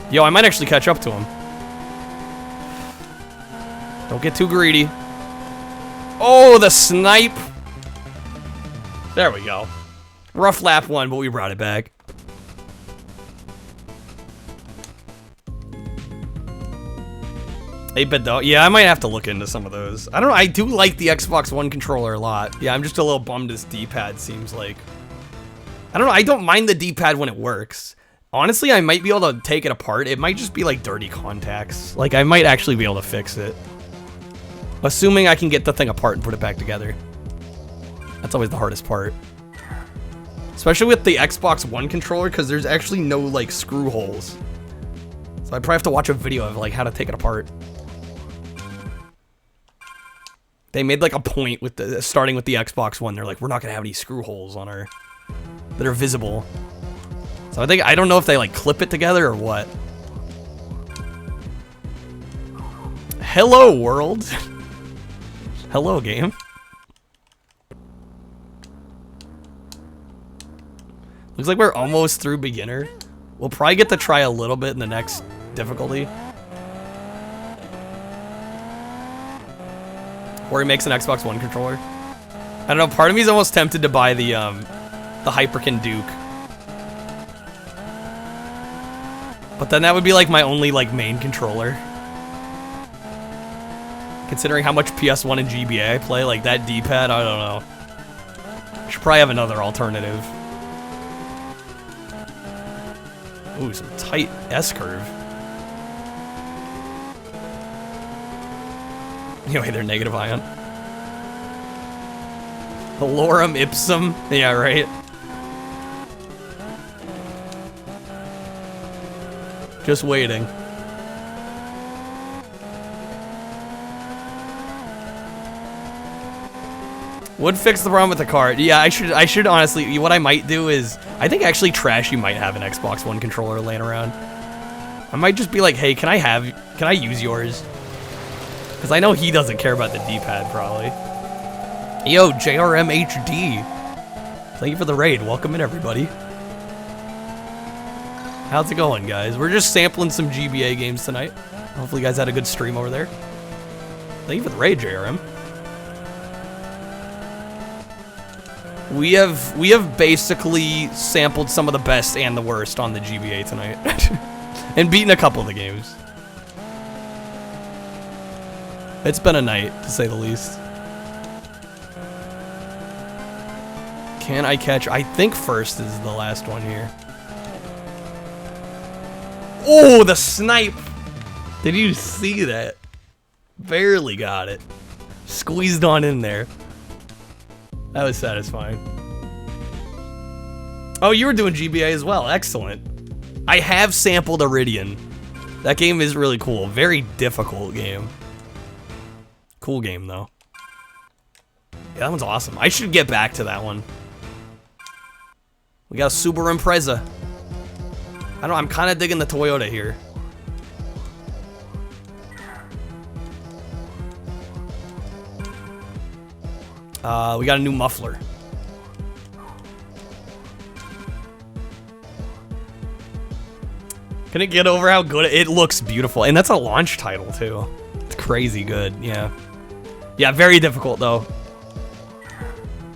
Yo, I might actually catch up to him. Don't get too greedy. Oh, the snipe. There we go. Rough lap 1, but we brought it back. But though, yeah, I might have to look into some of those. I don't know, I do like the Xbox One controller a lot. Yeah, I'm just a little bummed this D-pad seems like... I don't know, I don't mind the D-pad when it works. Honestly, I might be able to take it apart. It might just be like dirty contacts. Like, I might actually be able to fix it. Assuming I can get the thing apart and put it back together. That's always the hardest part. Especially with the Xbox One controller, because there's actually no, like, screw holes. So I probably have to watch a video of, like, how to take it apart. They made like a point with the starting with the Xbox One. They're like, we're not gonna have any screw holes on our that are visible. So I don't know if they like clip it together or what. Hello world. Hello game. Looks like we're almost through beginner. We'll probably get to try a little bit in the next difficulty. Or he makes an Xbox One controller. I don't know, part of me is almost tempted to buy the Hyperkin Duke. But then that would be like my only like main controller. Considering how much PS1 and GBA I play, like that D-pad, I don't know. Should probably have another alternative. Ooh, some tight S-curve. Anyway, they're negative ion. The lorem ipsum. Yeah, right. Just waiting. Would fix the problem with the card. Yeah, I should honestly, what I might do is, I think actually Trashy might have an Xbox One controller laying around. I might just be like, hey, can I use yours? Because I know he doesn't care about the D-pad, probably. Yo, JRM HD. Thank you for the raid. Welcome in, everybody. How's it going, guys? We're just sampling some GBA games tonight. Hopefully you guys had a good stream over there. Thank you for the raid, JRM. We have basically sampled some of the best and the worst on the GBA tonight. And beaten a couple of the games. It's been a night, to say the least. Can I catch? I think first is the last one here. Oh, the snipe! Did you see that? Barely got it. Squeezed on in there. That was satisfying. Oh, you were doing GBA as well. Excellent. I have sampled Iridian. That game is really cool. Very difficult game. Cool game, though. Yeah, that one's awesome. I should get back to that one. We got a Subaru Impreza. I don't know, I'm kind of digging the Toyota here. We got a new muffler. Can it get over how good it looks? Beautiful, and that's a launch title too. It's crazy good. Yeah, yeah, very difficult though.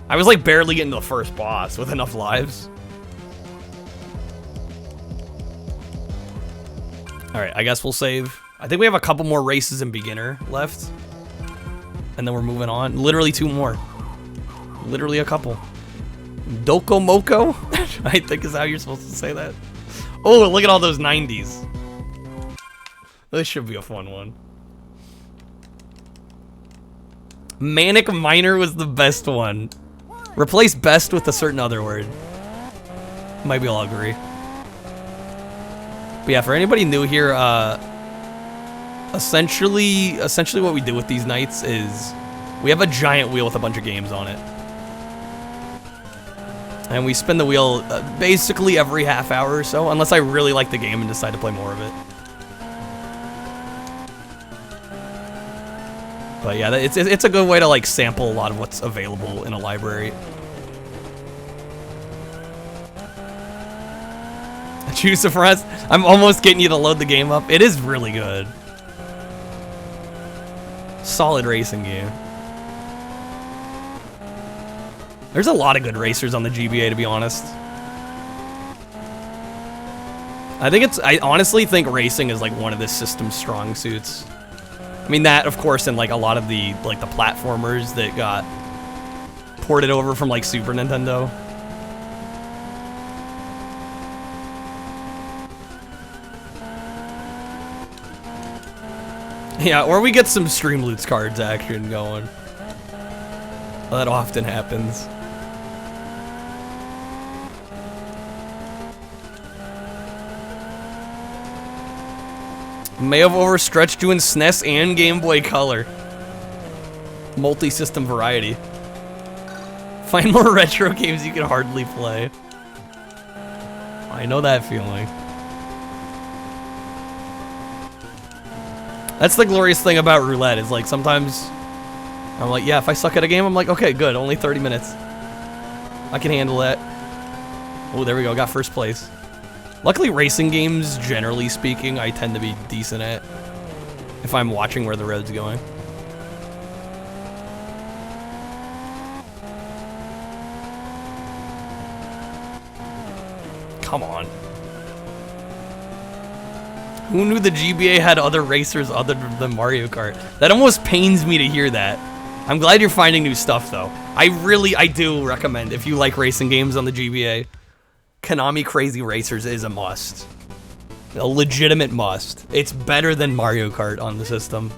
I was like barely getting to the first boss with enough lives. All right, I guess we'll save. I think we have a couple more races in beginner left, and then we're moving on. Literally 2 more. Literally a couple. Doko Moko? I think is how you're supposed to say that. Oh, look at all those 90s. This should be a fun one. Manic Miner was the best one. Replace best with a certain other word. Maybe I'll agree. But yeah, for anybody new here, essentially what we do with these nights is we have a giant wheel with a bunch of games on it. And we spin the wheel basically every half hour or so, unless I really like the game and decide to play more of it. But yeah, it's a good way to like sample a lot of what's available in a library. Choose a rest. I'm almost getting you to load the game up. It is really good. Solid racing game. There's a lot of good racers on the GBA, to be honest. I honestly think racing is like one of this system's strong suits. I mean that, of course, and like a lot of the like the platformers that got ported over from like Super Nintendo. Yeah, or we get some Streamloots cards action going. Well, that often happens. May have overstretched you in SNES and Game Boy Color. multi-system variety. Find more retro games you can hardly play. I know that feeling. That's the glorious thing about Roulette, is like sometimes I'm like, yeah, if I suck at a game, I'm like, okay, good, only 30 minutes. I can handle that. Oh, there we go, got first place. Luckily, racing games, generally speaking, I tend to be decent at if I'm watching where the road's going. Come on. Who knew the GBA had other racers other than Mario Kart? That almost pains me to hear that. I'm glad you're finding new stuff, though. I do recommend, if you like racing games on the GBA, Konami Crazy Racers is a must. A legitimate must. It's better than Mario Kart on the system.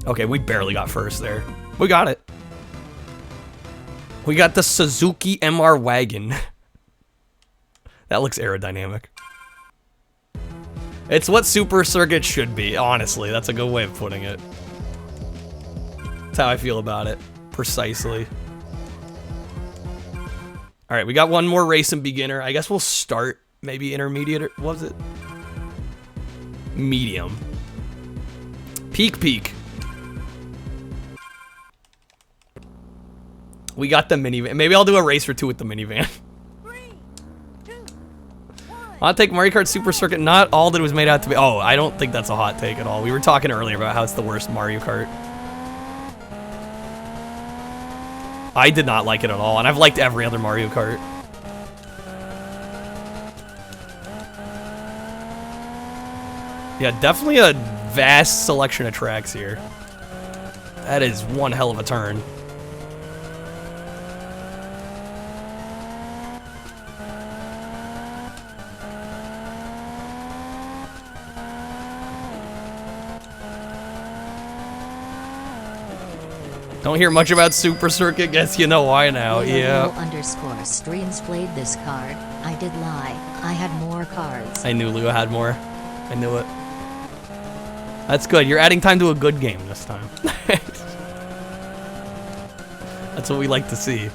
Okay, we barely got first there. We got it. We got the Suzuki MR Wagon. That looks aerodynamic. It's what Super Circuit should be, honestly. That's a good way of putting it. That's how I feel about it. Precisely. Alright, we got one more race in beginner. I guess we'll start maybe intermediate, or what was it? Medium. Peak. We got the minivan. Maybe I'll do a race or two with the minivan. Hot take, Mario Kart Super Circuit, not all that it was made out to be. Oh, I don't think that's a hot take at all. We were talking earlier about how it's the worst Mario Kart. I did not like it at all, and I've liked every other Mario Kart. Yeah, definitely a vast selection of tracks here. That is one hell of a turn. Don't hear much about Super Circuit, guess you know why now, yeah. Underscore streams played this card. I did lie. I had more cards. I knew Leo had more. I knew it. That's good, you're adding time to a good game this time. That's what we like to see.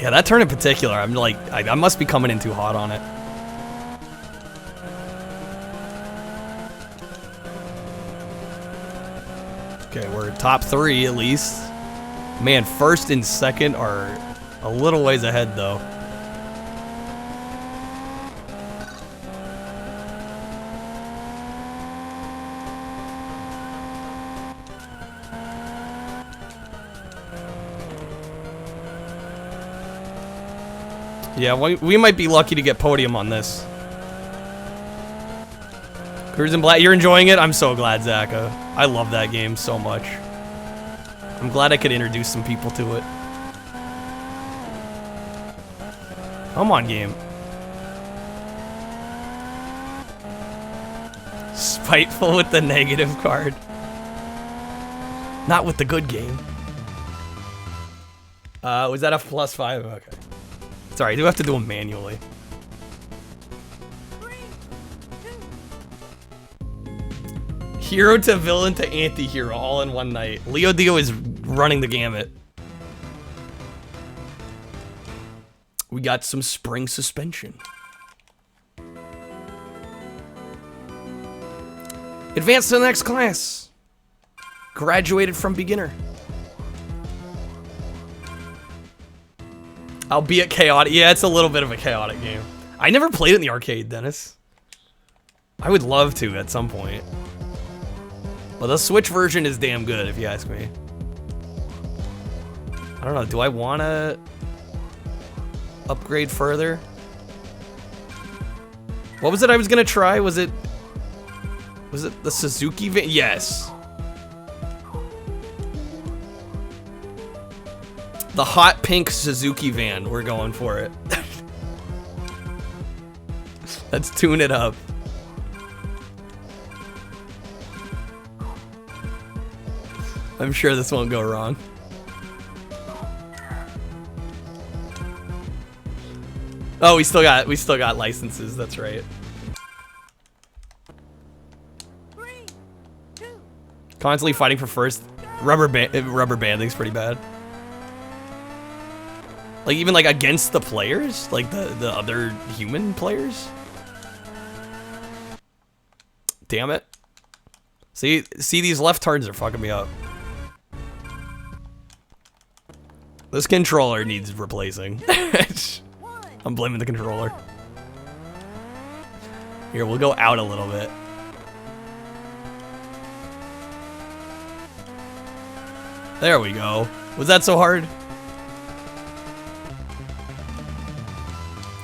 Yeah, that turn in particular, I'm like, I must be coming in too hot on it. Okay, we're top 3 at least. Man, first and second are a little ways ahead though. Yeah, we might be lucky to get podium on this. Cruising Black, you're enjoying it? I'm so glad, Zaka. I love that game so much. I'm glad I could introduce some people to it. Come on, game. Spiteful with the negative card. Not with the good game. Was that a +5? Okay. Sorry, I do have to do them manually. Hero to villain to anti-hero all in one night. Leo Dio is running the gamut. We got some spring suspension. Advanced to the next class. Graduated from beginner. Albeit chaotic. Yeah, it's a little bit of a chaotic game. I never played it in the arcade, Dennis. I would love to at some point. Well, the Switch version is damn good, if you ask me. I don't know, do I want to upgrade further? What was it I was going to try? Was it the Suzuki van? Yes. The hot pink Suzuki van, we're going for it. Let's tune it up. I'm sure this won't go wrong. Oh, we still got licenses, that's right. Constantly fighting for first. Rubber banding's pretty bad. Like, even, like, against the players? Like, the other human players? Damn it. See, these left turns are fucking me up. This controller needs replacing. I'm blaming the controller. Here, we'll go out a little bit. There we go. Was that so hard?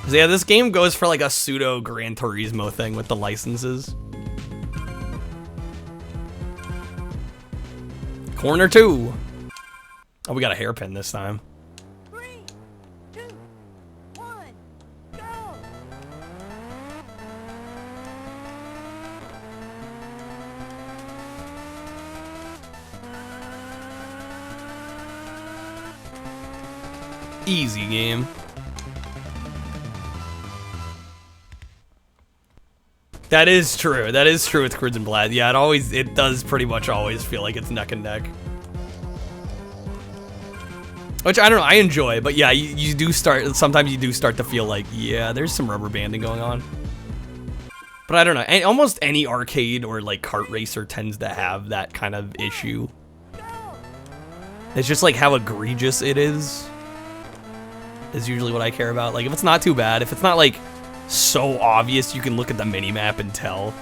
So yeah, this game goes for like a pseudo Gran Turismo thing with the licenses. Corner 2. Oh, we got a hairpin this time. 3, 2, 1, go! Easy game. That is true. That is true with Crimson Blad. Yeah, it does pretty much always feel like it's neck and neck. Which, I don't know, I enjoy, but yeah, sometimes you do start to feel like, yeah, there's some rubber banding going on. But I don't know, almost any arcade or like kart racer tends to have that kind of issue. It's just like how egregious it is usually what I care about. Like, if it's not too bad, if it's not like so obvious you can look at the mini-map and tell,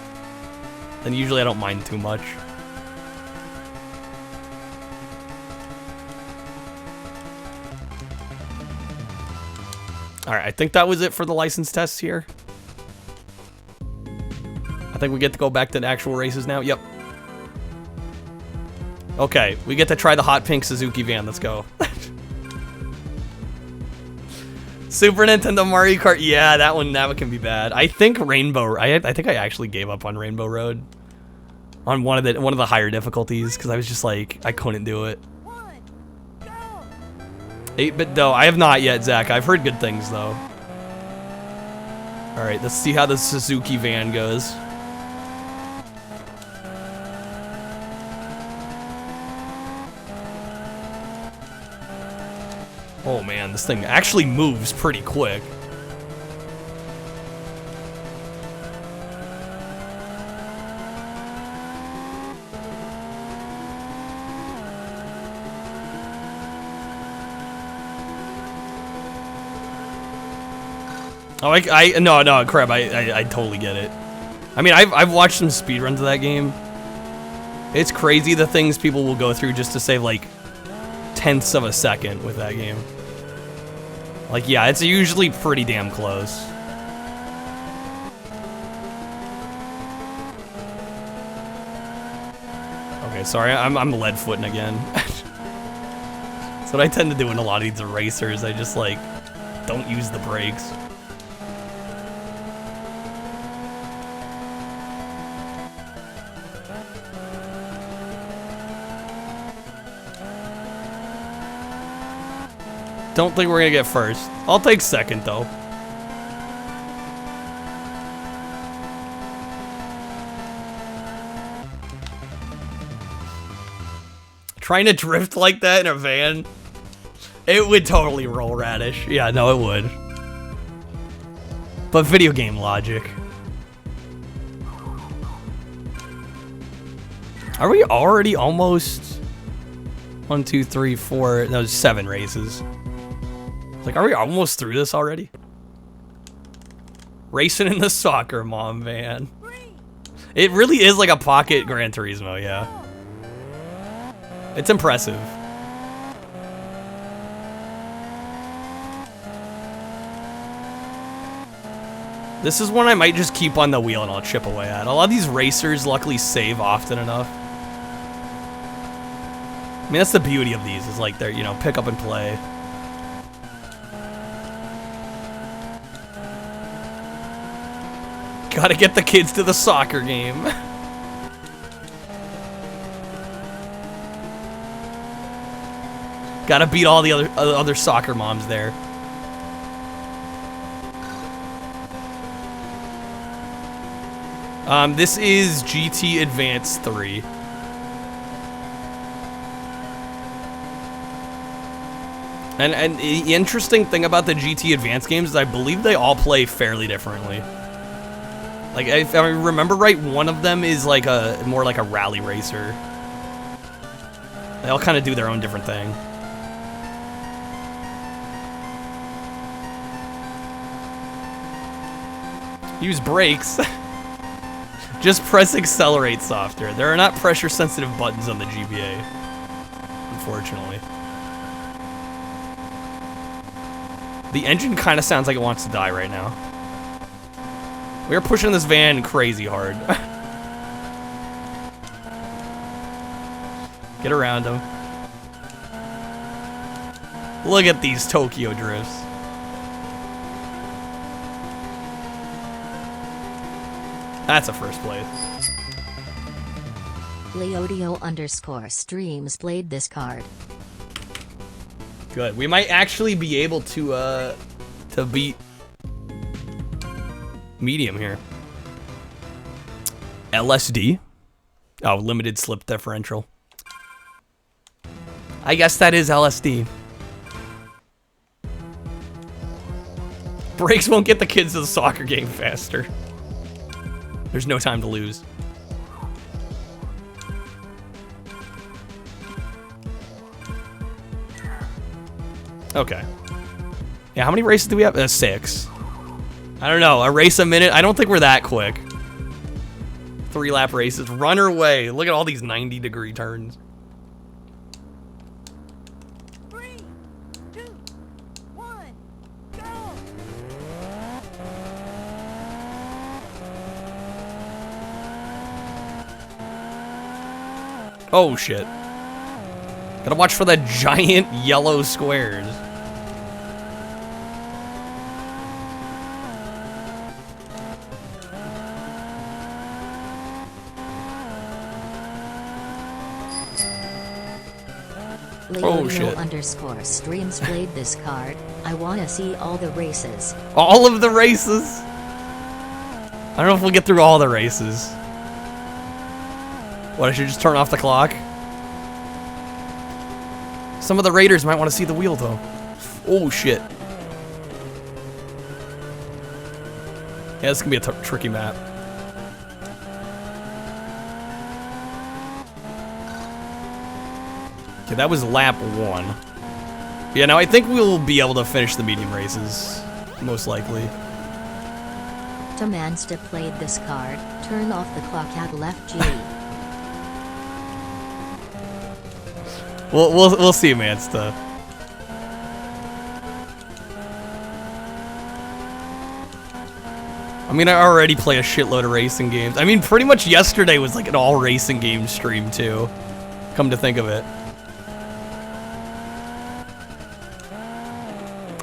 then usually I don't mind too much. Alright, I think that was it for the license tests here. I think we get to go back to the actual races now. Yep. Okay, we get to try the hot pink Suzuki van. Let's go. Super Nintendo Mario Kart. Yeah, that one can be bad. I think Rainbow. I think I actually gave up on Rainbow Road on one of the higher difficulties because I was just like, I couldn't do it. 8-bit dough. I have not yet, Zach. I've heard good things though. All right, let's see how the Suzuki van goes. Oh man, this thing actually moves pretty quick. Oh, no, crap, I totally get it. I mean, I've watched some speedruns of that game. It's crazy the things people will go through just to save, like, tenths of a second with that game. Like, yeah, it's usually pretty damn close. Okay, sorry, I'm lead footing again. That's what I tend to do in a lot of these racers. I just, like, don't use the brakes. Don't think we're gonna get first. I'll take second, though. Trying to drift like that in a van? It would totally roll radish. Yeah, no, it would. But video game logic. Are we already almost 1, 2, 3, 4? No, 7 races. Like, are we almost through this already? Racing in the soccer mom van. It really is like a pocket Gran Turismo, yeah. It's impressive. This is one I might just keep on the wheel and I'll chip away at. A lot of these racers luckily save often enough. I mean, that's the beauty of these, is like they're, you know, pick up and play. Gotta get the kids to the soccer game. Gotta beat all the other soccer moms there. This is GT Advance 3. And the interesting thing about the GT Advance games is I believe they all play fairly differently. Like, if I remember right, one of them is like more like a rally racer. They all kind of do their own different thing. Use brakes. Just press accelerate softer. There are not pressure sensitive buttons on the GBA, unfortunately. The engine kind of sounds like it wants to die right now. We are pushing this van crazy hard. Get around him. Look at these Tokyo drifts. That's a first place. Leodio_streams played this card. Good. We might actually be able to beat medium here. LSD. Oh, limited slip differential. I guess that is LSD. Brakes won't get the kids to the soccer game faster. There's no time to lose. Okay. Yeah, how many races do we have? 6. I don't know, a race a minute? I don't think we're that quick. 3-lap races. Runner way. Look at all these 90-degree turns. 3, 2, 1, go! Oh, shit. Gotta watch for the giant yellow squares. Oh, shit. Leodio_streams played this card. I wanna see all the races. All of the races? I don't know if we'll get through all the races. What, I should just turn off the clock? Some of the raiders might want to see the wheel, though. Oh, shit. Yeah, this can be a tricky map. Okay, that was lap 1. Yeah, now I think we'll be able to finish the medium races. Most likely. Tamansta played this card. Turn off the clock at left G. We'll see, Mansta. I mean, I already play a shitload of racing games. I mean, pretty much yesterday was like an all racing game stream too. Come to think of it.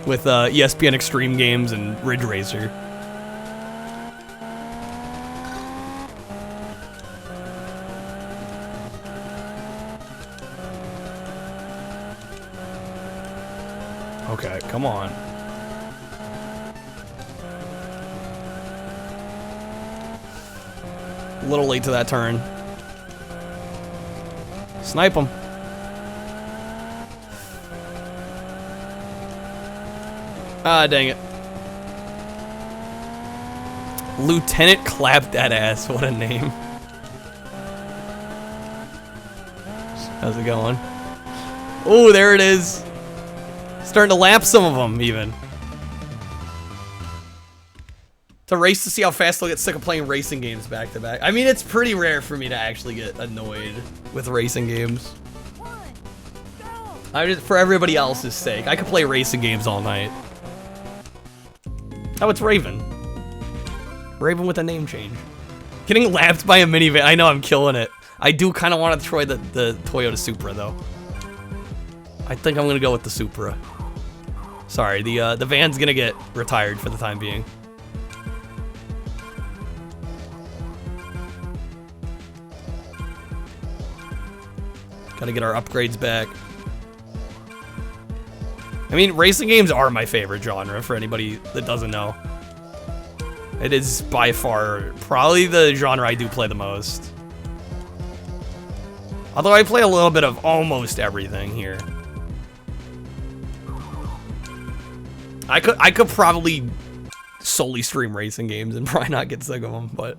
With ESPN Extreme Games and Ridge Racer. Okay, come on. A little late to that turn. Snipe him. Ah, dang it. Lieutenant Clap That Ass, what a name. How's it going? Oh, there it is. Starting to lap some of them, even. It's a race to see how fast they'll get sick of playing racing games back to back. I mean, it's pretty rare for me to actually get annoyed with racing games. I just, for everybody else's sake, I could play racing games all night. Oh, it's Raven. Raven with a name change. Getting lapped by a minivan. I know, I'm killing it. I do kind of want to try the Toyota Supra, though. I think I'm going to go with the Supra. Sorry, the van's going to get retired for the time being. Gotta get our upgrades back. I mean, racing games are my favorite genre, for anybody that doesn't know. It is by far probably the genre I do play the most. Although I play a little bit of almost everything here. I could probably solely stream racing games and probably not get sick of them, but...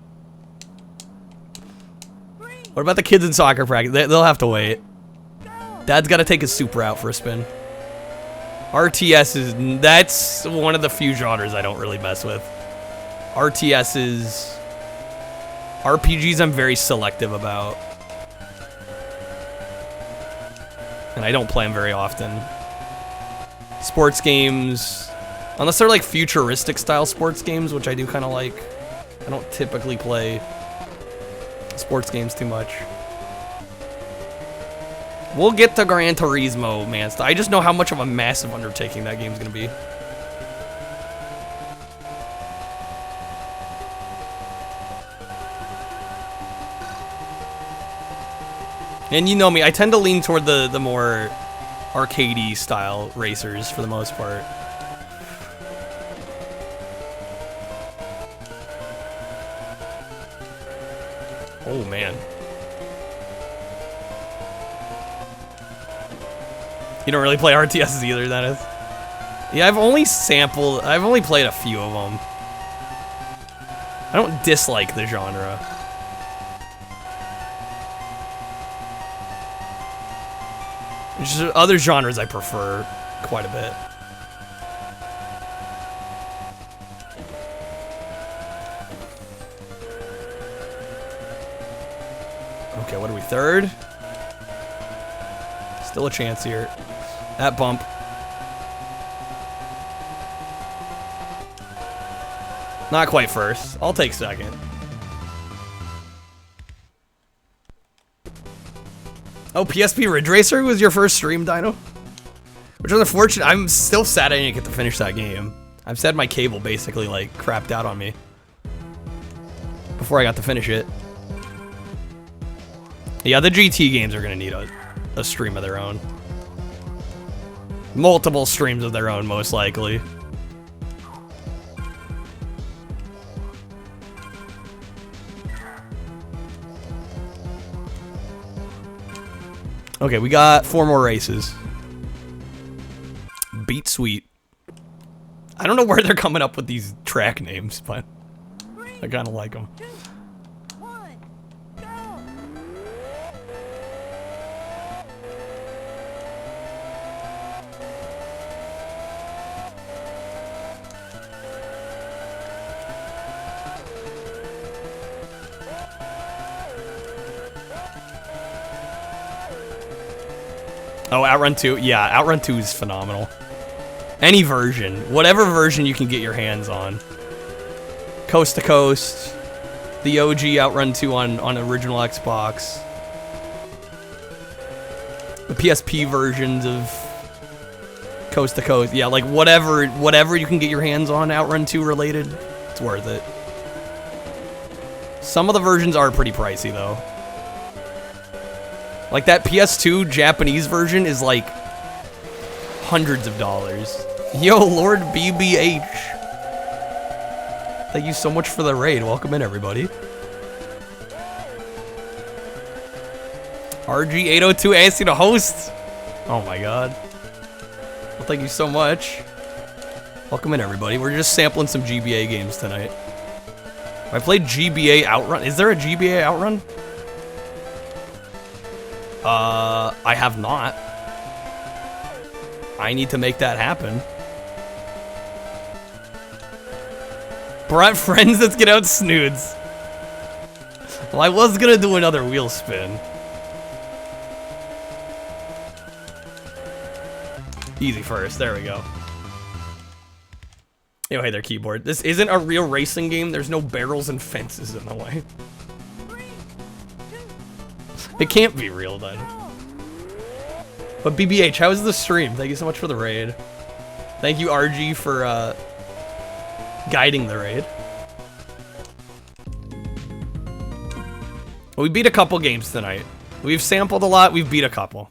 What about the kids in soccer practice? They'll have to wait. Dad's got to take his Super out for a spin. RTS is... That's one of the few genres I don't really mess with. RTS is... RPGs I'm very selective about. And I don't play them very often. Sports games... Unless they're like futuristic style sports games, which I do kind of like. I don't typically play sports games too much. We'll get to Gran Turismo, man. I just know how much of a massive undertaking that game's gonna be. And you know me, I tend to lean toward the more arcadey style racers for the most part. Oh man. You don't really play RTSs either, that is. Yeah, I've only played a few of them. I don't dislike the genre. There's just other genres I prefer quite a bit. Okay, what are we, third? Still a chance here. That bump. Not quite first. I'll take second. Oh, PSP Ridge Racer was your first stream, Dino? Which was unfortunate. I'm still sad I didn't get to finish that game. I'm sad my cable basically, like, crapped out on me before I got to finish it. Yeah, the GT games are gonna need a stream of their own. Multiple streams of their own, most likely. Okay, we got 4 more races. Beat Sweet. I don't know where they're coming up with these track names, but I kind of like them. Oh, Outrun 2. Yeah, Outrun 2 is phenomenal. Any version. Whatever version you can get your hands on. Coast to Coast. The OG Outrun 2 on original Xbox. The PSP versions of Coast to Coast. Yeah, like whatever you can get your hands on Outrun 2 related, it's worth it. Some of the versions are pretty pricey, though. Like, that PS2 Japanese version is, like, hundreds of dollars. Yo, Lord BBH. Thank you so much for the raid. Welcome in, everybody. RG802 asked you to host. Oh, my God. Well, thank you so much. Welcome in, everybody. We're just sampling some GBA games tonight. I played GBA Outrun. Is there a GBA Outrun? I have not. I need to make that happen. Brought friends, let's get out snoods. Well, I was gonna do another wheel spin. Easy first, there we go. Yo, hey there, keyboard. This isn't a real racing game. There's no barrels and fences in the way. It can't be real, then. But BBH, how is the stream? Thank you so much for the raid. Thank you, RG, for guiding the raid. We beat a couple games tonight. We've sampled a lot. We've beat a couple.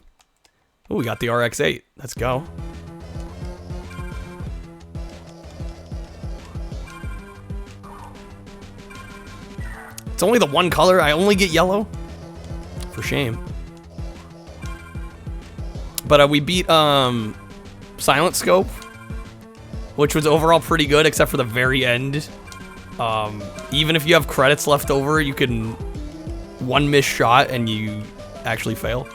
Oh, we got the RX-8. Let's go. It's only the one color. I only get yellow. For shame. But we beat Silent Scope which was overall pretty good, except for the very end. Even if you have credits left over, you can one missed shot and you actually fail.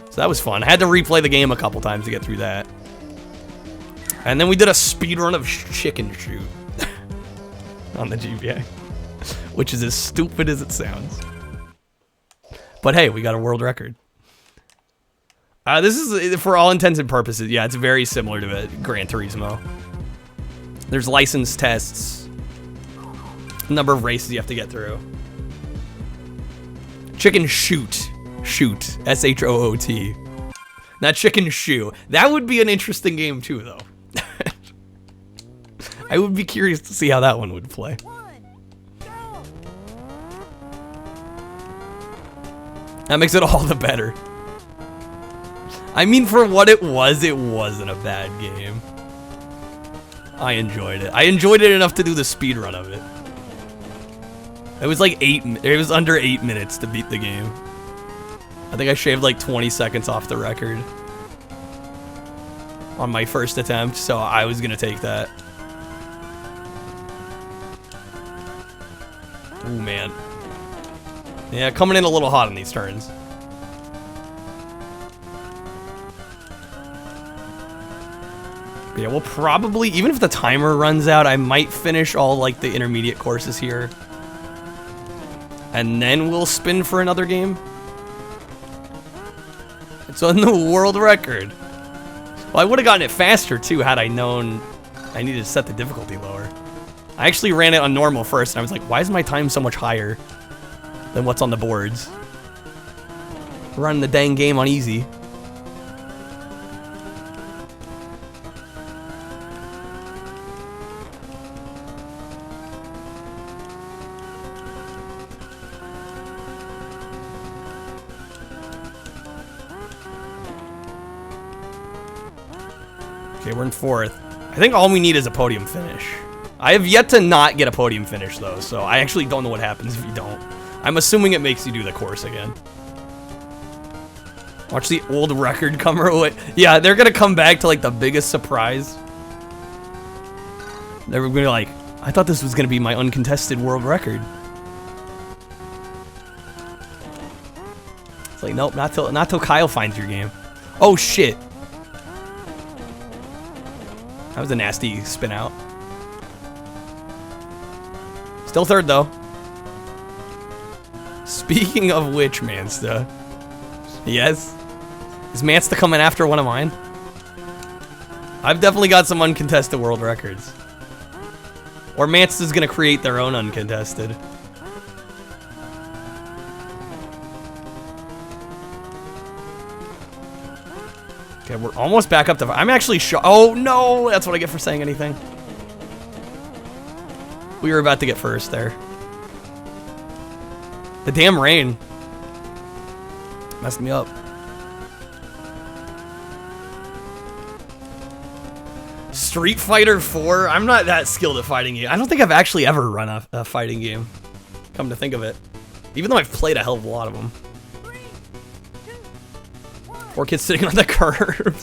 So that was fun. I had to replay the game a couple times to get through that. And then we did a speedrun of Chicken Shoot on the GBA, which is as stupid as it sounds. But hey, we got a world record. This is, for all intents and purposes, yeah, it's very similar to Gran Turismo. There's license tests, number of races you have to get through. Chicken Shoot. Shoot. S-H-O-O-T. Not Chicken Shoe. That would be an interesting game too, though. I would be curious to see how that one would play. That makes it all the better. I mean, for what it wasn't a bad game. I enjoyed it. I enjoyed it enough to do the speedrun of it. It was like it was under 8 minutes to beat the game. I think I shaved like 20 seconds off the record on my first attempt, so I was gonna take that. Ooh, man. Yeah, coming in a little hot on these turns. But yeah, we'll probably, even if the timer runs out, I might finish all like the intermediate courses here. And then we'll spin for another game. It's on the world record. Well, I would have gotten it faster too had I known I needed to set the difficulty lower. I actually ran it on normal first, and I was like, why is my time so much higher than what's on the boards? Running the dang game on easy. Okay, we're in 4th. I think all we need is a podium finish. I have yet to not get a podium finish, though, so I actually don't know what happens if you don't. I'm assuming it makes you do the course again. Watch the old record come away. Yeah, they're gonna come back to, like, the biggest surprise. They're gonna be like, I thought this was gonna be my uncontested world record. It's like, nope, not till Kyle finds your game. Oh, shit. That was a nasty spin out. Still 3rd, though. Speaking of which, Mansta. Yes? Is Mansta coming after one of mine? I've definitely got some uncontested world records. Or Mansta's gonna create their own uncontested. Okay, we're almost back up to... I'm actually shocked. Oh, no! That's what I get for saying anything. We were about to get first there. The damn rain. Messed me up. Street Fighter 4? I'm not that skilled at fighting games. I don't think I've actually ever run a fighting game. Come to think of it. Even though I've played a hell of a lot of them. 4 kids sitting on the curb. They're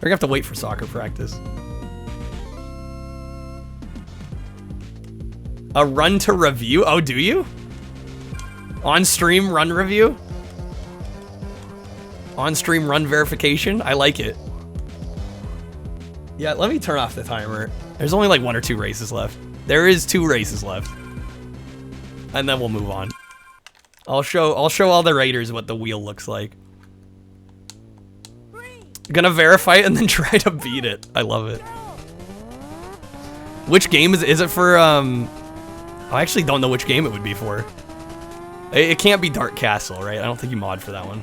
gonna have to wait for soccer practice. A run to review? Oh, do you? On stream run review? On stream run verification? I like it. Yeah, let me turn off the timer. There's only like 1 or 2 races left. There is 2 races left. And then we'll move on. I'll show all the raiders what the wheel looks like. Gonna verify it and then try to beat it. I love it. Which game is it for? I actually don't know which game it would be for. It can't be Dark Castle, right? I don't think you mod for that one.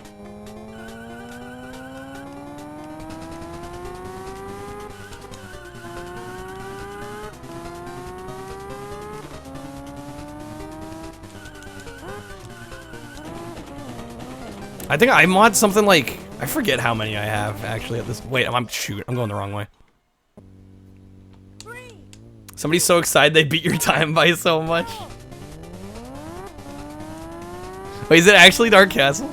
I think I mod something like, I forget how many I have actually at this. Wait, shoot, I'm going the wrong way. Somebody's so excited they beat your time by so much. Wait, is it actually Dark Castle?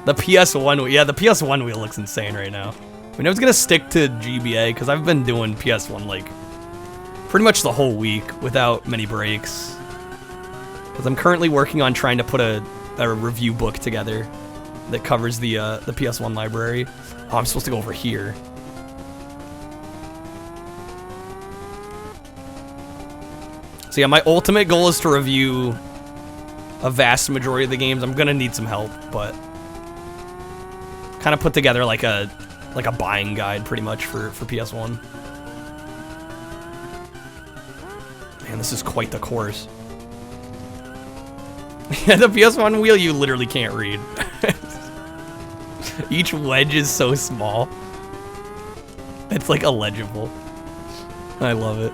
The PS1 wheel, yeah, the PS1 wheel looks insane right now. mean, I was gonna stick to GBA because I've been doing PS1 like pretty much the whole week without many breaks. Because I'm currently working on trying to put a review book together that covers the PS1 library. Oh, I'm supposed to go over here. So yeah, my ultimate goal is to review a vast majority of the games. I'm gonna need some help, but kind of put together like a buying guide pretty much for PS1. Man, this is quite the course. Yeah, the PS1 wheel you literally can't read. Each wedge is so small. It's like illegible. I love it.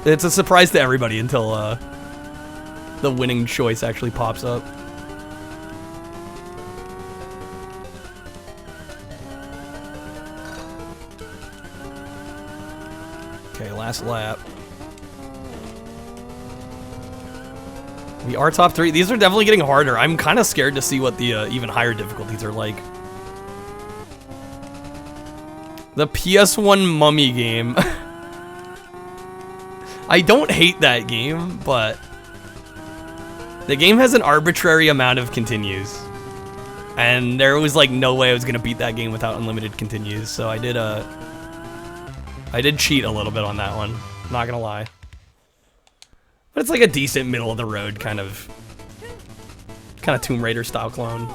It's a surprise to everybody until the winning choice actually pops up. Okay, last lap. We are top 3. These are definitely getting harder. I'm kind of scared to see what the even higher difficulties are like. The PS1 Mummy game. I don't hate that game, but the game has an arbitrary amount of continues. And there was like no way I was gonna beat that game without unlimited continues, so I did cheat a little bit on that one, not gonna lie. But it's like a decent middle of the road kind of Tomb Raider style clone.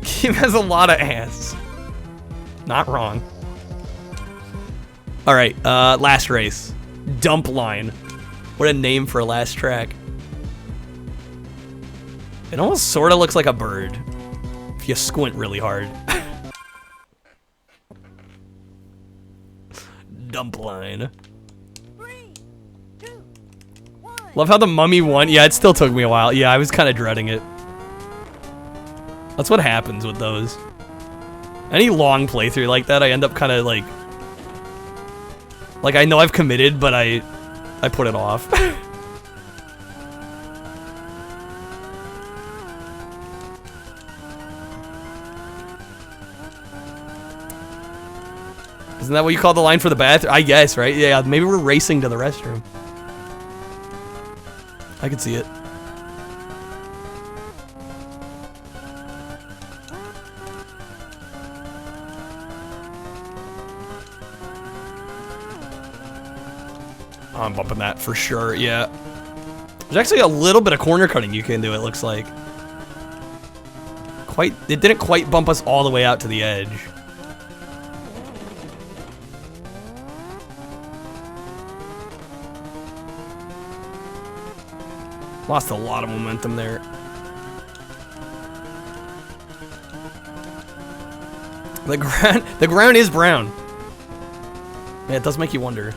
Game has a lot of ass. Not wrong. Alright, last race. Dump line. What a name for a last track. It almost sort of looks like a bird if you squint really hard. Dump line. 3, 2, 1. Love how the mummy won. Yeah, it still took me a while. Yeah, I was kind of dreading it. That's what happens with those. Any long playthrough like that, I end up kind of like I know I've committed, but I put it off. Isn't that what you call the line for the bathroom? I guess, right? Yeah, maybe we're racing to the restroom. I can see it. I'm bumping that for sure, yeah. There's actually a little bit of corner cutting you can do, it looks like. It didn't quite bump us all the way out to the edge. Lost a lot of momentum there. The ground is brown. Yeah, it does make you wonder.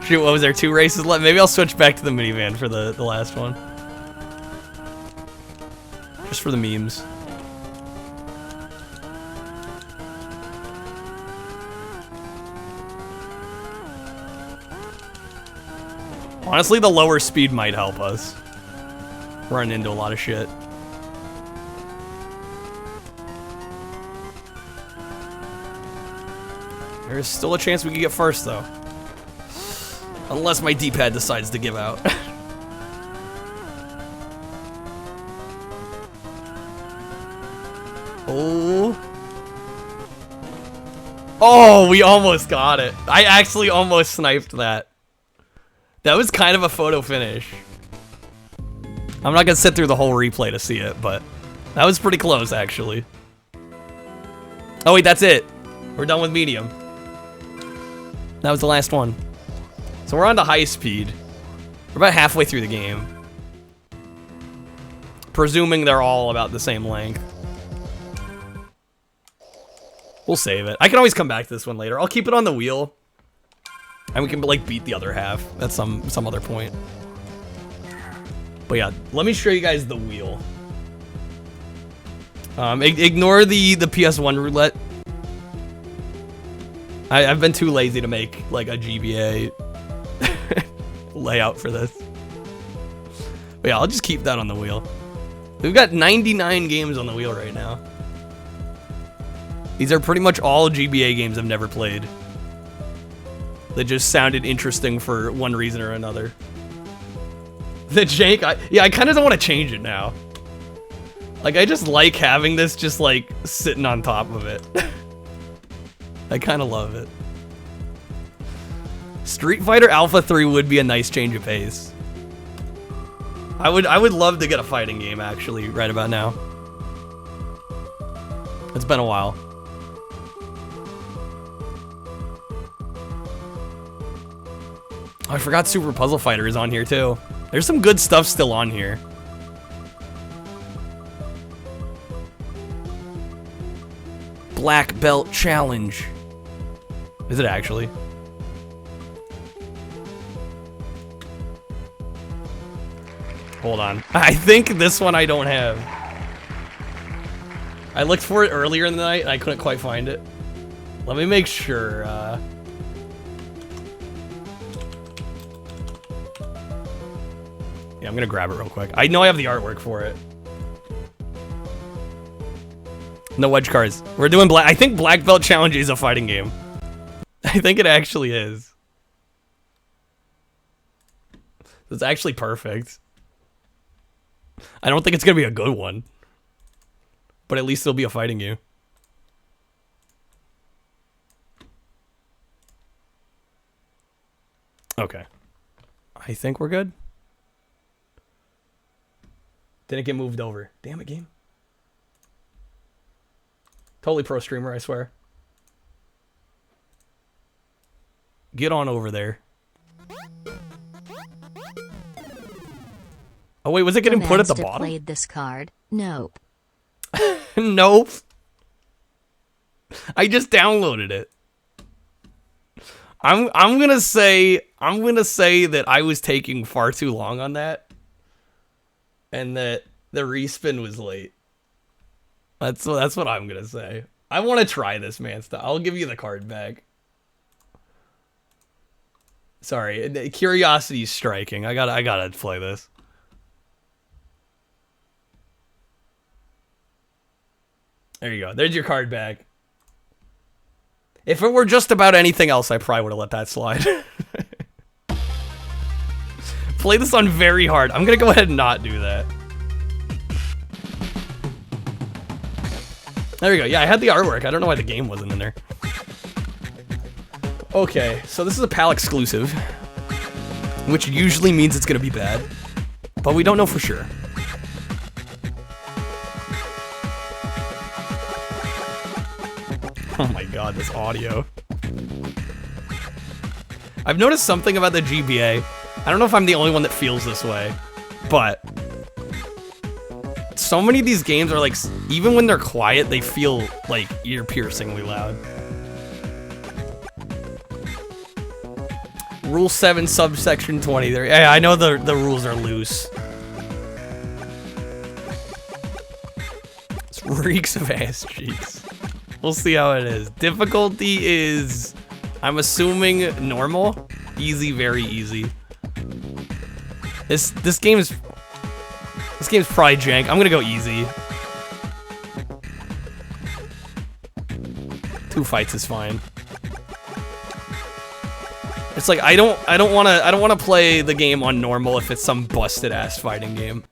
Shoot, what was there? 2 races left? Maybe I'll switch back to the minivan for the last one. Just for the memes. Honestly, the lower speed might help us. Run into a lot of shit. There's still a chance we could get first, though. Unless my D-pad decides to give out. Oh. Oh, we almost got it. I actually almost sniped that. That was kind of a photo finish. I'm not gonna sit through the whole replay to see it, but that was pretty close, actually. Oh wait, that's it. We're done with medium. That was the last one. So we're on to high speed. We're about halfway through the game. Presuming they're all about the same length. We'll save it. I can always come back to this one later. I'll keep it on the wheel. And we can like beat the other half at some other point. But yeah, let me show you guys the wheel. Ignore the PS1 roulette. I've been too lazy to make like a GBA layout for this. But yeah, I'll just keep that on the wheel. We've got 99 games on the wheel right now. These are pretty much all GBA games I've never played. That just sounded interesting for one reason or another. The jank, I kind of don't want to change it now. Like, I just like having this just like sitting on top of it. I kind of love it. Street Fighter Alpha 3 would be a nice change of pace. I would love to get a fighting game actually right about now. It's been a while. Oh, I forgot Super Puzzle Fighter is on here too. There's some good stuff still on here. Black Belt Challenge. Is it actually? Hold on. I think this one I don't have. I looked for it earlier in the night and I couldn't quite find it. Let me make sure. Yeah, I'm gonna grab it real quick. I know I have the artwork for it. No wedge cards. We're doing black. I think Black Belt Challenge is a fighting game. I think it actually is. It's actually perfect. I don't think it's gonna be a good one, but at least it'll be a fighting game. Okay. I think we're good. Didn't get moved over. Damn it, game. Totally pro streamer, I swear. Get on over there. Oh wait, was it getting put at the bottom? Played this card. Nope. Nope. I just downloaded it. I'm gonna say that I was taking far too long on that, and that the respin was late. That's what I'm gonna say. I want to try this, man. I'll give you the card back. Sorry, curiosity's striking. I gotta play this. There you go. There's your card back. If it were just about anything else, I probably would have let that slide. Play this on very hard. I'm gonna go ahead and not do that. There we go. Yeah, I had the artwork. I don't know why the game wasn't in there. Okay, so this is a PAL exclusive, which usually means it's gonna be bad, but we don't know for sure. Oh my god, this audio. I've noticed something about the GBA. I don't know if I'm the only one that feels this way, but so many of these games are like, even when they're quiet, they feel like ear-piercingly loud. Rule 7, subsection 20. There, yeah, I know the rules are loose. This reeks of ass cheeks. We'll see how it is. Difficulty is, I'm assuming, normal. Easy, very easy. This game's probably jank. I'm gonna go easy. 2 fights is fine. It's like I don't wanna play the game on normal if it's some busted ass fighting game.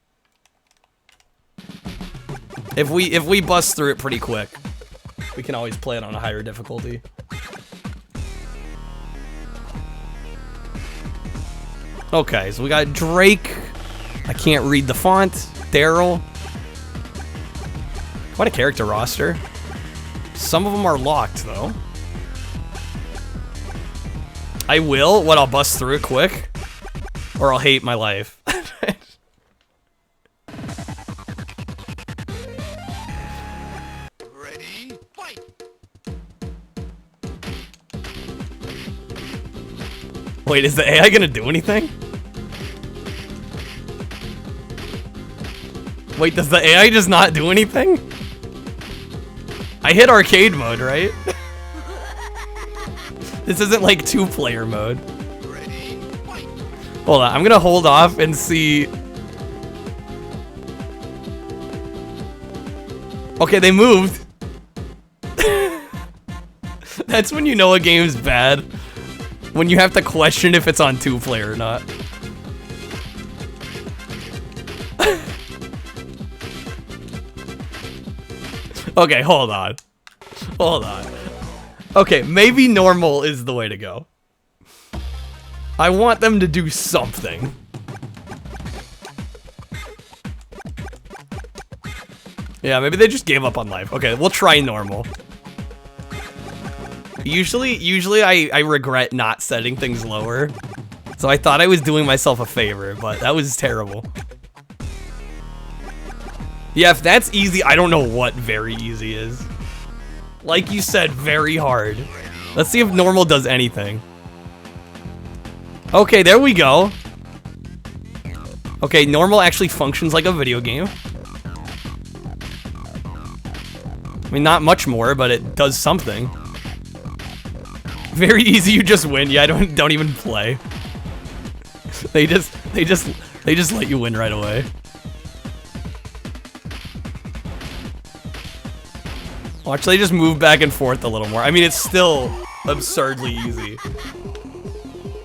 If we bust through it pretty quick, we can always play it on a higher difficulty. Okay, so we got Drake. I can't read the font. Daryl. Quite a character roster. Some of them are locked, though. I will. What, I'll bust through it quick? Or I'll hate my life. Ready, fight! Wait, is the AI gonna do anything? Wait, does the AI just not do anything? I hit arcade mode, right? This isn't like 2-player mode. Hold on, I'm gonna hold off and see. Okay, they moved. That's when you know a game's bad. When you have to question if it's on 2-player or not. Okay, hold on. Hold on. Okay, maybe normal is the way to go. I want them to do something. Yeah, maybe they just gave up on life. Okay, we'll try normal. Usually I regret not setting things lower. So I thought I was doing myself a favor, but that was terrible. Yeah, if that's easy, I don't know what very easy is. Like you said, very hard. Let's see if normal does anything. Okay, there we go. Okay, normal actually functions like a video game. I mean, not much more, but it does something. Very easy, you just win. Yeah, I don't even play. They just let you win right away. Watch, they just move back and forth a little more. I mean, it's still absurdly easy.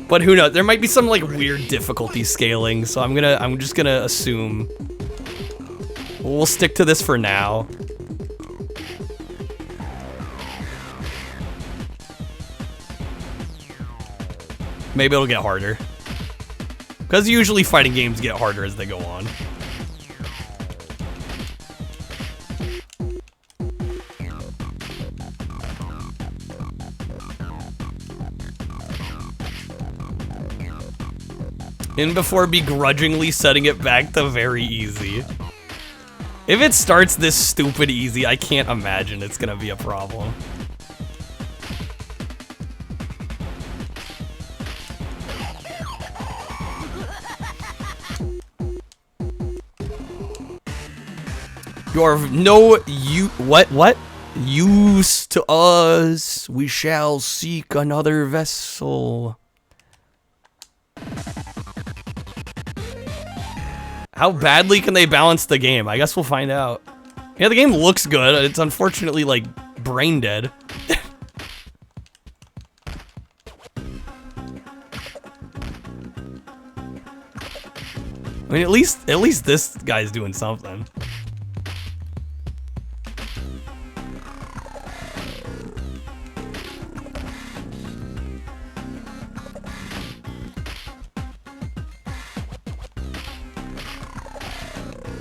But who knows? There might be some like weird difficulty scaling, so I'm just gonna assume. We'll stick to this for now. Maybe it'll get harder. Because usually fighting games get harder as they go on. In before begrudgingly setting it back to very easy. If it starts this stupid easy, I can't imagine it's gonna be a problem. You're of no what? Use to us. We shall seek another vessel. How badly can they balance the game? I guess we'll find out. Yeah, the game looks good. It's unfortunately like brain dead. I mean, at least this guy's doing something.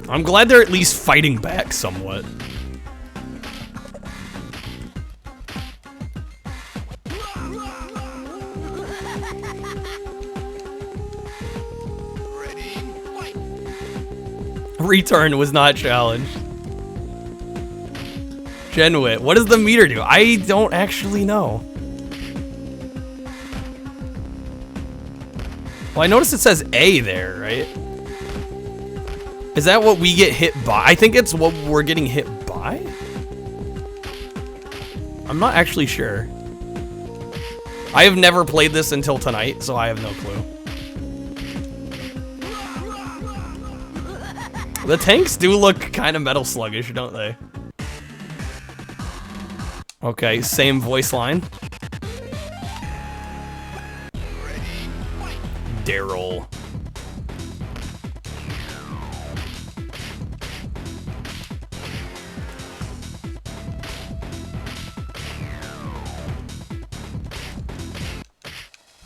I'm glad they're at least fighting back somewhat. Return was not challenged. Genuit, what does the meter do? I don't actually know. Well, I noticed it says A there, right? Is that what we get hit by? I think it's what we're getting hit by? I'm not actually sure. I have never played this until tonight, so I have no clue. The tanks do look kind of Metal Sluggish, don't they? Okay, same voice line. Daryl.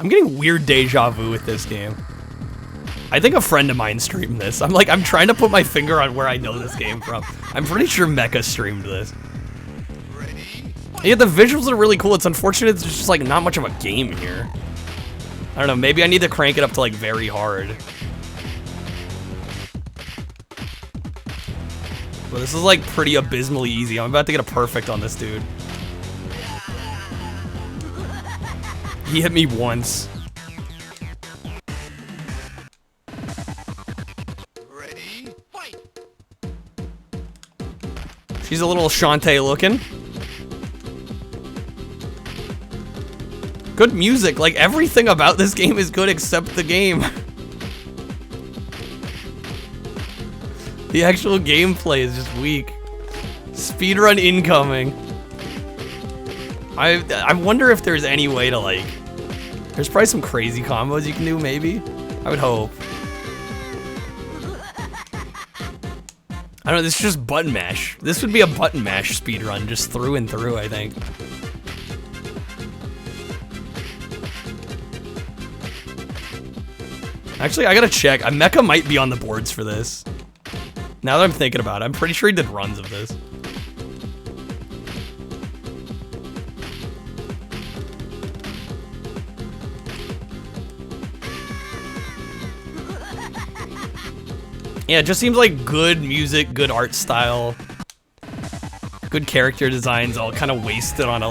I'm getting weird deja vu with this game. I think a friend of mine streamed this. I'm trying to put my finger on where I know this game from. I'm pretty sure Mecha streamed this. Yeah, the visuals are really cool. It's unfortunate it's just like not much of a game here. I don't know, maybe I need to crank it up to like very hard. But this is like pretty abysmally easy. I'm about to get a perfect on this dude. He hit me once. Ready, fight. She's a little Shantae looking. Good music. Like, everything about this game is good except the game. The actual gameplay is just weak. Speedrun incoming. I wonder if there's any way to, like... There's probably some crazy combos you can do, maybe? I would hope. I don't know, this is just button mash. This would be a button mash speedrun, just through and through, I think. Actually, I gotta check. Mecha might be on the boards for this. Now that I'm thinking about it, I'm pretty sure he did runs of this. Yeah, it just seems like good music, good art style, good character designs, all kind of wasted on a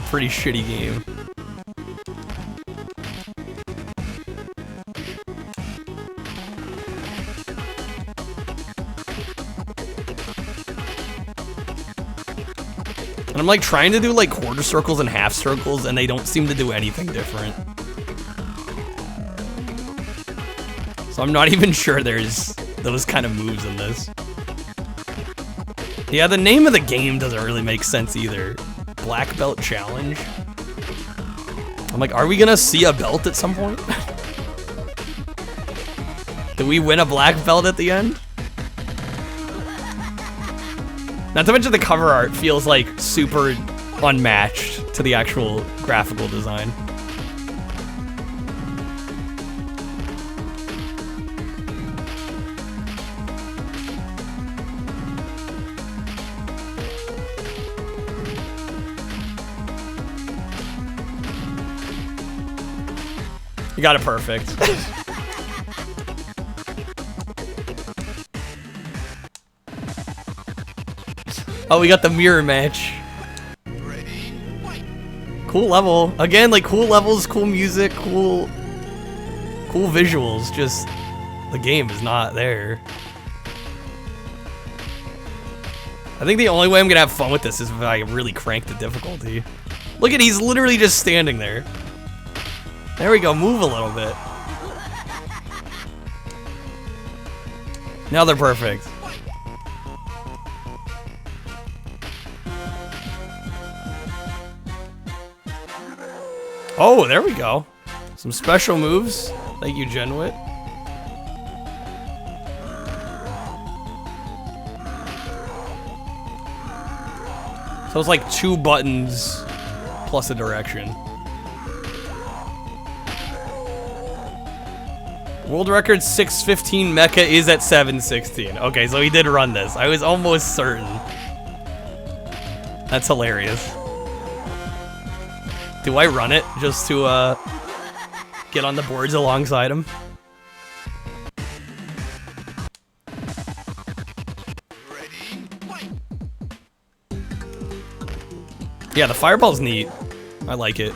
pretty shitty game. And I'm like trying to do like quarter circles and half circles, and they don't seem to do anything different. So I'm not even sure there's those kind of moves in this. Yeah, the name of the game doesn't really make sense either. Black Belt Challenge. I'm like, are we gonna see a belt at some point? Do we win a black belt at the end? Not to mention the cover art feels like super unmatched to the actual graphical design. You got it perfect. Oh, we got the mirror match. Cool level. Again, like cool levels, cool music, cool visuals. Just the game is not there. I think the only way I'm gonna have fun with this is if I really crank the difficulty. Look at, he's literally just standing there. There we go, move a little bit. Now they're perfect. Oh, there we go. Some special moves. Thank you, Genwit. So it's like 2 buttons plus a direction. World record 615 mecha is at 716. Okay, so he did run this. I was almost certain. That's hilarious. Do I run it just to get on the boards alongside him? Yeah, the fireball's neat. I like it.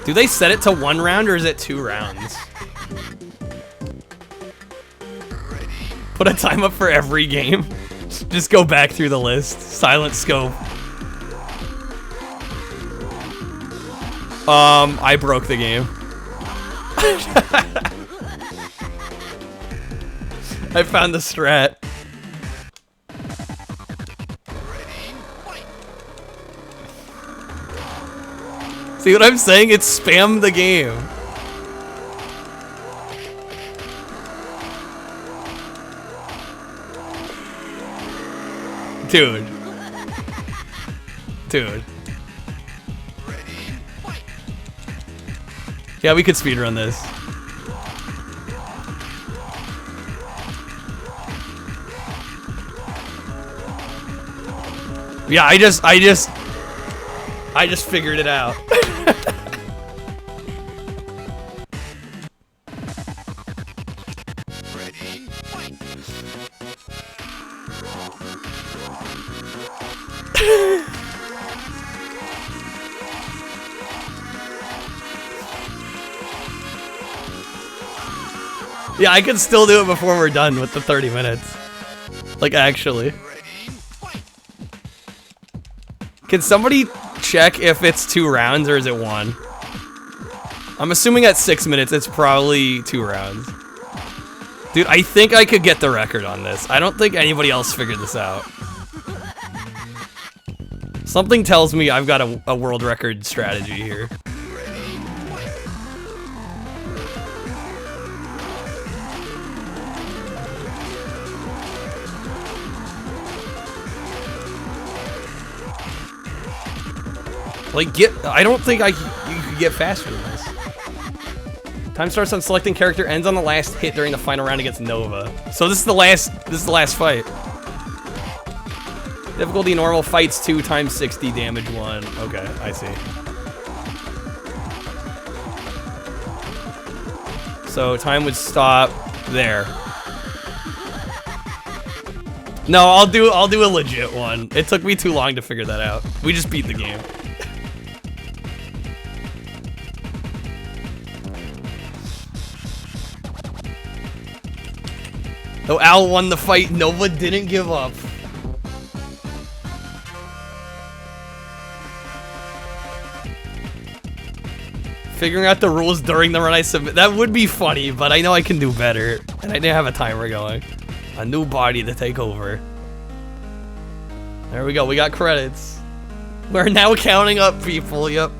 Do they set it to 1 round or is it 2 rounds? Put a time up for every game. Just go back through the list. Silent scope. I broke the game. I found the strat. See what I'm saying? It's spam the game. Dude. Dude. Yeah, we could speedrun this. Yeah, I just figured it out. Yeah, I could still do it before we're done with the 30 minutes. Like, actually. Can somebody check if it's 2 rounds or is it 1? I'm assuming at 6 minutes it's probably 2 rounds. Dude, I think I could get the record on this. I don't think anybody else figured this out. Something tells me I've got a world record strategy here. Like, I don't think you could get faster than this. Time starts on selecting character, ends on the last hit during the final round against Nova. So this is the last fight. Difficulty normal, fights 2 times 60, damage 1. Okay, I see. So time would stop there. No, I'll do a legit one. It took me too long to figure that out. We just beat the game. Though Al won the fight, Nova didn't give up. Figuring out the rules during the run I submit. That would be funny, but I know I can do better. And I didn't have a timer going. A new body to take over. There we go, we got credits. We're now counting up people, yep.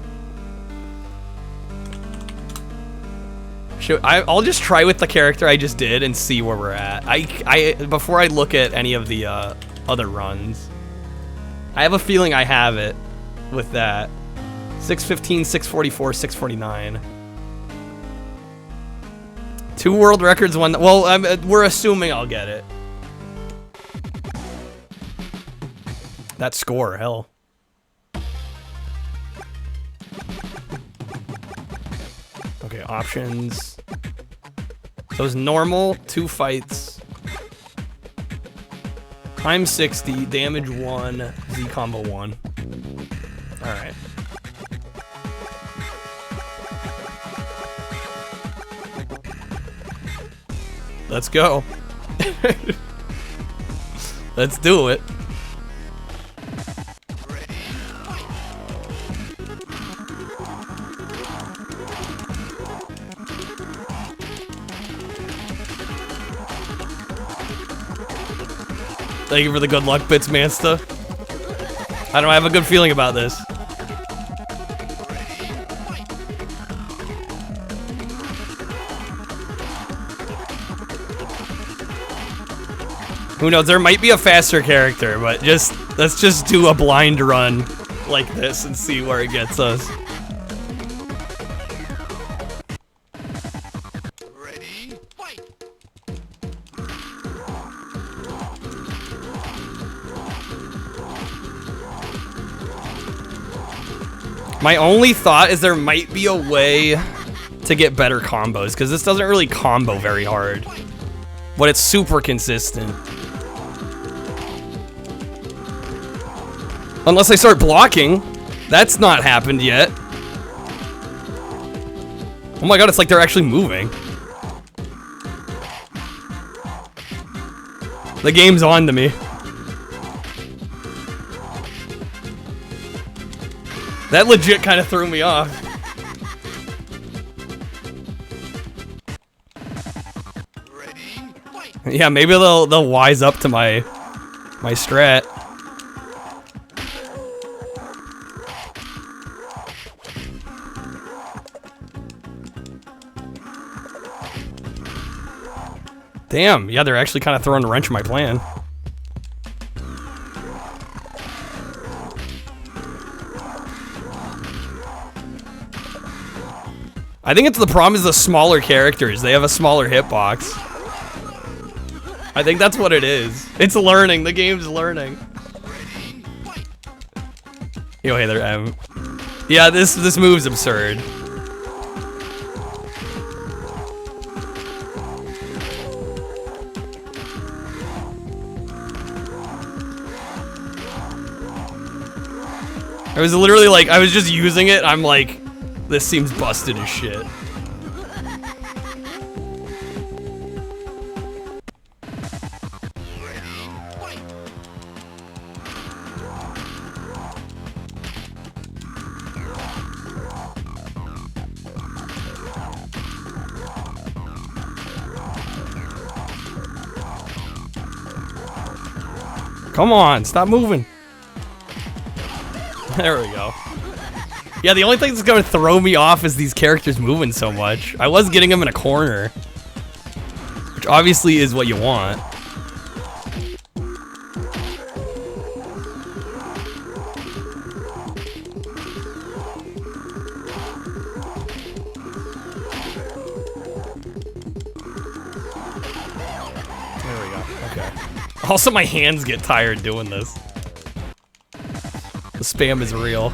I'll just try with the character I just did and see where we're at. Before I look at any of the other runs. I have a feeling I have it with that. 615, 644, 649. 2 world records, 1. Well, we're assuming I'll get it. That score, hell. Okay, options. So it's normal, 2 fights. Time 60, damage 1, Z combo 1. Alright. Let's go. Let's do it. Thank you for the good luck bits, Mansta. I don't know, I have a good feeling about this. Who knows, there might be a faster character, but let's just do a blind run like this and see where it gets us. Ready, fight! My only thought is there might be a way to get better combos, because this doesn't really combo very hard, but it's super consistent. Unless I start blocking. That's not happened yet. Oh my god, it's like they're actually moving. The game's on to me. That legit kind of threw me off. Yeah, maybe they'll wise up to my strat. Damn, yeah, they're actually kind of throwing a wrench in my plan. I think it's the problem is the smaller characters. They have a smaller hitbox. I think that's what it is. It's learning. The game's learning. Yo, hey there, M. Yeah, this move's absurd. I was literally like, I was just using it. I'm like, this seems busted as shit. Come on, stop moving. There we go. Yeah, the only thing that's gonna throw me off is these characters moving so much. I was getting them in a corner, which obviously is what you want. There we go. Okay. Also, my hands get tired doing this. The spam is real.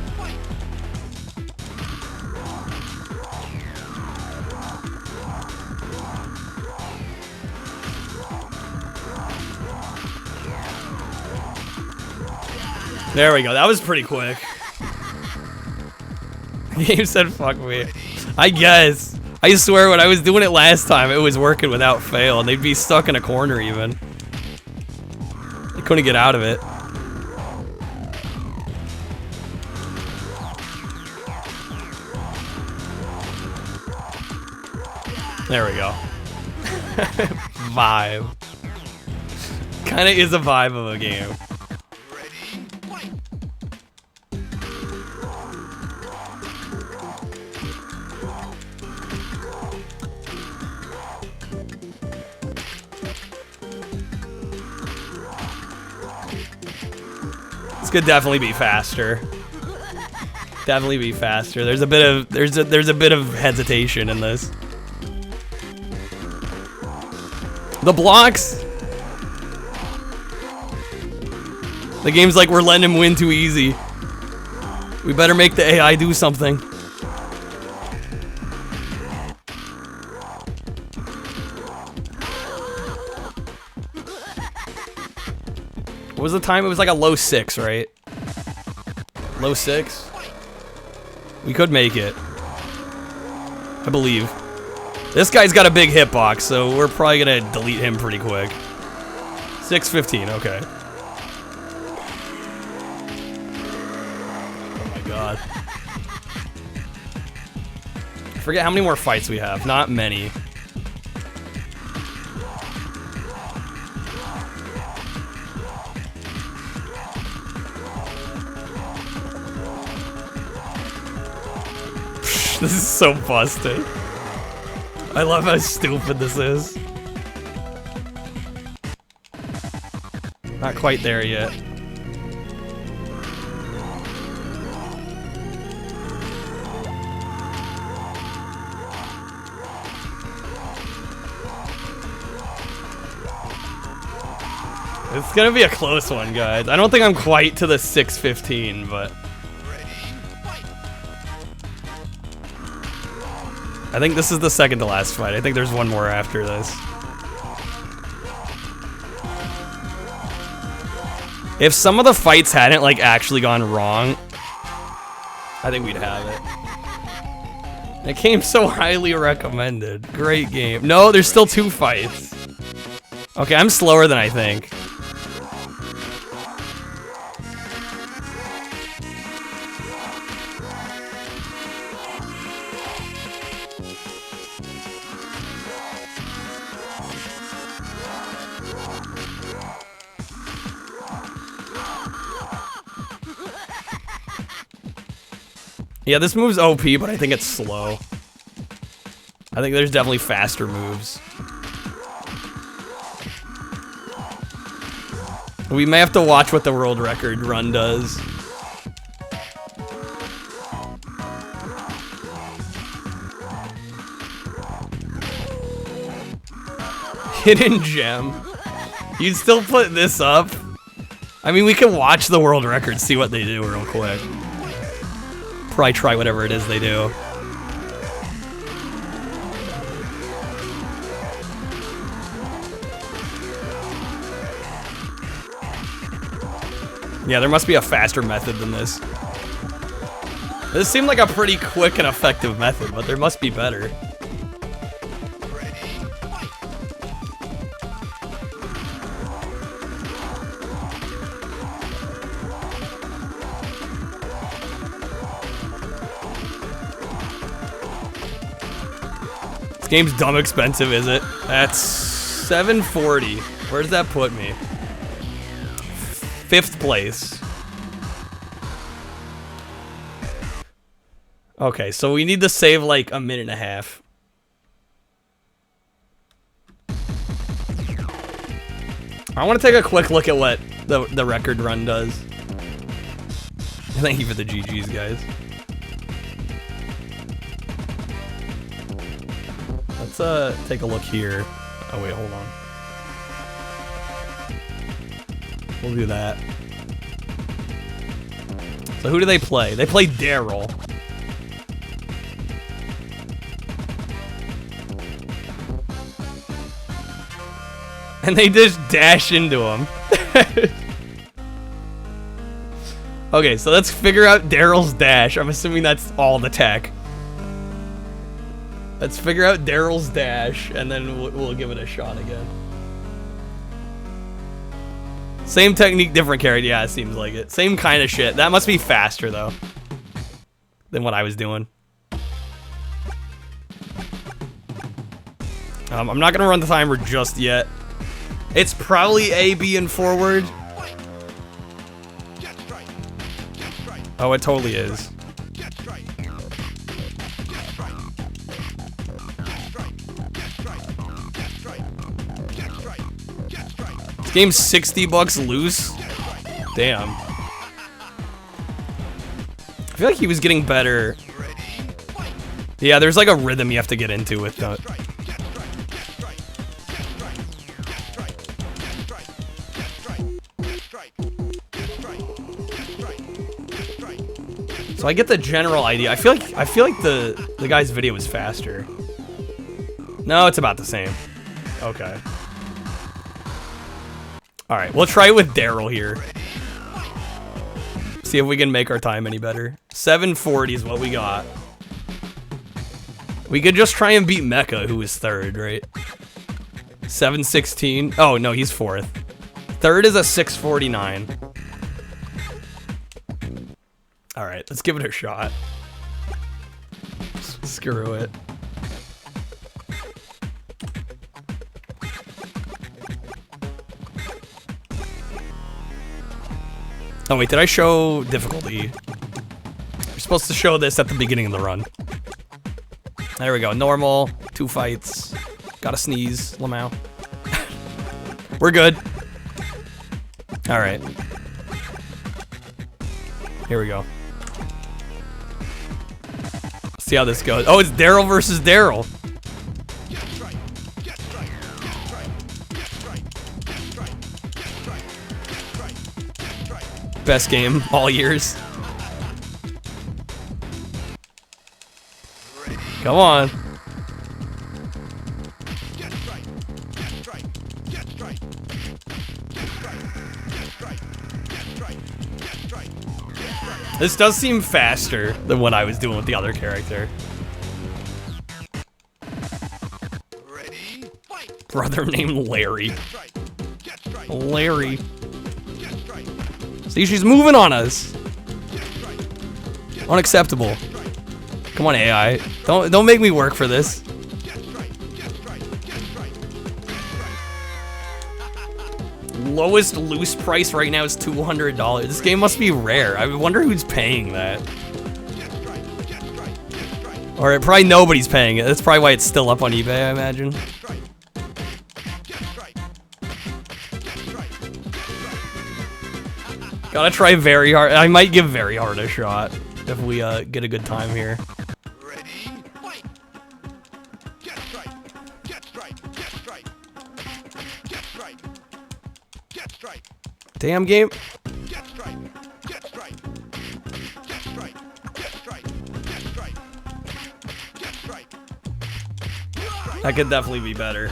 There we go. That was pretty quick. The game said fuck me. I guess. I swear when I was doing it last time, it was working without fail, and they'd be stuck in a corner even. They couldn't get out of it. There we go. Vibe. Kinda is a vibe of a game. This could definitely be faster. Definitely be faster. There's a bit of there's a bit of hesitation in this. The blocks. The game's like we're letting him win too easy. We better make the AI do something. What was the time? It was like a low 6, right? Low 6? We could make it. I believe. This guy's got a big hitbox, so we're probably gonna delete him pretty quick. 6:15, okay. Oh my god. I forget how many more fights we have. Not many. This is so busted. I love how stupid this is. Not quite there yet. It's gonna be a close one, guys. I don't think I'm quite to the 6:15, but I think this is the second to last fight. I think there's one more after this. If some of the fights hadn't like actually gone wrong, I think we'd have it. It came so highly recommended. Great game. No, there's still 2 fights. Okay, I'm slower than I think. Yeah, this move's OP, but I think it's slow. I think there's definitely faster moves. We may have to watch what the world record run does. Hidden gem. You'd still put this up? I mean, we can watch the world record, see what they do real quick. Probably try whatever it is they do. Yeah, there must be a faster method than this. This seemed like a pretty quick and effective method, but there must be better. This game's dumb expensive, is it? That's $740. Where does that put me? 5th place. Okay, so we need to save like a minute and a half. I want to take a quick look at what the record run does. Thank you for the GGs, guys. Let's take a look here. Oh wait, hold on. We'll do that. So who do they play? They play Daryl. And they just dash into him. Okay, so let's figure out Daryl's dash. I'm assuming that's all the tech. Let's figure out Daryl's dash, and then we'll give it a shot again. Same technique, different character. Yeah, it seems like it. Same kind of shit. That must be faster, though, than what I was doing. I'm not going to run the timer just yet. It's probably A, B, and forward. Oh, it totally is. This game's $60 loose. Damn. I feel like he was getting better. Yeah, there's like a rhythm you have to get into with that. So I get the general idea. I feel like the guy's video is faster. No, it's about the same. Okay. All right, we'll try it with Daryl here. See if we can make our time any better. 740 is what we got. We could just try and beat Mecha, who is 3rd, right? 716. Oh no, he's 4th. 3rd is a 649. All right, let's give it a shot. Screw it. Oh wait, did I show difficulty? You're supposed to show this at the beginning of the run. There we go, normal, 2 fights. Gotta sneeze, Lamau. We're good. All right. Here we go. See how this goes. Oh, it's Daryl versus Daryl. Best game all years. Come on. This does seem faster than what I was doing with the other character. Brother named Larry. Larry. See, she's moving on us. Unacceptable. Come on, AI. Don't make me work for this. Lowest loose price right now is $200. This game must be rare. I wonder who's paying that. Or probably nobody's paying it. That's probably why it's still up on eBay, I imagine. Gotta try very hard. I might give very hard a shot if we get a good time here. Damn game. That could definitely be better.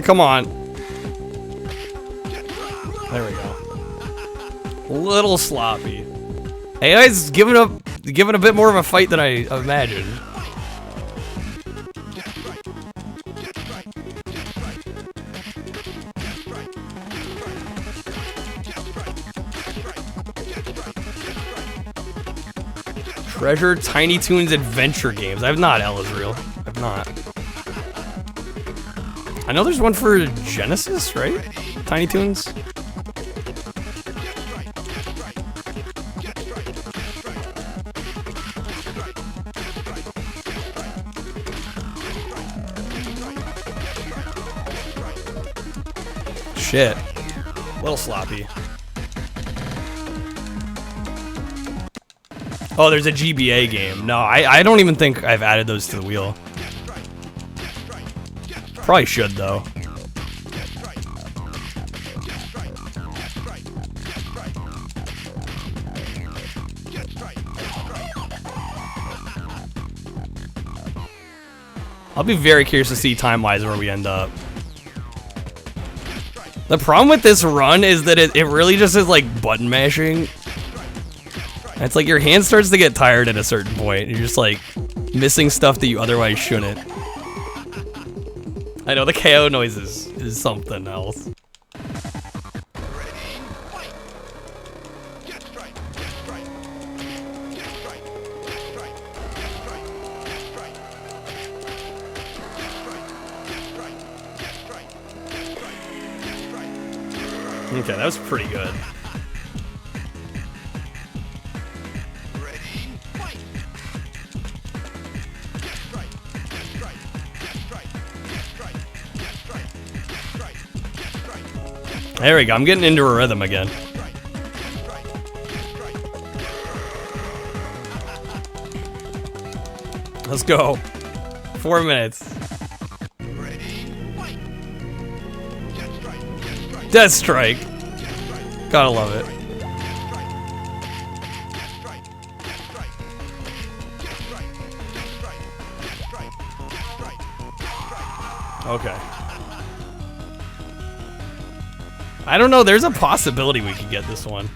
Come on. There we go. A little sloppy. AI's giving a bit more of a fight than I imagined. Treasure Tiny Toons Adventure Games. I've not, Elazriel. I've not. I know there's one for Genesis, right? Tiny Toons? Shit. A little sloppy. Oh, there's a GBA game. No, I don't even think I've added those to the wheel. Probably should, though. I'll be very curious to see time-wise where we end up. The problem with this run is that it really just is like button mashing. It's like your hand starts to get tired at a certain point. You're just like missing stuff that you otherwise shouldn't. I know the KO noise is something else. Okay, that was pretty good. There we go, I'm getting into a rhythm again. Let's go. 4 minutes. Death Strike. Gotta love it. Okay. I don't know, there's a possibility we could get this one.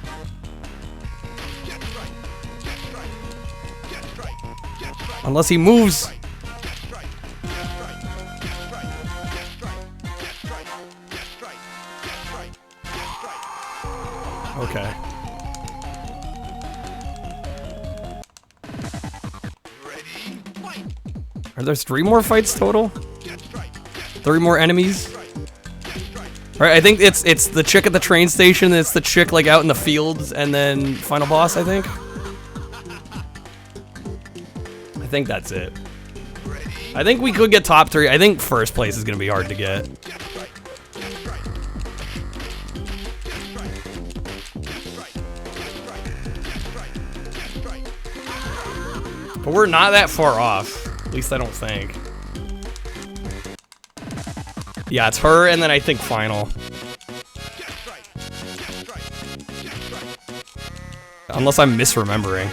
Unless he moves. Okay. Are there 3 more fights total? 3 more enemies? Right, I think it's the chick at the train station, it's the chick like out in the fields, and then final boss, I think. I think that's it. I think we could get top 3. I think first place is gonna be hard to get. But we're not that far off. At least I don't think. Yeah, it's her, and then I think final. Unless I'm misremembering.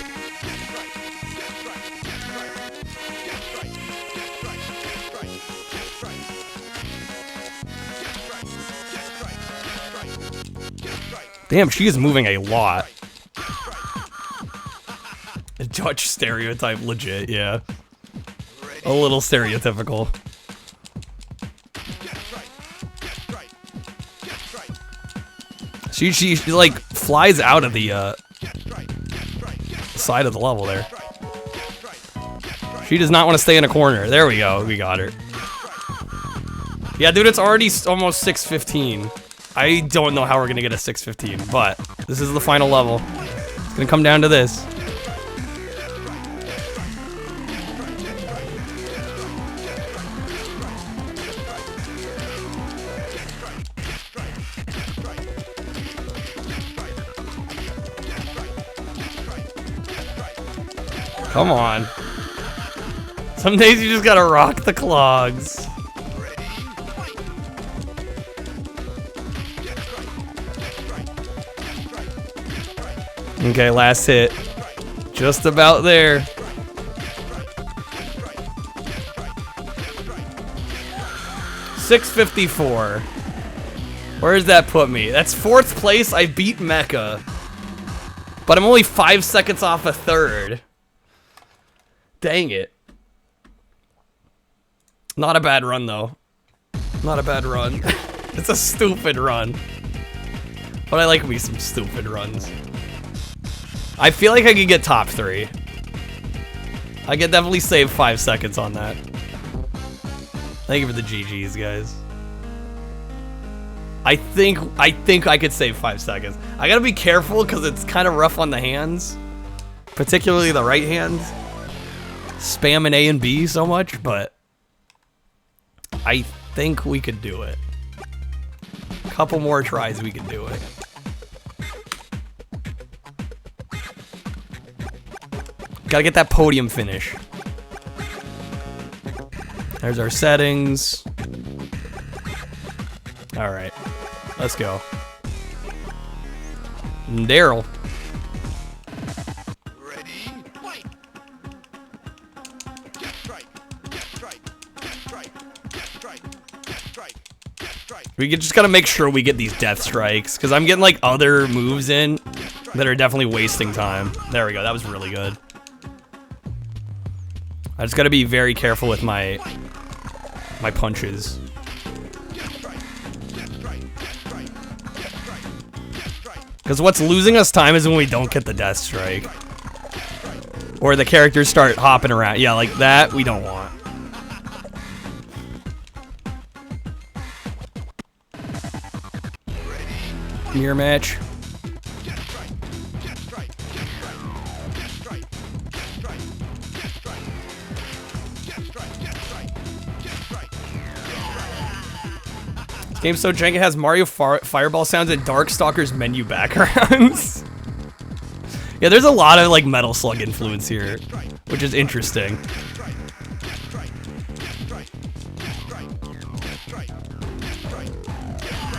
Damn, she is moving a lot. A Dutch stereotype, legit, yeah. A little stereotypical. She like flies out of the side of the level there. She does not want to stay in a corner. There we go. We got her. Yeah, dude, it's already almost 6:15. I don't know how we're gonna get a 6:15, but this is the final level. It's gonna come down to this. Come on. Some days you just gotta rock the clogs. Okay, last hit. Just about there. $6.54. Where does that put me? That's 4th place. I beat Mecha. But I'm only 5 seconds off a 3rd. Dang it. Not a bad run, though. Not a bad run. It's a stupid run. But I like me some stupid runs. I feel like I could get top 3. I could definitely save 5 seconds on that. Thank you for the GGs, guys. I think I could save 5 seconds. I gotta be careful because it's kind of rough on the hands, particularly the right hand. Spamming A and B so much, but I think we could do it. A couple more tries, we could do it. Gotta get that podium finish. There's our settings. All right, let's go. Daryl. We just gotta make sure we get these death strikes, because I'm getting like other moves in that are definitely wasting time. There we go, that was really good. I just gotta be very careful with my punches. Because what's losing us time is when we don't get the death strike. Or the characters start hopping around. Yeah, like that, we don't want. Mirror match. This game's so jank, it has Mario Fireball sounds and Darkstalker's menu backgrounds. Yeah, there's a lot of like Metal Slug influence here, which is interesting.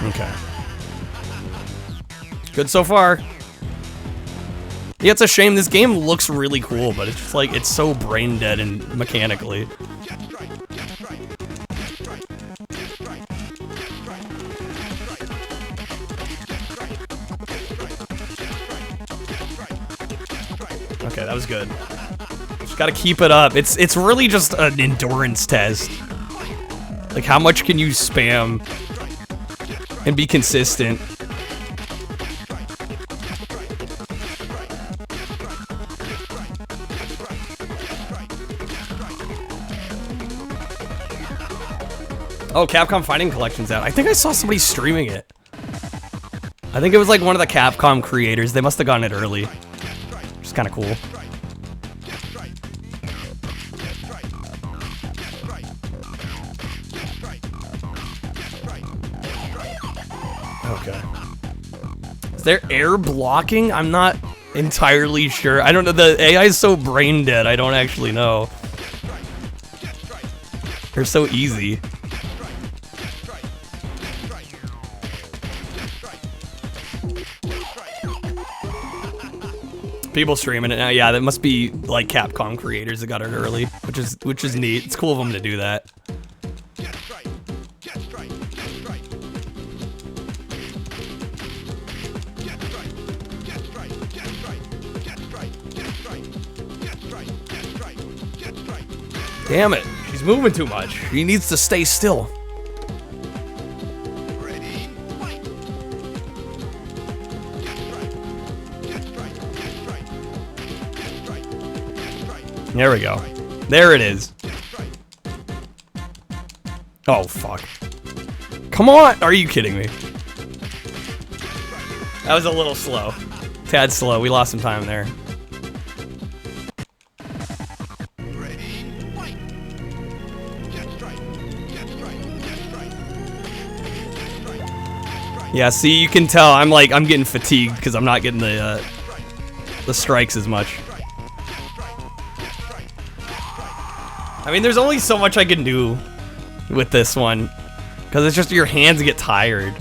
Okay. Good so far. Yeah, it's a shame. This game looks really cool, but it's just like, it's so brain dead and mechanically. Okay, that was good. Just gotta keep it up. It's really just an endurance test. Like, how much can you spam and be consistent? Oh, Capcom Fighting Collection's out. I think I saw somebody streaming it. I think it was like one of the Capcom creators. They must have gotten it early. Which is kind of cool. Okay. Is there air blocking? I'm not entirely sure. I don't know. The AI is so brain dead. I don't actually know. They're so easy. People streaming it now. Yeah, that must be like Capcom creators that got it early, which is neat. It's cool of them to do that. Damn it. She's moving too much. She needs to stay still. There we go. There it is. Oh, fuck. Come on! Are you kidding me? That was a little slow. Tad slow. We lost some time there. Yeah, see, you can tell I'm getting fatigued because I'm not getting the strikes as much. I mean, there's only so much I can do with this one, because it's just your hands get tired.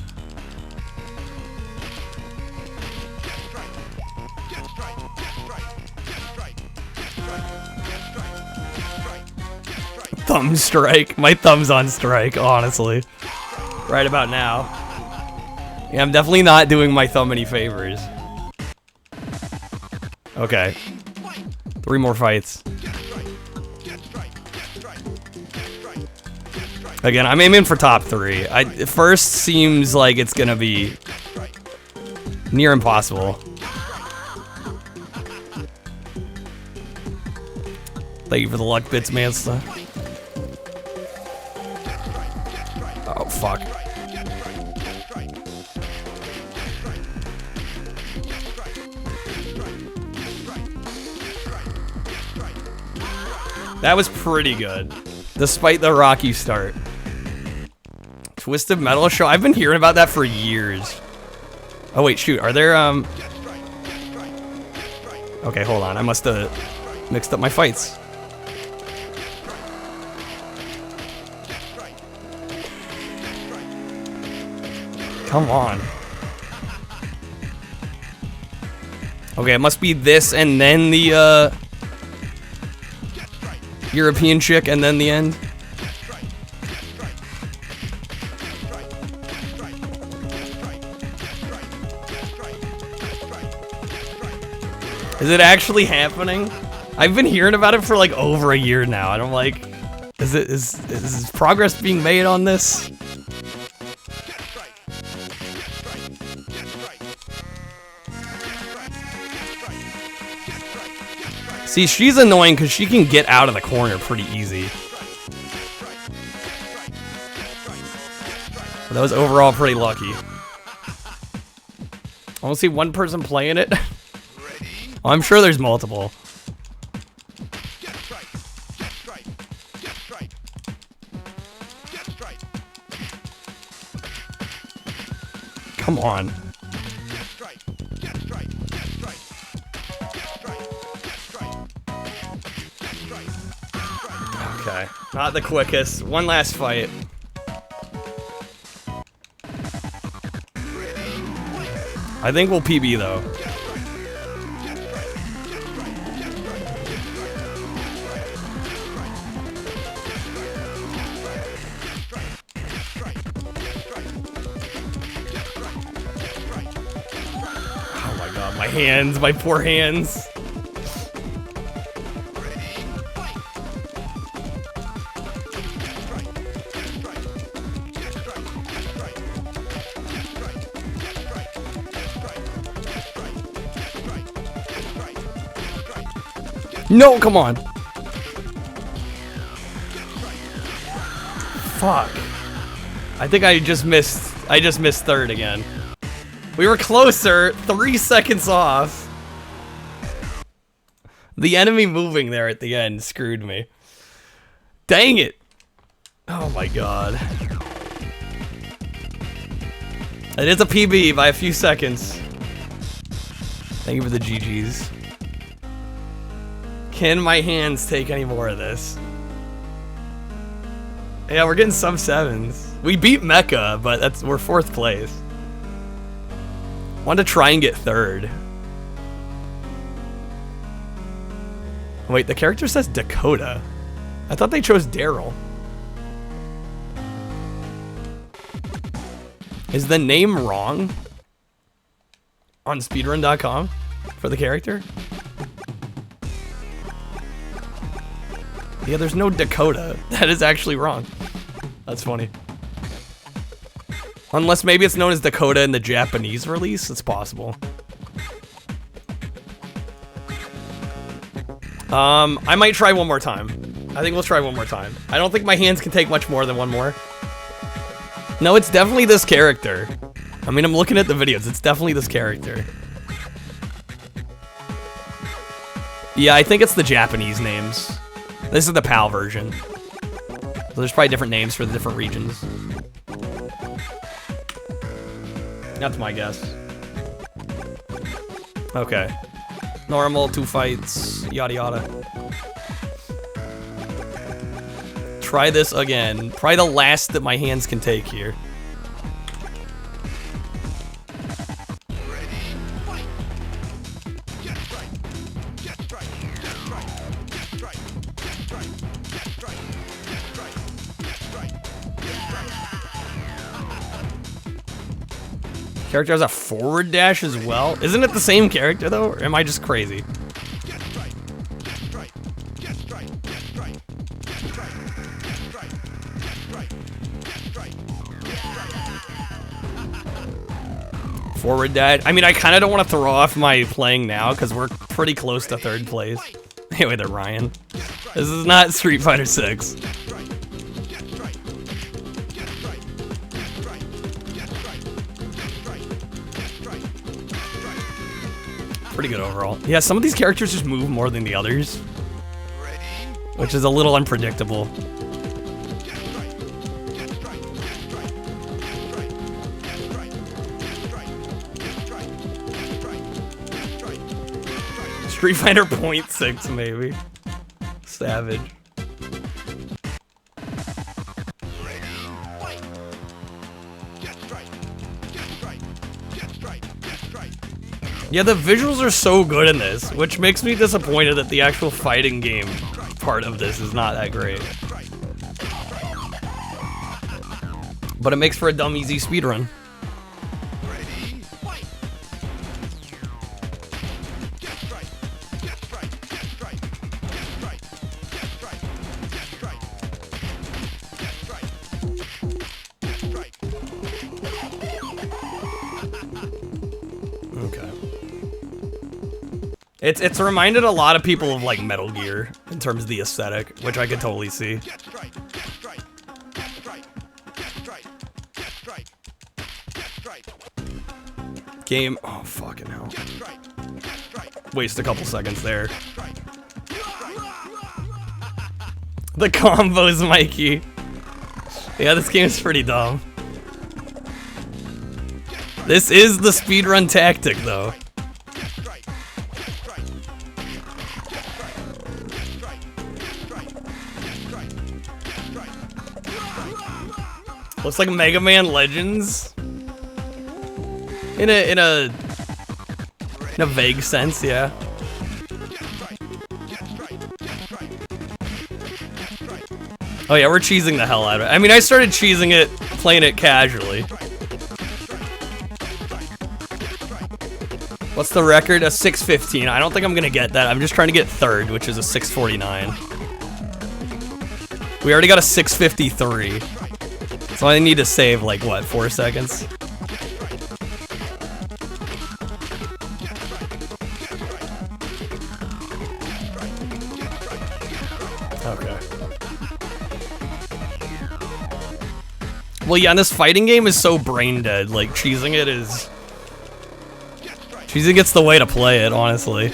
Thumb strike. My thumb's on strike, honestly. Right about now. Yeah, I'm definitely not doing my thumb any favors. Okay. 3 more fights. Again, I'm aiming for top 3. First seems like it's gonna be near impossible. Thank you for the luck bits, man. Oh, fuck. That was pretty good, despite the rocky start. Twisted Metal Show? I've been hearing about that for years. Oh wait, shoot, are there, Okay, hold on, I must have mixed up my fights. Come on. Okay, it must be this and then the, European chick and then the end. Is it actually happening? I've been hearing about it for like over a year now, and I'm like, is progress being made on this? See, she's annoying because she can get out of the corner pretty easy. But that was overall pretty lucky. I want to see one person playing it. Oh, I'm sure there's multiple. Come on. Okay, not the quickest. One last fight. I think we'll PB though. Oh my god, my hands, my poor hands. No, come on. Fuck. I think I just missed third again. We were closer, 3 seconds off. The enemy moving there at the end screwed me. Dang it. Oh my god. It is a PB by a few seconds. Thank you for the GGs. Can my hands take any more of this? Yeah, we're getting sub 7s. We beat Mecha, but we're 4th place. Want to try and get 3rd. Wait, the character says Dakota. I thought they chose Daryl. Is the name wrong on speedrun.com for the character? Yeah, there's no Dakota. That is actually wrong. That's funny. Unless maybe it's known as Dakota in the Japanese release. It's possible. I might try one more time. I think we'll try one more time. I don't think my hands can take much more than one more. No, it's definitely this character. I mean, I'm looking at the videos. It's definitely this character. Yeah, I think it's the Japanese names. This is the PAL version. So there's probably different names for the different regions. That's my guess. Okay. Normal, 2 fights, yada yada. Try this again. Probably the last that my hands can take here. Character has a forward dash as well? Isn't it the same character though? Or am I just crazy? Forward dash. I mean, I kind of don't want to throw off my playing now because we're pretty close to 3rd place. Anyway, they're Ryan. This is not Street Fighter 6. Pretty good overall. Yeah, some of these characters just move more than the others, which is a little unpredictable. Street Fighter .6 maybe. Savage. Yeah, the visuals are so good in this, which makes me disappointed that the actual fighting game part of this is not that great. But it makes for a dumb easy speedrun. It's reminded a lot of people of like Metal Gear in terms of the aesthetic, which I could totally see. Game, oh fucking hell. Waste a couple seconds there. The combos, Mikey. Yeah, this game is pretty dumb. This is the speedrun tactic though. Looks like Mega Man Legends. In a vague sense, yeah. Oh yeah, we're cheesing the hell out of it. I mean, I started cheesing it, playing it casually. What's the record? A 6:15. I don't think I'm gonna get that. I'm just trying to get third, which is a 6:49. We already got a 6:53. So I need to save, like, what, 4 seconds? Okay. Well, yeah, and this fighting game is so brain dead. Like, cheesing it is... Cheesing it's the way to play it, honestly.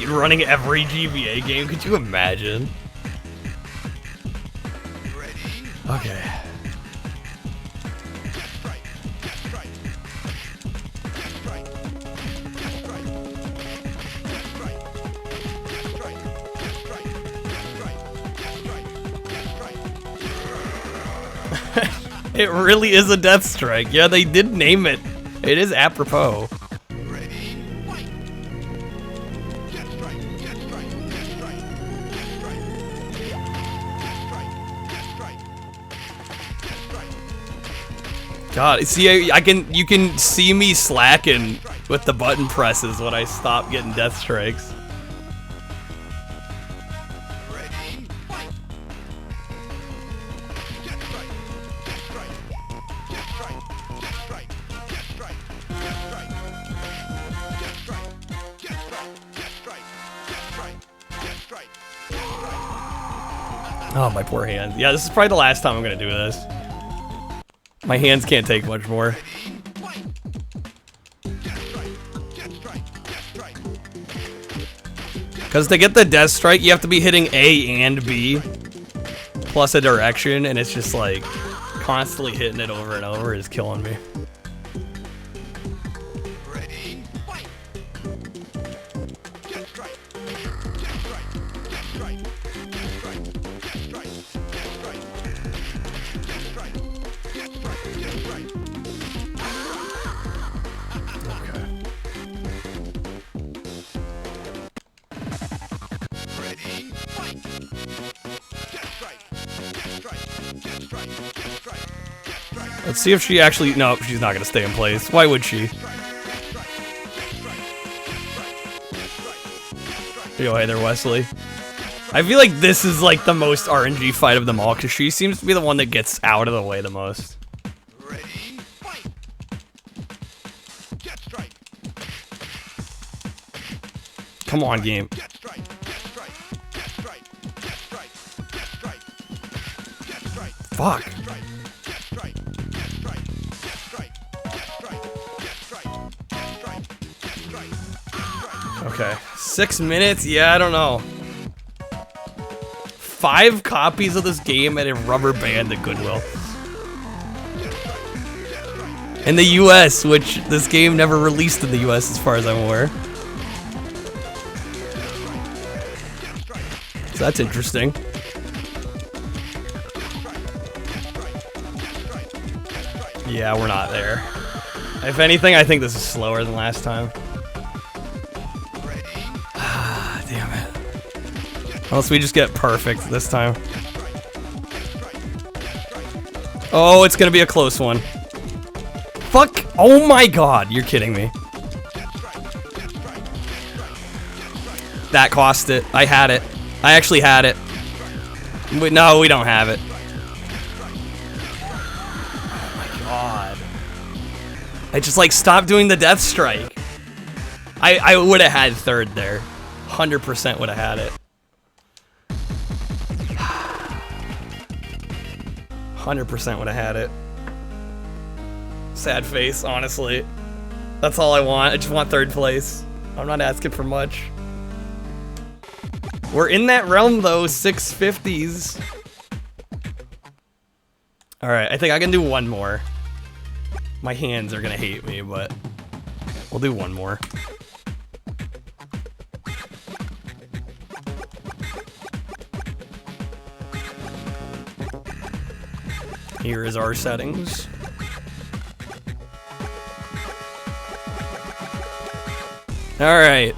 Running every GBA game, could you imagine? Okay. It really is a death strike. Yeah, they did name it. It is apropos. God, see, you can see me slacking with the button presses when I stop getting death strikes. Oh, my poor hands. Yeah, this is probably the last time I'm gonna do this. My hands can't take much more. Because to get the death strike, you have to be hitting A and B, plus a direction, and it's just like, constantly hitting it over and over is killing me. Let's see if she actually... No, she's not going to stay in place. Why would she? Yo, hey there, Wesley. I feel like this is like the most RNG fight of them all, because she seems to be the one that gets out of the way the most. Ready, fight. Jet strike. Come on, game. Jet strike. Jet strike. Jet strike. Jet strike. Jet strike. Jet strike. Fuck. Jet strike. Jet strike. Jet strike. Jet strike. Jet strike. Jet strike. Jet strike. Okay. 6 minutes? Yeah, I don't know. 5 copies of this game at a rubber band at Goodwill. In the US, which this game never released in the US as far as I'm aware. So that's interesting. Yeah, we're not there. If anything, I think this is slower than last time. Ah, damn it. Unless we just get perfect this time. Oh, it's gonna be a close one. Fuck! Oh my god, you're kidding me. That cost it. I had it. I actually had it. But no, we don't have it. Oh my god. I just like stopped doing the death strike. I would have had third there. 100% would have had it. 100% would have had it. Sad face, honestly. That's all I want. I just want third place. I'm not asking for much. We're in that realm though, 650s. Alright, I think I can do one more. My hands are gonna hate me, but we'll do one more. Here is our settings. Alright.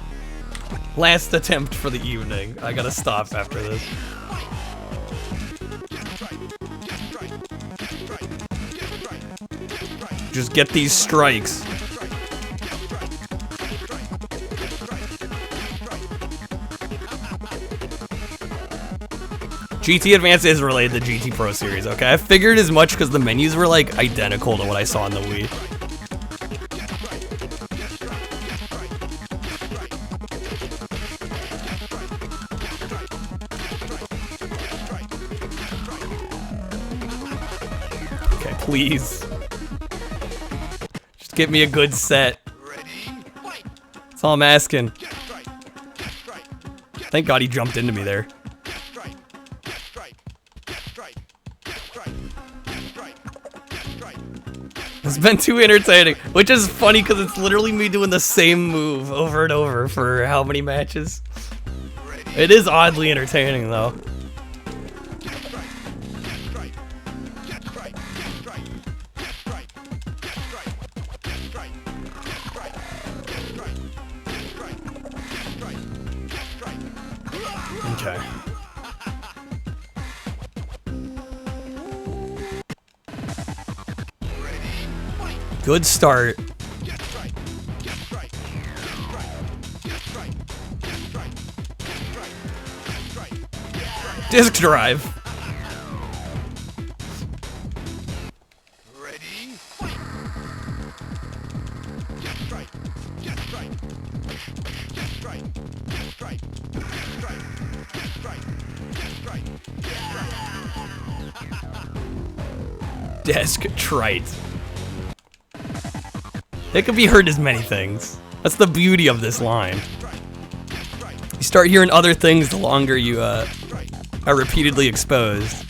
Last attempt for the evening. I gotta stop after this. Just get these strikes. GT Advance is related to GT Pro Series, okay? I figured as much because the menus were like identical to what I saw in the Wii. Okay, please. Just give me a good set. That's all I'm asking. Thank God he jumped into me there. It's been too entertaining, which is funny because it's literally me doing the same move over and over for how many matches. It is oddly entertaining though. Okay. Good start. Disc drive. Desk trite. It could be heard as many things. That's the beauty of this line. You start hearing other things the longer you are repeatedly exposed.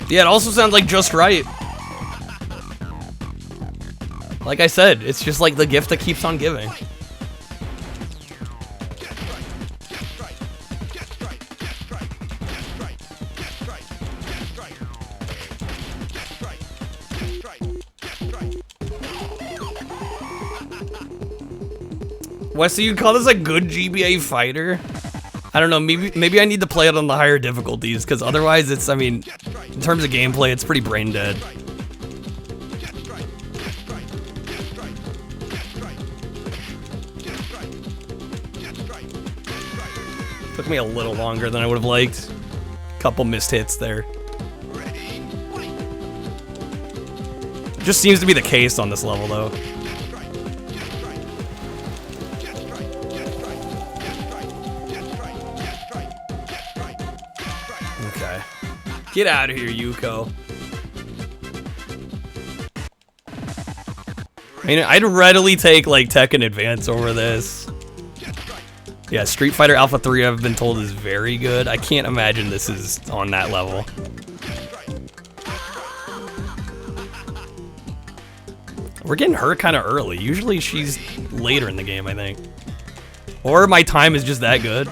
Yeah, it also sounds like just right. Like I said, it's just like the gift that keeps on giving. What, so you call this a good GBA fighter? I don't know, maybe I need to play it on the higher difficulties, because otherwise it's, I mean, in terms of gameplay, it's pretty brain dead. Took me a little longer than I would have liked. Couple missed hits there. Just seems to be the case on this level, though. Okay. Get out of here, Yuko. I mean, I'd readily take, like, Tekken Advance over this. Yeah, Street Fighter Alpha 3, I've been told, is very good. I can't imagine this is on that level. We're getting her kind of early. Usually she's later in the game, I think. Or my time is just that good.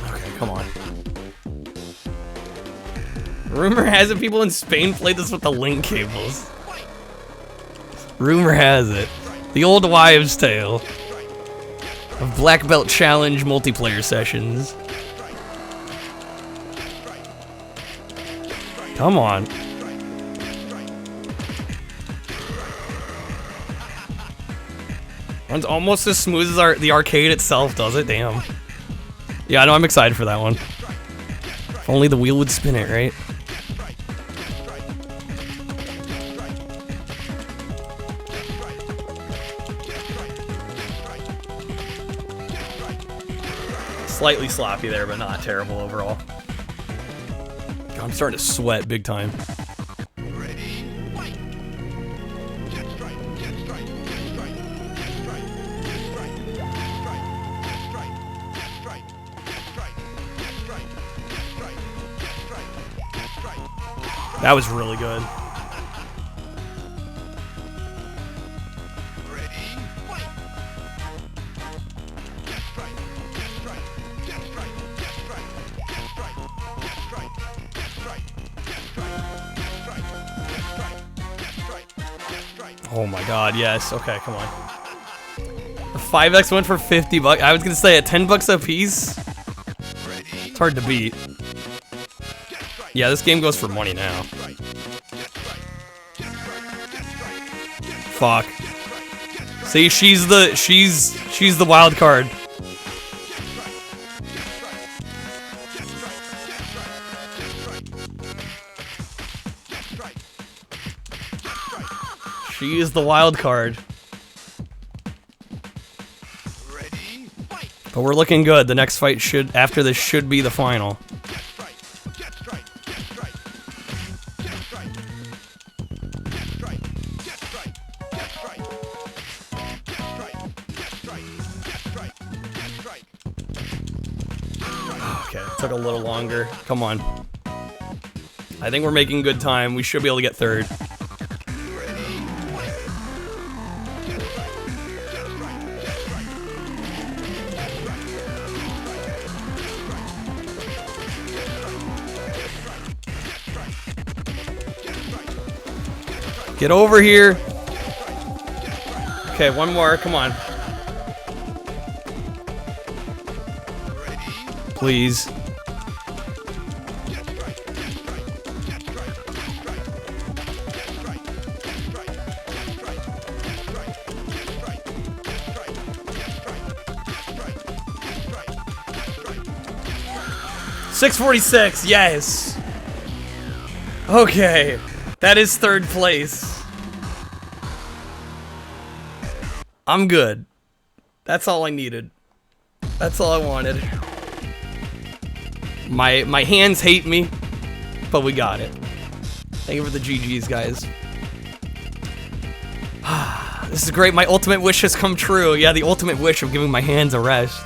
Okay, come on. Rumor has it people in Spain played this with the link cables. Rumor has it. The old wives' tale of Black Belt Challenge multiplayer sessions. Come on. Runs almost as smooth as the arcade itself does it, damn. Yeah, I know, I'm excited for that one. If only the wheel would spin it, right? Slightly sloppy there, but not terrible overall. God, I'm starting to sweat big time. That was really good. Oh my god, yes. Okay, come on. The 5X went for 50 bucks. I was gonna say at 10 bucks a piece. It's hard to beat. Yeah, this game goes for money now. Fuck. See, she's the wild card. She is the wild card. But we're looking good. The next fight after this should be the final. Okay, it took a little longer. Come on. I think we're making good time. We should be able to get third. Get over here. Okay, one more. Come on. Please. $6.46, yes. Okay, that is third place. I'm good. That's all I needed. That's all I wanted. My hands hate me, but we got it. Thank you for the GGs, guys. This is great. My ultimate wish has come true. Yeah, the ultimate wish of giving my hands a rest.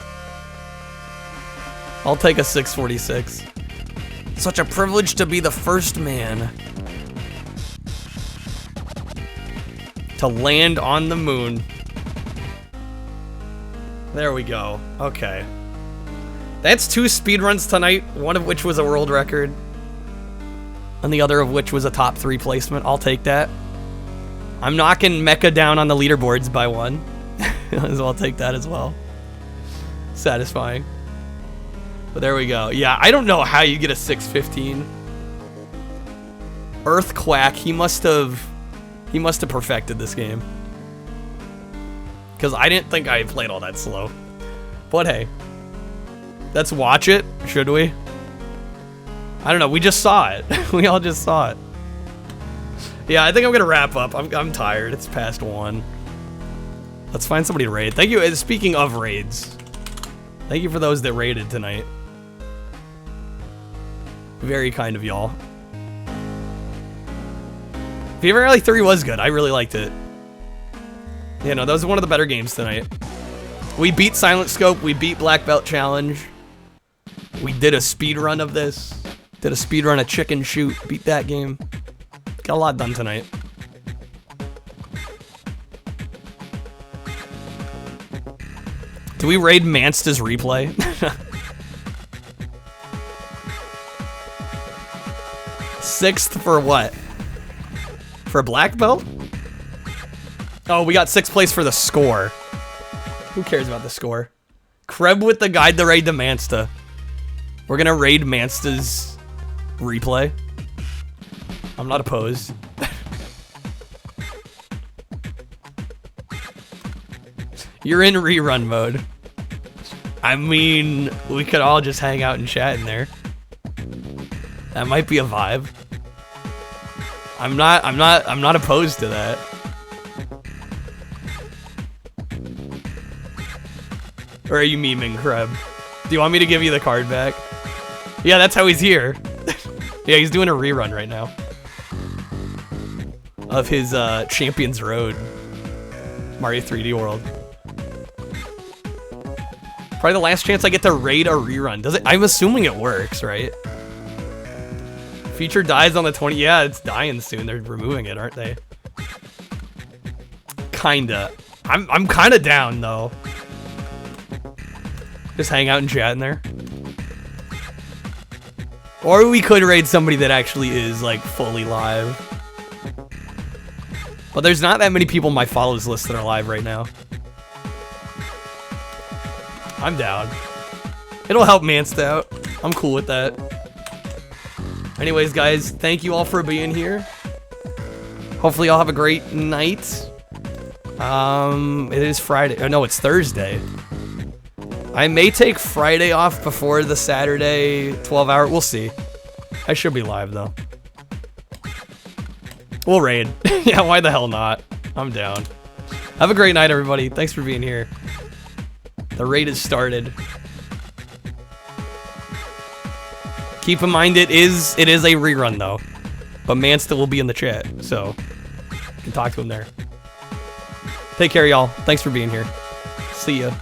I'll take a 6.46. Such a privilege to be the first man to land on the moon. There we go. Okay. That's 2 speedruns tonight, one of which was a world record, and the other of which was a top 3 placement. I'll take that. I'm knocking Mecha down on the leaderboards by 1. So I'll take that as well. Satisfying. But there we go. Yeah, I don't know how you get a 6.15. Earthquack, he must have perfected this game. Because I didn't think I played all that slow. But hey. Let's watch it, should we? I don't know, we just saw it. We all just saw it. Yeah, I think I'm gonna wrap up. I'm tired, it's past 1. Let's find somebody to raid. Thank you, speaking of raids. Thank you for those that raided tonight. Very kind of y'all. Fever Rally 3 was good, I really liked it. Yeah, no, that was one of the better games tonight. We beat Silent Scope, we beat Black Belt Challenge. We did a speed run of this. Did a speed run of Chicken Shoot, beat that game. Got a lot done tonight. Do we raid Mansta's replay? 6th for what? For Black Belt? Oh, we got 6th place for the score. Who cares about the score? Kreb with the guide to raid to Mansta. We're gonna raid Mansta's replay. I'm not opposed. You're in rerun mode. I mean, we could all just hang out and chat in there. That might be a vibe. I'm not opposed to that. Or are you memeing, Kreb? Do you want me to give you the card back? Yeah, that's how he's here. Yeah, he's doing a rerun right now. Of his Champions Road. Mario 3D World. Probably the last chance I get to raid a rerun. Does it? I'm assuming it works, right? Feature dies on the 20th. Yeah, it's dying soon. They're removing it, aren't they? Kinda. I'm kinda down though. Just hang out and chat in there. Or we could raid somebody that actually is like fully live. But there's not that many people on my follows list that are live right now. I'm down. It'll help Mansta out. I'm cool with that. Anyways, guys, thank you all for being here. Hopefully y'all have a great night. It is Friday. Oh, no, it's Thursday. I may take Friday off before the Saturday 12-hour. We'll see. I should be live, though. We'll raid. Yeah, why the hell not? I'm down. Have a great night, everybody. Thanks for being here. The raid has started. Keep in mind it is a rerun though. But Mansta will be in the chat, so you can talk to him there. Take care, y'all. Thanks for being here. See ya.